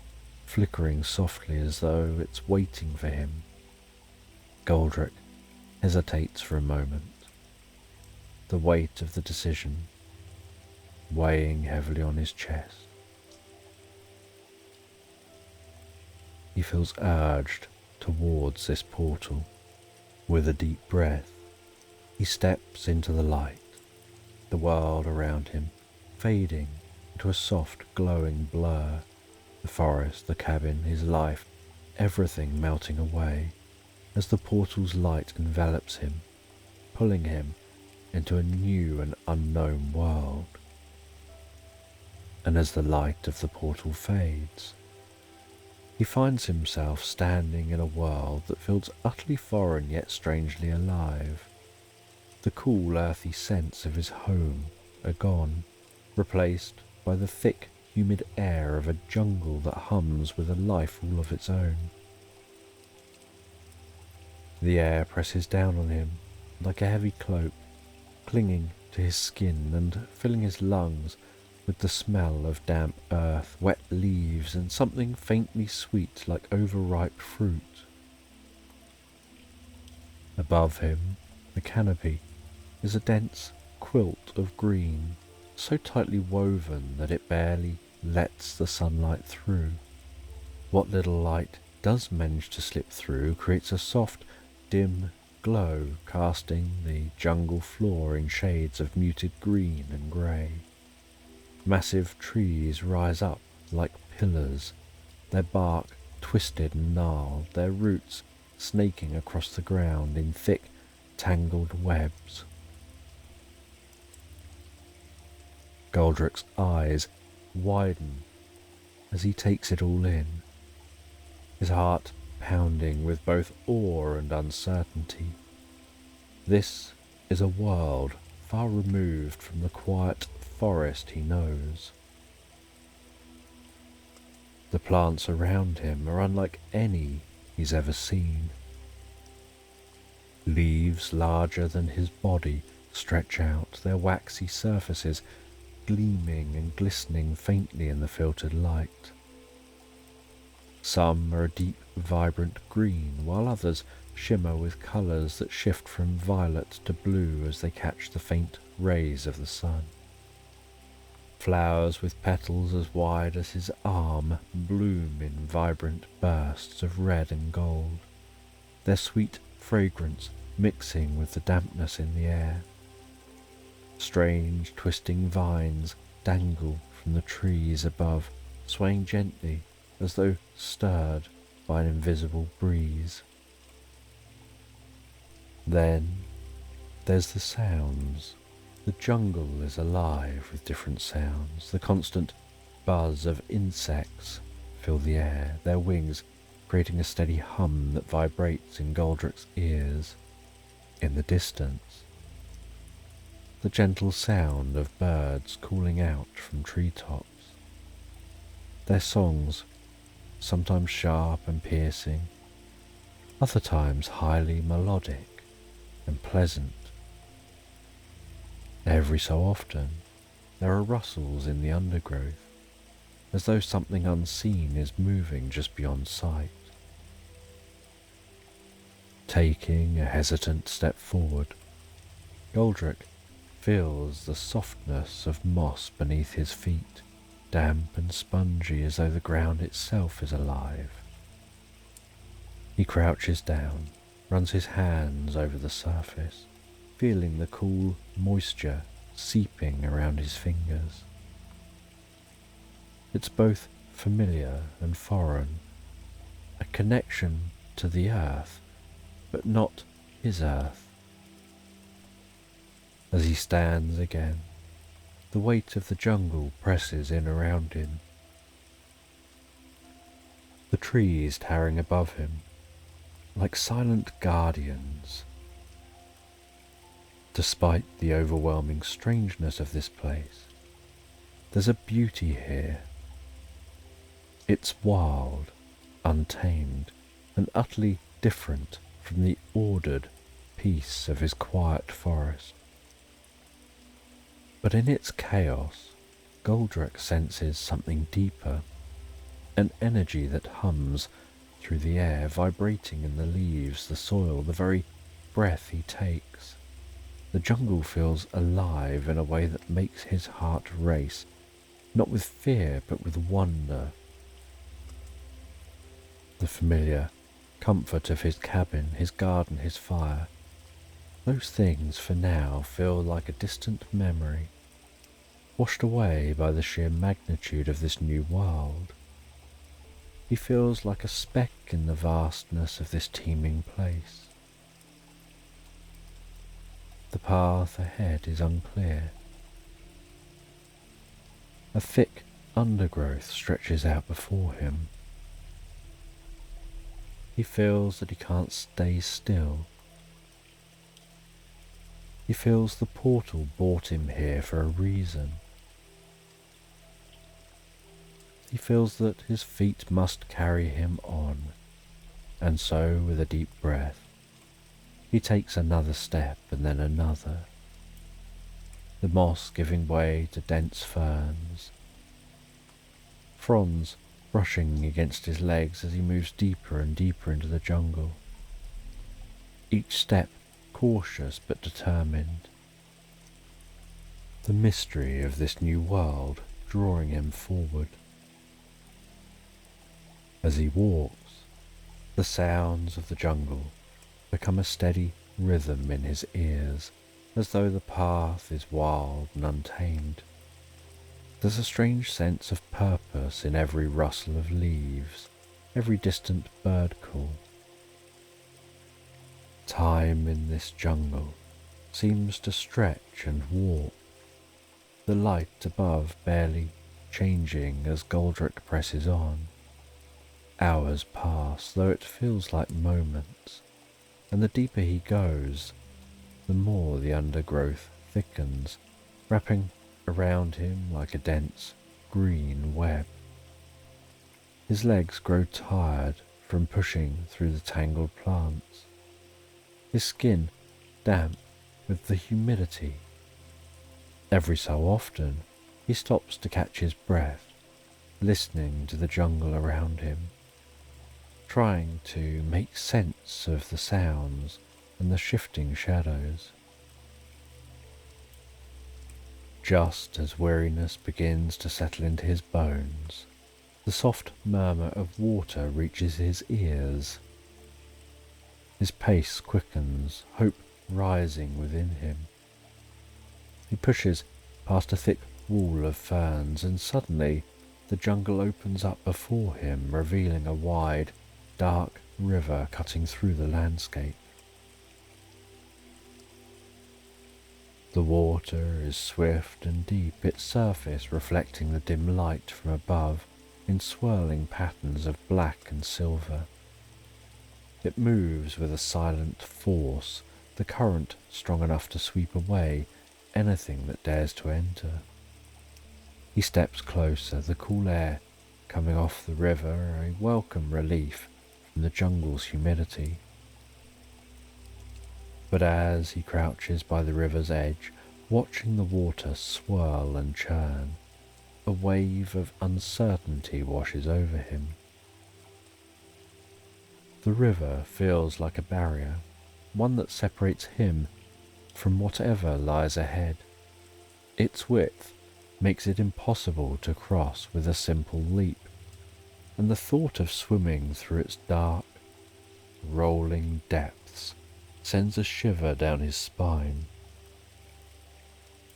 flickering softly as though it's waiting for him. Goldrick hesitates for a moment, the weight of the decision weighing heavily on his chest. He feels urged towards this portal. With a deep breath, he steps into the light, the world around him fading into a soft glowing blur, the forest, the cabin, his life, everything melting away as the portal's light envelops him, pulling him into a new and unknown world. And as the light of the portal fades, he finds himself standing in a world that feels utterly foreign yet strangely alive. The cool earthy scents of his home are gone, replaced by the thick humid air of a jungle that hums with a life all of its own. The air presses down on him like a heavy cloak, clinging to his skin and filling his lungs with the smell of damp earth, wet leaves, and something faintly sweet like overripe fruit. Above him, the canopy is a dense quilt of green, so tightly woven that it barely lets the sunlight through. What little light does manage to slip through creates a soft, dim glow, casting the jungle floor in shades of muted green and grey. Massive trees rise up like pillars, their bark twisted and gnarled, their roots snaking across the ground in thick, tangled webs. Goldrick's eyes widen as he takes it all in, his heart pounding with both awe and uncertainty. This is a world far removed from the quiet forest he knows. The plants around him are unlike any he's ever seen. Leaves larger than his body stretch out, their waxy surfaces gleaming and glistening faintly in the filtered light. Some are a deep, vibrant green, while others shimmer with colours that shift from violet to blue as they catch the faint rays of the sun. Flowers with petals as wide as his arm bloom in vibrant bursts of red and gold, their sweet fragrance mixing with the dampness in the air. Strange twisting vines dangle from the trees above, swaying gently as though stirred by an invisible breeze. Then there's the sounds. The jungle is alive with different sounds. The constant buzz of insects fill the air, their wings creating a steady hum that vibrates in Goldrick's ears. In the distance, the gentle sound of birds calling out from treetops. Their songs, sometimes sharp and piercing, other times highly melodic and pleasant. Every so often, there are rustles in the undergrowth, as though something unseen is moving just beyond sight. Taking a hesitant step forward, Goldrick feels the softness of moss beneath his feet, damp and spongy as though the ground itself is alive. He crouches down, runs his hands over the surface, feeling the cool moisture seeping around his fingers. It's both familiar and foreign, a connection to the earth, but not his earth. As he stands again, the weight of the jungle presses in around him. The trees towering above him, like silent guardians. Despite the overwhelming strangeness of this place, there's a beauty here. It's wild, untamed, and utterly different from the ordered peace of his quiet forest. But in its chaos, Goldrick senses something deeper, an energy that hums through the air, vibrating in the leaves, the soil, the very breath he takes. The jungle feels alive in a way that makes his heart race, not with fear but with wonder. The familiar comfort of his cabin, his garden, his fire, those things for now feel like a distant memory, washed away by the sheer magnitude of this new world. He feels like a speck in the vastness of this teeming place. The path ahead is unclear. A thick undergrowth stretches out before him. He feels that he can't stay still. He feels the portal brought him here for a reason. He feels that his feet must carry him on, and so, with a deep breath, he takes another step and then another, the moss giving way to dense ferns, fronds brushing against his legs as he moves deeper and deeper into the jungle, each step cautious but determined, the mystery of this new world drawing him forward. As he walks, the sounds of the jungle become a steady rhythm in his ears, as though the path is wild and untamed. There's a strange sense of purpose in every rustle of leaves, every distant bird call. Time in this jungle seems to stretch and warp, the light above barely changing as Goldrick presses on. Hours pass, though it feels like moments, and the deeper he goes, the more the undergrowth thickens, wrapping around him like a dense green web. His legs grow tired from pushing through the tangled plants, his skin damp with the humidity. Every so often he stops to catch his breath, listening to the jungle around him, trying to make sense of the sounds and the shifting shadows. Just as weariness begins to settle into his bones, the soft murmur of water reaches his ears. His pace quickens, hope rising within him. He pushes past a thick wall of ferns, and suddenly the jungle opens up before him, revealing a wide, dark river cutting through the landscape. The water is swift and deep, its surface reflecting the dim light from above in swirling patterns of black and silver. It moves with a silent force, the current strong enough to sweep away anything that dares to enter. He steps closer, the cool air coming off the river, a welcome relief from the jungle's humidity. But as he crouches by the river's edge, watching the water swirl and churn, a wave of uncertainty washes over him. The river feels like a barrier, one that separates him from whatever lies ahead. Its width makes it impossible to cross with a simple leap, and the thought of swimming through its dark, rolling depths sends a shiver down his spine.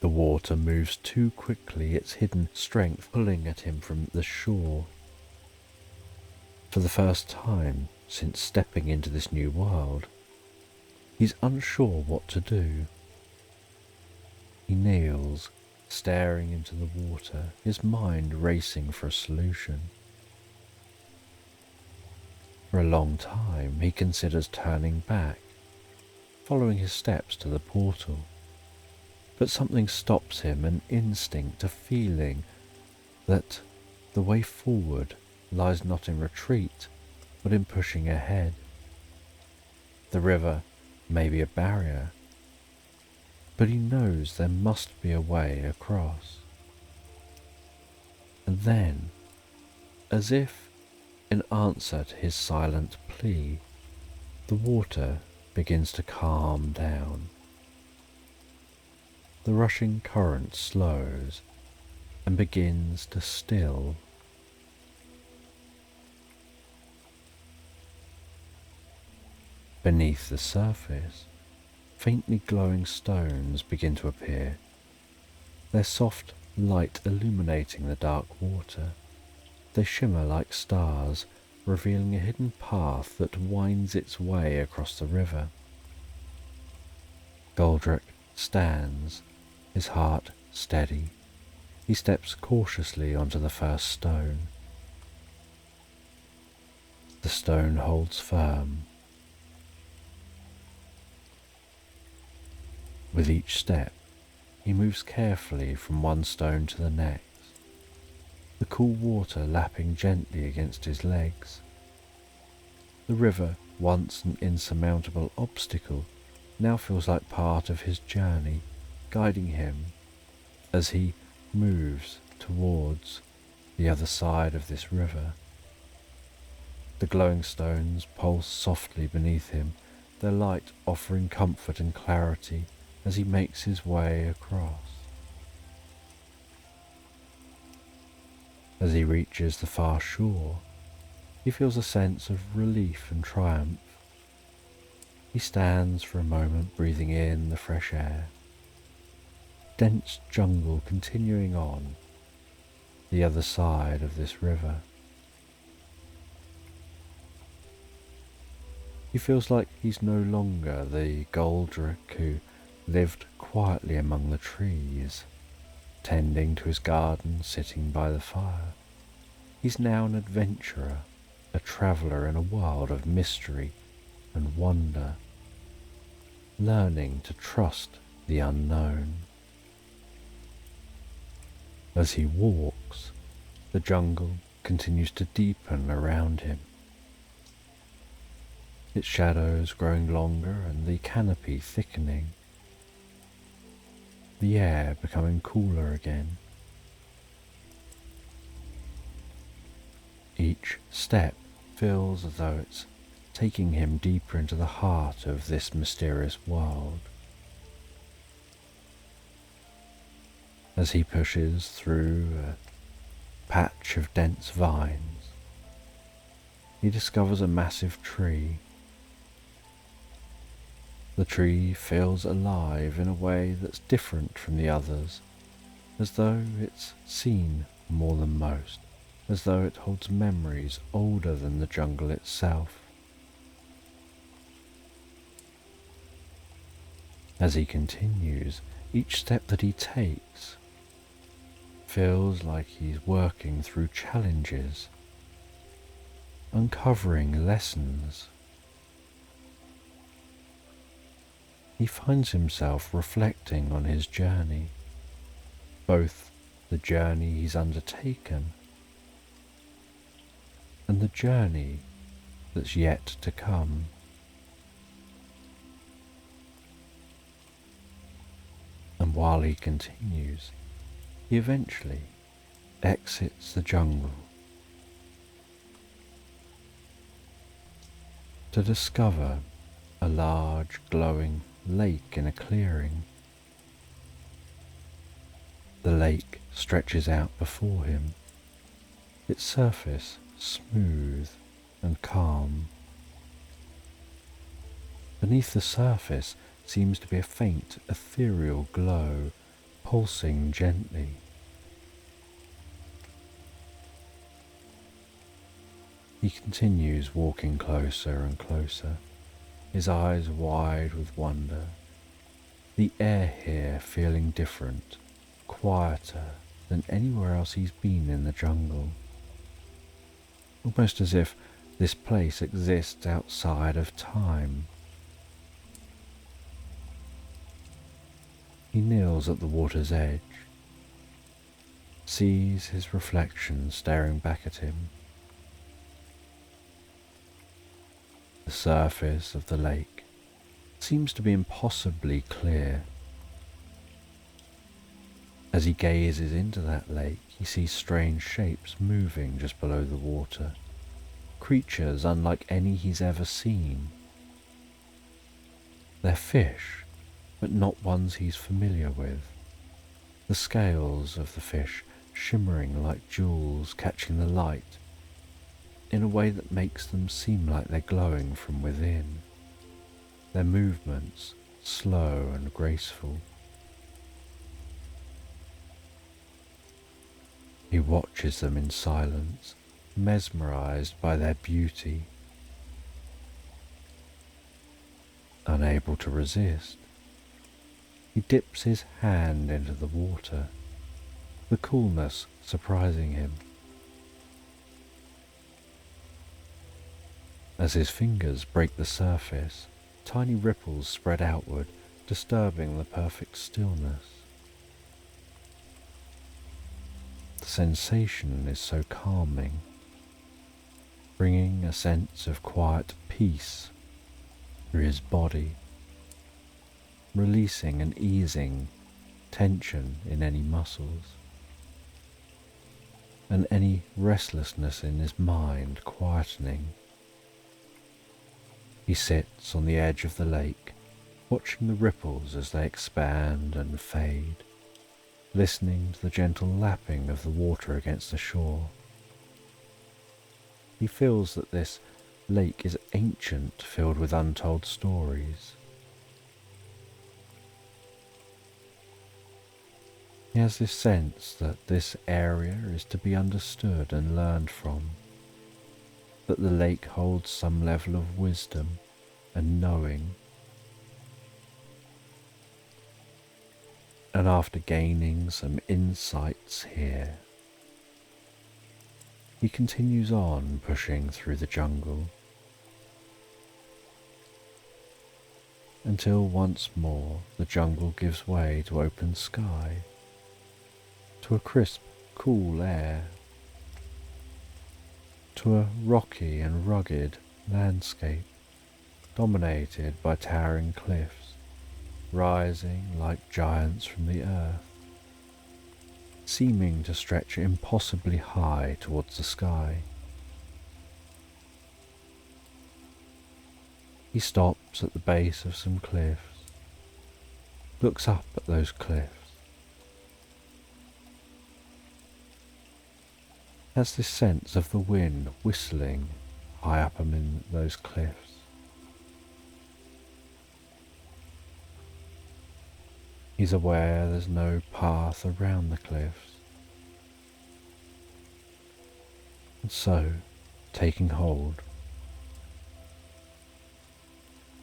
The water moves too quickly, its hidden strength pulling at him from the shore. For the first time since stepping into this new world, he's unsure what to do. He kneels, staring into the water, his mind racing for a solution. For a long time he considers turning back, following his steps to the portal. But something stops him, an instinct, a feeling that the way forward lies not in retreat, but in pushing ahead. The river may be a barrier, but he knows there must be a way across. And then, as if in answer to his silent plea, the water begins to calm down. The rushing current slows and begins to still. Beneath the surface, faintly glowing stones begin to appear, their soft light illuminating the dark water. They shimmer like stars, revealing a hidden path that winds its way across the river. Goldrick stands, his heart steady. He steps cautiously onto the first stone. The stone holds firm. With each step, he moves carefully from one stone to the next, the cool water lapping gently against his legs. The river, once an insurmountable obstacle, now feels like part of his journey, guiding him as he moves towards the other side of this river. The glowing stones pulse softly beneath him, their light offering comfort and clarity as he makes his way across. As he reaches the far shore, he feels a sense of relief and triumph. He stands for a moment, breathing in the fresh air. Dense jungle continuing on the other side of this river. He feels like he's no longer the Goldrick who lived quietly among the trees, tending to his garden, sitting by the fire. He's now an adventurer, a traveller in a world of mystery and wonder, learning to trust the unknown. As he walks, the jungle continues to deepen around him, its shadows growing longer and the canopy thickening, the air becoming cooler again. Each step feels as though it's taking him deeper into the heart of this mysterious world. As he pushes through a patch of dense vines, he discovers a massive tree. The tree feels alive in a way that's different from the others, as though it's seen more than most, as though it holds memories older than the jungle itself. As he continues, each step that he takes feels like he's working through challenges, uncovering lessons. He finds himself reflecting on his journey, both the journey he's undertaken and the journey that's yet to come. And while he continues, he eventually exits the jungle to discover a large glowing lake in a clearing. The lake stretches out before him, its surface smooth and calm. Beneath the surface seems to be a faint ethereal glow, pulsing gently. He continues walking closer and closer, his eyes wide with wonder, the air here feeling different, quieter than anywhere else he's been in the jungle. Almost as if this place exists outside of time. He kneels at the water's edge, sees his reflection staring back at him. The surface of the lake seems to be impossibly clear. As he gazes into that lake, he sees strange shapes moving just below the water, creatures unlike any he's ever seen. They're fish, but not ones he's familiar with. The scales of the fish shimmering like jewels catching the light in a way that makes them seem like they're glowing from within, their movements slow and graceful. He watches them in silence, mesmerized by their beauty. Unable to resist, he dips his hand into the water, the coolness surprising him. As his fingers break the surface, tiny ripples spread outward, disturbing the perfect stillness. The sensation is so calming, bringing a sense of quiet peace through his body, releasing and easing tension in any muscles, and any restlessness in his mind quietening. He sits on the edge of the lake, watching the ripples as they expand and fade, listening to the gentle lapping of the water against the shore. He feels that this lake is ancient, filled with untold stories. He has this sense that this area is to be understood and learned from, that the lake holds some level of wisdom and knowing. And after gaining some insights here, he continues on pushing through the jungle until once more the jungle gives way to open sky, to a crisp, cool air, to a rocky and rugged landscape dominated by towering cliffs, rising like giants from the earth, seeming to stretch impossibly high towards the sky. He stops at the base of some cliffs, looks up at those cliffs, has this sense of the wind whistling high up among those cliffs. He's aware there's no path around the cliffs, and so, taking hold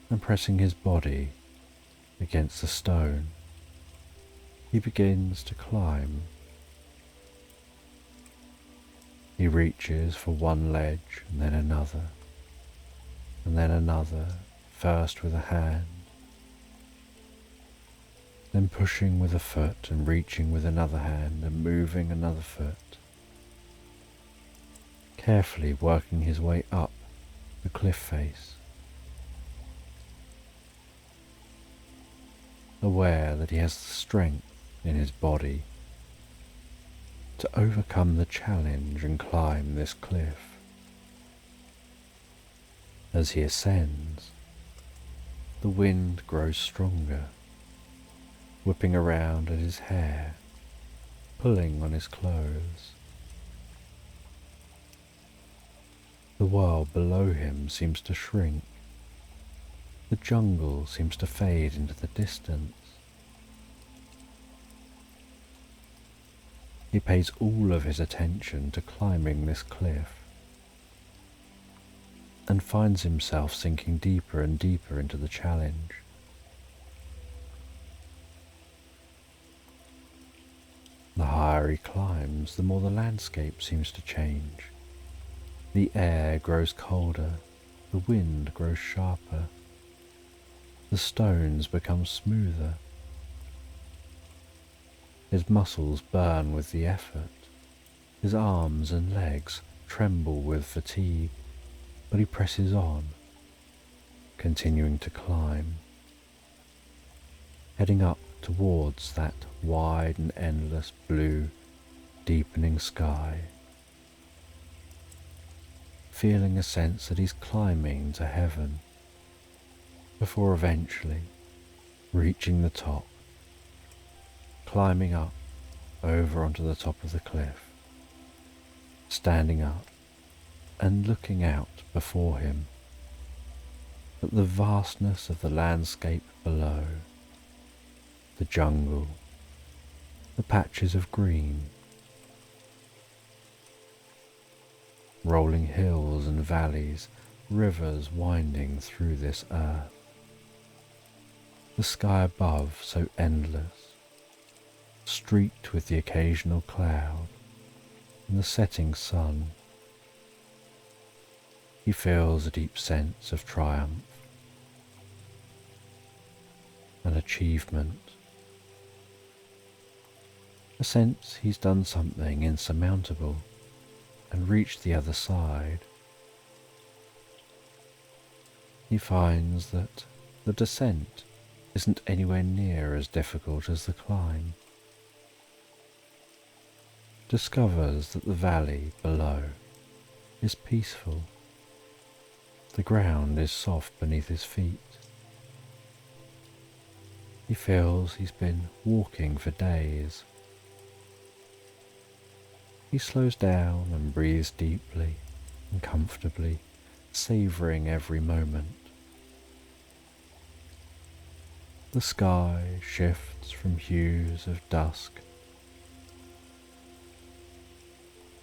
and pressing his body against the stone, he begins to climb. He reaches for one ledge and then another, first with a hand, then pushing with a foot and reaching with another hand and moving another foot, carefully working his way up the cliff face, aware that he has the strength in his body to overcome the challenge and climb this cliff. As he ascends, the wind grows stronger, whipping around at his hair, pulling on his clothes. The world below him seems to shrink. The jungle seems to fade into the distance. He pays all of his attention to climbing this cliff and finds himself sinking deeper and deeper into the challenge. The higher he climbs, the more the landscape seems to change. The air grows colder, the wind grows sharper, the stones become smoother. His muscles burn with the effort, his arms and legs tremble with fatigue, but he presses on, continuing to climb, heading up towards that wide and endless blue, deepening sky, feeling a sense that he's climbing to heaven, before eventually reaching the top, climbing up over onto the top of the cliff, standing up and looking out before him at the vastness of the landscape below, the jungle, the patches of green, rolling hills and valleys, rivers winding through this earth, the sky above so endless, streaked with the occasional cloud and the setting sun. He feels a deep sense of triumph and achievement, a sense he's done something insurmountable and reached the other side. He finds that the descent isn't anywhere near as difficult as the climb, discovers that the valley below is peaceful, the ground is soft beneath his feet. He feels he's been walking for days. He slows down and breathes deeply and comfortably, savouring every moment. The sky shifts from hues of dusk,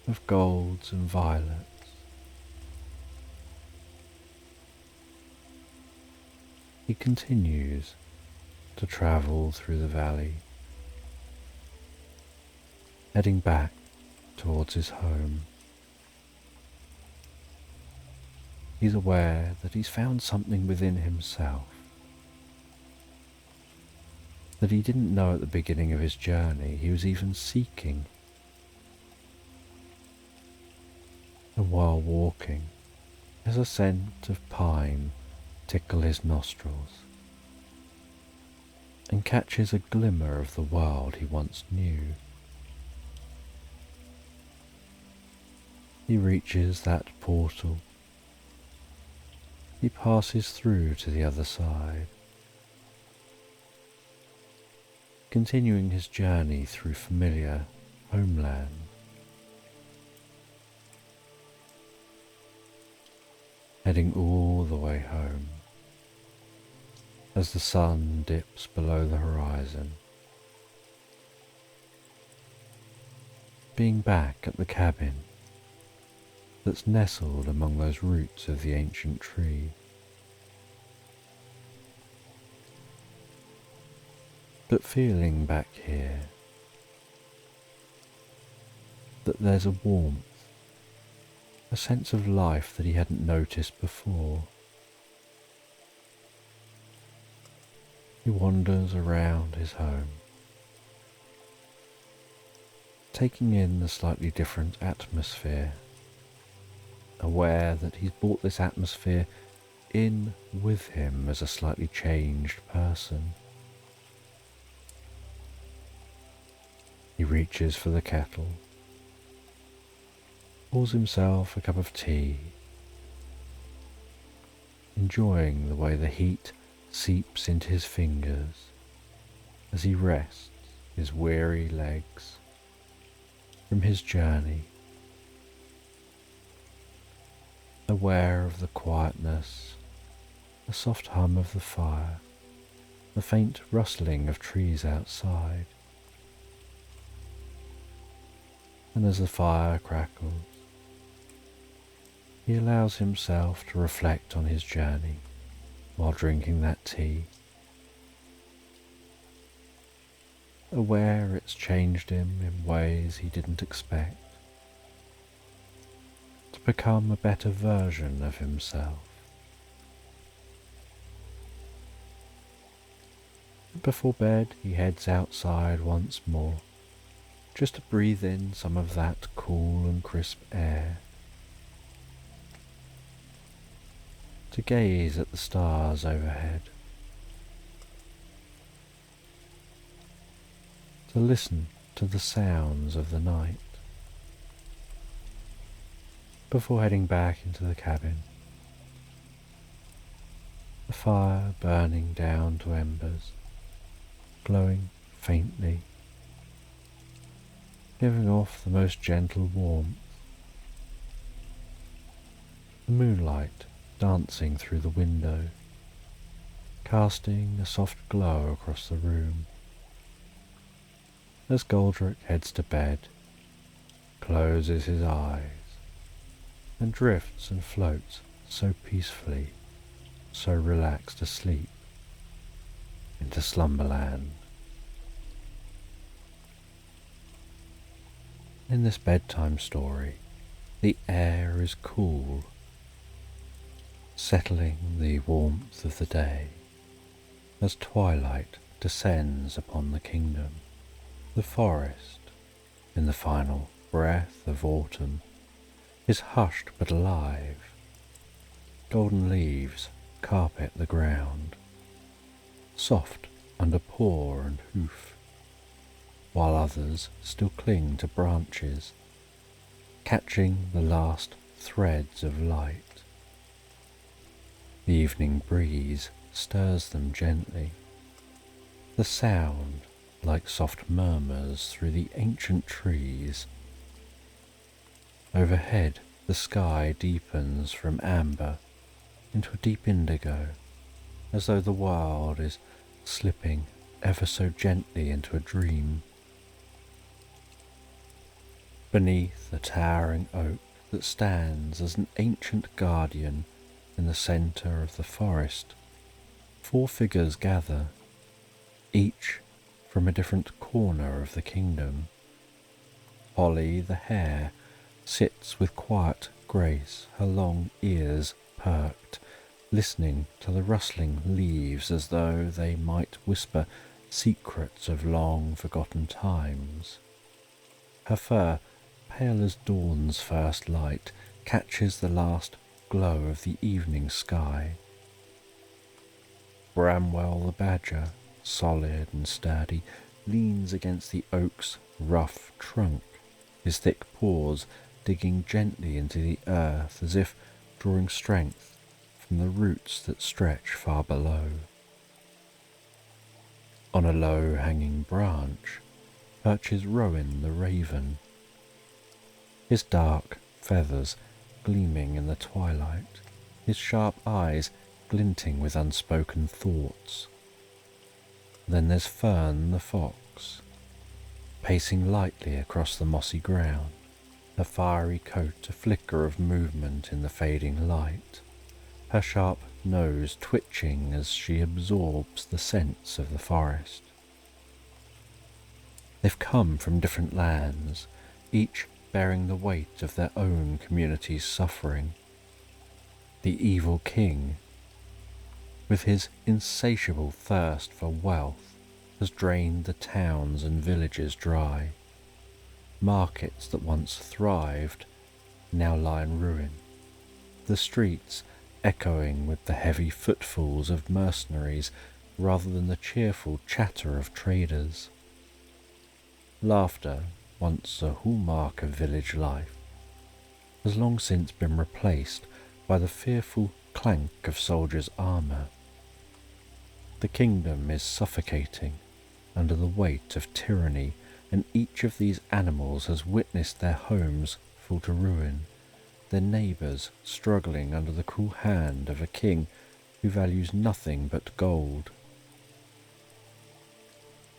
of golds and violets. He continues to travel through the valley, heading back towards his home. He's aware that he's found something within himself that he didn't know at the beginning of his journey he was even seeking. And while walking, there's a scent of pine tickle his nostrils and catches a glimmer of the world he once knew. He reaches that portal. He passes through to the other side, continuing his journey through familiar homeland. Heading all the way home as the sun dips below the horizon. Being back at the cabin that's nestled among those roots of the ancient tree. But feeling back here that there's a warmth, a sense of life that he hadn't noticed before. He wanders around his home, taking in the slightly different atmosphere, aware that he's brought this atmosphere in with him as a slightly changed person. He reaches for the kettle, pours himself a cup of tea, enjoying the way the heat seeps into his fingers as he rests his weary legs from his journey, aware of the quietness, the soft hum of the fire, the faint rustling of trees outside. And as the fire crackles, he allows himself to reflect on his journey while drinking that tea, aware it's changed him in ways he didn't expect, to become a better version of himself. Before bed, he heads outside once more, just to breathe in some of that cool and crisp air, to gaze at the stars overhead, to listen to the sounds of the night, before heading back into the cabin, the fire burning down to embers, glowing faintly, giving off the most gentle warmth, the moonlight dancing through the window, casting a soft glow across the room. As Goldrick heads to bed, closes his eyes, and drifts and floats so peacefully, so relaxed asleep, into Slumberland. In this bedtime story, the air is cool, settling the warmth of the day as twilight descends upon the kingdom. The forest, in the final breath of autumn, is hushed but alive. Golden leaves carpet the ground, soft under paw and hoof, while others still cling to branches, catching the last threads of light. The evening breeze stirs them gently, the sound like soft murmurs through the ancient trees. Overhead The sky deepens from amber into a deep indigo, as though the world is slipping ever so gently into a dream. Beneath a towering oak that stands as an ancient guardian in the centre of the forest, 4 figures gather, each from a different corner of the kingdom. Holly the hare sits with quiet grace, her long ears perked, listening to the rustling leaves as though they might whisper secrets of long forgotten times. Her fur, pale as dawn's first light, catches the last glow of the evening sky. Bramwell the badger, solid and sturdy, leans against the oak's rough trunk, his thick paws digging gently into the earth as if drawing strength from the roots that stretch far below. On a low-hanging branch perches Rowan the raven, his dark feathers gleaming in the twilight, his sharp eyes glinting with unspoken thoughts. Then there's Fern the fox, pacing lightly across the mossy ground, her fiery coat a flicker of movement in the fading light, her sharp nose twitching as she absorbs the scents of the forest. They've come from different lands, each bearing the weight of their own community's suffering. The evil king, with his insatiable thirst for wealth, has drained the towns and villages dry. Markets that once thrived now lie in ruin, the streets echoing with the heavy footfalls of mercenaries rather than the cheerful chatter of traders. Laughter, once a hallmark of village life, has long since been replaced by the fearful clank of soldiers' armour. The kingdom is suffocating under the weight of tyranny, and each of these animals has witnessed their homes fall to ruin, their neighbours struggling under the cruel hand of a king who values nothing but gold.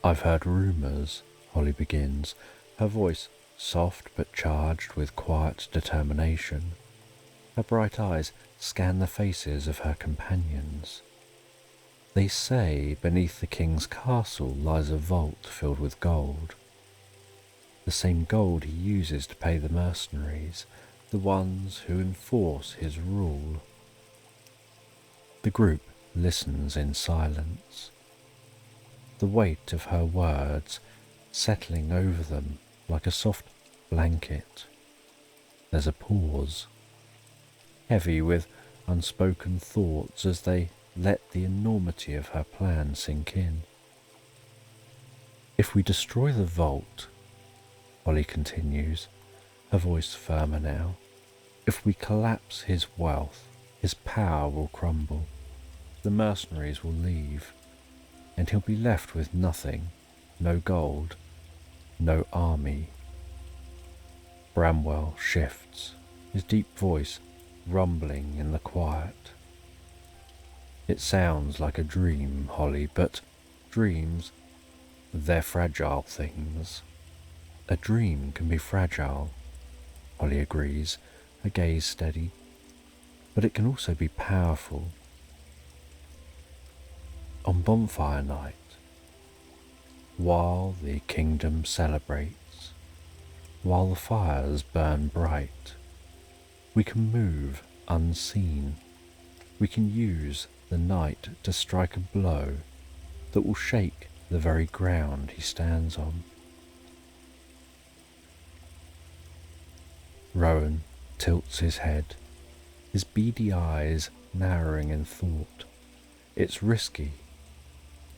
"I've heard rumours," Holly begins, her voice soft but charged with quiet determination. Her bright eyes scan the faces of her companions. "They say beneath the king's castle lies a vault filled with gold. The same gold he uses to pay the mercenaries, the ones who enforce his rule." The group listens in silence, the weight of her words settling over them like a soft blanket. There's a pause, heavy with unspoken thoughts as they let the enormity of her plan sink in. "If we destroy the vault," Holly continues, her voice firmer now, "if we collapse his wealth, his power will crumble, the mercenaries will leave, and he'll be left with nothing, no gold, no army." Bramwell shifts, his deep voice rumbling in the quiet. "It sounds like a dream, Holly, but dreams, they're fragile things." "A dream can be fragile," Holly agrees, her gaze steady, "but it can also be powerful." On bonfire night, while the kingdom celebrates, while the fires burn bright, we can move unseen. We can use the night to strike a blow that will shake the very ground he stands on. Rowan tilts his head, his beady eyes narrowing in thought. "It's risky,"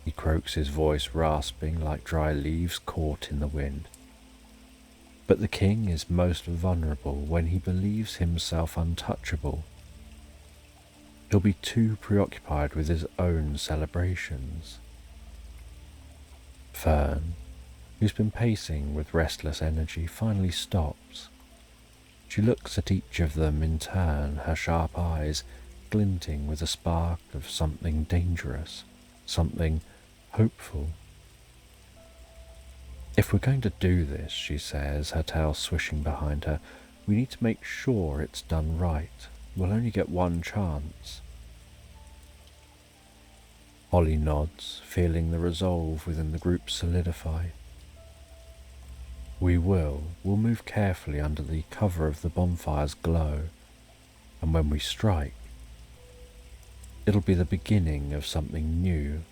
he croaks, his voice rasping like dry leaves caught in the wind. "But the king is most vulnerable when he believes himself untouchable. He'll be too preoccupied with his own celebrations." Fern, who's been pacing with restless energy, finally stops. She looks at each of them in turn, her sharp eyes glinting with a spark of something dangerous, something hopeful. "If we're going to do this," she says, her tail swishing behind her, "we need to make sure it's done right. We'll only get one chance." Holly nods, feeling the resolve within the group solidify. We'll move carefully under the cover of the bonfire's glow, and when we strike, it'll be the beginning of something new.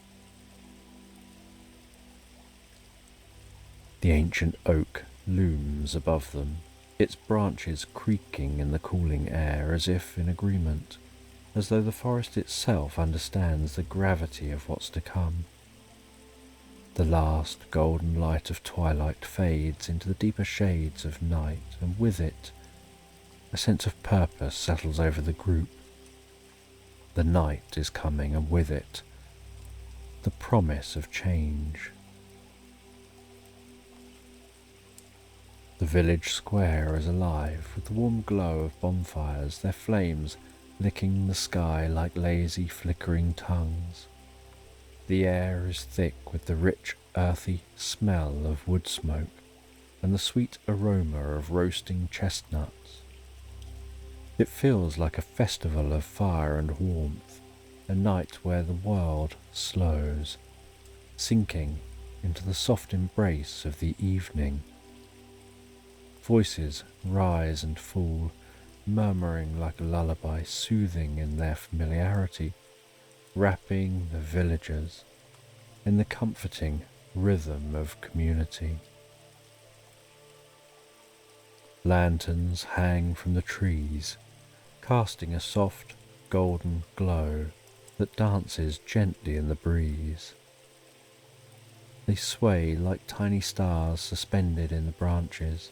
The ancient oak looms above them, its branches creaking in the cooling air as if in agreement, as though the forest itself understands the gravity of what's to come. The last golden light of twilight fades into the deeper shades of night, and with it, a sense of purpose settles over the group. The night is coming, and with it, the promise of change. The village square is alive with the warm glow of bonfires, their flames licking the sky like lazy flickering tongues. The air is thick with the rich, earthy smell of wood smoke and the sweet aroma of roasting chestnuts. It feels like a festival of fire and warmth, a night where the world slows, sinking into the soft embrace of the evening. Voices rise and fall, murmuring like a lullaby, soothing in their familiarity, wrapping the villagers in the comforting rhythm of community. Lanterns hang from the trees, casting a soft golden glow that dances gently in the breeze. They sway like tiny stars suspended in the branches.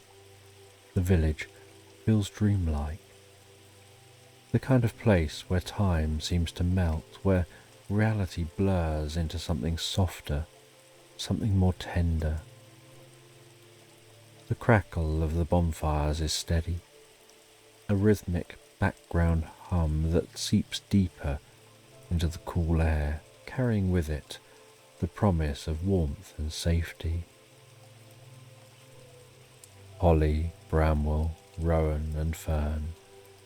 The village feels dreamlike, the kind of place where time seems to melt, where reality blurs into something softer, something more tender. The crackle of the bonfires is steady, a rhythmic background hum that seeps deeper into the cool air, carrying with it the promise of warmth and safety. Holly, bramwell, rowan and fern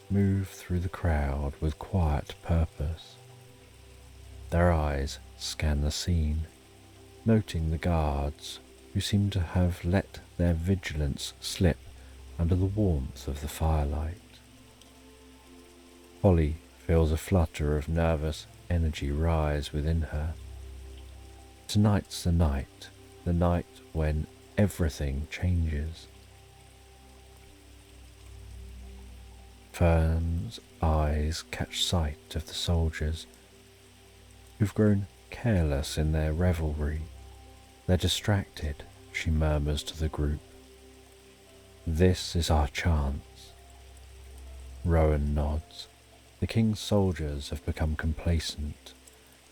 move through the crowd with quiet purpose. Their eyes scan the scene, noting the guards who seem to have let their vigilance slip under the warmth of the firelight. Holly feels a flutter of nervous energy rise within her. Tonight's the night when everything changes. Fern's eyes catch sight of the soldiers who've grown careless in their revelry. They're distracted, she murmurs to the group. This is our chance. Rowan nods. The king's soldiers have become complacent.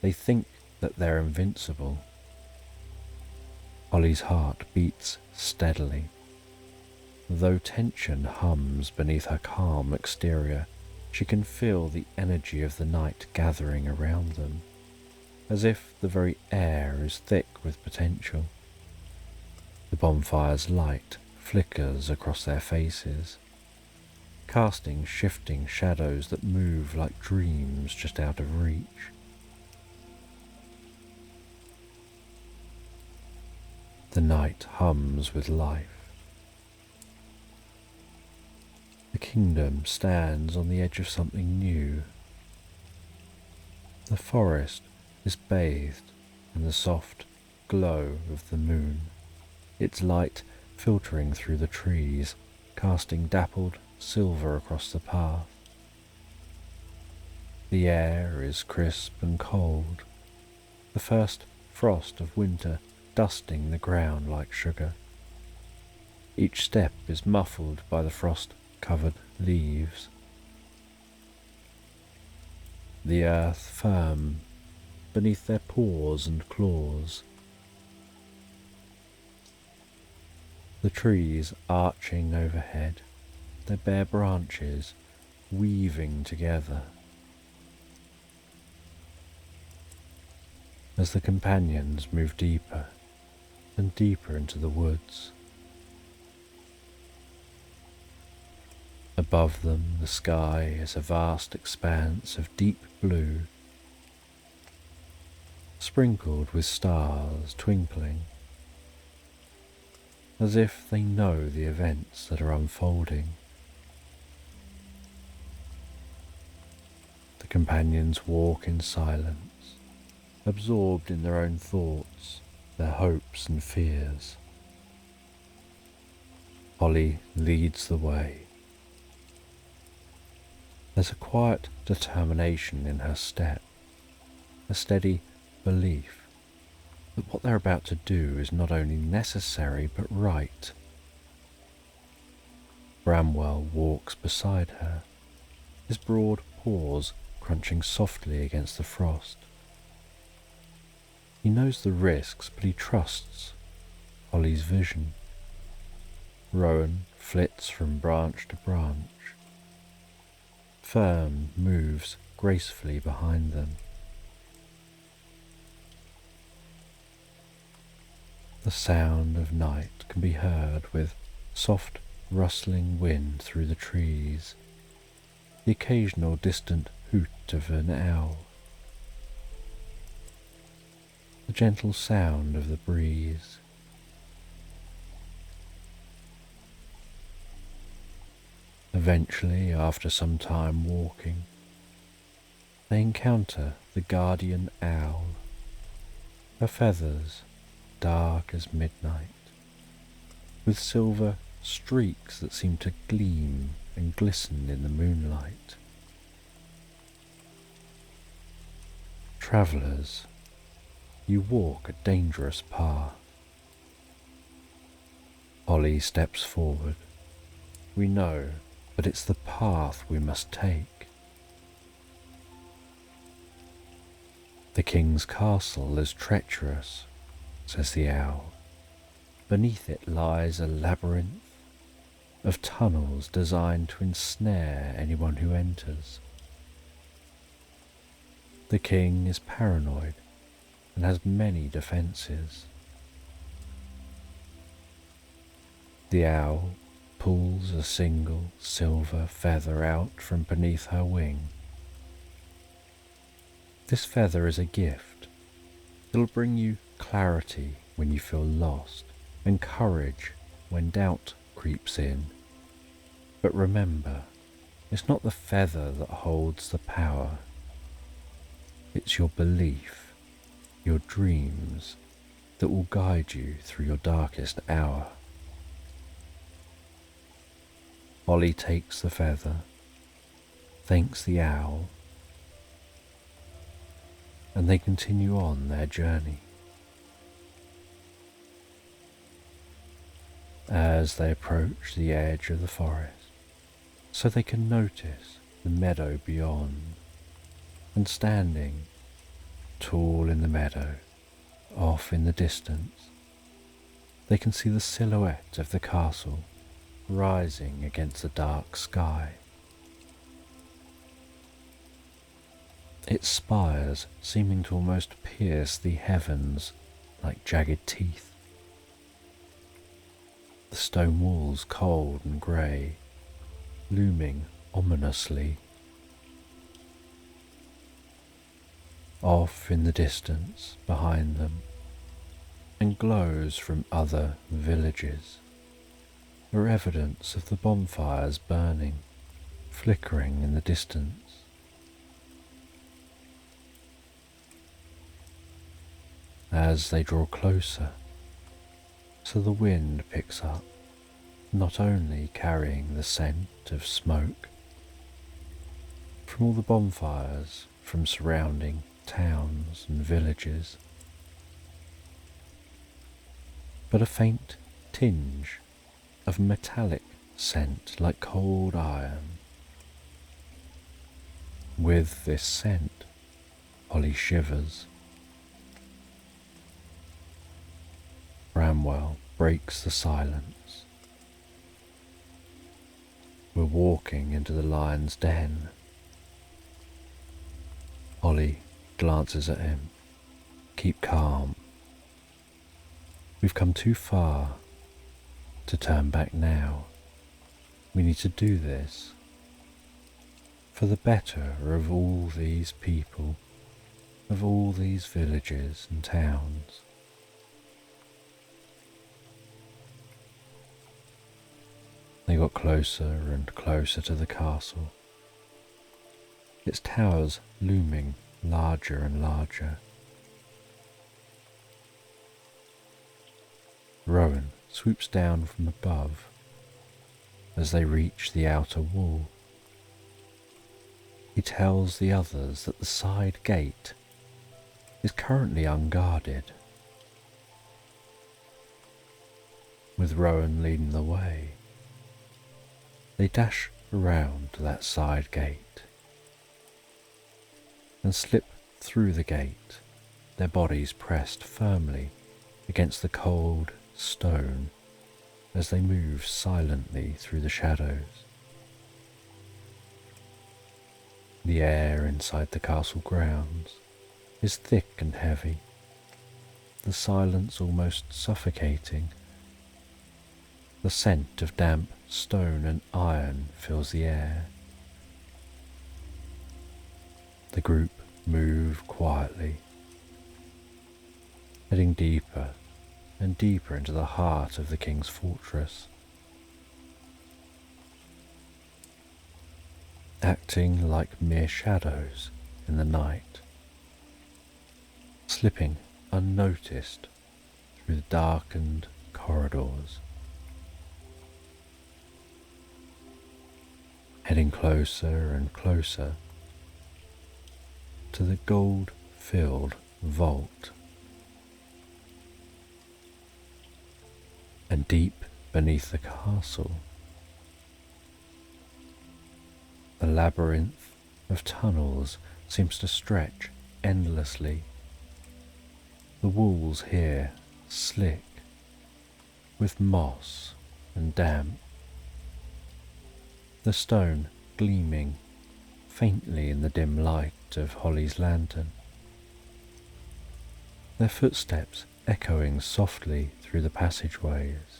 They think that they're invincible. Holly's heart beats steadily. Though tension hums beneath her calm exterior, she can feel the energy of the night gathering around them, as if the very air is thick with potential. The bonfire's light flickers across their faces, casting shifting shadows that move like dreams just out of reach. The night hums with life. The kingdom stands on the edge of something new. The forest is bathed in the soft glow of the moon, its light filtering through the trees, casting dappled silver across the path. The air is crisp and cold, the first frost of winter dusting the ground like sugar. Each step is muffled by the frost-covered leaves. The earth firm beneath their paws and claws. The trees arching overhead, their bare branches weaving together. As the companions move deeper and deeper into the woods, above them the sky is a vast expanse of deep blue, sprinkled with stars twinkling, as if they know the events that are unfolding. The companions walk in silence, absorbed in their own thoughts, their hopes and fears. Holly leads the way. There's a quiet determination in her step, a steady belief that what they're about to do is not only necessary but right. Bramwell walks beside her, his broad paws crunching softly against the frost. He knows the risks, but he trusts Holly's vision. Rowan flits from branch to branch. Fern moves gracefully behind them. The sound of night can be heard with soft rustling wind through the trees, the occasional distant hoot of an owl, the gentle sound of the breeze. Eventually, after some time walking, they encounter the guardian owl, her feathers dark as midnight, with silver streaks that seem to gleam and glisten in the moonlight. Travellers, you walk a dangerous path. Holly steps forward. We know, but it's the path we must take. The king's castle is treacherous, says the owl. Beneath it lies a labyrinth of tunnels designed to ensnare anyone who enters. The king is paranoid and has many defences. The owl pulls a single silver feather out from beneath her wing. This feather is a gift. It'll bring you clarity when you feel lost, and courage when doubt creeps in. But remember, it's not the feather that holds the power. It's your belief, your dreams, that will guide you through your darkest hour. Holly takes the feather, thanks the owl, and they continue on their journey. As they approach the edge of the forest, so they can notice the meadow beyond, and standing tall in the meadow, off in the distance, they can see the silhouette of the castle rising against the dark sky. Its spires seeming to almost pierce the heavens like jagged teeth. The stone walls cold and grey, looming ominously. Off in the distance behind them, and glows from other villages, are evidence of the bonfires burning, flickering in the distance. As they draw closer, so the wind picks up, not only carrying the scent of smoke from all the bonfires from surrounding towns and villages, but a faint tinge of metallic scent like cold iron. With this scent, Holly shivers. Bramwell breaks the silence. We're walking into the lion's den. Holly glances at him. Keep calm. We've come too far to turn back now. We need to do this for the better of all these people, of all these villages and towns. They got closer and closer to the castle, its towers looming larger and larger. Rowan swoops down from above as they reach the outer wall. He tells the others that the side gate is currently unguarded, with Rowan leading the way. They dash around to that side gate and slip through the gate, their bodies pressed firmly against the cold stone as they move silently through the shadows. The air inside the castle grounds is thick and heavy, the silence almost suffocating. The scent of damp stone and iron fills the air. The group move quietly, heading deeper and deeper into the heart of the king's fortress. Acting like mere shadows in the night, slipping unnoticed through the darkened corridors, heading closer and closer to the gold-filled vault. And deep beneath the castle, the labyrinth of tunnels seems to stretch endlessly. The walls here slick with moss and damp, the stone gleaming faintly in the dim light of Holly's lantern, their footsteps echoing softly through the passageways.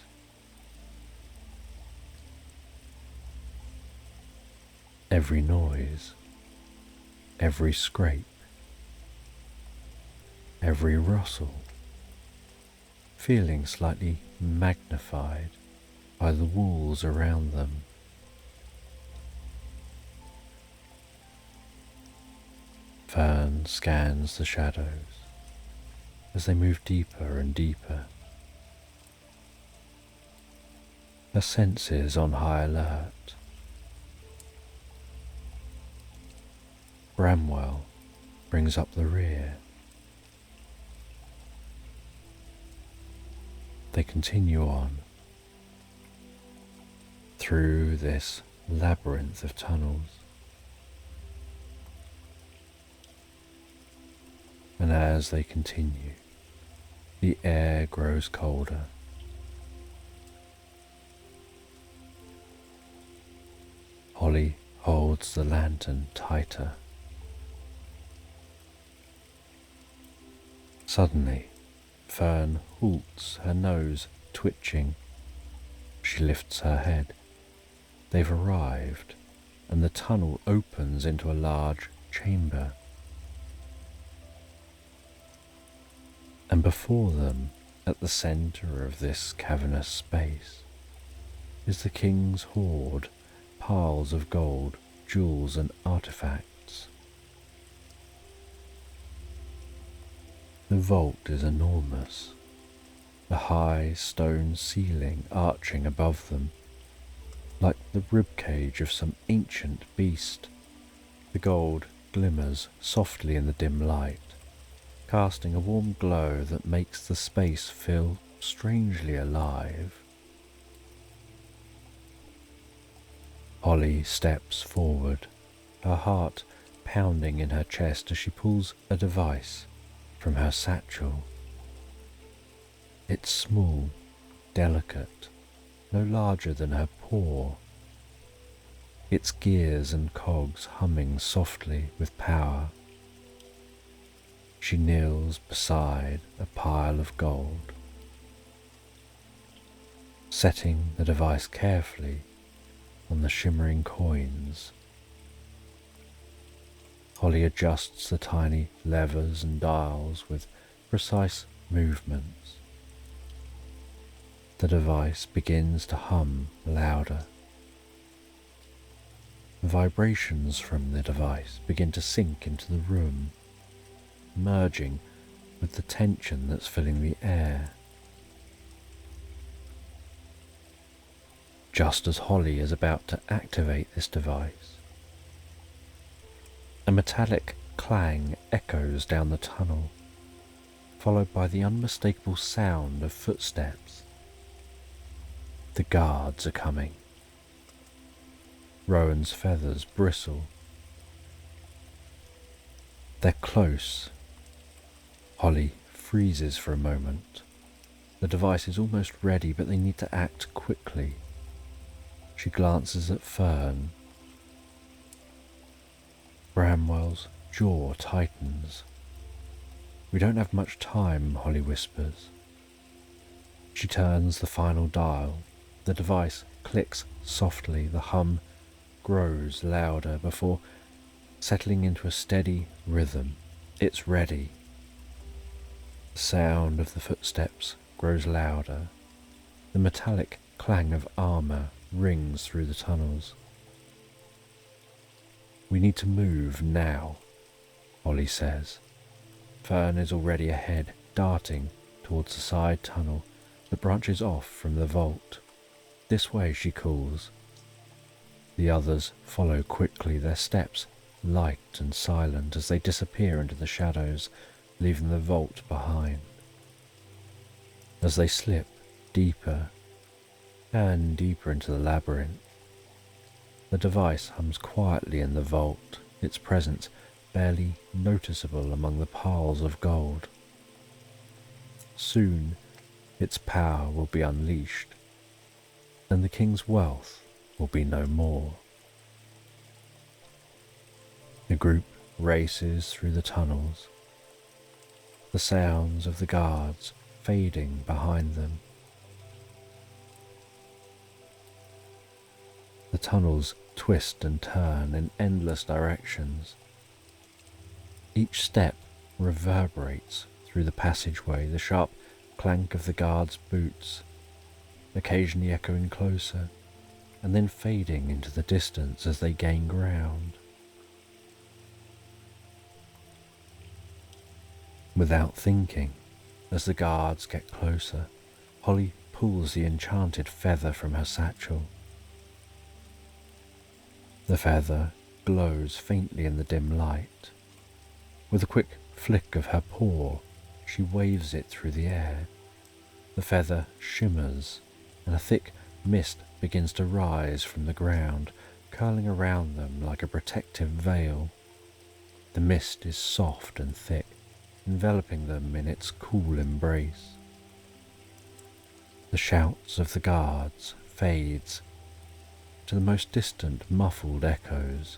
Every noise, every scrape, every rustle, feeling slightly magnified by the walls around them. Fern scans the shadows as they move deeper and deeper, her senses on high alert. Bramwell brings up the rear. They continue on through this labyrinth of tunnels. And as they continue, the air grows colder. Holly holds the lantern tighter. Suddenly, Fern halts, her nose twitching. She lifts her head. They've arrived, and the tunnel opens into a large chamber. And before them, at the centre of this cavernous space, is the king's hoard, piles of gold, jewels and artifacts. The vault is enormous, the high stone ceiling arching above them, like the ribcage of some ancient beast. The gold glimmers softly in the dim light, casting a warm glow that makes the space feel strangely alive. Holly steps forward, her heart pounding in her chest as she pulls a device from her satchel. It's small, delicate, no larger than her paw. its gears and cogs humming softly with power. She kneels beside a pile of gold, setting the device carefully on the shimmering coins. Holly adjusts the tiny levers and dials with precise movements. The device begins to hum louder. Vibrations from the device begin to sink into the room, merging with the tension that's filling the air. Just as Holly is about to activate this device, a metallic clang echoes down the tunnel, followed by the unmistakable sound of footsteps. The guards are coming. Rowan's feathers bristle. They're close. Holly freezes for a moment. The device is almost ready, but they need to act quickly. She glances at Fern. Bramwell's jaw tightens. "We don't have much time," Holly whispers. She turns the final dial. The device clicks softly. The hum grows louder before settling into a steady rhythm. It's ready. The sound of the footsteps grows louder. The metallic clang of armor rings through the tunnels. "We need to move now," Holly says. Fern is already ahead, darting towards the side tunnel that branches off from the vault. "This way," she calls. The others follow quickly, their steps light and silent as they disappear into the shadows, leaving the vault behind. As they slip deeper and deeper into the labyrinth, the device hums quietly in the vault, its presence barely noticeable among the piles of gold. Soon its power will be unleashed, and the king's wealth will be no more. The group races through the tunnels, the sounds of the guards fading behind them. The tunnels twist and turn in endless directions. Each step reverberates through the passageway, the sharp clank of the guards' boots, occasionally echoing closer, and then fading into the distance as they gain ground. Without thinking, as the guards get closer, Holly pulls the enchanted feather from her satchel. The feather glows faintly in the dim light. With a quick flick of her paw, she waves it through the air. The feather shimmers, and a thick mist begins to rise from the ground, curling around them like a protective veil. The mist is soft and thick, enveloping them in its cool embrace. The shouts of the guards fades to the most distant muffled echoes,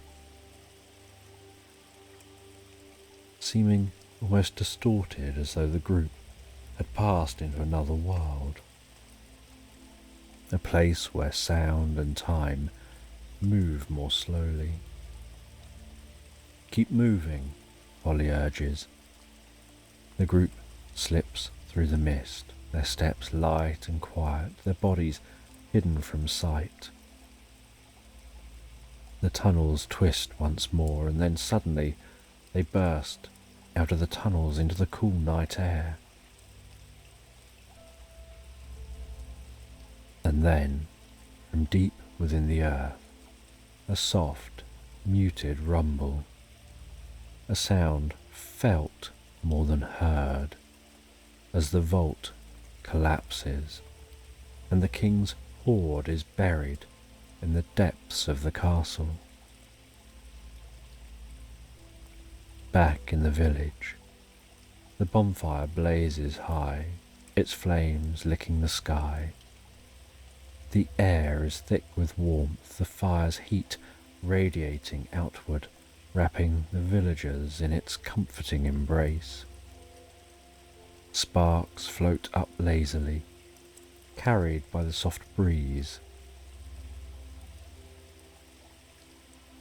seeming almost distorted, as though the group had passed into another world, a place where sound and time move more slowly. "Keep moving," Holly urges. The group slips through the mist, their steps light and quiet, their bodies hidden from sight. The tunnels twist once more, and then suddenly they burst out of the tunnels into the cool night air. And then, from deep within the earth, a soft, muted rumble, a sound felt more than heard, as the vault collapses and the king's hoard is buried in the depths of the castle. Back in the village, the bonfire blazes high, its flames licking the sky. The air is thick with warmth, the fire's heat radiating outward, wrapping the villagers in its comforting embrace. Sparks float up lazily, carried by the soft breeze.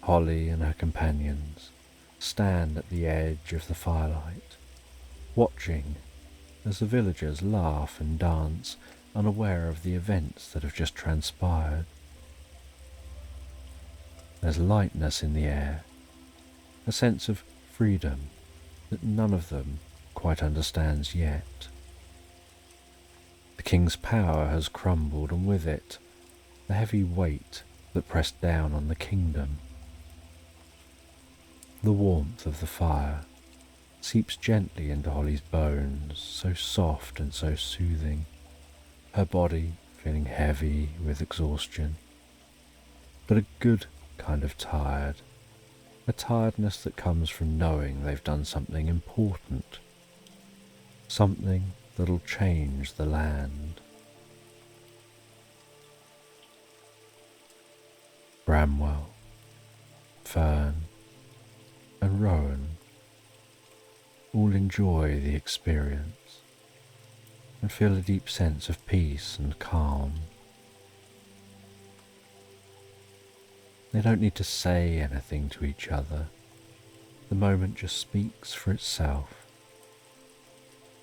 Holly and her companions stand at the edge of the firelight, watching as the villagers laugh and dance, unaware of the events that have just transpired. There's lightness in the air, a sense of freedom that none of them quite understands yet. The king's power has crumbled, and with it, the heavy weight that pressed down on the kingdom. The warmth of the fire seeps gently into Holly's bones, so soft and so soothing, her body feeling heavy with exhaustion, but a good kind of tired, a tiredness that comes from knowing they've done something important, something that'll change the land. Bramwell, Fern, and Rowan all enjoy the experience and feel a deep sense of peace and calm. They don't need to say anything to each other. The moment just speaks for itself.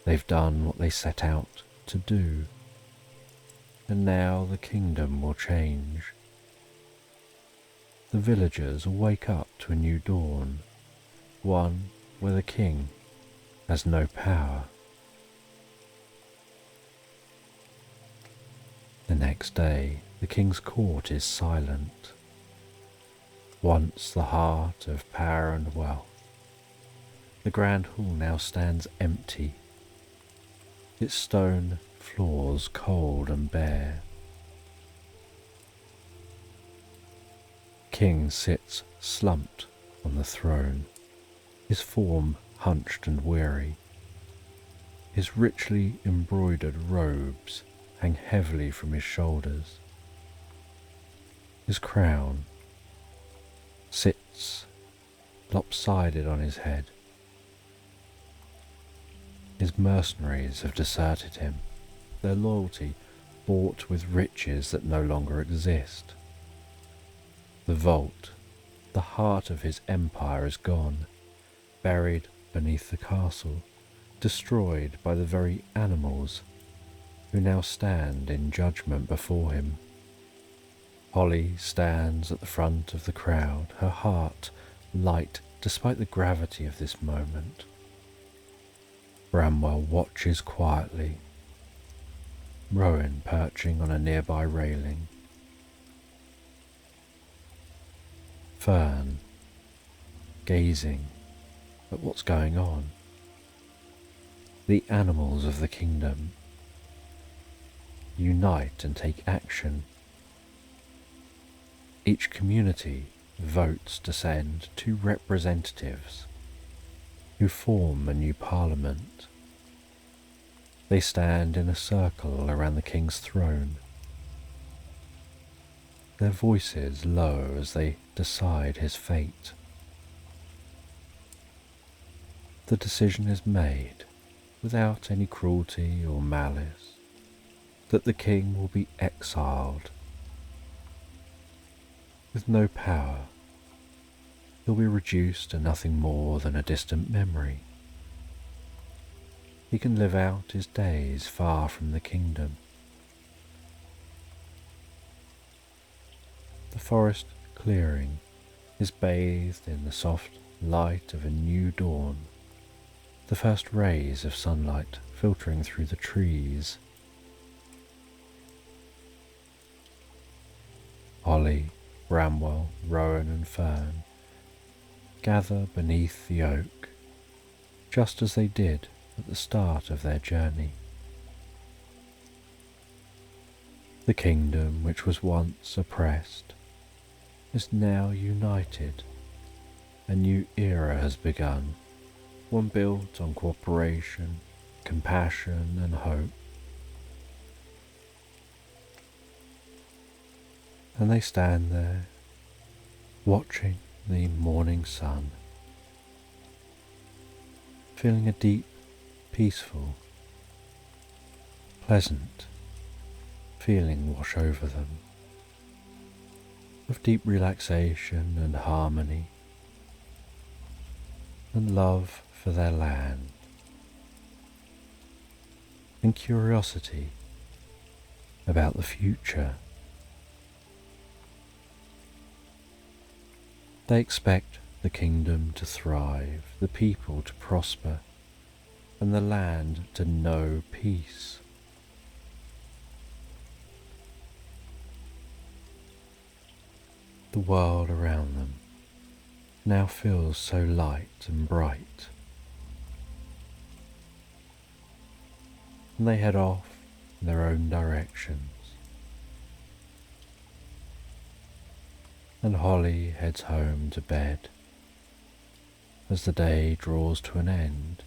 They've done what they set out to do, and now the kingdom will change. The villagers will wake up to a new dawn, one where the king has no power. The next day, the king's court is silent. Once the heart of power and wealth, the grand hall now stands empty, its stone floors cold and bare. King sits slumped on the throne, his form hunched and weary. His richly embroidered robes hang heavily from his shoulders. His crown sits lopsided on his head. His mercenaries have deserted him, their loyalty bought with riches that no longer exist. The vault, the heart of his empire, is gone, buried beneath the castle, destroyed by the very animals who now stand in judgment before him. Holly stands at the front of the crowd, her heart light despite the gravity of this moment. Bramwell watches quietly, Rowan perching on a nearby railing. Fern, gazing at what's going on. The animals of the kingdom unite and take action. Each community votes to send 2 representatives who form a new parliament. They stand in a circle around the king's throne, their voices low as they decide his fate. The decision is made without any cruelty or malice, that the king will be exiled. With no power, he'll be reduced to nothing more than a distant memory. He can live out his days far from the kingdom. The forest clearing is bathed in the soft light of a new dawn, the first rays of sunlight filtering through the trees. Holly, Bramwell, Rowan and Fern gather beneath the oak, just as they did at the start of their journey. The kingdom which was once oppressed is now united. A new era has begun, one built on cooperation, compassion and hope. And they stand there, watching the morning sun, feeling a deep, peaceful, pleasant feeling wash over them, of deep relaxation and harmony and love for their land and curiosity about the future. They expect the kingdom to thrive, the people to prosper, and the land to know peace. The world around them now feels so light and bright, and they head off in their own directions. And Holly heads home to bed as the day draws to an end,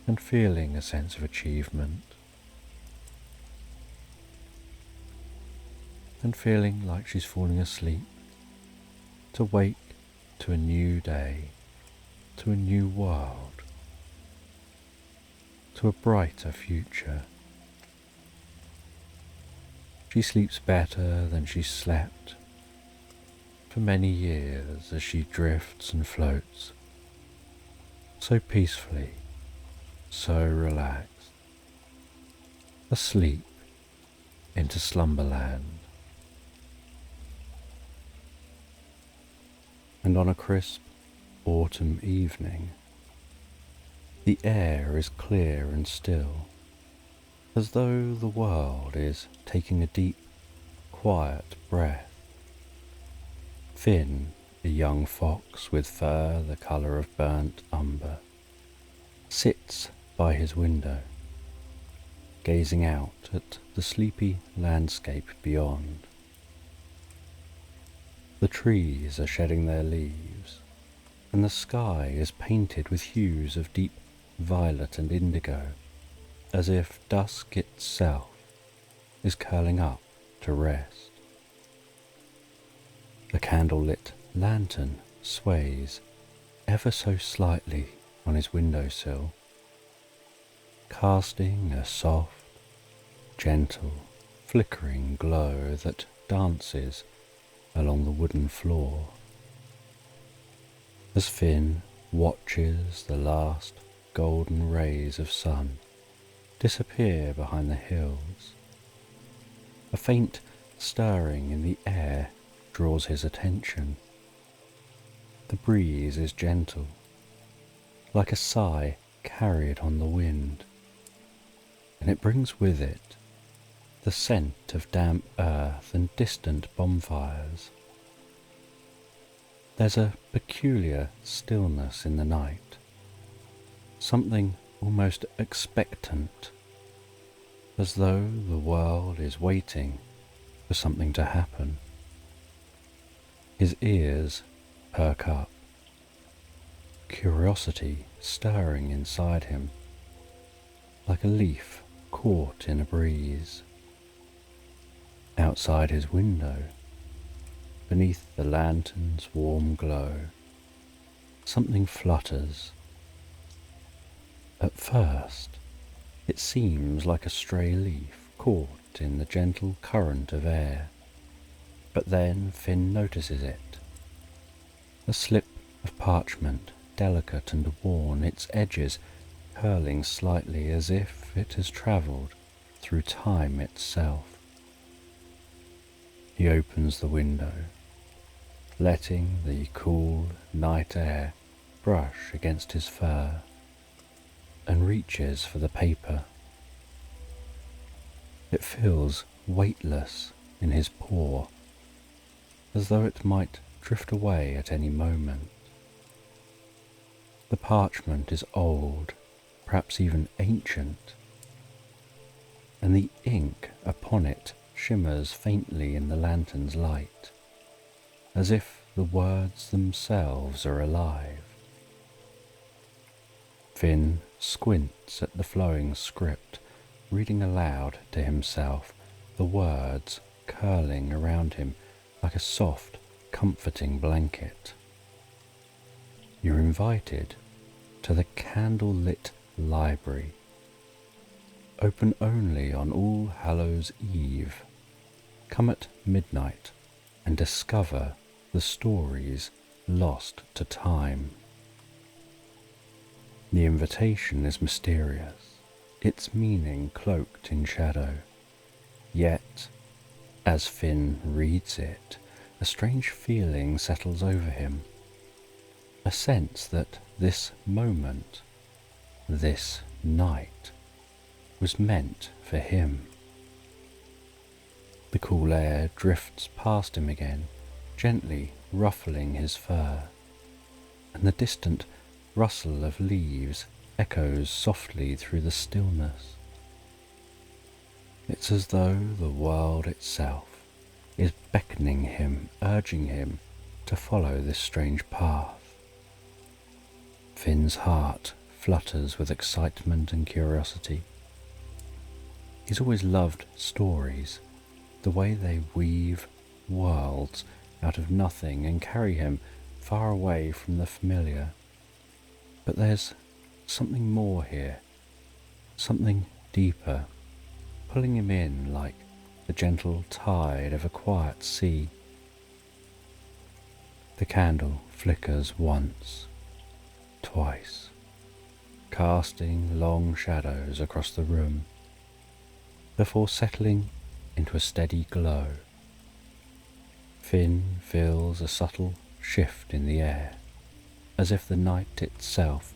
and feeling a sense of achievement, and feeling like she's falling asleep to wake to a new day, to a new world, to a brighter future. She sleeps better than she slept for many years as she drifts and floats, so peacefully, so relaxed, asleep into Slumberland. And on a crisp autumn evening, the air is clear and still, as though the world is taking a deep, quiet breath. Finn, a young fox with fur the colour of burnt umber, sits by his window, gazing out at the sleepy landscape beyond. The trees are shedding their leaves, and the sky is painted with hues of deep violet and indigo, as if dusk itself is curling up to rest. The candle-lit lantern sways ever so slightly on his windowsill, casting a soft, gentle, flickering glow that dances along the wooden floor. As Finn watches the last golden rays of sun disappear behind the hills, a faint stirring in the air draws his attention. The breeze is gentle, like a sigh carried on the wind, and it brings with it the scent of damp earth and distant bonfires. There's a peculiar stillness in the night, something almost expectant, as though the world is waiting for something to happen. His ears perk up, curiosity stirring inside him, like a leaf caught in a breeze. Outside his window, beneath the lantern's warm glow, something flutters. At first, it seems like a stray leaf caught in the gentle current of air, but then Finn notices it. A slip of parchment, delicate and worn, its edges curling slightly as if it has travelled through time itself. He opens the window, letting the cool night air brush against his fur, and reaches for the paper. It feels weightless in his paw, as though it might drift away at any moment. The parchment is old, perhaps even ancient, and the ink upon it shimmers faintly in the lantern's light, as if the words themselves are alive. Finn squints at the flowing script, reading aloud to himself the words curling around him like a soft, comforting blanket. You're invited to the candle-lit library, open only on All Hallows Eve. Come at midnight and discover the stories lost to time. The invitation is mysterious, its meaning cloaked in shadow. Yet, as Finn reads it, a strange feeling settles over him. A sense that this moment, this night, was meant for him. The cool air drifts past him again, gently ruffling his fur, and the distant rustle of leaves echoes softly through the stillness. It's as though the world itself is beckoning him, urging him to follow this strange path. Finn's heart flutters with excitement and curiosity. He's always loved stories, the way they weave worlds out of nothing and carry him far away from the familiar. But there's something more here, something deeper, pulling him in like the gentle tide of a quiet sea. The candle flickers once, twice, casting long shadows across the room, before settling into a steady glow. Finn feels a subtle shift in the air, as if the night itself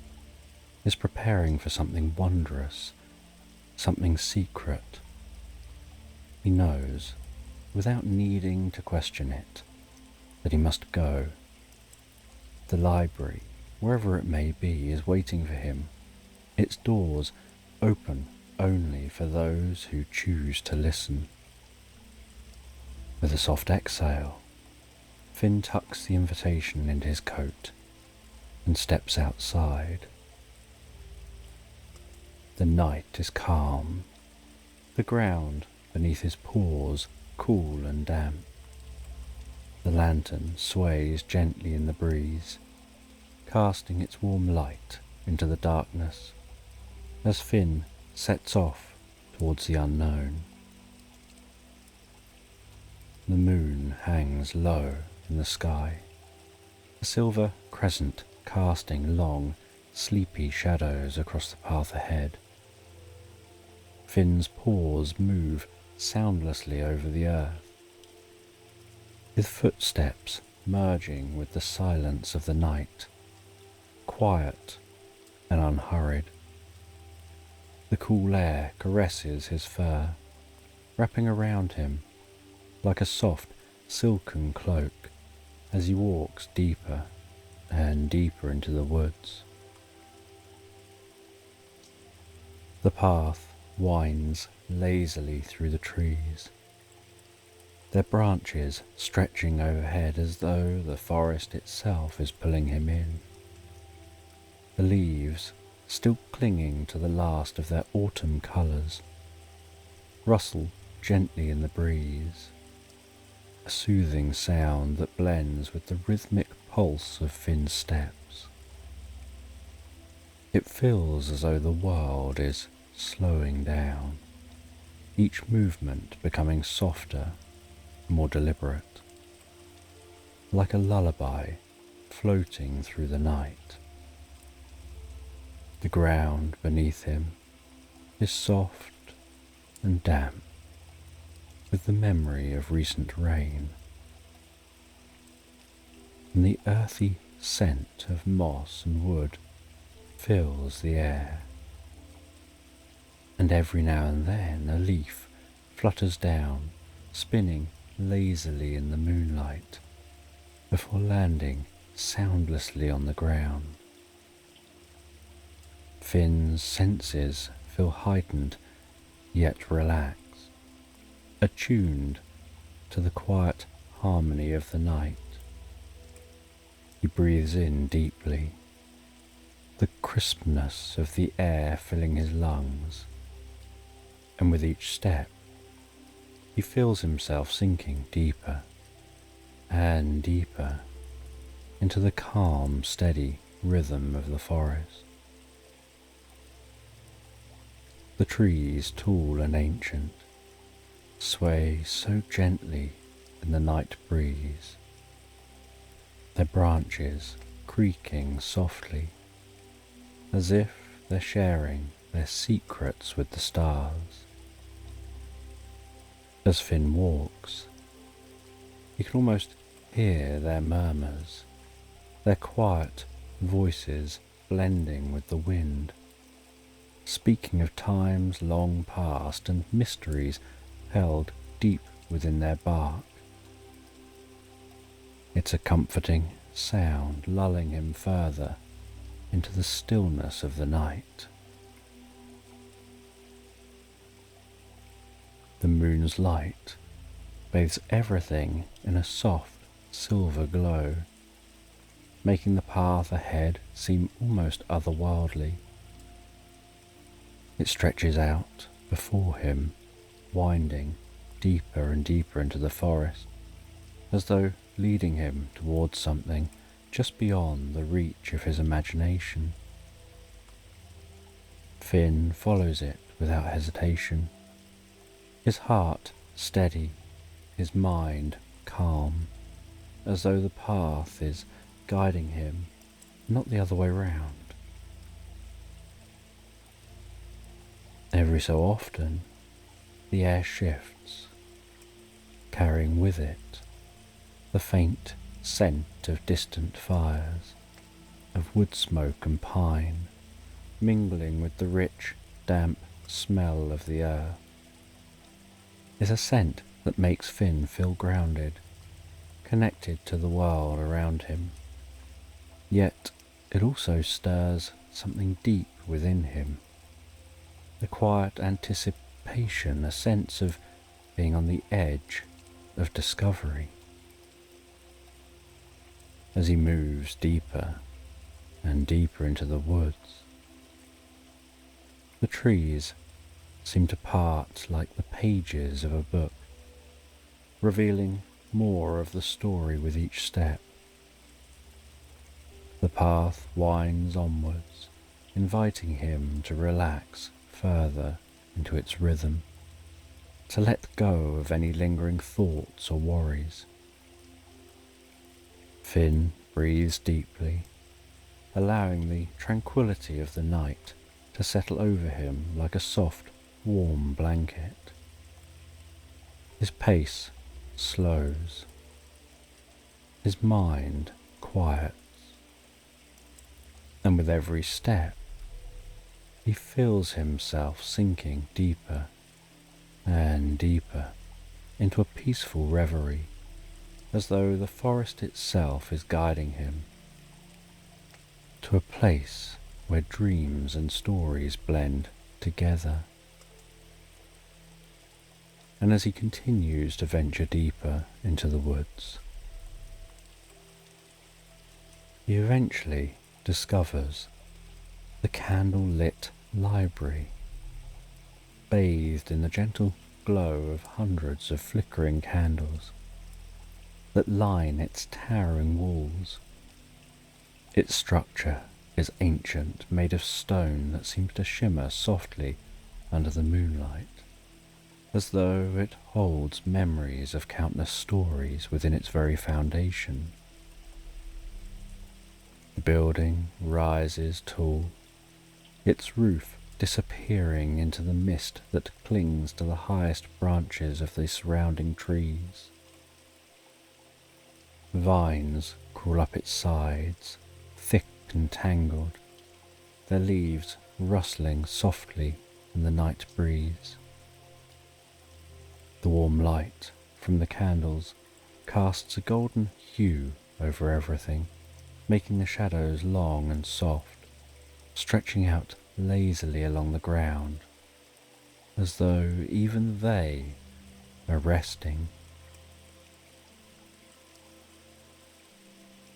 is preparing for something wondrous, something secret. He knows, without needing to question it, that he must go. The library, wherever it may be, is waiting for him, its doors open only for those who choose to listen. With a soft exhale, Finn tucks the invitation into his coat and steps outside. The night is calm, the ground beneath his paws cool and damp. The lantern sways gently in the breeze, casting its warm light into the darkness as Finn sets off towards the unknown. The moon hangs low in the sky, a silver crescent casting long, sleepy shadows across the path ahead. Finn's paws move soundlessly over the earth, his footsteps merging with the silence of the night, quiet and unhurried. The cool air caresses his fur, wrapping around him like a soft, silken cloak as he walks deeper and deeper into the woods. The path winds lazily through the trees, their branches stretching overhead as though the forest itself is pulling him in. The leaves, still clinging to the last of their autumn colours, rustle gently in the breeze, a soothing sound that blends with the rhythmic pulse of Finn's steps. It feels as though the world is slowing down, each movement becoming softer, more deliberate, like a lullaby floating through the night. The ground beneath him is soft and damp with the memory of recent rain, and the earthy scent of moss and wood fills the air. And every now and then a leaf flutters down, spinning lazily in the moonlight, before landing soundlessly on the ground. Finn's senses feel heightened yet relaxed, attuned to the quiet harmony of the night. He breathes in deeply, the crispness of the air filling his lungs, and with each step, He feels himself sinking deeper and deeper into the calm, steady rhythm of the forest. The trees, tall and ancient, sway so gently in the night breeze, their branches creaking softly, as if they're sharing their secrets with the stars. As Finn walks, he can almost hear their murmurs, their quiet voices blending with the wind, speaking of times long past and mysteries held deep within their bark. It's a comforting sound lulling him further into the stillness of the night. The moon's light bathes everything in a soft silver glow, making the path ahead seem almost otherworldly. It stretches out before him, winding deeper and deeper into the forest, as though leading him towards something just beyond the reach of his imagination. Finn follows it without hesitation, his heart steady, his mind calm, as though the path is guiding him, not the other way round. Every so often, the air shifts, carrying with it the faint scent of distant fires, of wood smoke and pine, mingling with the rich, damp smell of the earth. It's a scent that makes Finn feel grounded, connected to the world around him. Yet it also stirs something deep within him, a quiet anticipation, a sense of being on the edge of discovery. As he moves deeper and deeper into the woods, the trees seem to part like the pages of a book, revealing more of the story with each step. The path winds onwards, inviting him to relax further into its rhythm, to let go of any lingering thoughts or worries. Finn breathes deeply, allowing the tranquility of the night to settle over him like a soft, warm blanket. His pace slows, his mind quiets, and with every step he feels himself sinking deeper and deeper into a peaceful reverie, as though the forest itself is guiding him to a place where dreams and stories blend together. And as he continues to venture deeper into the woods, he eventually discovers the candle-lit library, bathed in the gentle glow of hundreds of flickering candles that line its towering walls. Its structure is ancient, made of stone that seems to shimmer softly under the moonlight, as though it holds memories of countless stories within its very foundation. The building rises tall, its roof disappearing into the mist that clings to the highest branches of the surrounding trees. Vines crawl up its sides, thick and tangled, their leaves rustling softly in the night breeze. The warm light from the candles casts a golden hue over everything, making the shadows long and soft, stretching out lazily along the ground, as though even they are resting.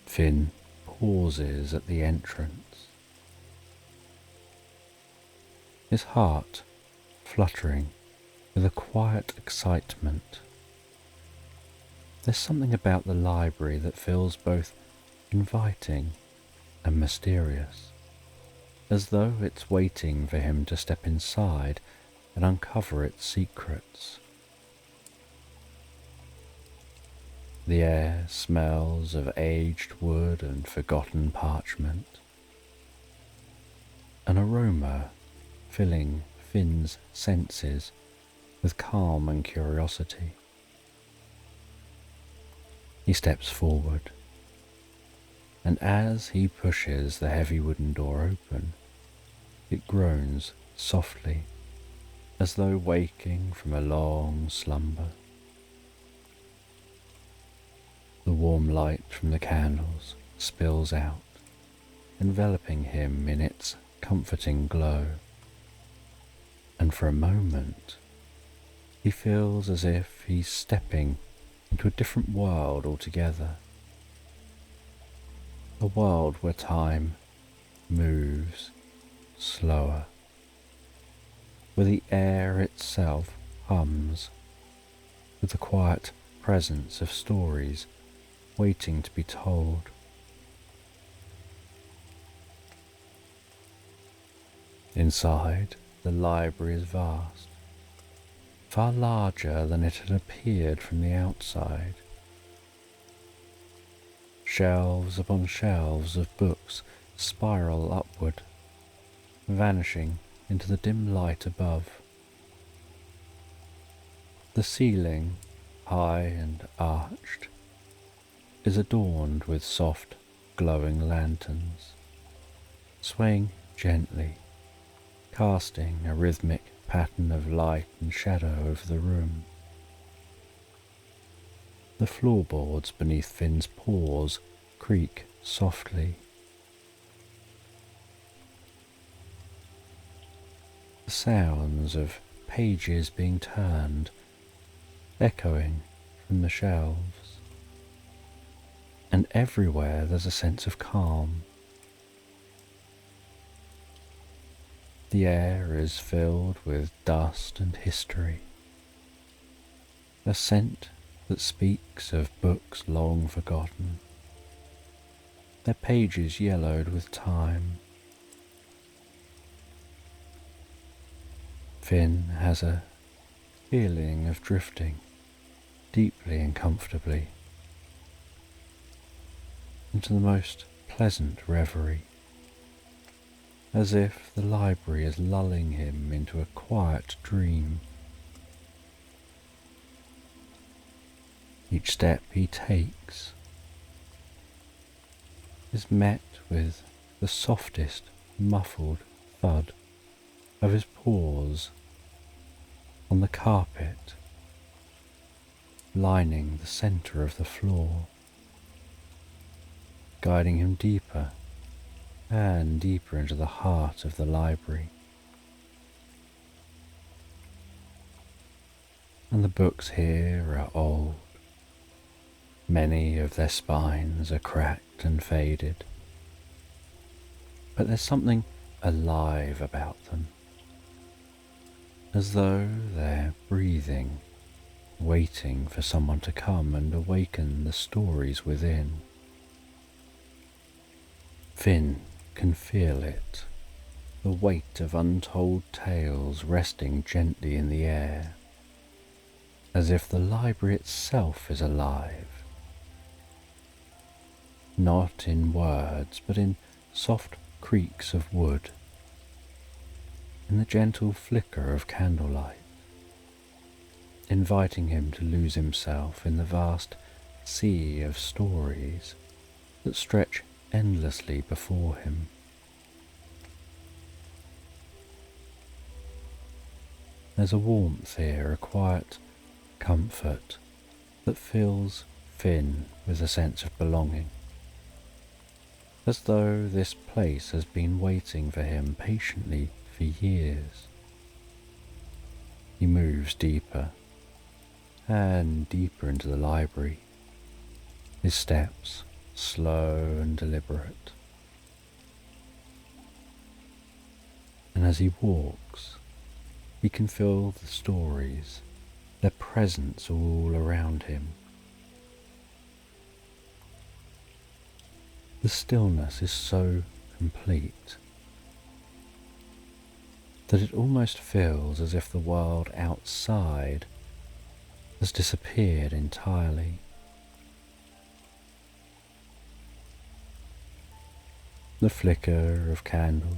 Finn pauses at the entrance, his heart fluttering with a quiet excitement. There's something about the library that feels both inviting and mysterious, as though it's waiting for him to step inside and uncover its secrets. The air smells of aged wood and forgotten parchment, an aroma filling Finn's senses with calm and curiosity. He steps forward, and as he pushes the heavy wooden door open, it groans softly, as though waking from a long slumber. The warm light from the candles spills out, enveloping him in its comforting glow, and for a moment he feels as if he's stepping into a different world altogether, a world where time moves slower, where the air itself hums with the quiet presence of stories waiting to be told. Inside, the library is vast, far larger than it had appeared from the outside. Shelves upon shelves of books spiral upward, vanishing into the dim light above. The ceiling, high and arched, is adorned with soft, glowing lanterns, swaying gently, casting a rhythmic pattern of light and shadow over the room. The floorboards beneath Finn's paws creak softly. The sounds of pages being turned, echoing from the shelves. And everywhere there's a sense of calm. The air is filled with dust and history, a scent that speaks of books long forgotten, their pages yellowed with time. Finn has a feeling of drifting deeply and comfortably into the most pleasant reverie, as if the library is lulling him into a quiet dream. Each step he takes is met with the softest muffled thud of his paws on the carpet lining the centre of the floor, guiding him deeper and deeper into the heart of the library. And the books here are old. Many of their spines are cracked and faded, but there's something alive about them, as though they're breathing, waiting for someone to come and awaken the stories within. Finn can feel it, the weight of untold tales resting gently in the air, as if the library itself is alive, not in words but in soft creaks of wood, in the gentle flicker of candlelight, inviting him to lose himself in the vast sea of stories that stretch endlessly before him. There's a warmth here, a quiet comfort that fills Finn with a sense of belonging, as though this place has been waiting for him patiently for years. He moves deeper and deeper into the library, his steps slow and deliberate. And as he walks, He can feel the stories, their presence all around him. The stillness is so complete that it almost feels as if the world outside has disappeared entirely. The flicker of candles,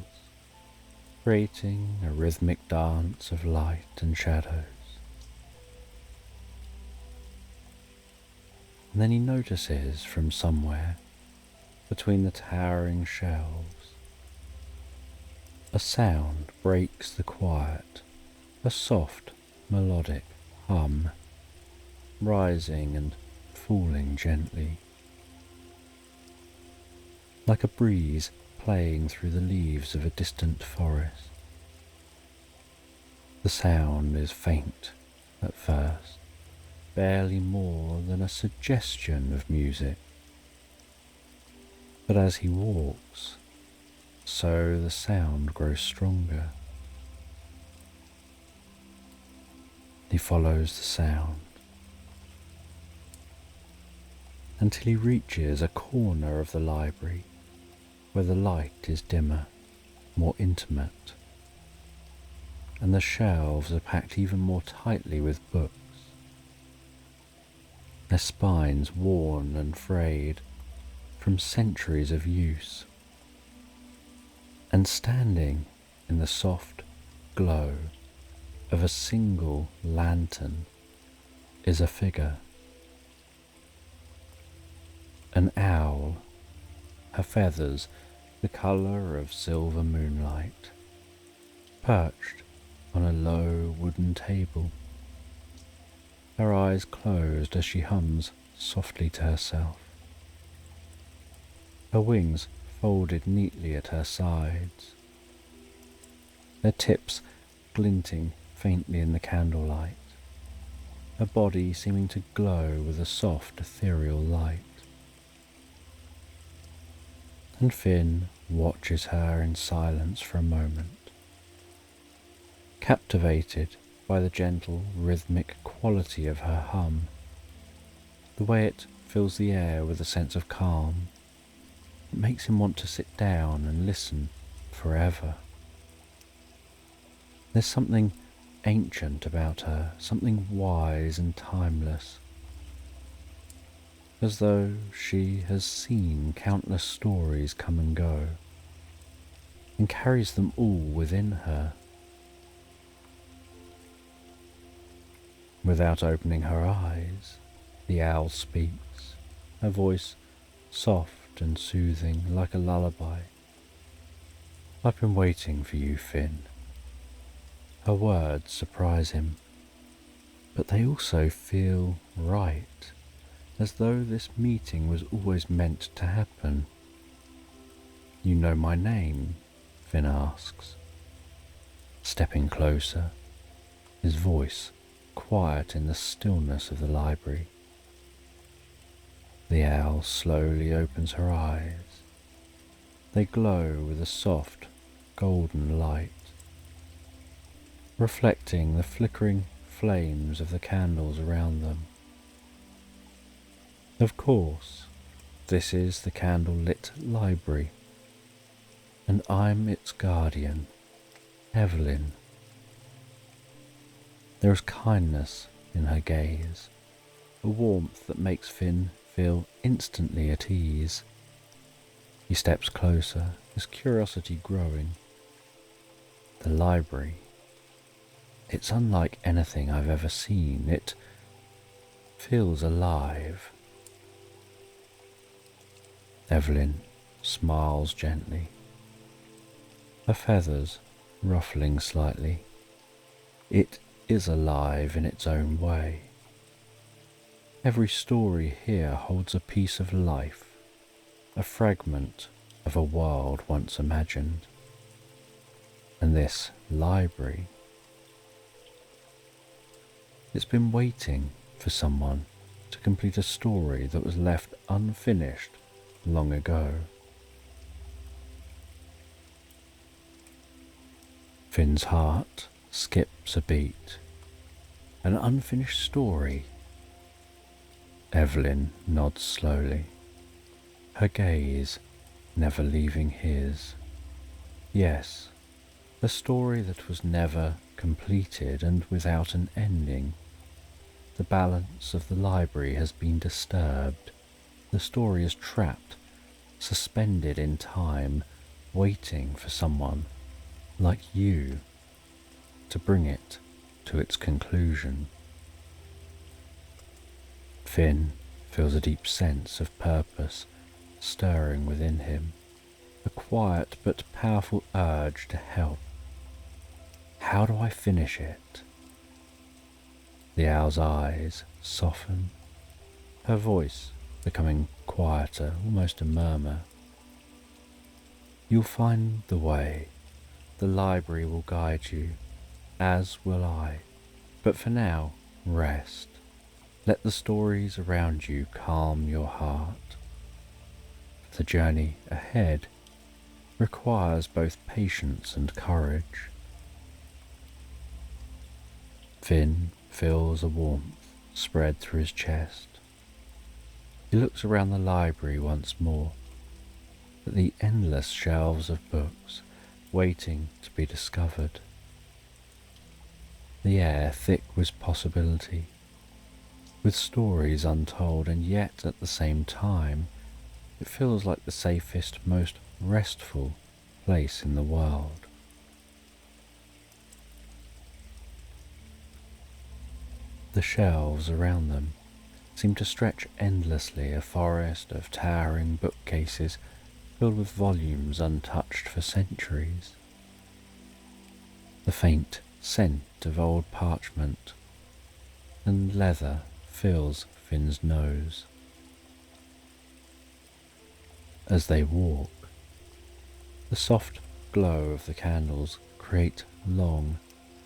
creating a rhythmic dance of light and shadows. And then he notices from somewhere between the towering shelves, a sound breaks the quiet, a soft, melodic hum, rising and falling gently, like a breeze playing through the leaves of a distant forest. The sound is faint at first, barely more than a suggestion of music. But as he walks, so the sound grows stronger. He follows the sound until he reaches a corner of the library where the light is dimmer, more intimate, and the shelves are packed even more tightly with books, their spines worn and frayed from centuries of use. And standing in the soft glow of a single lantern is a figure, an owl, her feathers the colour of silver moonlight, perched on a low wooden table, her eyes closed as she hums softly to herself, her wings folded neatly at her sides, their tips glinting faintly in the candlelight, her body seeming to glow with a soft ethereal light. And Finn watches her in silence for a moment, captivated by the gentle rhythmic quality of her hum, the way it fills the air with a sense of calm. It makes him want to sit down and listen forever. There's something ancient about her, something wise and timeless, as though she has seen countless stories come and go, and carries them all within her. Without opening her eyes, the owl speaks, her voice soft and soothing like a lullaby. "I've been waiting for you, Finn." Her words surprise him, but they also feel right, as though this meeting was always meant to happen. "You know my name?" Finn asks, stepping closer, his voice quiet in the stillness of the library. The owl slowly opens her eyes. They glow with a soft, golden light, reflecting the flickering flames of the candles around them. Of course, this is the candle-lit library, and I'm its guardian, Evelyn. There is kindness in her gaze, a warmth that makes Finn feel instantly at ease. He steps closer, his curiosity growing. The library, it's unlike anything I've ever seen. It feels alive. Evelyn smiles gently, her feathers ruffling slightly. It is alive in its own way. Every story here holds a piece of life, a fragment of a world once imagined. And this library, it's been waiting for someone to complete a story that was left unfinished long ago. Finn's heart skips a beat. An unfinished story? Evelyn nods slowly, her gaze never leaving his. Yes, a story that was never completed and without an ending. The balance of the library has been disturbed. The story is trapped, suspended in time, waiting for someone like you to bring it to its conclusion. Finn feels a deep sense of purpose stirring within him, a quiet but powerful urge to help. How do I finish it? The owl's eyes soften, her voice becoming quieter, almost a murmur. You'll find the way. The library will guide you, as will I. But for now, rest. Let the stories around you calm your heart. The journey ahead requires both patience and courage. Finn feels a warmth spread through his chest. He looks around the library once more, at the endless shelves of books waiting to be discovered. The air thick with possibility, with stories untold, and yet at the same time it feels like the safest, most restful place in the world. The shelves around them seem to stretch endlessly, a forest of towering bookcases filled with volumes untouched for centuries. The faint scent of old parchment and leather fills Finn's nose. As they walk, the soft glow of the candles create long,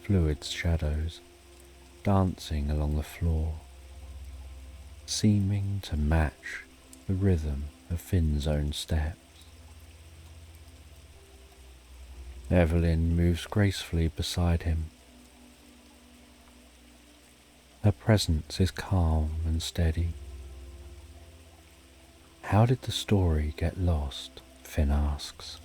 fluid shadows dancing along the floor, seeming to match the rhythm of Finn's own steps. Evelyn moves gracefully beside him. Her presence is calm and steady. How did the story get lost? Finn asks.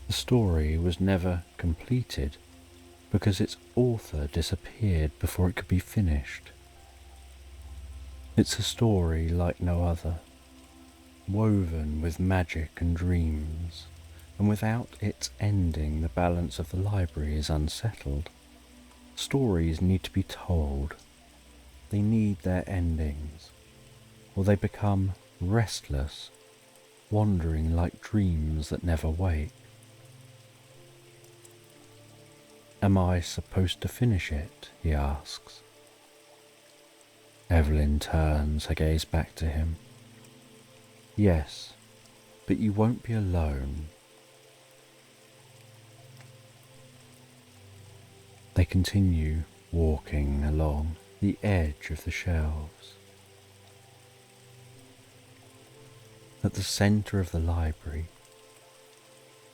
The story was never completed because its author disappeared before it could be finished. It's a story like no other, woven with magic and dreams, and without its ending the balance of the library is unsettled. Stories need to be told. They need their endings, or they become restless, wandering like dreams that never wake. Am I supposed to finish it? He asks. Evelyn turns her gaze back to him. Yes, but you won't be alone. They continue walking along the edge of the shelves. At the centre of the library,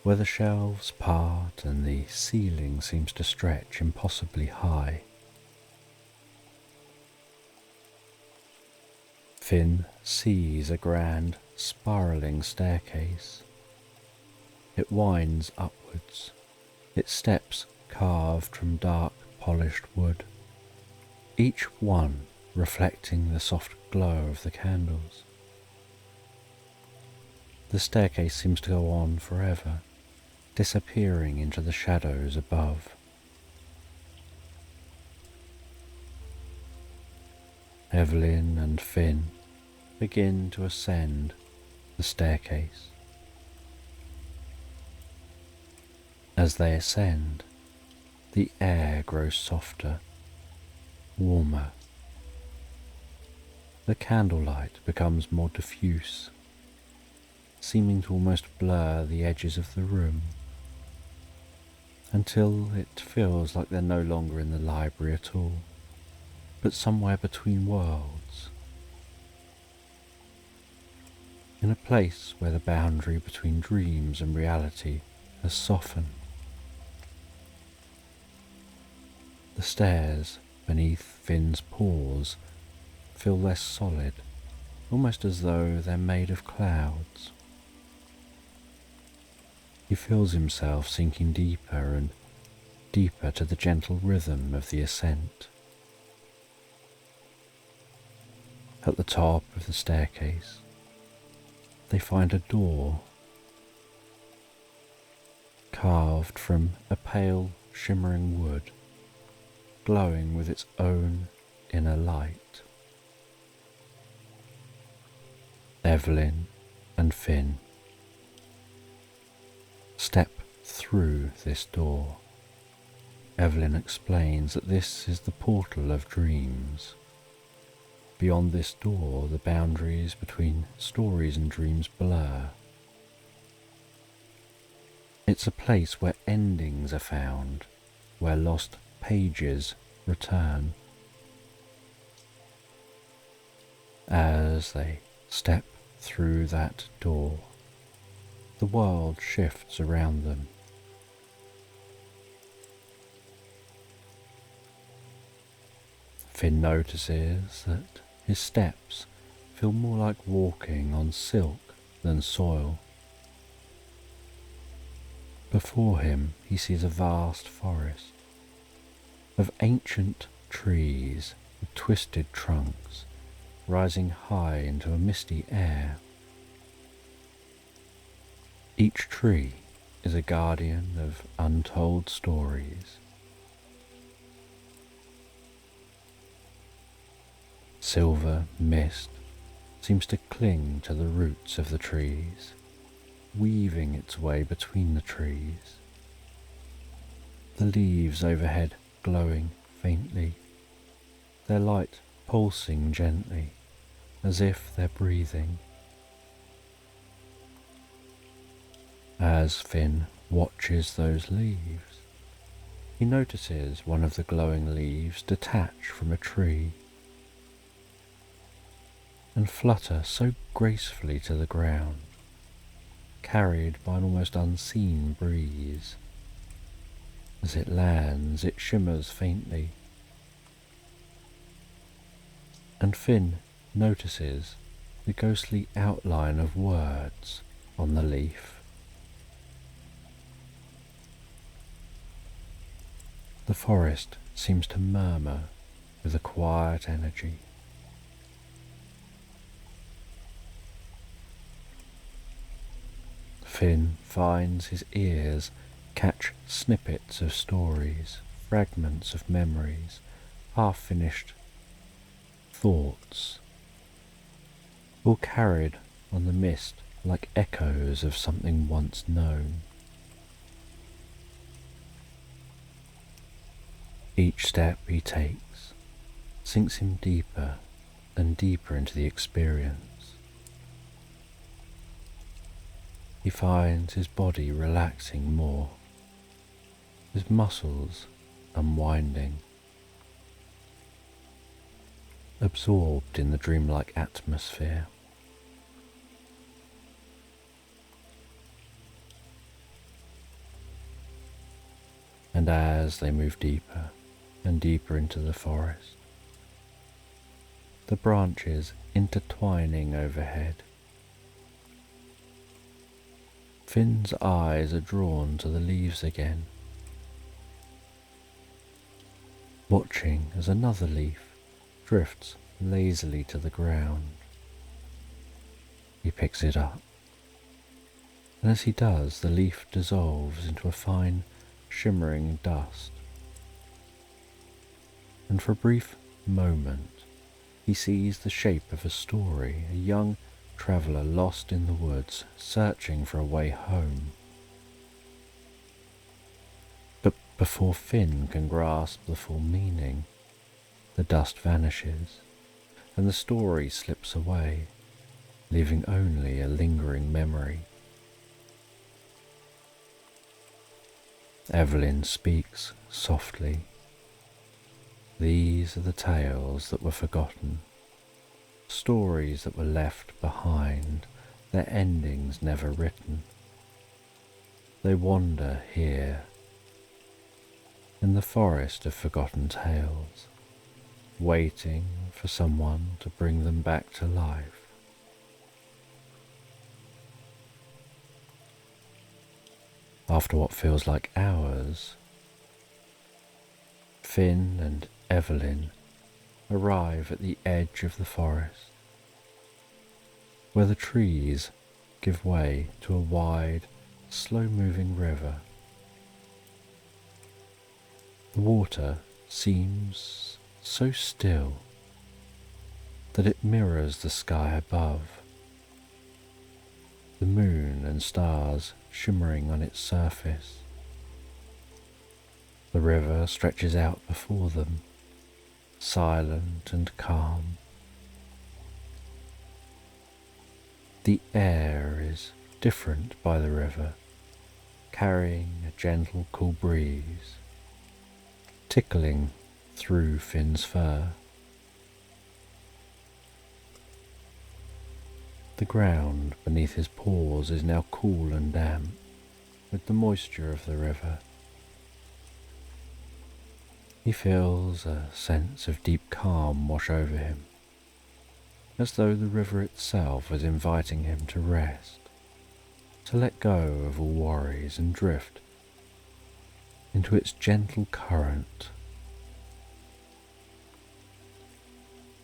where the shelves part and the ceiling seems to stretch impossibly high, Finn sees a grand, spiralling staircase. It winds upwards, its steps carved from dark, polished wood, each one reflecting the soft glow of the candles. The staircase seems to go on forever, disappearing into the shadows above. Evelyn and Finn begin to ascend the staircase. As they ascend, the air grows softer, warmer. The candlelight becomes more diffuse, seeming to almost blur the edges of the room, until it feels like they're no longer in the library at all, but somewhere between worlds, in a place where the boundary between dreams and reality has softened. The stairs beneath Finn's paws feel less solid, almost as though they're made of clouds. He feels himself sinking deeper and deeper to the gentle rhythm of the ascent. At the top of the staircase, they find a door carved from a pale, shimmering wood, glowing with its own inner light. Evelyn and Finn step through this door. Evelyn explains that this is the portal of dreams. Beyond this door, the boundaries between stories and dreams blur. It's a place where endings are found, where lost pages return. As they step through that door, the world shifts around them. Finn notices that his steps feel more like walking on silk than soil. Before him he sees a vast forest of ancient trees with twisted trunks rising high into a misty air. Each tree is a guardian of untold stories. Silver mist seems to cling to the roots of the trees, weaving its way between the trees. The leaves overhead glowing faintly, their light pulsing gently, as if they're breathing. As Finn watches those leaves, he notices one of the glowing leaves detach from a tree and flutter so gracefully to the ground, carried by an almost unseen breeze. As it lands, it shimmers faintly, and Finn notices the ghostly outline of words on the leaf. The forest seems to murmur with a quiet energy. Finn finds his ears catch snippets of stories, fragments of memories, half-finished thoughts, all carried on the mist like echoes of something once known. Each step he takes sinks him deeper and deeper into the experience. He finds his body relaxing more, his muscles unwinding, absorbed in the dreamlike atmosphere. And as they move deeper and deeper into the forest, the branches intertwining overhead, Finn's eyes are drawn to the leaves again, watching as another leaf drifts lazily to the ground. He picks it up, and as he does, the leaf dissolves into a fine, shimmering dust. And for a brief moment, he sees the shape of a story, a young traveller lost in the woods, searching for a way home. But before Finn can grasp the full meaning, the dust vanishes, and the story slips away, leaving only a lingering memory. Evelyn speaks softly. These are the tales that were forgotten, stories that were left behind, their endings never written. They wander here, in the forest of forgotten tales, waiting for someone to bring them back to life. After what feels like hours, Finn and Evelyn arrive at the edge of the forest, where the trees give way to a wide, slow-moving river. The water seems so still that it mirrors the sky above, the moon and stars shimmering on its surface. The river stretches out before them, silent and calm. The air is different by the river, carrying a gentle cool breeze, tickling through Finn's fur. The ground beneath his paws is now cool and damp with the moisture of the river. He feels a sense of deep calm wash over him, as though the river itself was inviting him to rest, to let go of all worries and drift into its gentle current.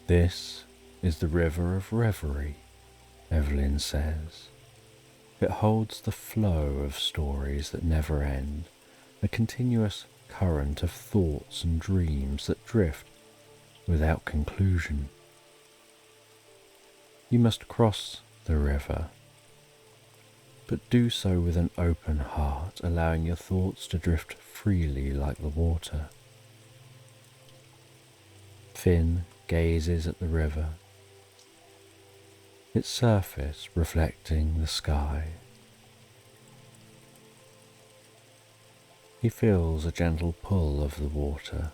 This is the river of reverie, Evelyn says. It holds the flow of stories that never end, a continuous current of thoughts and dreams that drift without conclusion. You must cross the river, but do so with an open heart, allowing your thoughts to drift freely like the water. Finn gazes at the river, its surface reflecting the sky. He feels a gentle pull of the water,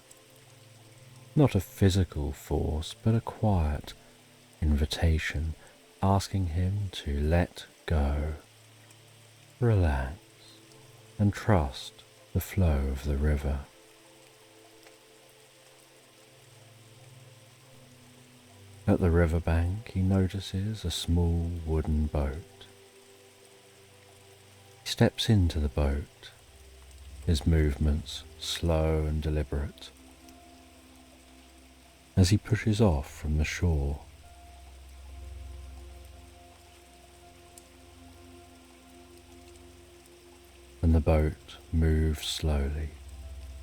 not a physical force, but a quiet invitation asking him to let go, relax, and trust the flow of the river. At the riverbank, he notices a small wooden boat. He steps into the boat, his movements slow and deliberate, as he pushes off from the shore. And the boat moves slowly,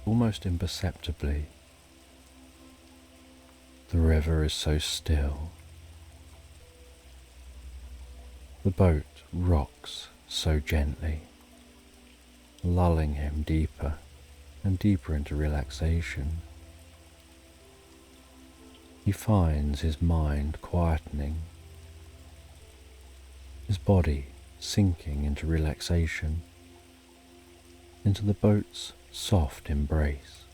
almost imperceptibly. The river is so still. The boat rocks so gently, lulling him deeper and deeper into relaxation. He finds his mind quietening, his body sinking into relaxation, into the boat's soft embrace.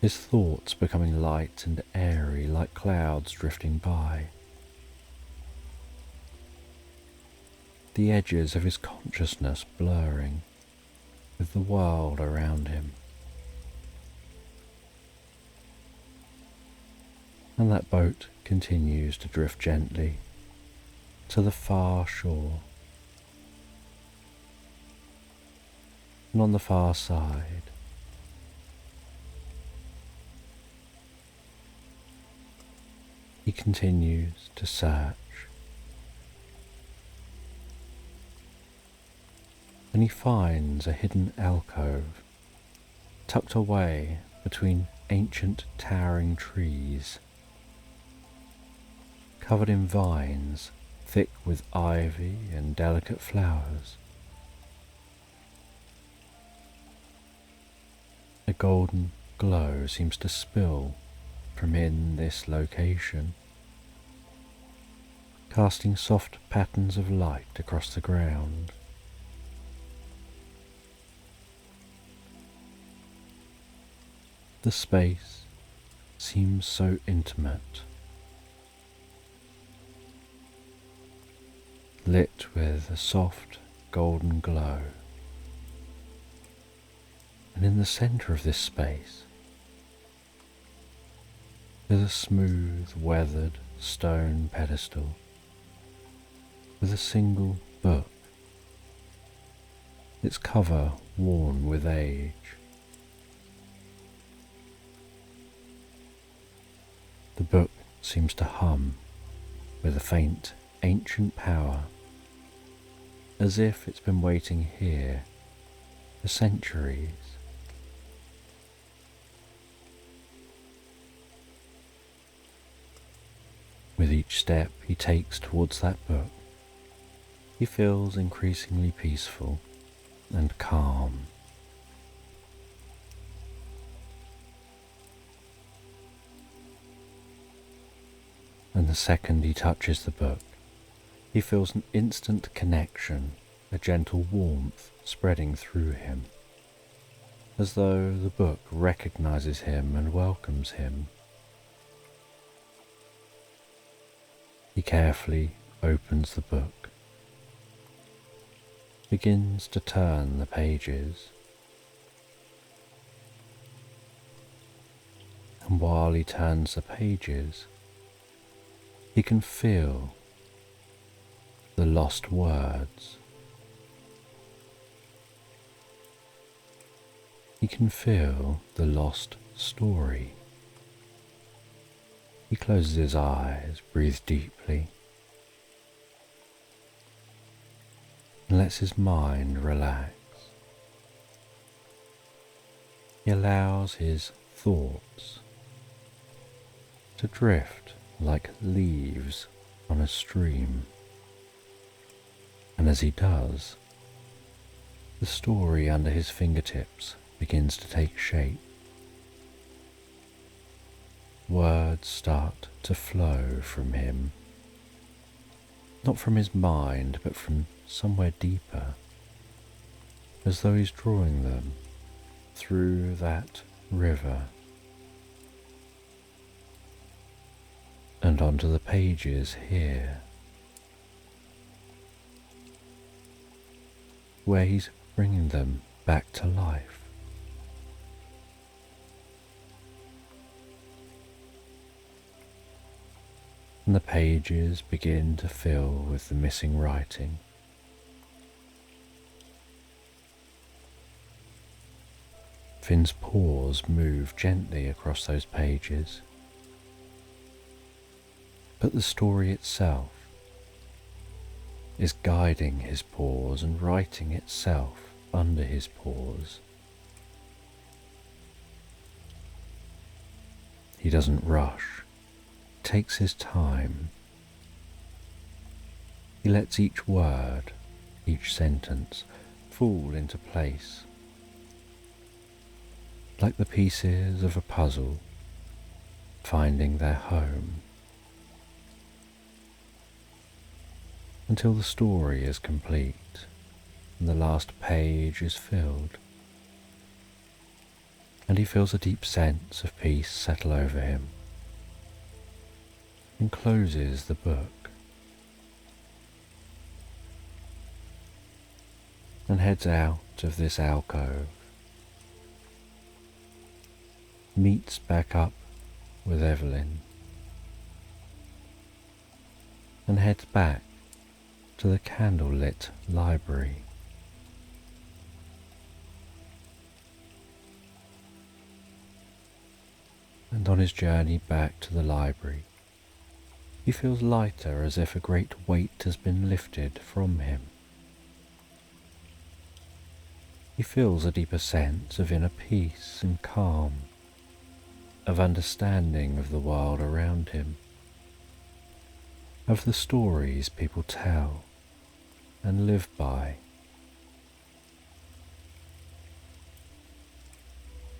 His thoughts becoming light and airy like clouds drifting by. The edges of his consciousness blurring with the world around him. And that boat continues to drift gently to the far shore. And on the far side, he continues to search, and he finds a hidden alcove tucked away between ancient towering trees, covered in vines thick with ivy and delicate flowers. A golden glow seems to spill from in this location, casting soft patterns of light across the ground. The space seems so intimate, lit with a soft golden glow. And in the centre of this space is a smooth, weathered stone pedestal with a single book, its cover worn with age. The book seems to hum with a faint, ancient power, as if it's been waiting here for centuries. With each step he takes towards that book, he feels increasingly peaceful and calm. And the second he touches the book, he feels an instant connection, a gentle warmth spreading through him, as though the book recognizes him and welcomes him. He carefully opens the book, begins to turn the pages, and while he turns the pages, he can feel the lost words. He can feel the lost story. He closes his eyes, breathes deeply, and lets his mind relax. He allows his thoughts to drift like leaves on a stream. And as he does, the story under his fingertips begins to take shape. Words start to flow from him, not from his mind, but from somewhere deeper, as though he's drawing them through that river and onto the pages here, where he's bringing them back to life. And the pages begin to fill with the missing writing. Finn's paws move gently across those pages, but the story itself is guiding his paws and writing itself under his paws. He doesn't rush, takes his time. He lets each word, each sentence fall into place, like the pieces of a puzzle finding their home, until the story is complete and the last page is filled, and he feels a deep sense of peace settle over him and closes the book and heads out of this alcove, meets back up with Evelyn, and heads back to the candle-lit library. And on his journey back to the library, he feels lighter, as if a great weight has been lifted from him. He feels a deeper sense of inner peace and calm, of understanding of the world around him, of the stories people tell and live by,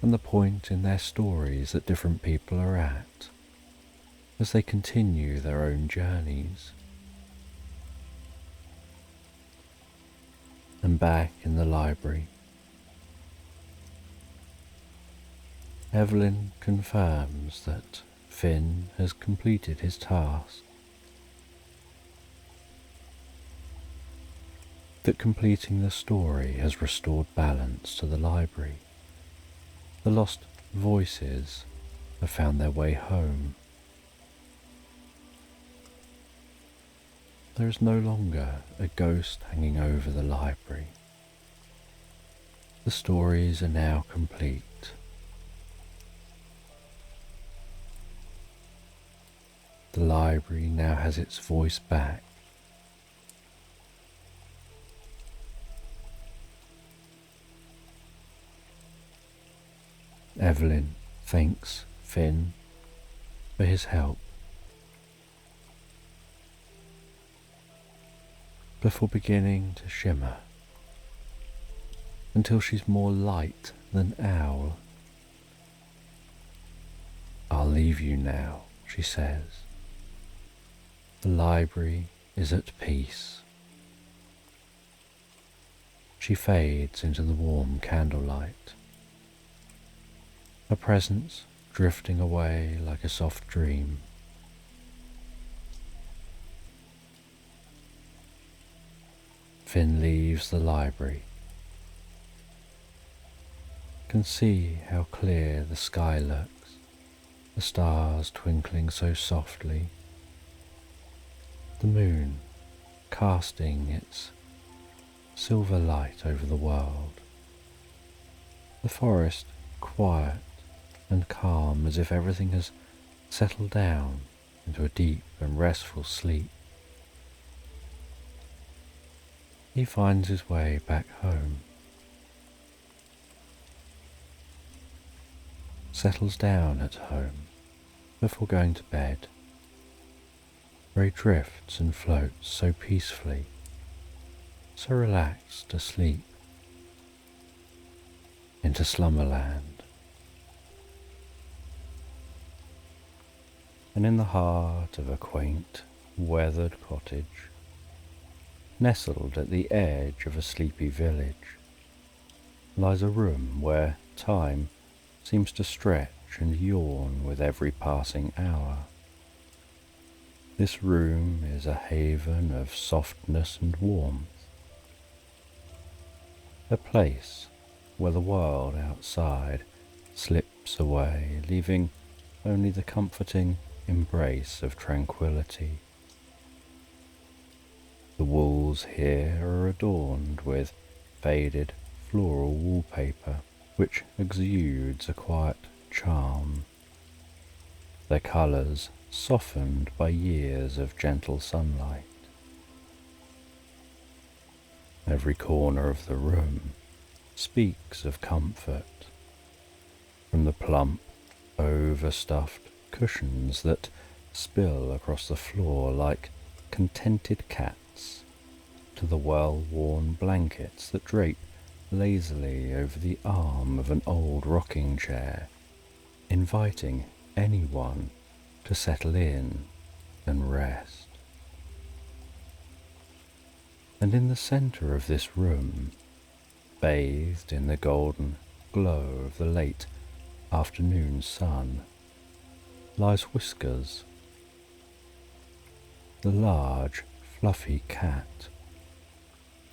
and the point in their stories that different people are at as they continue their own journeys. And back in the library, Evelyn confirms that Finn has completed his task, that completing the story has restored balance to the library The lost voices have found their way home. There is no longer a ghost hanging over the library. The stories are now complete. The library now has its voice back. Evelyn thanks Finn for his help before beginning to shimmer until she's more light than owl. "I'll leave you now," she says. "The library is at peace." She fades into the warm candlelight, her presence drifting away like a soft dream. Finn leaves the library, can see how clear the sky looks, the stars twinkling so softly, the moon casting its silver light over the world, the forest quiet and calm as if everything has settled down into a deep and restful sleep. He finds his way back home, settles down at home before going to bed, where he drifts and floats so peacefully, so relaxed asleep, into Slumberland. And in the heart of a quaint, weathered cottage, nestled at the edge of a sleepy village, lies a room where time seems to stretch and yawn with every passing hour. This room is a haven of softness and warmth, a place where the world outside slips away, leaving only the comforting embrace of tranquility. The walls here are adorned with faded floral wallpaper, which exudes a quiet charm, their colours softened by years of gentle sunlight. Every corner of the room speaks of comfort, from the plump, overstuffed cushions that spill across the floor like contented cats, to the well-worn blankets that drape lazily over the arm of an old rocking chair, inviting anyone to settle in and rest. And in the centre of this room, bathed in the golden glow of the late afternoon sun, lies Whiskers, the large, fluffy cat,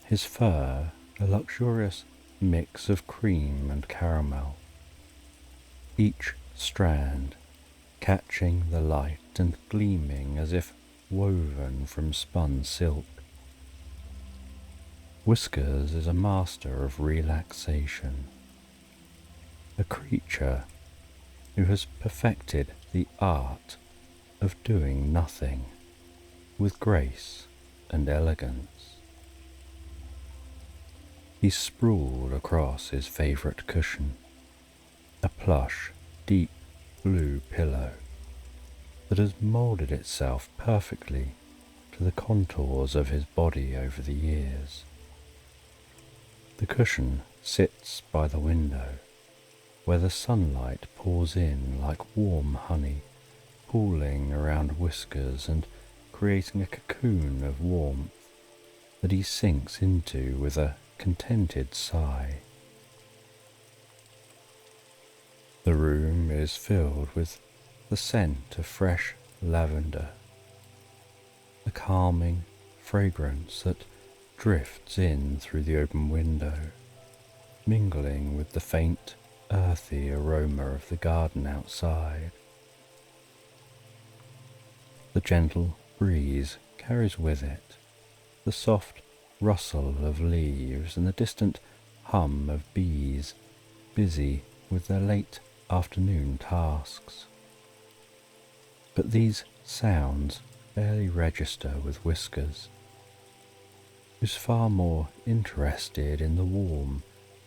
his fur a luxurious mix of cream and caramel, each strand catching the light and gleaming as if woven from spun silk. Whiskers is a master of relaxation, a creature who has perfected the art of doing nothing with grace and elegance. He's sprawled across his favourite cushion, a plush, deep blue pillow that has moulded itself perfectly to the contours of his body over the years. The cushion sits by the window, where the sunlight pours in like warm honey, pooling around Whiskers and creating a cocoon of warmth that he sinks into with a contented sigh. The room is filled with the scent of fresh lavender, a calming fragrance that drifts in through the open window, mingling with the faint earthy aroma of the garden outside. The gentle breeze carries with it the soft rustle of leaves and the distant hum of bees busy with their late afternoon tasks. But these sounds barely register with Whiskers, who's far more interested in the warm,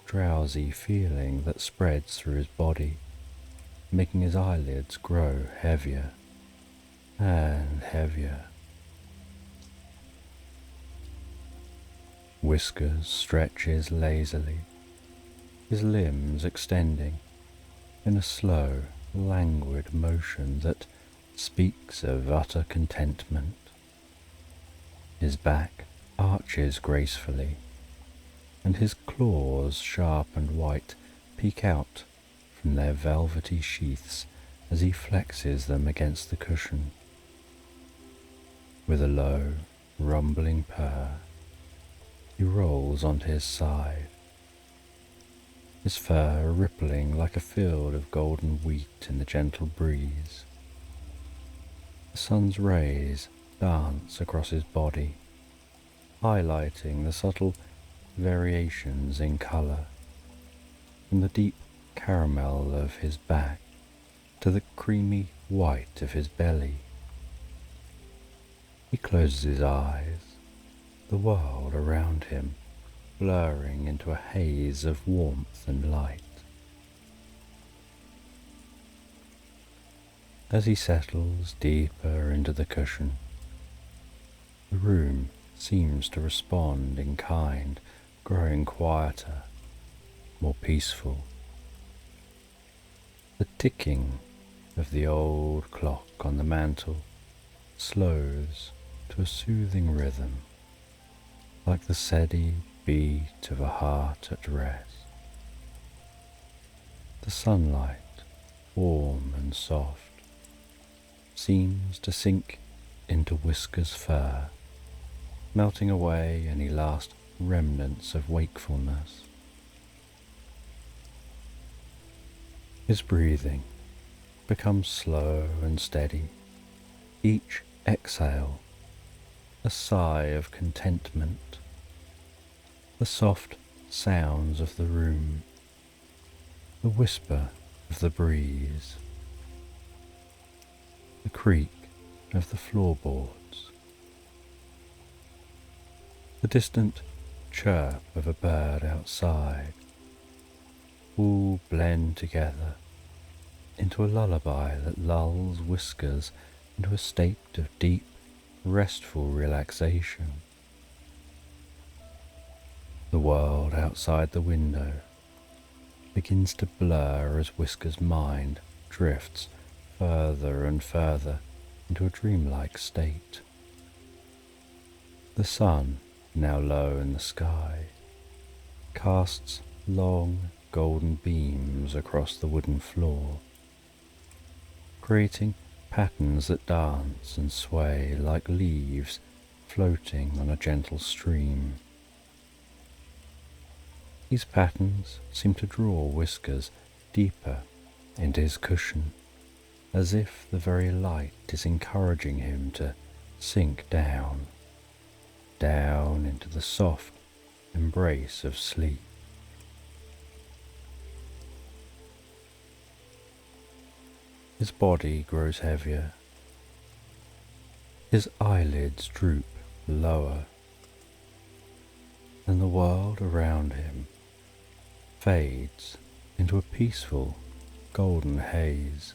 drowsy feeling that spreads through his body, making his eyelids grow heavier and heavier. Whiskers stretches lazily, his limbs extending in a slow, languid motion that speaks of utter contentment. His back arches gracefully, and his claws, sharp and white, peek out from their velvety sheaths as he flexes them against the cushion. With a low, rumbling purr, he rolls onto his side, his fur rippling like a field of golden wheat in the gentle breeze. The sun's rays dance across his body, highlighting the subtle variations in colour, from the deep caramel of his back to the creamy white of his belly. He closes his eyes, the world around him blurring into a haze of warmth and light. As he settles deeper into the cushion, the room seems to respond in kind, growing quieter, more peaceful. The ticking of the old clock on the mantel slows to a soothing rhythm, like the steady beat of a heart at rest. The sunlight, warm and soft, seems to sink into Whisker's fur, melting away any last remnants of wakefulness. His breathing becomes slow and steady, each exhale a sigh of contentment. The soft sounds of the room, the whisper of the breeze, the creak of the floorboards, the distant chirp of a bird outside, all blend together into a lullaby that lulls Whiskers into a state of deep, restful relaxation. The world outside the window begins to blur as Whisker's mind drifts further and further into a dreamlike state. The sun, now low in the sky, casts long golden beams across the wooden floor, creating patterns that dance and sway like leaves floating on a gentle stream. These patterns seem to draw Whiskers deeper into his cushion, as if the very light is encouraging him to sink down into the soft embrace of sleep. His body grows heavier, his eyelids droop lower, and the world around him fades into a peaceful golden haze.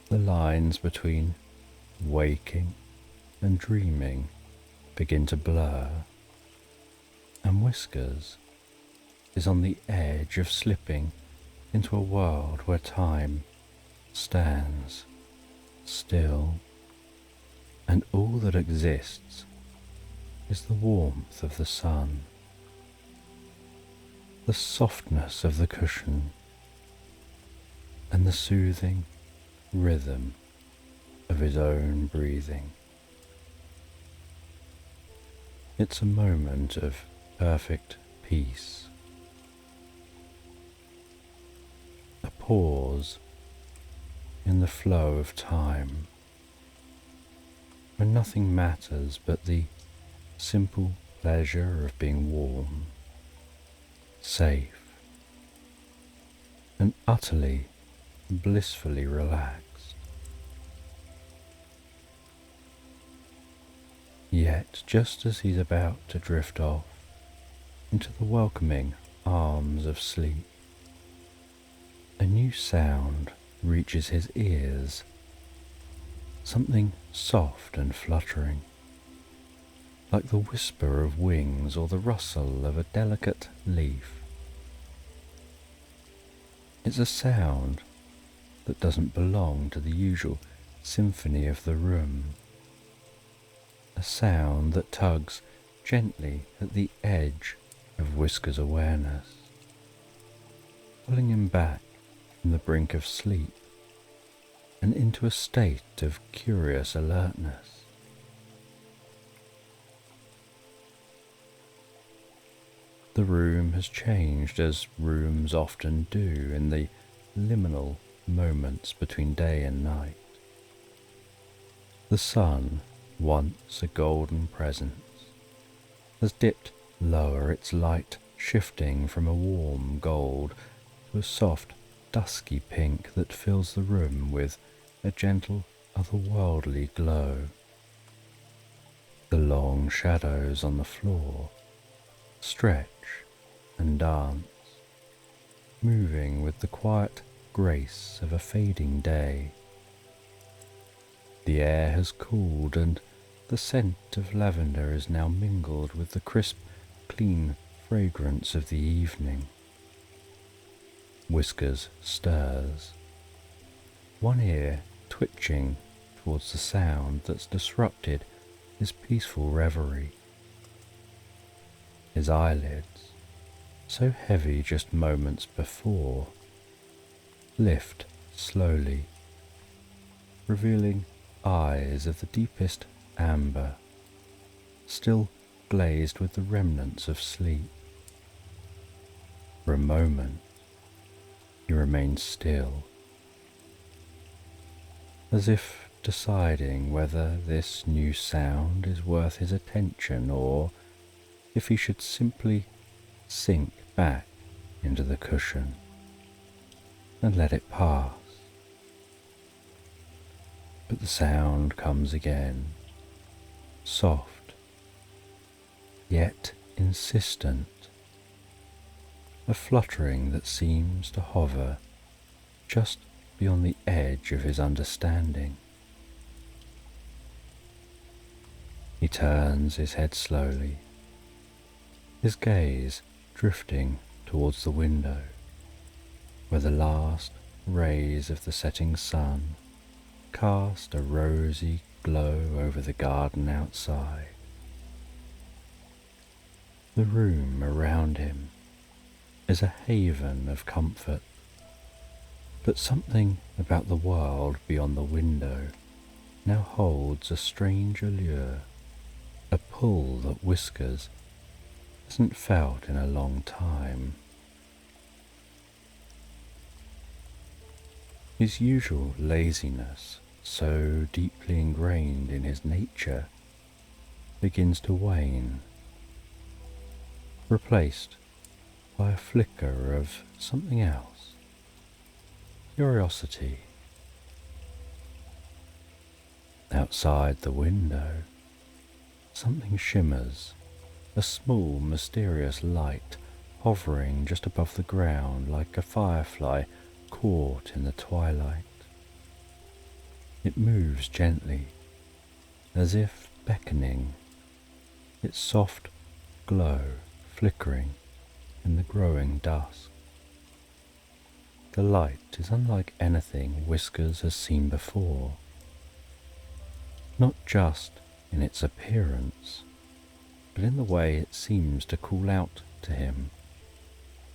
The lines between waking and dreaming begin to blur, and Whiskers is on the edge of slipping into a world where time stands still, and all that exists is the warmth of the sun, the softness of the cushion, and the soothing rhythm of his own breathing. It's a moment of perfect peace. pause in the flow of time, when nothing matters but the simple pleasure of being warm, safe, and utterly, blissfully relaxed. Yet, just as he's about to drift off into the welcoming arms of sleep, a new sound reaches his ears, something soft and fluttering, like the whisper of wings or the rustle of a delicate leaf. It's a sound that doesn't belong to the usual symphony of the room, a sound that tugs gently at the edge of Whisker's awareness, pulling him back from the brink of sleep and into a state of curious alertness. The room has changed, as rooms often do in the liminal moments between day and night. The sun, once a golden presence, has dipped lower, its light shifting from a warm gold to a soft, dusky pink that fills the room with a gentle, otherworldly glow. The long shadows on the floor stretch and dance, moving with the quiet grace of a fading day. The air has cooled, and the scent of lavender is now mingled with the crisp, clean fragrance of the evening. Whiskers stirs, one ear twitching towards the sound that's disrupted his peaceful reverie. His eyelids, so heavy just moments before, lift slowly, revealing eyes of the deepest amber, still glazed with the remnants of sleep. For a moment, he remains still, as if deciding whether this new sound is worth his attention or if he should simply sink back into the cushion and let it pass. But the sound comes again, soft, yet insistent, a fluttering that seems to hover just beyond the edge of his understanding. He turns his head slowly, his gaze drifting towards the window, where the last rays of the setting sun cast a rosy glow over the garden outside. The room around him is a haven of comfort, but something about the world beyond the window now holds a strange allure, a pull that Whiskers hasn't felt in a long time. His usual laziness, so deeply ingrained in his nature, begins to wane, replaced by a flicker of something else, curiosity. Outside the window, something shimmers, a small, mysterious light hovering just above the ground like a firefly caught in the twilight. It moves gently, as if beckoning, its soft glow flickering in the growing dusk. The light is unlike anything Whiskers has seen before, not just in its appearance, but in the way it seems to call out to him,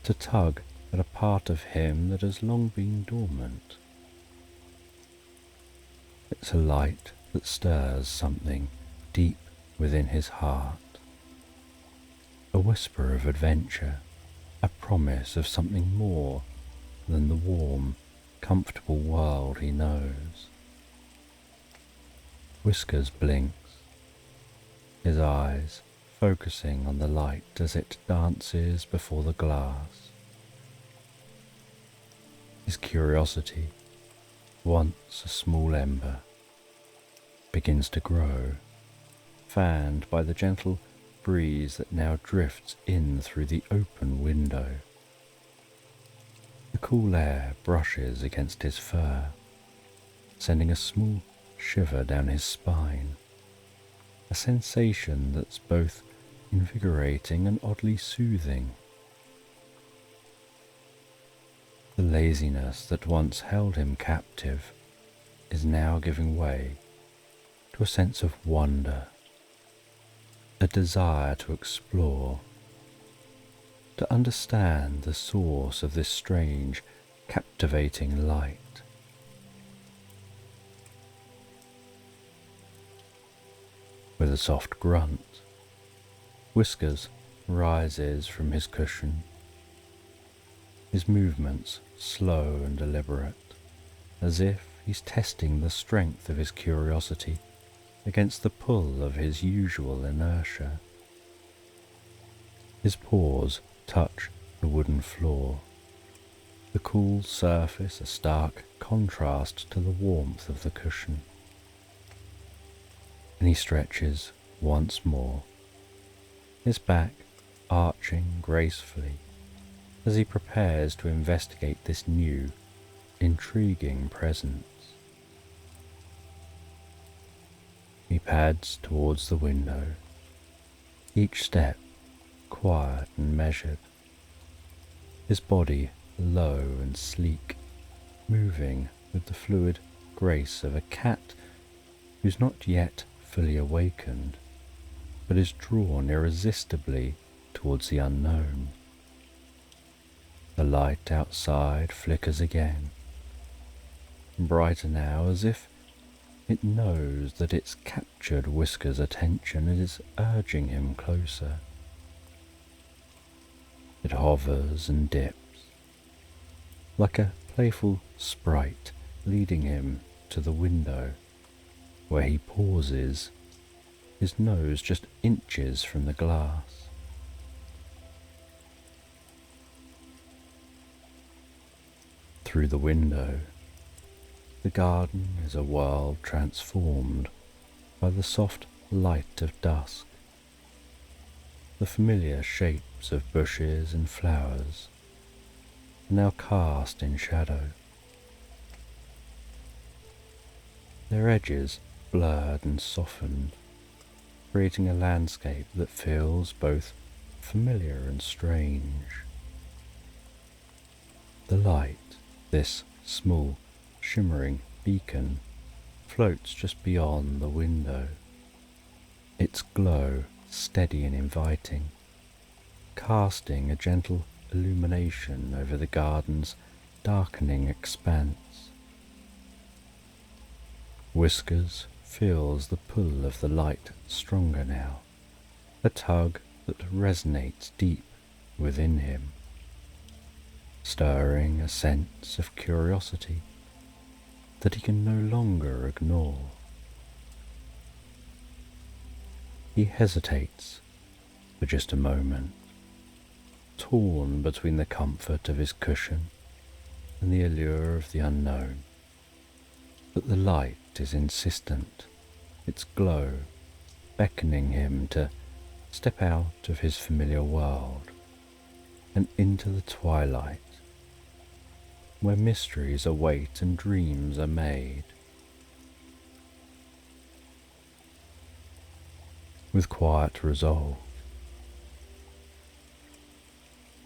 to tug at a part of him that has long been dormant. It's a light that stirs something deep within his heart, a whisper of adventure, a promise of something more than the warm, comfortable world he knows. Whiskers blinks, his eyes focusing on the light as it dances before the glass. His curiosity, once a small ember, begins to grow, fanned by the gentle breeze that now drifts in through the open window. The cool air brushes against his fur, sending a small shiver down his spine, a sensation that's both invigorating and oddly soothing. The laziness that once held him captive is now giving way to a sense of wonder, a desire to explore, to understand the source of this strange, captivating light. With a soft grunt, Whiskers rises from his cushion, his movements slow and deliberate, as if he's testing the strength of his curiosity against the pull of his usual inertia. His paws touch the wooden floor, the cool surface a stark contrast to the warmth of the cushion. And he stretches once more, his back arching gracefully as he prepares to investigate this new, intriguing presence. He pads towards the window, each step quiet and measured, his body low and sleek, moving with the fluid grace of a cat who's not yet fully awakened, but is drawn irresistibly towards the unknown. The light outside flickers again, brighter now, as if it knows that it's captured Whisker's attention and is urging him closer. It hovers and dips, like a playful sprite leading him to the window, where he pauses, his nose just inches from the glass. Through the window, the garden is a world transformed by the soft light of dusk. The familiar shapes of bushes and flowers are now cast in shadow, their edges blurred and softened, creating a landscape that feels both familiar and strange. The light, this small, shimmering beacon, floats just beyond the window, its glow steady and inviting, casting a gentle illumination over the garden's darkening expanse. Whiskers feels the pull of the light stronger now, a tug that resonates deep within him, stirring a sense of curiosity that he can no longer ignore. He hesitates for just a moment, torn between the comfort of his cushion and the allure of the unknown. But the light is insistent, its glow beckoning him to step out of his familiar world and into the twilight, where mysteries await and dreams are made. With quiet resolve,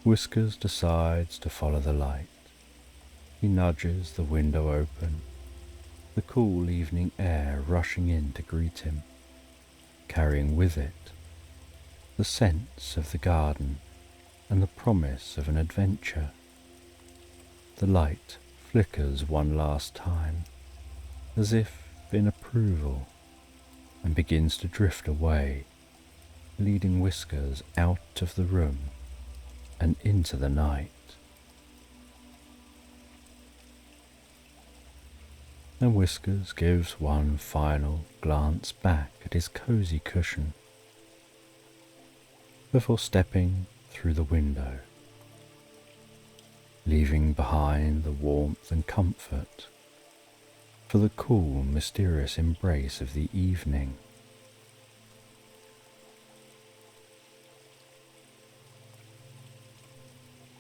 Whiskers decides to follow the light. He nudges the window open, the cool evening air rushing in to greet him, carrying with it the scents of the garden and the promise of an adventure. The light flickers one last time, as if in approval, and begins to drift away, leading Whiskers out of the room and into the night. and Whiskers gives one final glance back at his cozy cushion before stepping through the window, leaving behind the warmth and comfort for the cool, mysterious embrace of the evening.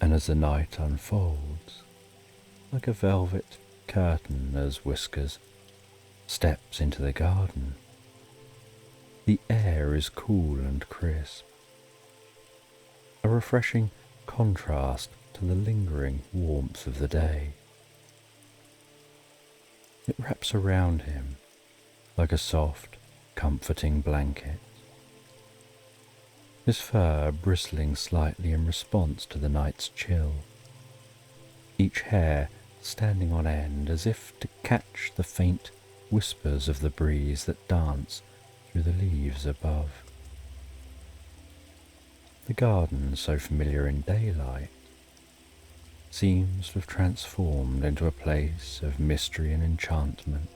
And as the night unfolds, like a velvet curtain as Whiskers steps into the garden, the air is cool and crisp, a refreshing contrast to the lingering warmth of the day. It wraps around him like a soft, comforting blanket, his fur bristling slightly in response to the night's chill, each hair standing on end as if to catch the faint whispers of the breeze that dance through the leaves above. The garden, so familiar in daylight, seems to have transformed into a place of mystery and enchantment.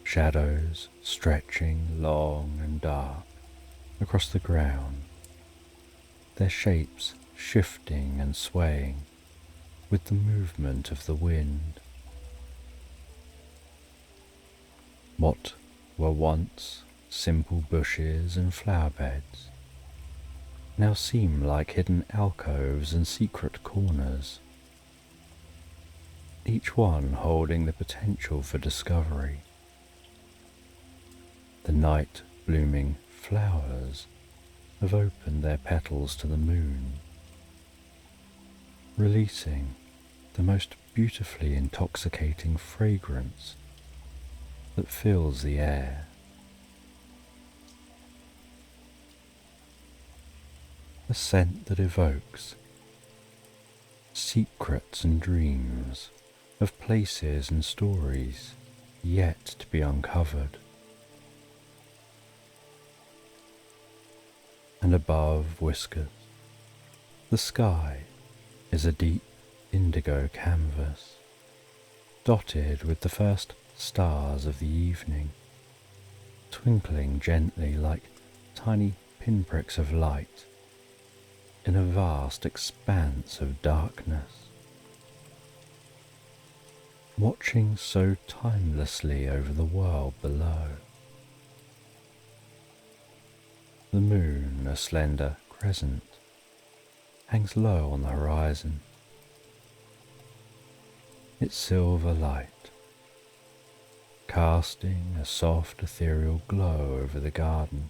Shadows stretching long and dark across the ground, their shapes shifting and swaying with the movement of the wind. What were once simple bushes and flower beds now seem like hidden alcoves and secret corners, each one holding the potential for discovery. The night-blooming flowers have opened their petals to the moon, releasing the most beautifully intoxicating fragrance that fills the air. A scent that evokes secrets and dreams of places and stories yet to be uncovered. And above Whiskers, the sky is a deep indigo canvas, dotted with the first stars of the evening, twinkling gently like tiny pinpricks of light in a vast expanse of darkness, watching so timelessly over the world below. The moon, a slender crescent, hangs low on the horizon, its silver light casting a soft ethereal glow over the garden,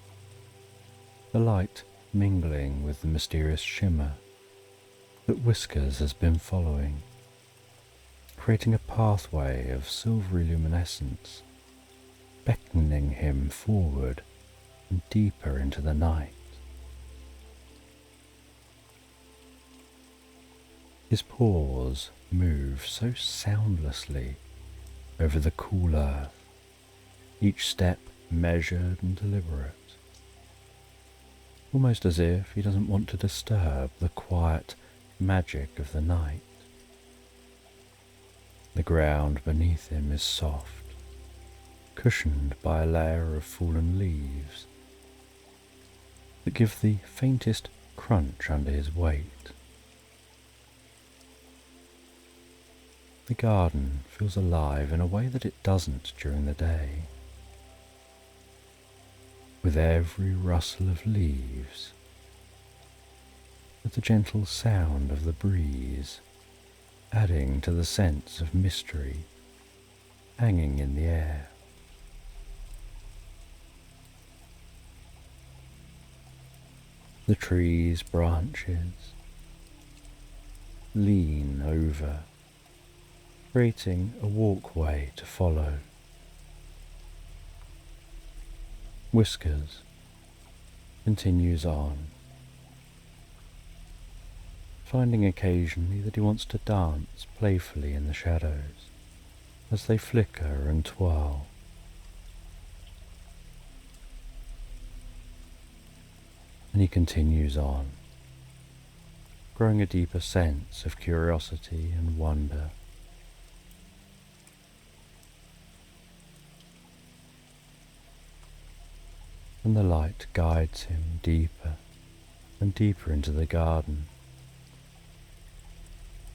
the light mingling with the mysterious shimmer that Whiskers has been following, creating a pathway of silvery luminescence, beckoning him forward and deeper into the night. His paws move so soundlessly over the cool earth, each step measured and deliberate, almost as if he doesn't want to disturb the quiet magic of the night. The ground beneath him is soft, cushioned by a layer of fallen leaves that give the faintest crunch under his weight. The garden feels alive in a way that it doesn't during the day, with every rustle of leaves, with the gentle sound of the breeze adding to the sense of mystery hanging in the air. The tree's branches lean over, creating a walkway to follow. Whiskers continues on, finding occasionally that he wants to dance playfully in the shadows as they flicker and twirl. And he continues on, growing a deeper sense of curiosity and wonder. and the light guides him deeper and deeper into the garden,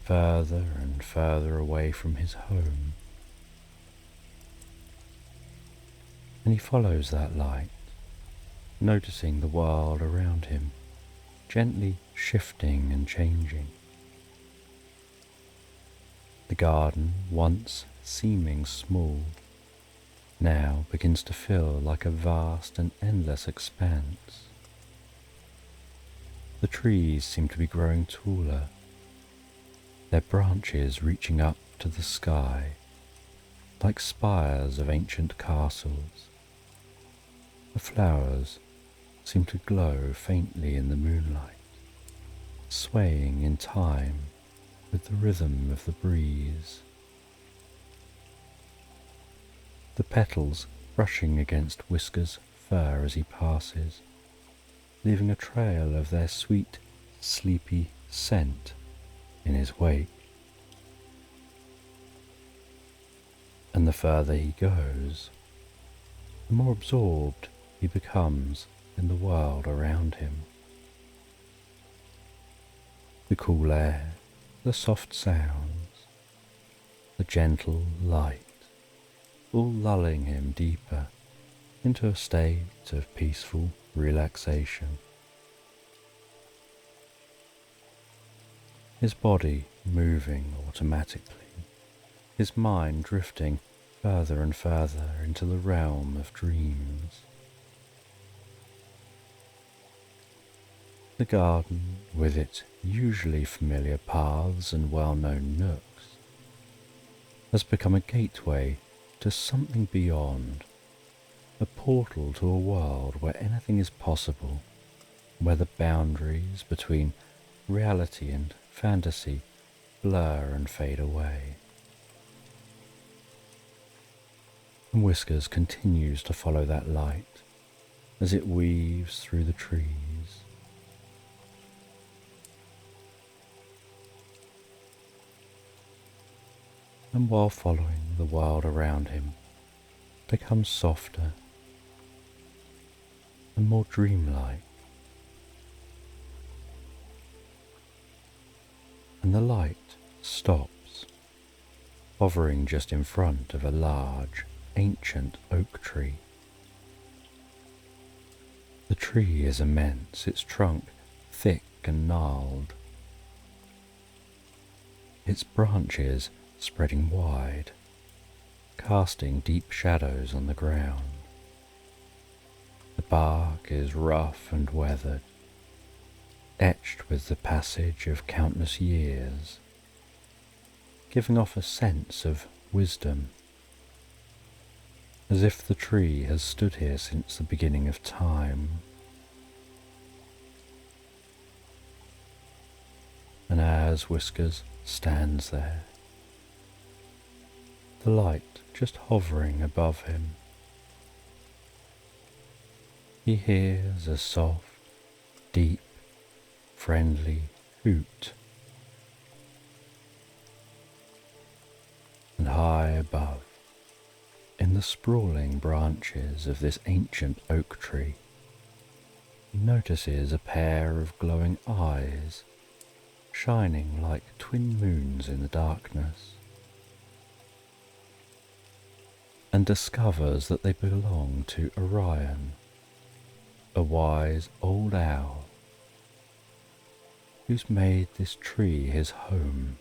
further and further away from his home. And he follows that light, noticing the world around him, gently shifting and changing. The garden, once seeming small, now begins to feel like a vast and endless expanse. The trees seem to be growing taller, their branches reaching up to the sky like spires of ancient castles. The flowers seem to glow faintly in the moonlight, swaying in time with the rhythm of the breeze. The petals brushing against Whisker's fur as he passes, leaving a trail of their sweet, sleepy scent in his wake. And the further he goes, the more absorbed he becomes in the world around him. The cool air, the soft sounds, the gentle light, all lulling him deeper into a state of peaceful relaxation. His body moving automatically, his mind drifting further and further into the realm of dreams. The garden, with its usually familiar paths and well-known nooks, has become a gateway to something beyond, a portal to a world where anything is possible, where the boundaries between reality and fantasy blur and fade away. And Whiskers continues to follow that light as it weaves through the trees. And while following, the world around him becomes softer and more dreamlike, and the light stops, hovering just in front of a large, ancient oak tree. The tree is immense, its trunk thick and gnarled, its branches spreading wide, casting deep shadows on the ground. The bark is rough and weathered, etched with the passage of countless years, giving off a sense of wisdom, as if the tree has stood here since the beginning of time. And as Whiskers stands there, the light just hovering above him, he hears a soft, deep, friendly hoot. And high above, in the sprawling branches of this ancient oak tree, he notices a pair of glowing eyes shining like twin moons in the darkness, and discovers that they belong to Orion, a wise old owl who's made this tree his home.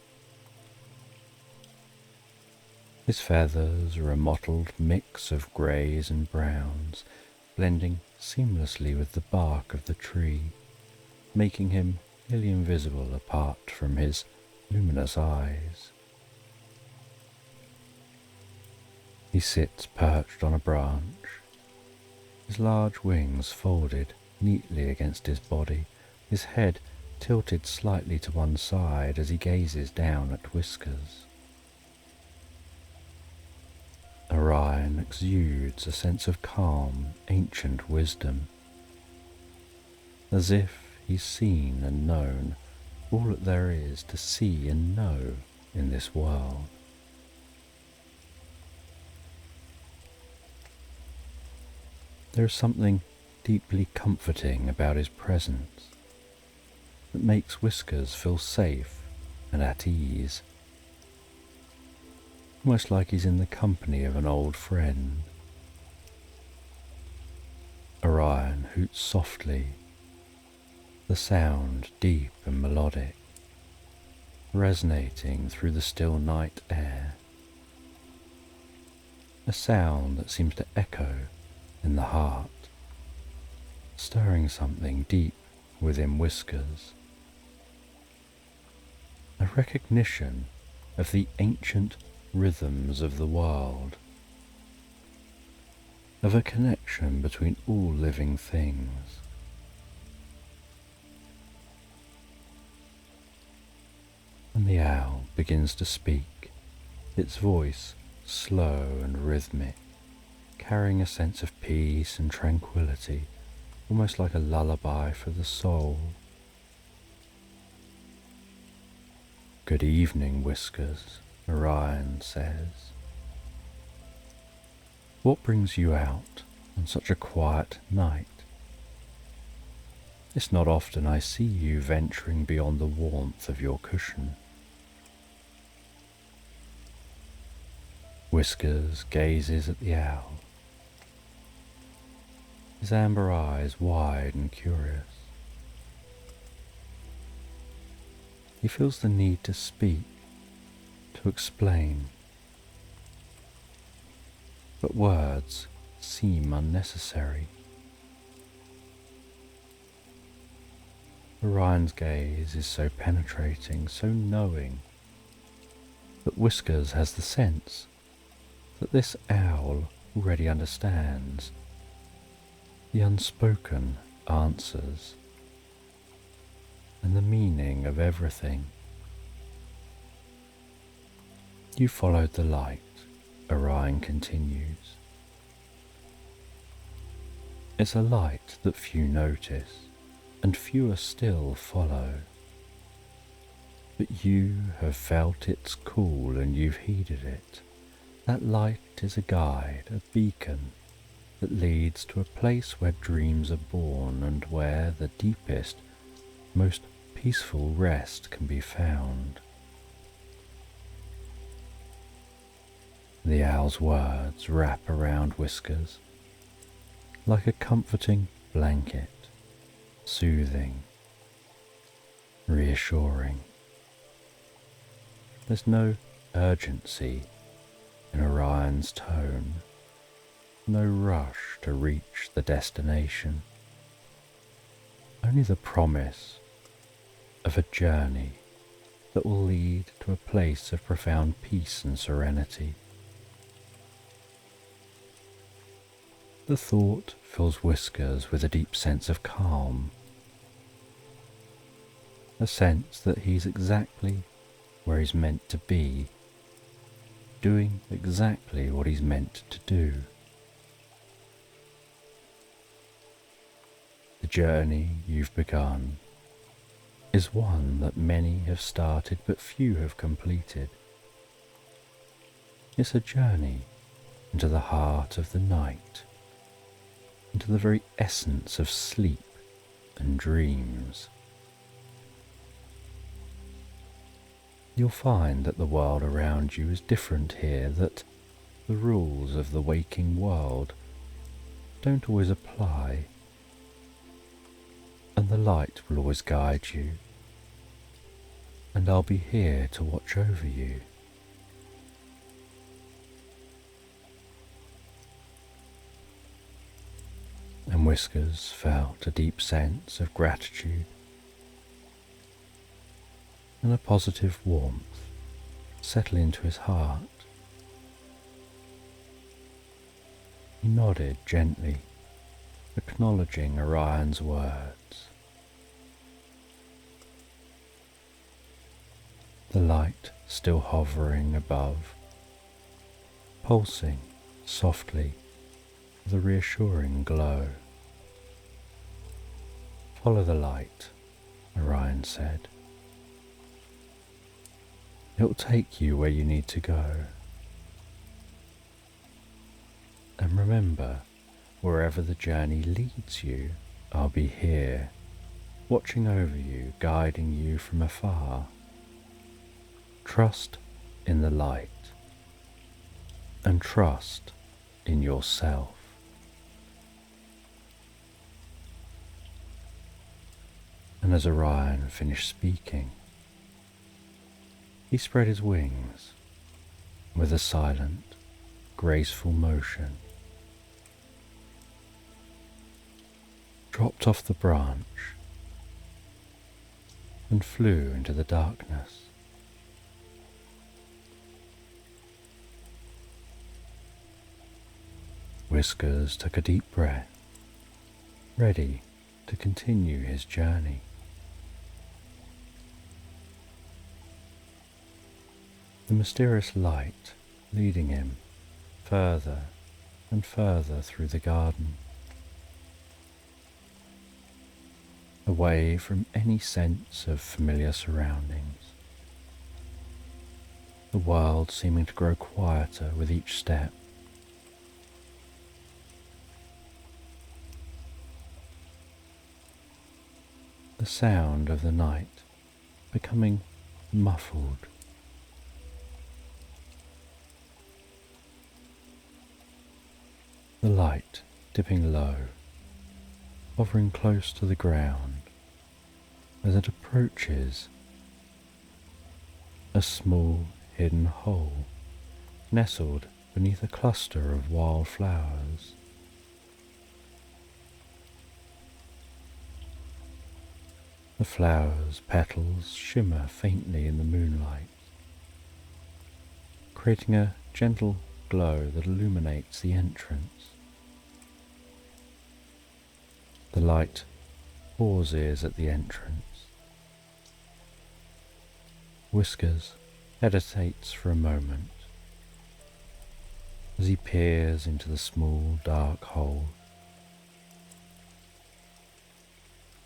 His feathers are a mottled mix of greys and browns, blending seamlessly with the bark of the tree, making him nearly invisible apart from his luminous eyes. He sits perched on a branch, his large wings folded neatly against his body, his head tilted slightly to one side as he gazes down at Whiskers. Orion exudes a sense of calm, ancient wisdom, as if he's seen and known all that there is to see and know in this world. There is something deeply comforting about his presence that makes Whiskers feel safe and at ease, almost like he's in the company of an old friend. Orion hoots softly, the sound deep and melodic, resonating through the still night air. A sound that seems to echo in the heart, stirring something deep within Whiskers. A recognition of the ancient rhythms of the world, of a connection between all living things. And the owl begins to speak, its voice slow and rhythmic, carrying a sense of peace and tranquility, almost like a lullaby for the soul. "Good evening, Whiskers," Orion says. "What brings you out on such a quiet night? It's not often I see you venturing beyond the warmth of your cushion." Whiskers gazes at the owl, his amber eyes wide and curious. He feels the need to speak, to explain, but words seem unnecessary. Orion's gaze is so penetrating, so knowing, that Whiskers has the sense that this owl already understands the unspoken answers and the meaning of everything. "You followed the light," Orion continues. "It's a light that few notice, and fewer still follow. But you have felt its call and you've heeded it. That light is a guide, a beacon that leads to a place where dreams are born and where the deepest, most peaceful rest can be found." The owl's words wrap around Whiskers like a comforting blanket, soothing, reassuring. There's no urgency in Orion's tone, no rush to reach the destination, only the promise of a journey that will lead to a place of profound peace and serenity. The thought fills Whiskers with a deep sense of calm, a sense that he's exactly where he's meant to be, doing exactly what he's meant to do. The journey you've begun is one that many have started but few have completed. It's a journey into the heart of the night, into the very essence of sleep and dreams. You'll find that the world around you is different here, that the rules of the waking world don't always apply, and the light will always guide you, and I'll be here to watch over you. And Whiskers felt a deep sense of gratitude and a positive warmth settle into his heart. He nodded gently, acknowledging Orion's words. The light still hovering above, pulsing softly with a reassuring glow. "Follow the light," Orion said. "It'll take you where you need to go. And remember Wherever the journey leads you, I'll be here, watching over you, guiding you from afar. Trust in the light and trust in yourself. And as Orion finished speaking, he spread his wings with a silent, graceful motion, dropped off the branch, and flew into the darkness. Whiskers took a deep breath, ready to continue his journey. The mysterious light leading him further and further through the garden, away from any sense of familiar surroundings, the world seeming to grow quieter with each step. The sound of the night becoming muffled. The light dipping low, hovering close to the ground as it approaches a small hidden hole nestled beneath a cluster of wild flowers. The flowers' petals shimmer faintly in the moonlight, creating a gentle glow that illuminates the entrance. The light pauses at the entrance. Whiskers hesitates for a moment as he peers into the small dark hole.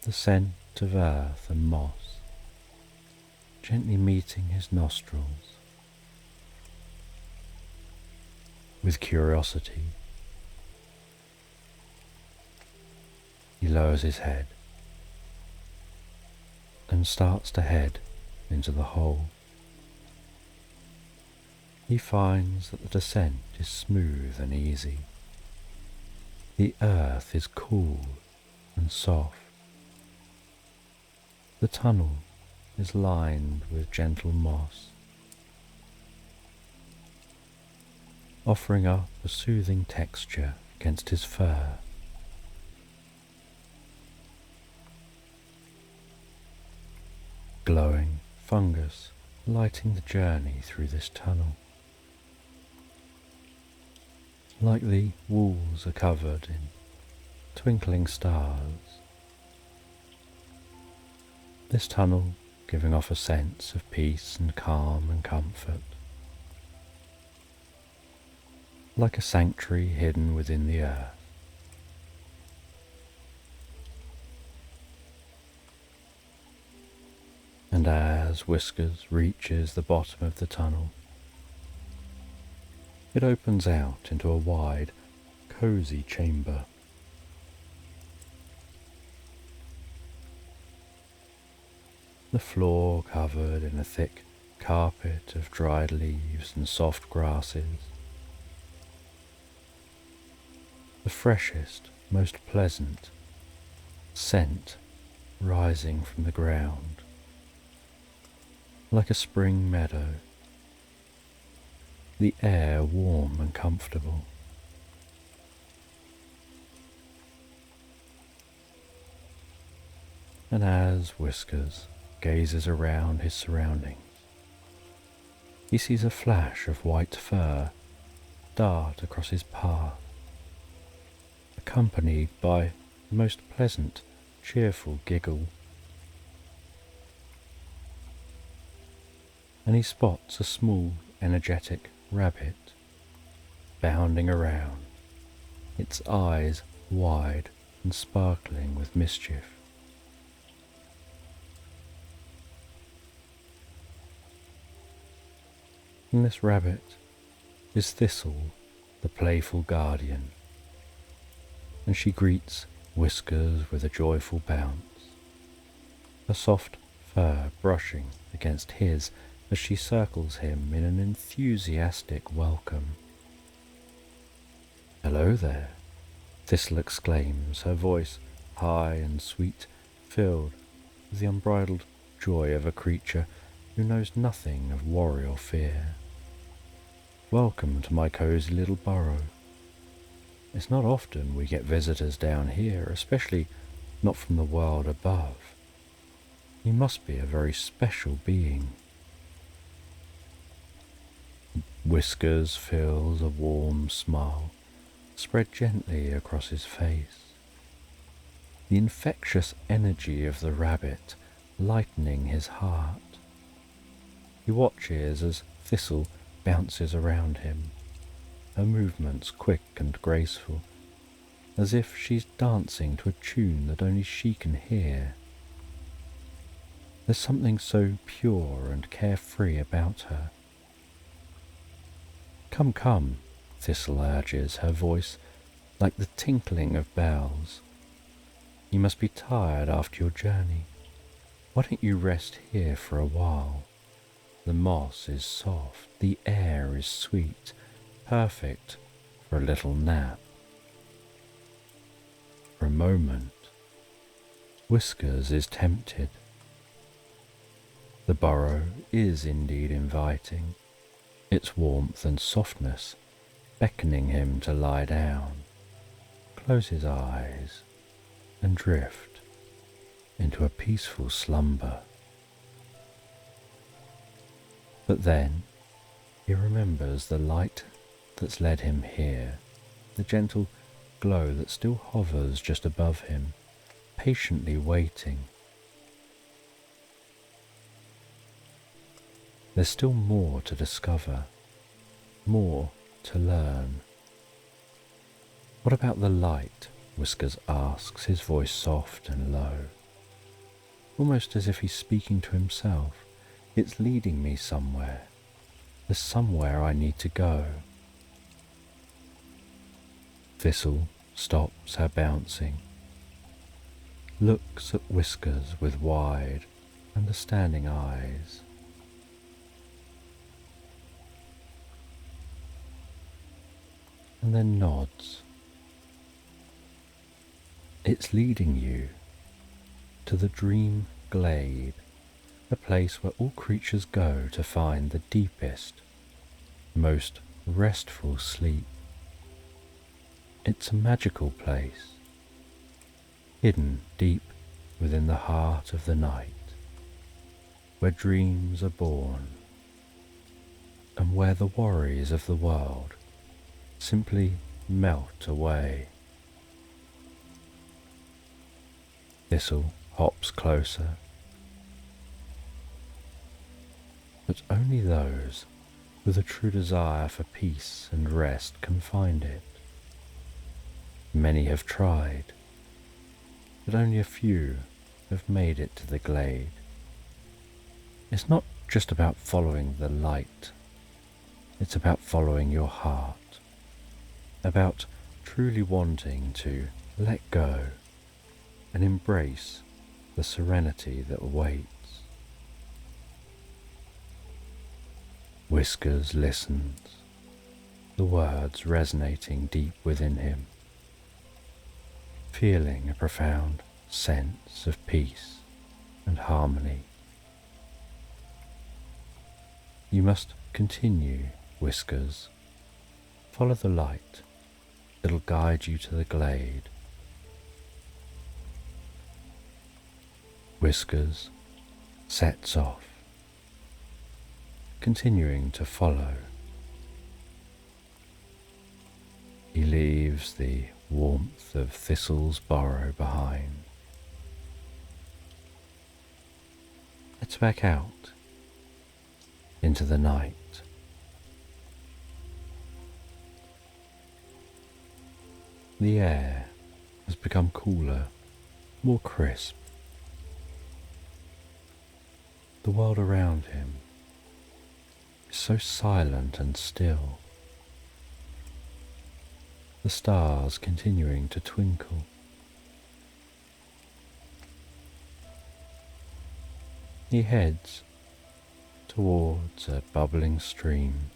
The scent of earth and moss gently meeting his nostrils. With curiosity, he lowers his head and starts to head into the hole. He finds that the descent is smooth and easy. The earth is cool and soft. The tunnel is lined with gentle moss, offering up a soothing texture against his fur. Glowing fungus lighting the journey through this tunnel. Like the walls are covered in twinkling stars. This tunnel giving off a sense of peace and calm and comfort. Like a sanctuary hidden within the earth. And as Whiskers reaches the bottom of the tunnel, it opens out into a wide, cozy chamber. The floor covered in a thick carpet of dried leaves and soft grasses. The freshest, most pleasant scent rising from the ground, like a spring meadow. The air warm and comfortable. And as Whiskers gazes around his surroundings, he sees a flash of white fur dart across his path, accompanied by a most pleasant, cheerful giggle. And he spots a small, energetic rabbit bounding around, its eyes wide and sparkling with mischief. And this rabbit is Thistle, the playful guardian. and she greets Whiskers with a joyful bounce, her soft fur brushing against his as she circles him in an enthusiastic welcome. "Hello there," Thistle exclaims, her voice high and sweet, filled with the unbridled joy of a creature who knows nothing of worry or fear. "Welcome to my cozy little burrow. It's not often we get visitors down here, especially not from the world above. You must be a very special being." Whiskers feels a warm smile spread gently across his face, the infectious energy of the rabbit lightening his heart. He watches as Thistle bounces around him, her movements quick and graceful, as if she's dancing to a tune that only she can hear. There's something so pure and carefree about her. "Come, come," Thistle urges, her voice like the tinkling of bells. "You must be tired after your journey. Why don't you rest here for a while? The moss is soft, the air is sweet, perfect for a little nap." For a moment, Whiskers is tempted. The burrow is indeed inviting, its warmth and softness beckoning him to lie down, close his eyes, and drift into a peaceful slumber. But then he remembers the light that's led him here, the gentle glow that still hovers just above him, patiently waiting. There's still more to discover, more to learn. "What about the light?" Whiskers asks, his voice soft and low, almost as if he's speaking to himself. "It's leading me somewhere. There's somewhere I need to go." Thistle stops her bouncing, looks at Whiskers with wide, understanding eyes. And then nods. "It's leading you to the dream glade, a place where all creatures go to find the deepest, most restful sleep. It's a magical place, hidden deep within the heart of the night, where dreams are born, and where the worries of the world simply melt away." Thistle hops closer, but only those with a true desire for peace and rest can find it. Many have tried, but only a few have made it to the glade. It's not just about following the light, it's about following your heart, about truly wanting to let go and embrace the serenity that awaits. Whiskers listens, the words resonating deep within him, feeling a profound sense of peace and harmony. "You must continue," Whiskers. "Follow the light. It'll guide you to the glade." Whiskers sets off, continuing to follow. He leaves the warmth of Thistle's burrow behind. Heads back out into the night. The air has become cooler, more crisp. The world around him is so silent and still. the stars continuing to twinkle. He heads towards a bubbling stream.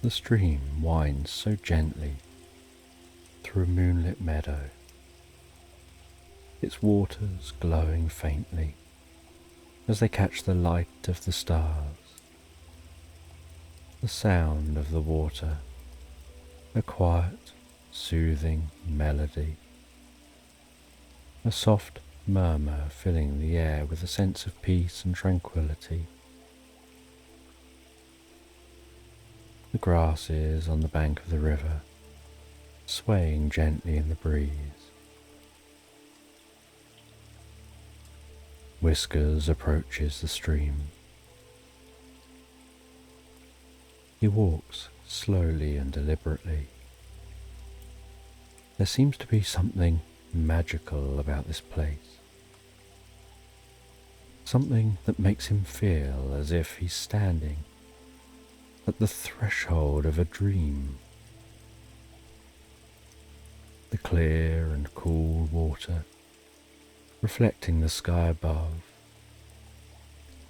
The stream winds so gently through a moonlit meadow, its waters glowing faintly as they catch the light of the stars. The sound of the water, a quiet, soothing melody, a soft murmur filling the air with a sense of peace and tranquility. The grasses on the bank of the river swaying gently in the breeze. Whiskers approaches the stream. He walks slowly and deliberately. There seems to be something magical about this place. Something that makes him feel as if he's standing at the threshold of a dream. The clear and cool water reflecting the sky above,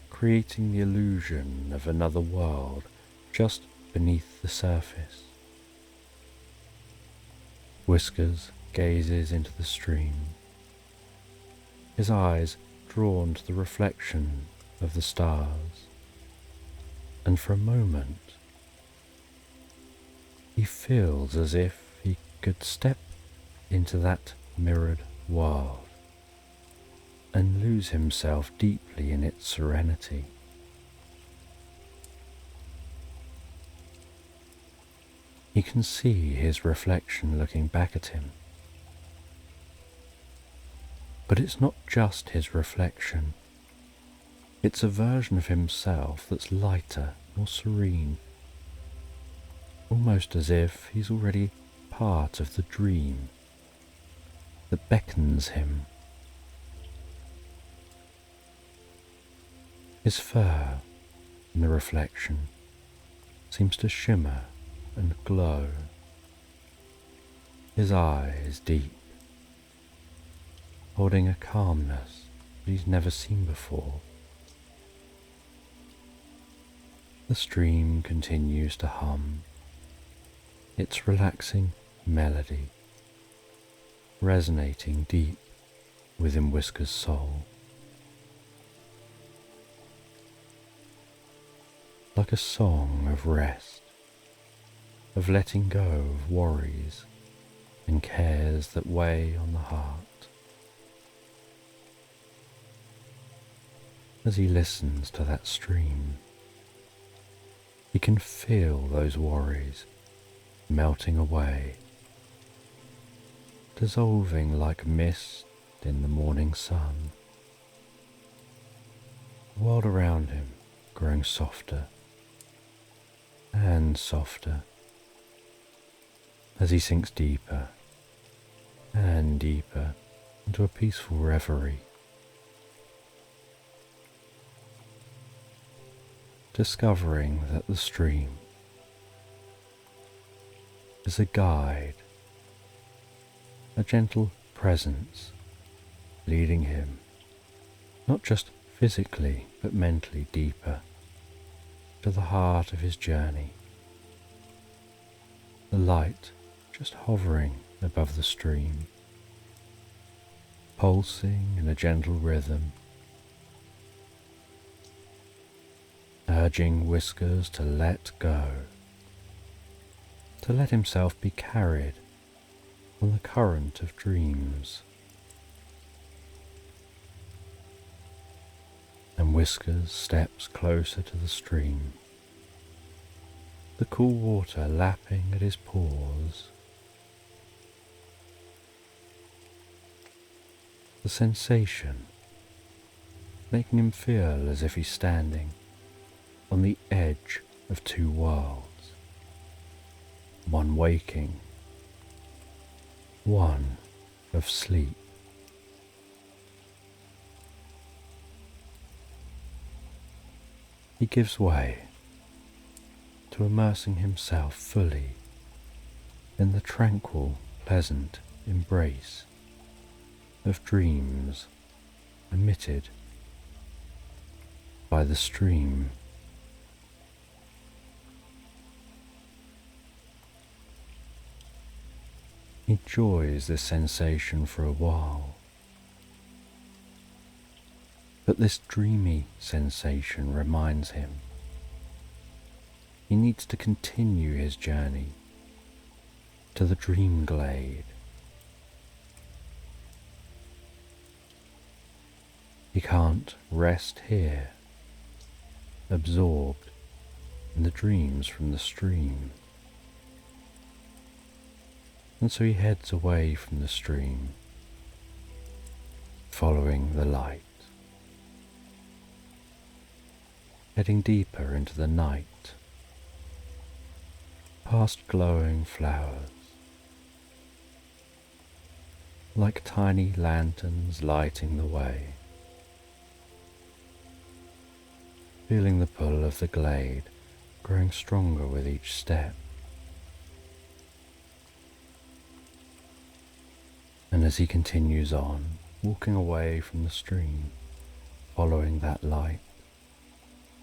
creating the illusion of another world just beneath the surface. Whiskers gazes into the stream, his eyes drawn to the reflection of the stars, and for a moment he feels as if he could step into that mirrored world and lose himself deeply in its serenity. He can see his reflection looking back at him. But it's not just his reflection. It's a version of himself that's lighter, more serene, almost as if he's already part of the dream that beckons him. His fur in the reflection seems to shimmer and glow. His eyes deep, holding a calmness that he's never seen before. The stream continues to hum, its relaxing melody resonating deep within Whisker's soul. Like a song of rest, of letting go of worries and cares that weigh on the heart. As he listens to that stream, he can feel those worries melting away, dissolving like mist in the morning sun. The world around him growing softer and softer as he sinks deeper and deeper into a peaceful reverie, discovering that the stream is a guide, a gentle presence leading him not just physically but mentally deeper to the heart of his journey. The light just hovering above the stream, pulsing in a gentle rhythm, urging Whiskers to let go, to let himself be carried on the current of dreams. And Whiskers steps closer to the stream, the cool water lapping at his paws. The sensation making him feel as if he's standing on the edge of two worlds, one waking, one of sleep. He gives way to immersing himself fully in the tranquil, pleasant embrace of dreams emitted by the stream. He enjoys this sensation for a while, but this dreamy sensation reminds him he needs to continue his journey to the dream glade. He can't rest here, absorbed in the dreams from the stream. And so he heads away from the stream, following the light, heading deeper into the night, past glowing flowers, like tiny lanterns lighting the way, feeling the pull of the glade growing stronger with each step. And as he continues on, walking away from the stream, following that light,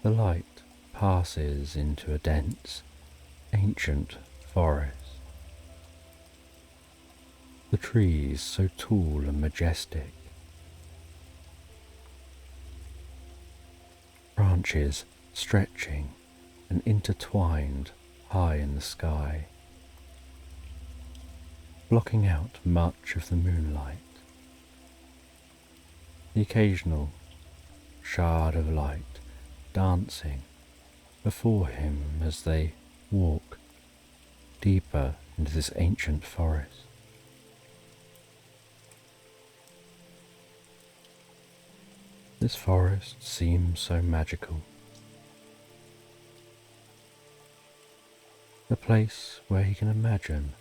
the light passes into a dense, ancient forest. The trees so tall and majestic, branches stretching and intertwined high in the sky, blocking out much of the moonlight. The occasional shard of light dancing before him as they walk deeper into this ancient forest. This forest seems so magical, a place where he can imagine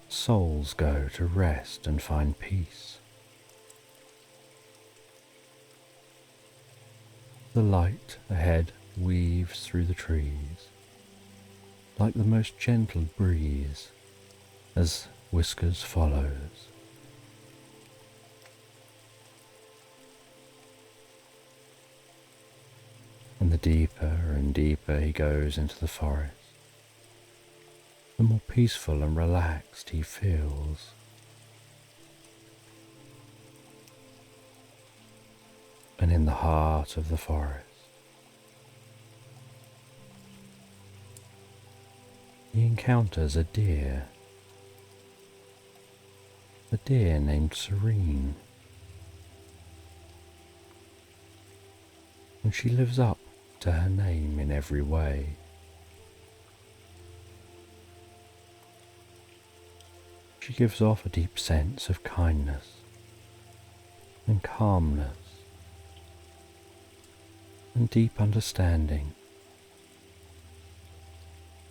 souls go to rest and find peace. The light ahead weaves through the trees like the most gentle breeze as Whiskers follows. And the deeper and deeper he goes into the forest, the more peaceful and relaxed he feels. And in the heart of the forest, he encounters a deer named Serene, and she lives up to her name in every way. She gives off a deep sense of kindness and calmness and deep understanding.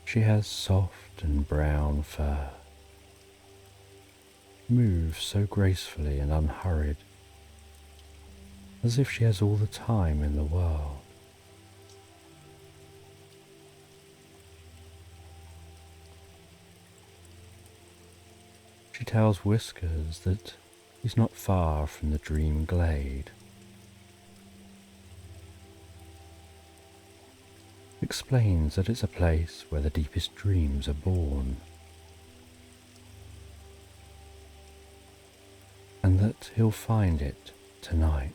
She has soft and brown fur, moves so gracefully and unhurried, as if she has all the time in the world. She tells Whiskers that he's not far from the dream glade. Explains that it's a place where the deepest dreams are born, and that he'll find it tonight.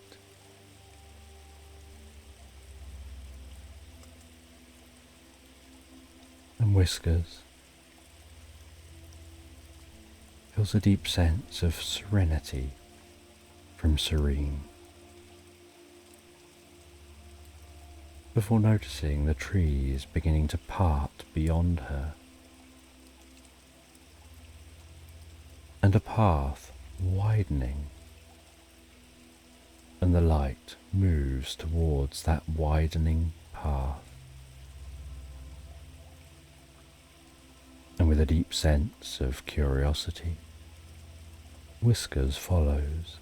And Whiskers feels a deep sense of serenity from Serene, before noticing the trees beginning to part beyond her, and a path widening, and the light moves towards that widening path. And with a deep sense of curiosity, Whiskers follows.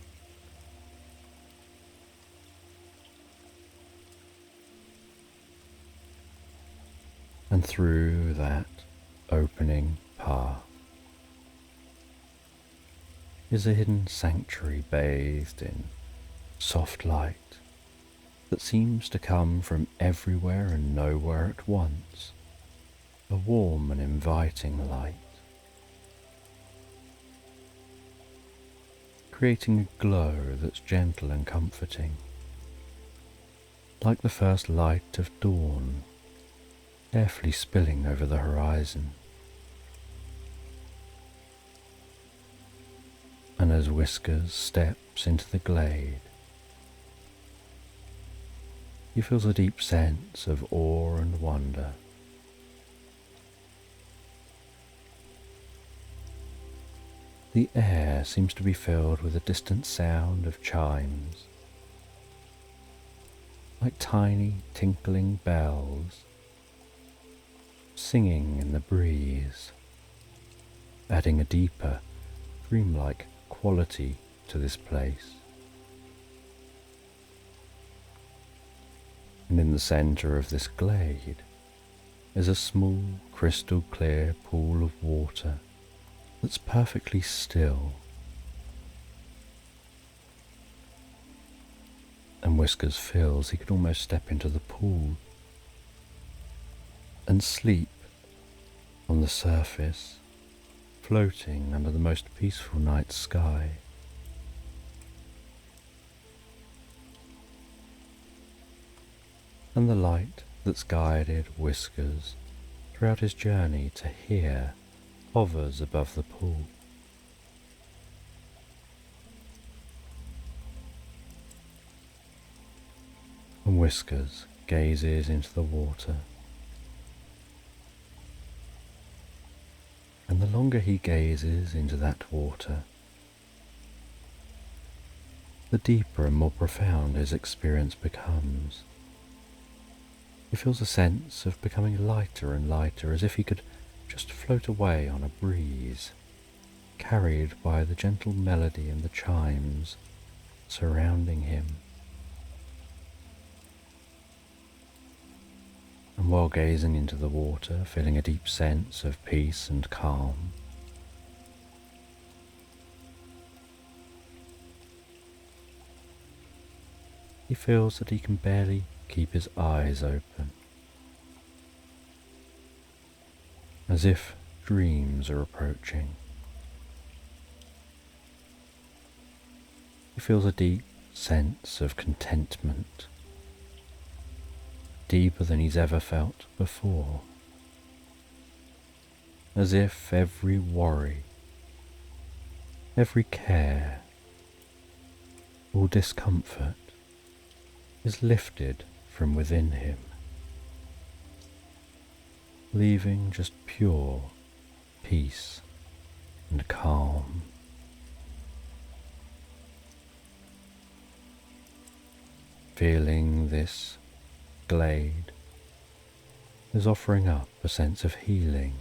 And through that opening path is a hidden sanctuary bathed in soft light that seems to come from everywhere and nowhere at once, a warm and inviting light, creating a glow that's gentle and comforting, like the first light of dawn, carefully spilling over the horizon. And as Whiskers steps into the glade, he feels a deep sense of awe and wonder. The air seems to be filled with a distant sound of chimes, like tiny tinkling bells, singing in the breeze, adding a deeper, dreamlike quality to this place. And in the centre of this glade is a small, crystal clear pool of water that's perfectly still. And Whiskers feels he could almost step into the pool and sleep on the surface, floating under the most peaceful night sky. And the light that's guided Whiskers throughout his journey to here hovers above the pool. And Whiskers gazes into the water. And the longer he gazes into that water, the deeper and more profound his experience becomes. He feels a sense of becoming lighter and lighter, as if he could just float away on a breeze, carried by the gentle melody and the chimes surrounding him. And while gazing into the water, feeling a deep sense of peace and calm, he feels that he can barely keep his eyes open, as if dreams are approaching. He feels a deep sense of contentment, deeper than he's ever felt before, as if every worry, every care, all discomfort is lifted from within him, leaving just pure peace and calm. Feeling this glade is offering up a sense of healing,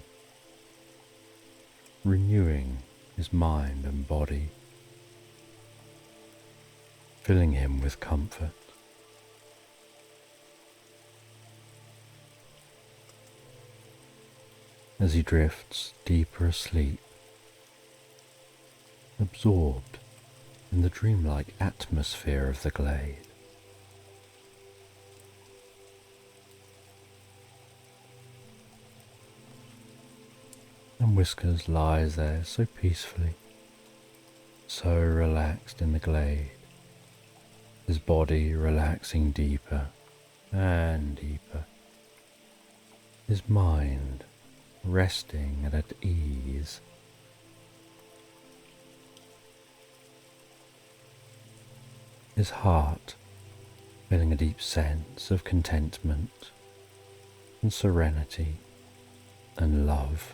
renewing his mind and body, filling him with comfort. As he drifts deeper asleep, absorbed in the dreamlike atmosphere of the glade. And Whiskers lies there so peacefully, so relaxed in the glade, his body relaxing deeper and deeper, his mind resting and at ease. His heart feeling a deep sense of contentment and serenity and love.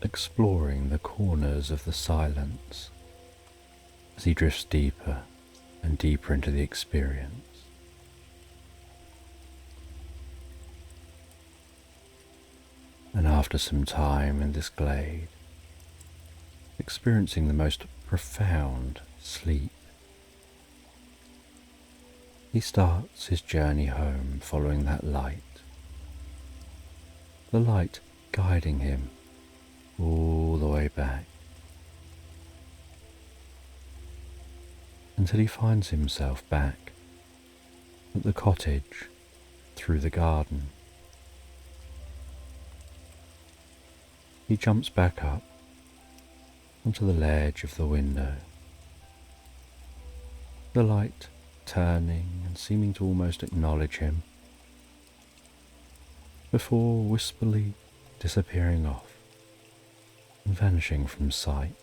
Exploring the corners of the silence as he drifts deeper and deeper into the experience. And after some time in this glade, experiencing the most profound sleep, He starts his journey home following that light, the light guiding him all the way back, until he finds himself back at the cottage through the garden. He jumps back up onto the ledge of the window, the light turning and seeming to almost acknowledge him, before wistfully disappearing off and vanishing from sight.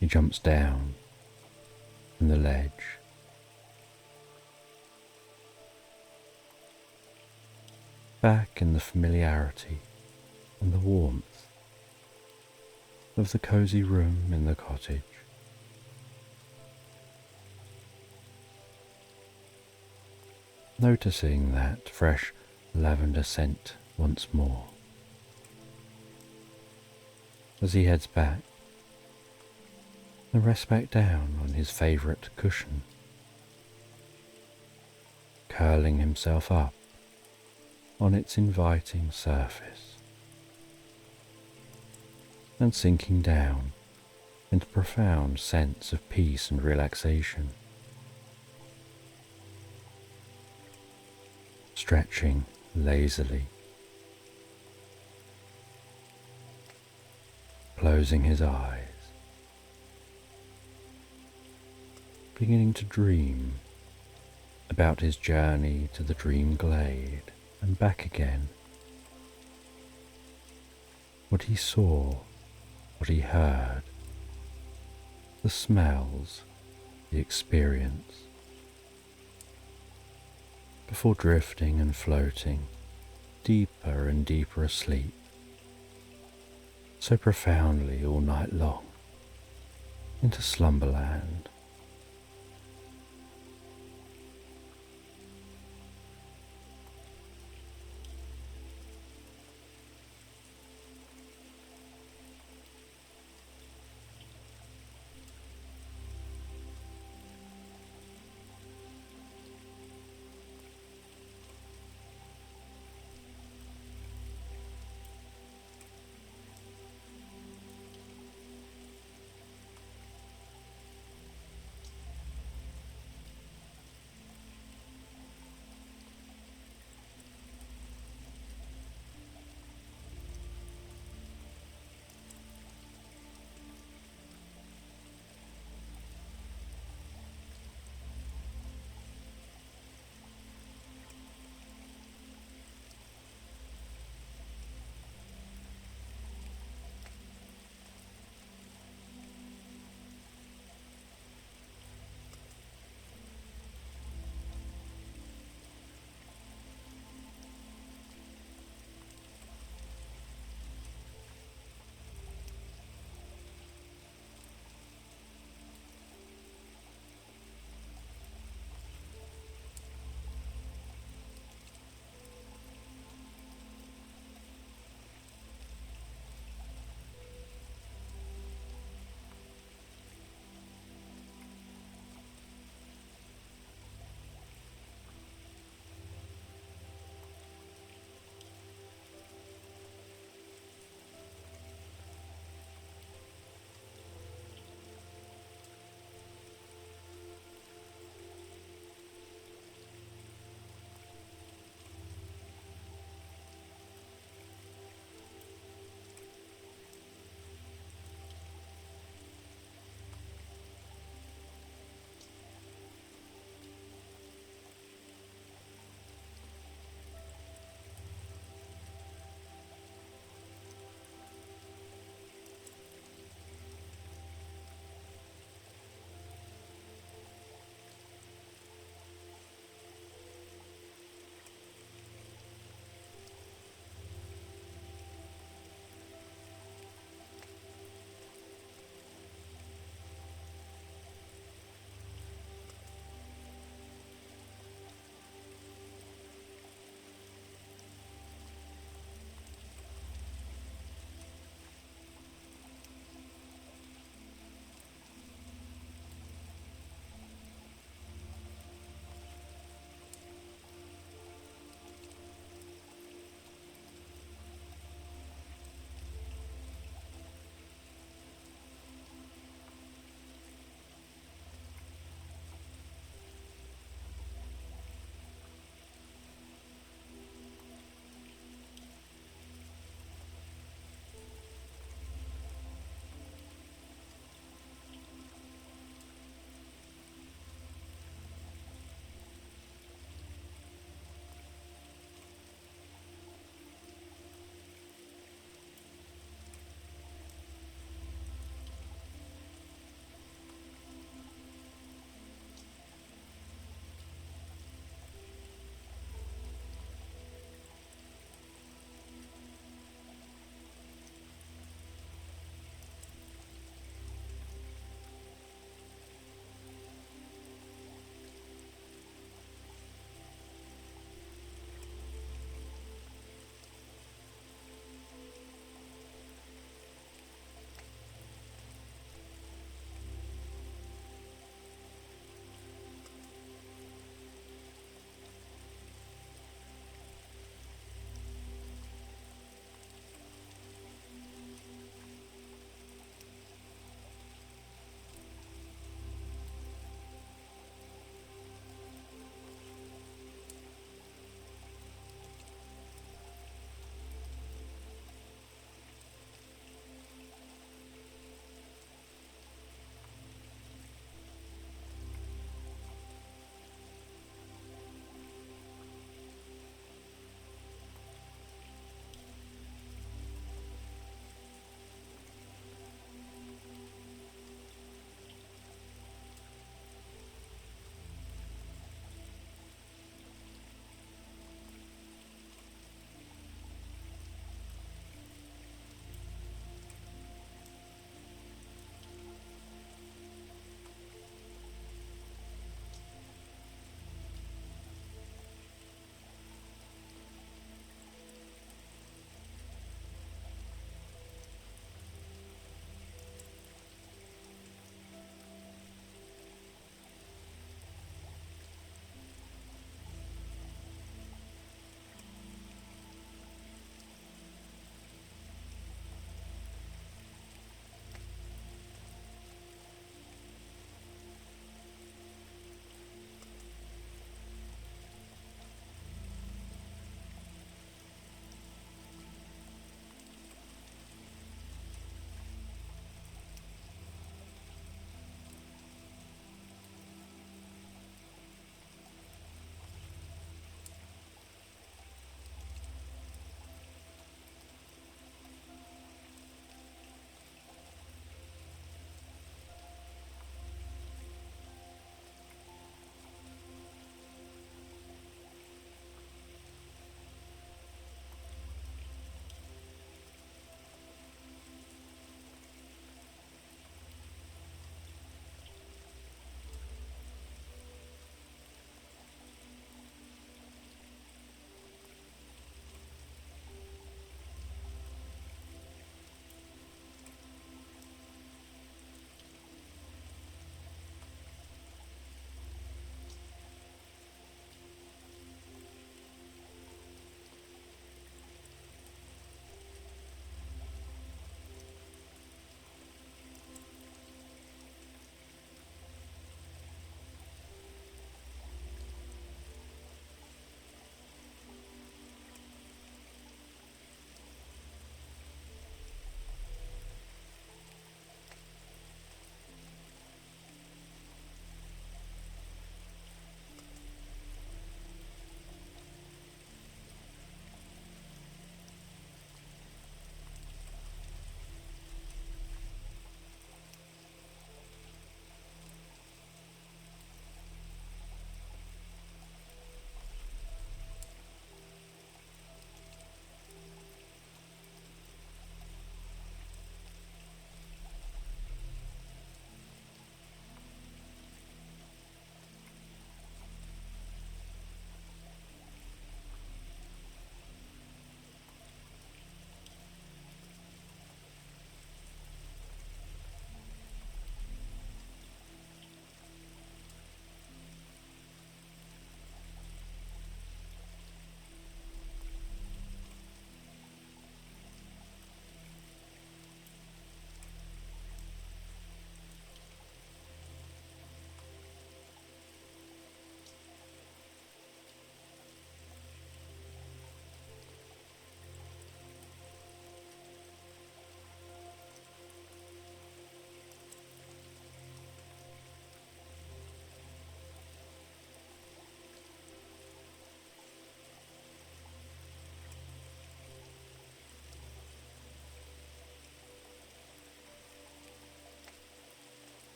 He jumps down from the ledge, back in the familiarity and the warmth of the cozy room in the cottage. Noticing that fresh lavender scent once more as he heads back and rests back down on his favourite cushion, curling himself up on its inviting surface and sinking down into a profound sense of peace and relaxation, stretching lazily, closing his eyes, beginning to dream about his journey to the dream glade and back again, what he saw, what he heard, the smells, the experience, before drifting and floating deeper and deeper asleep, so profoundly all night long, into Slumberland.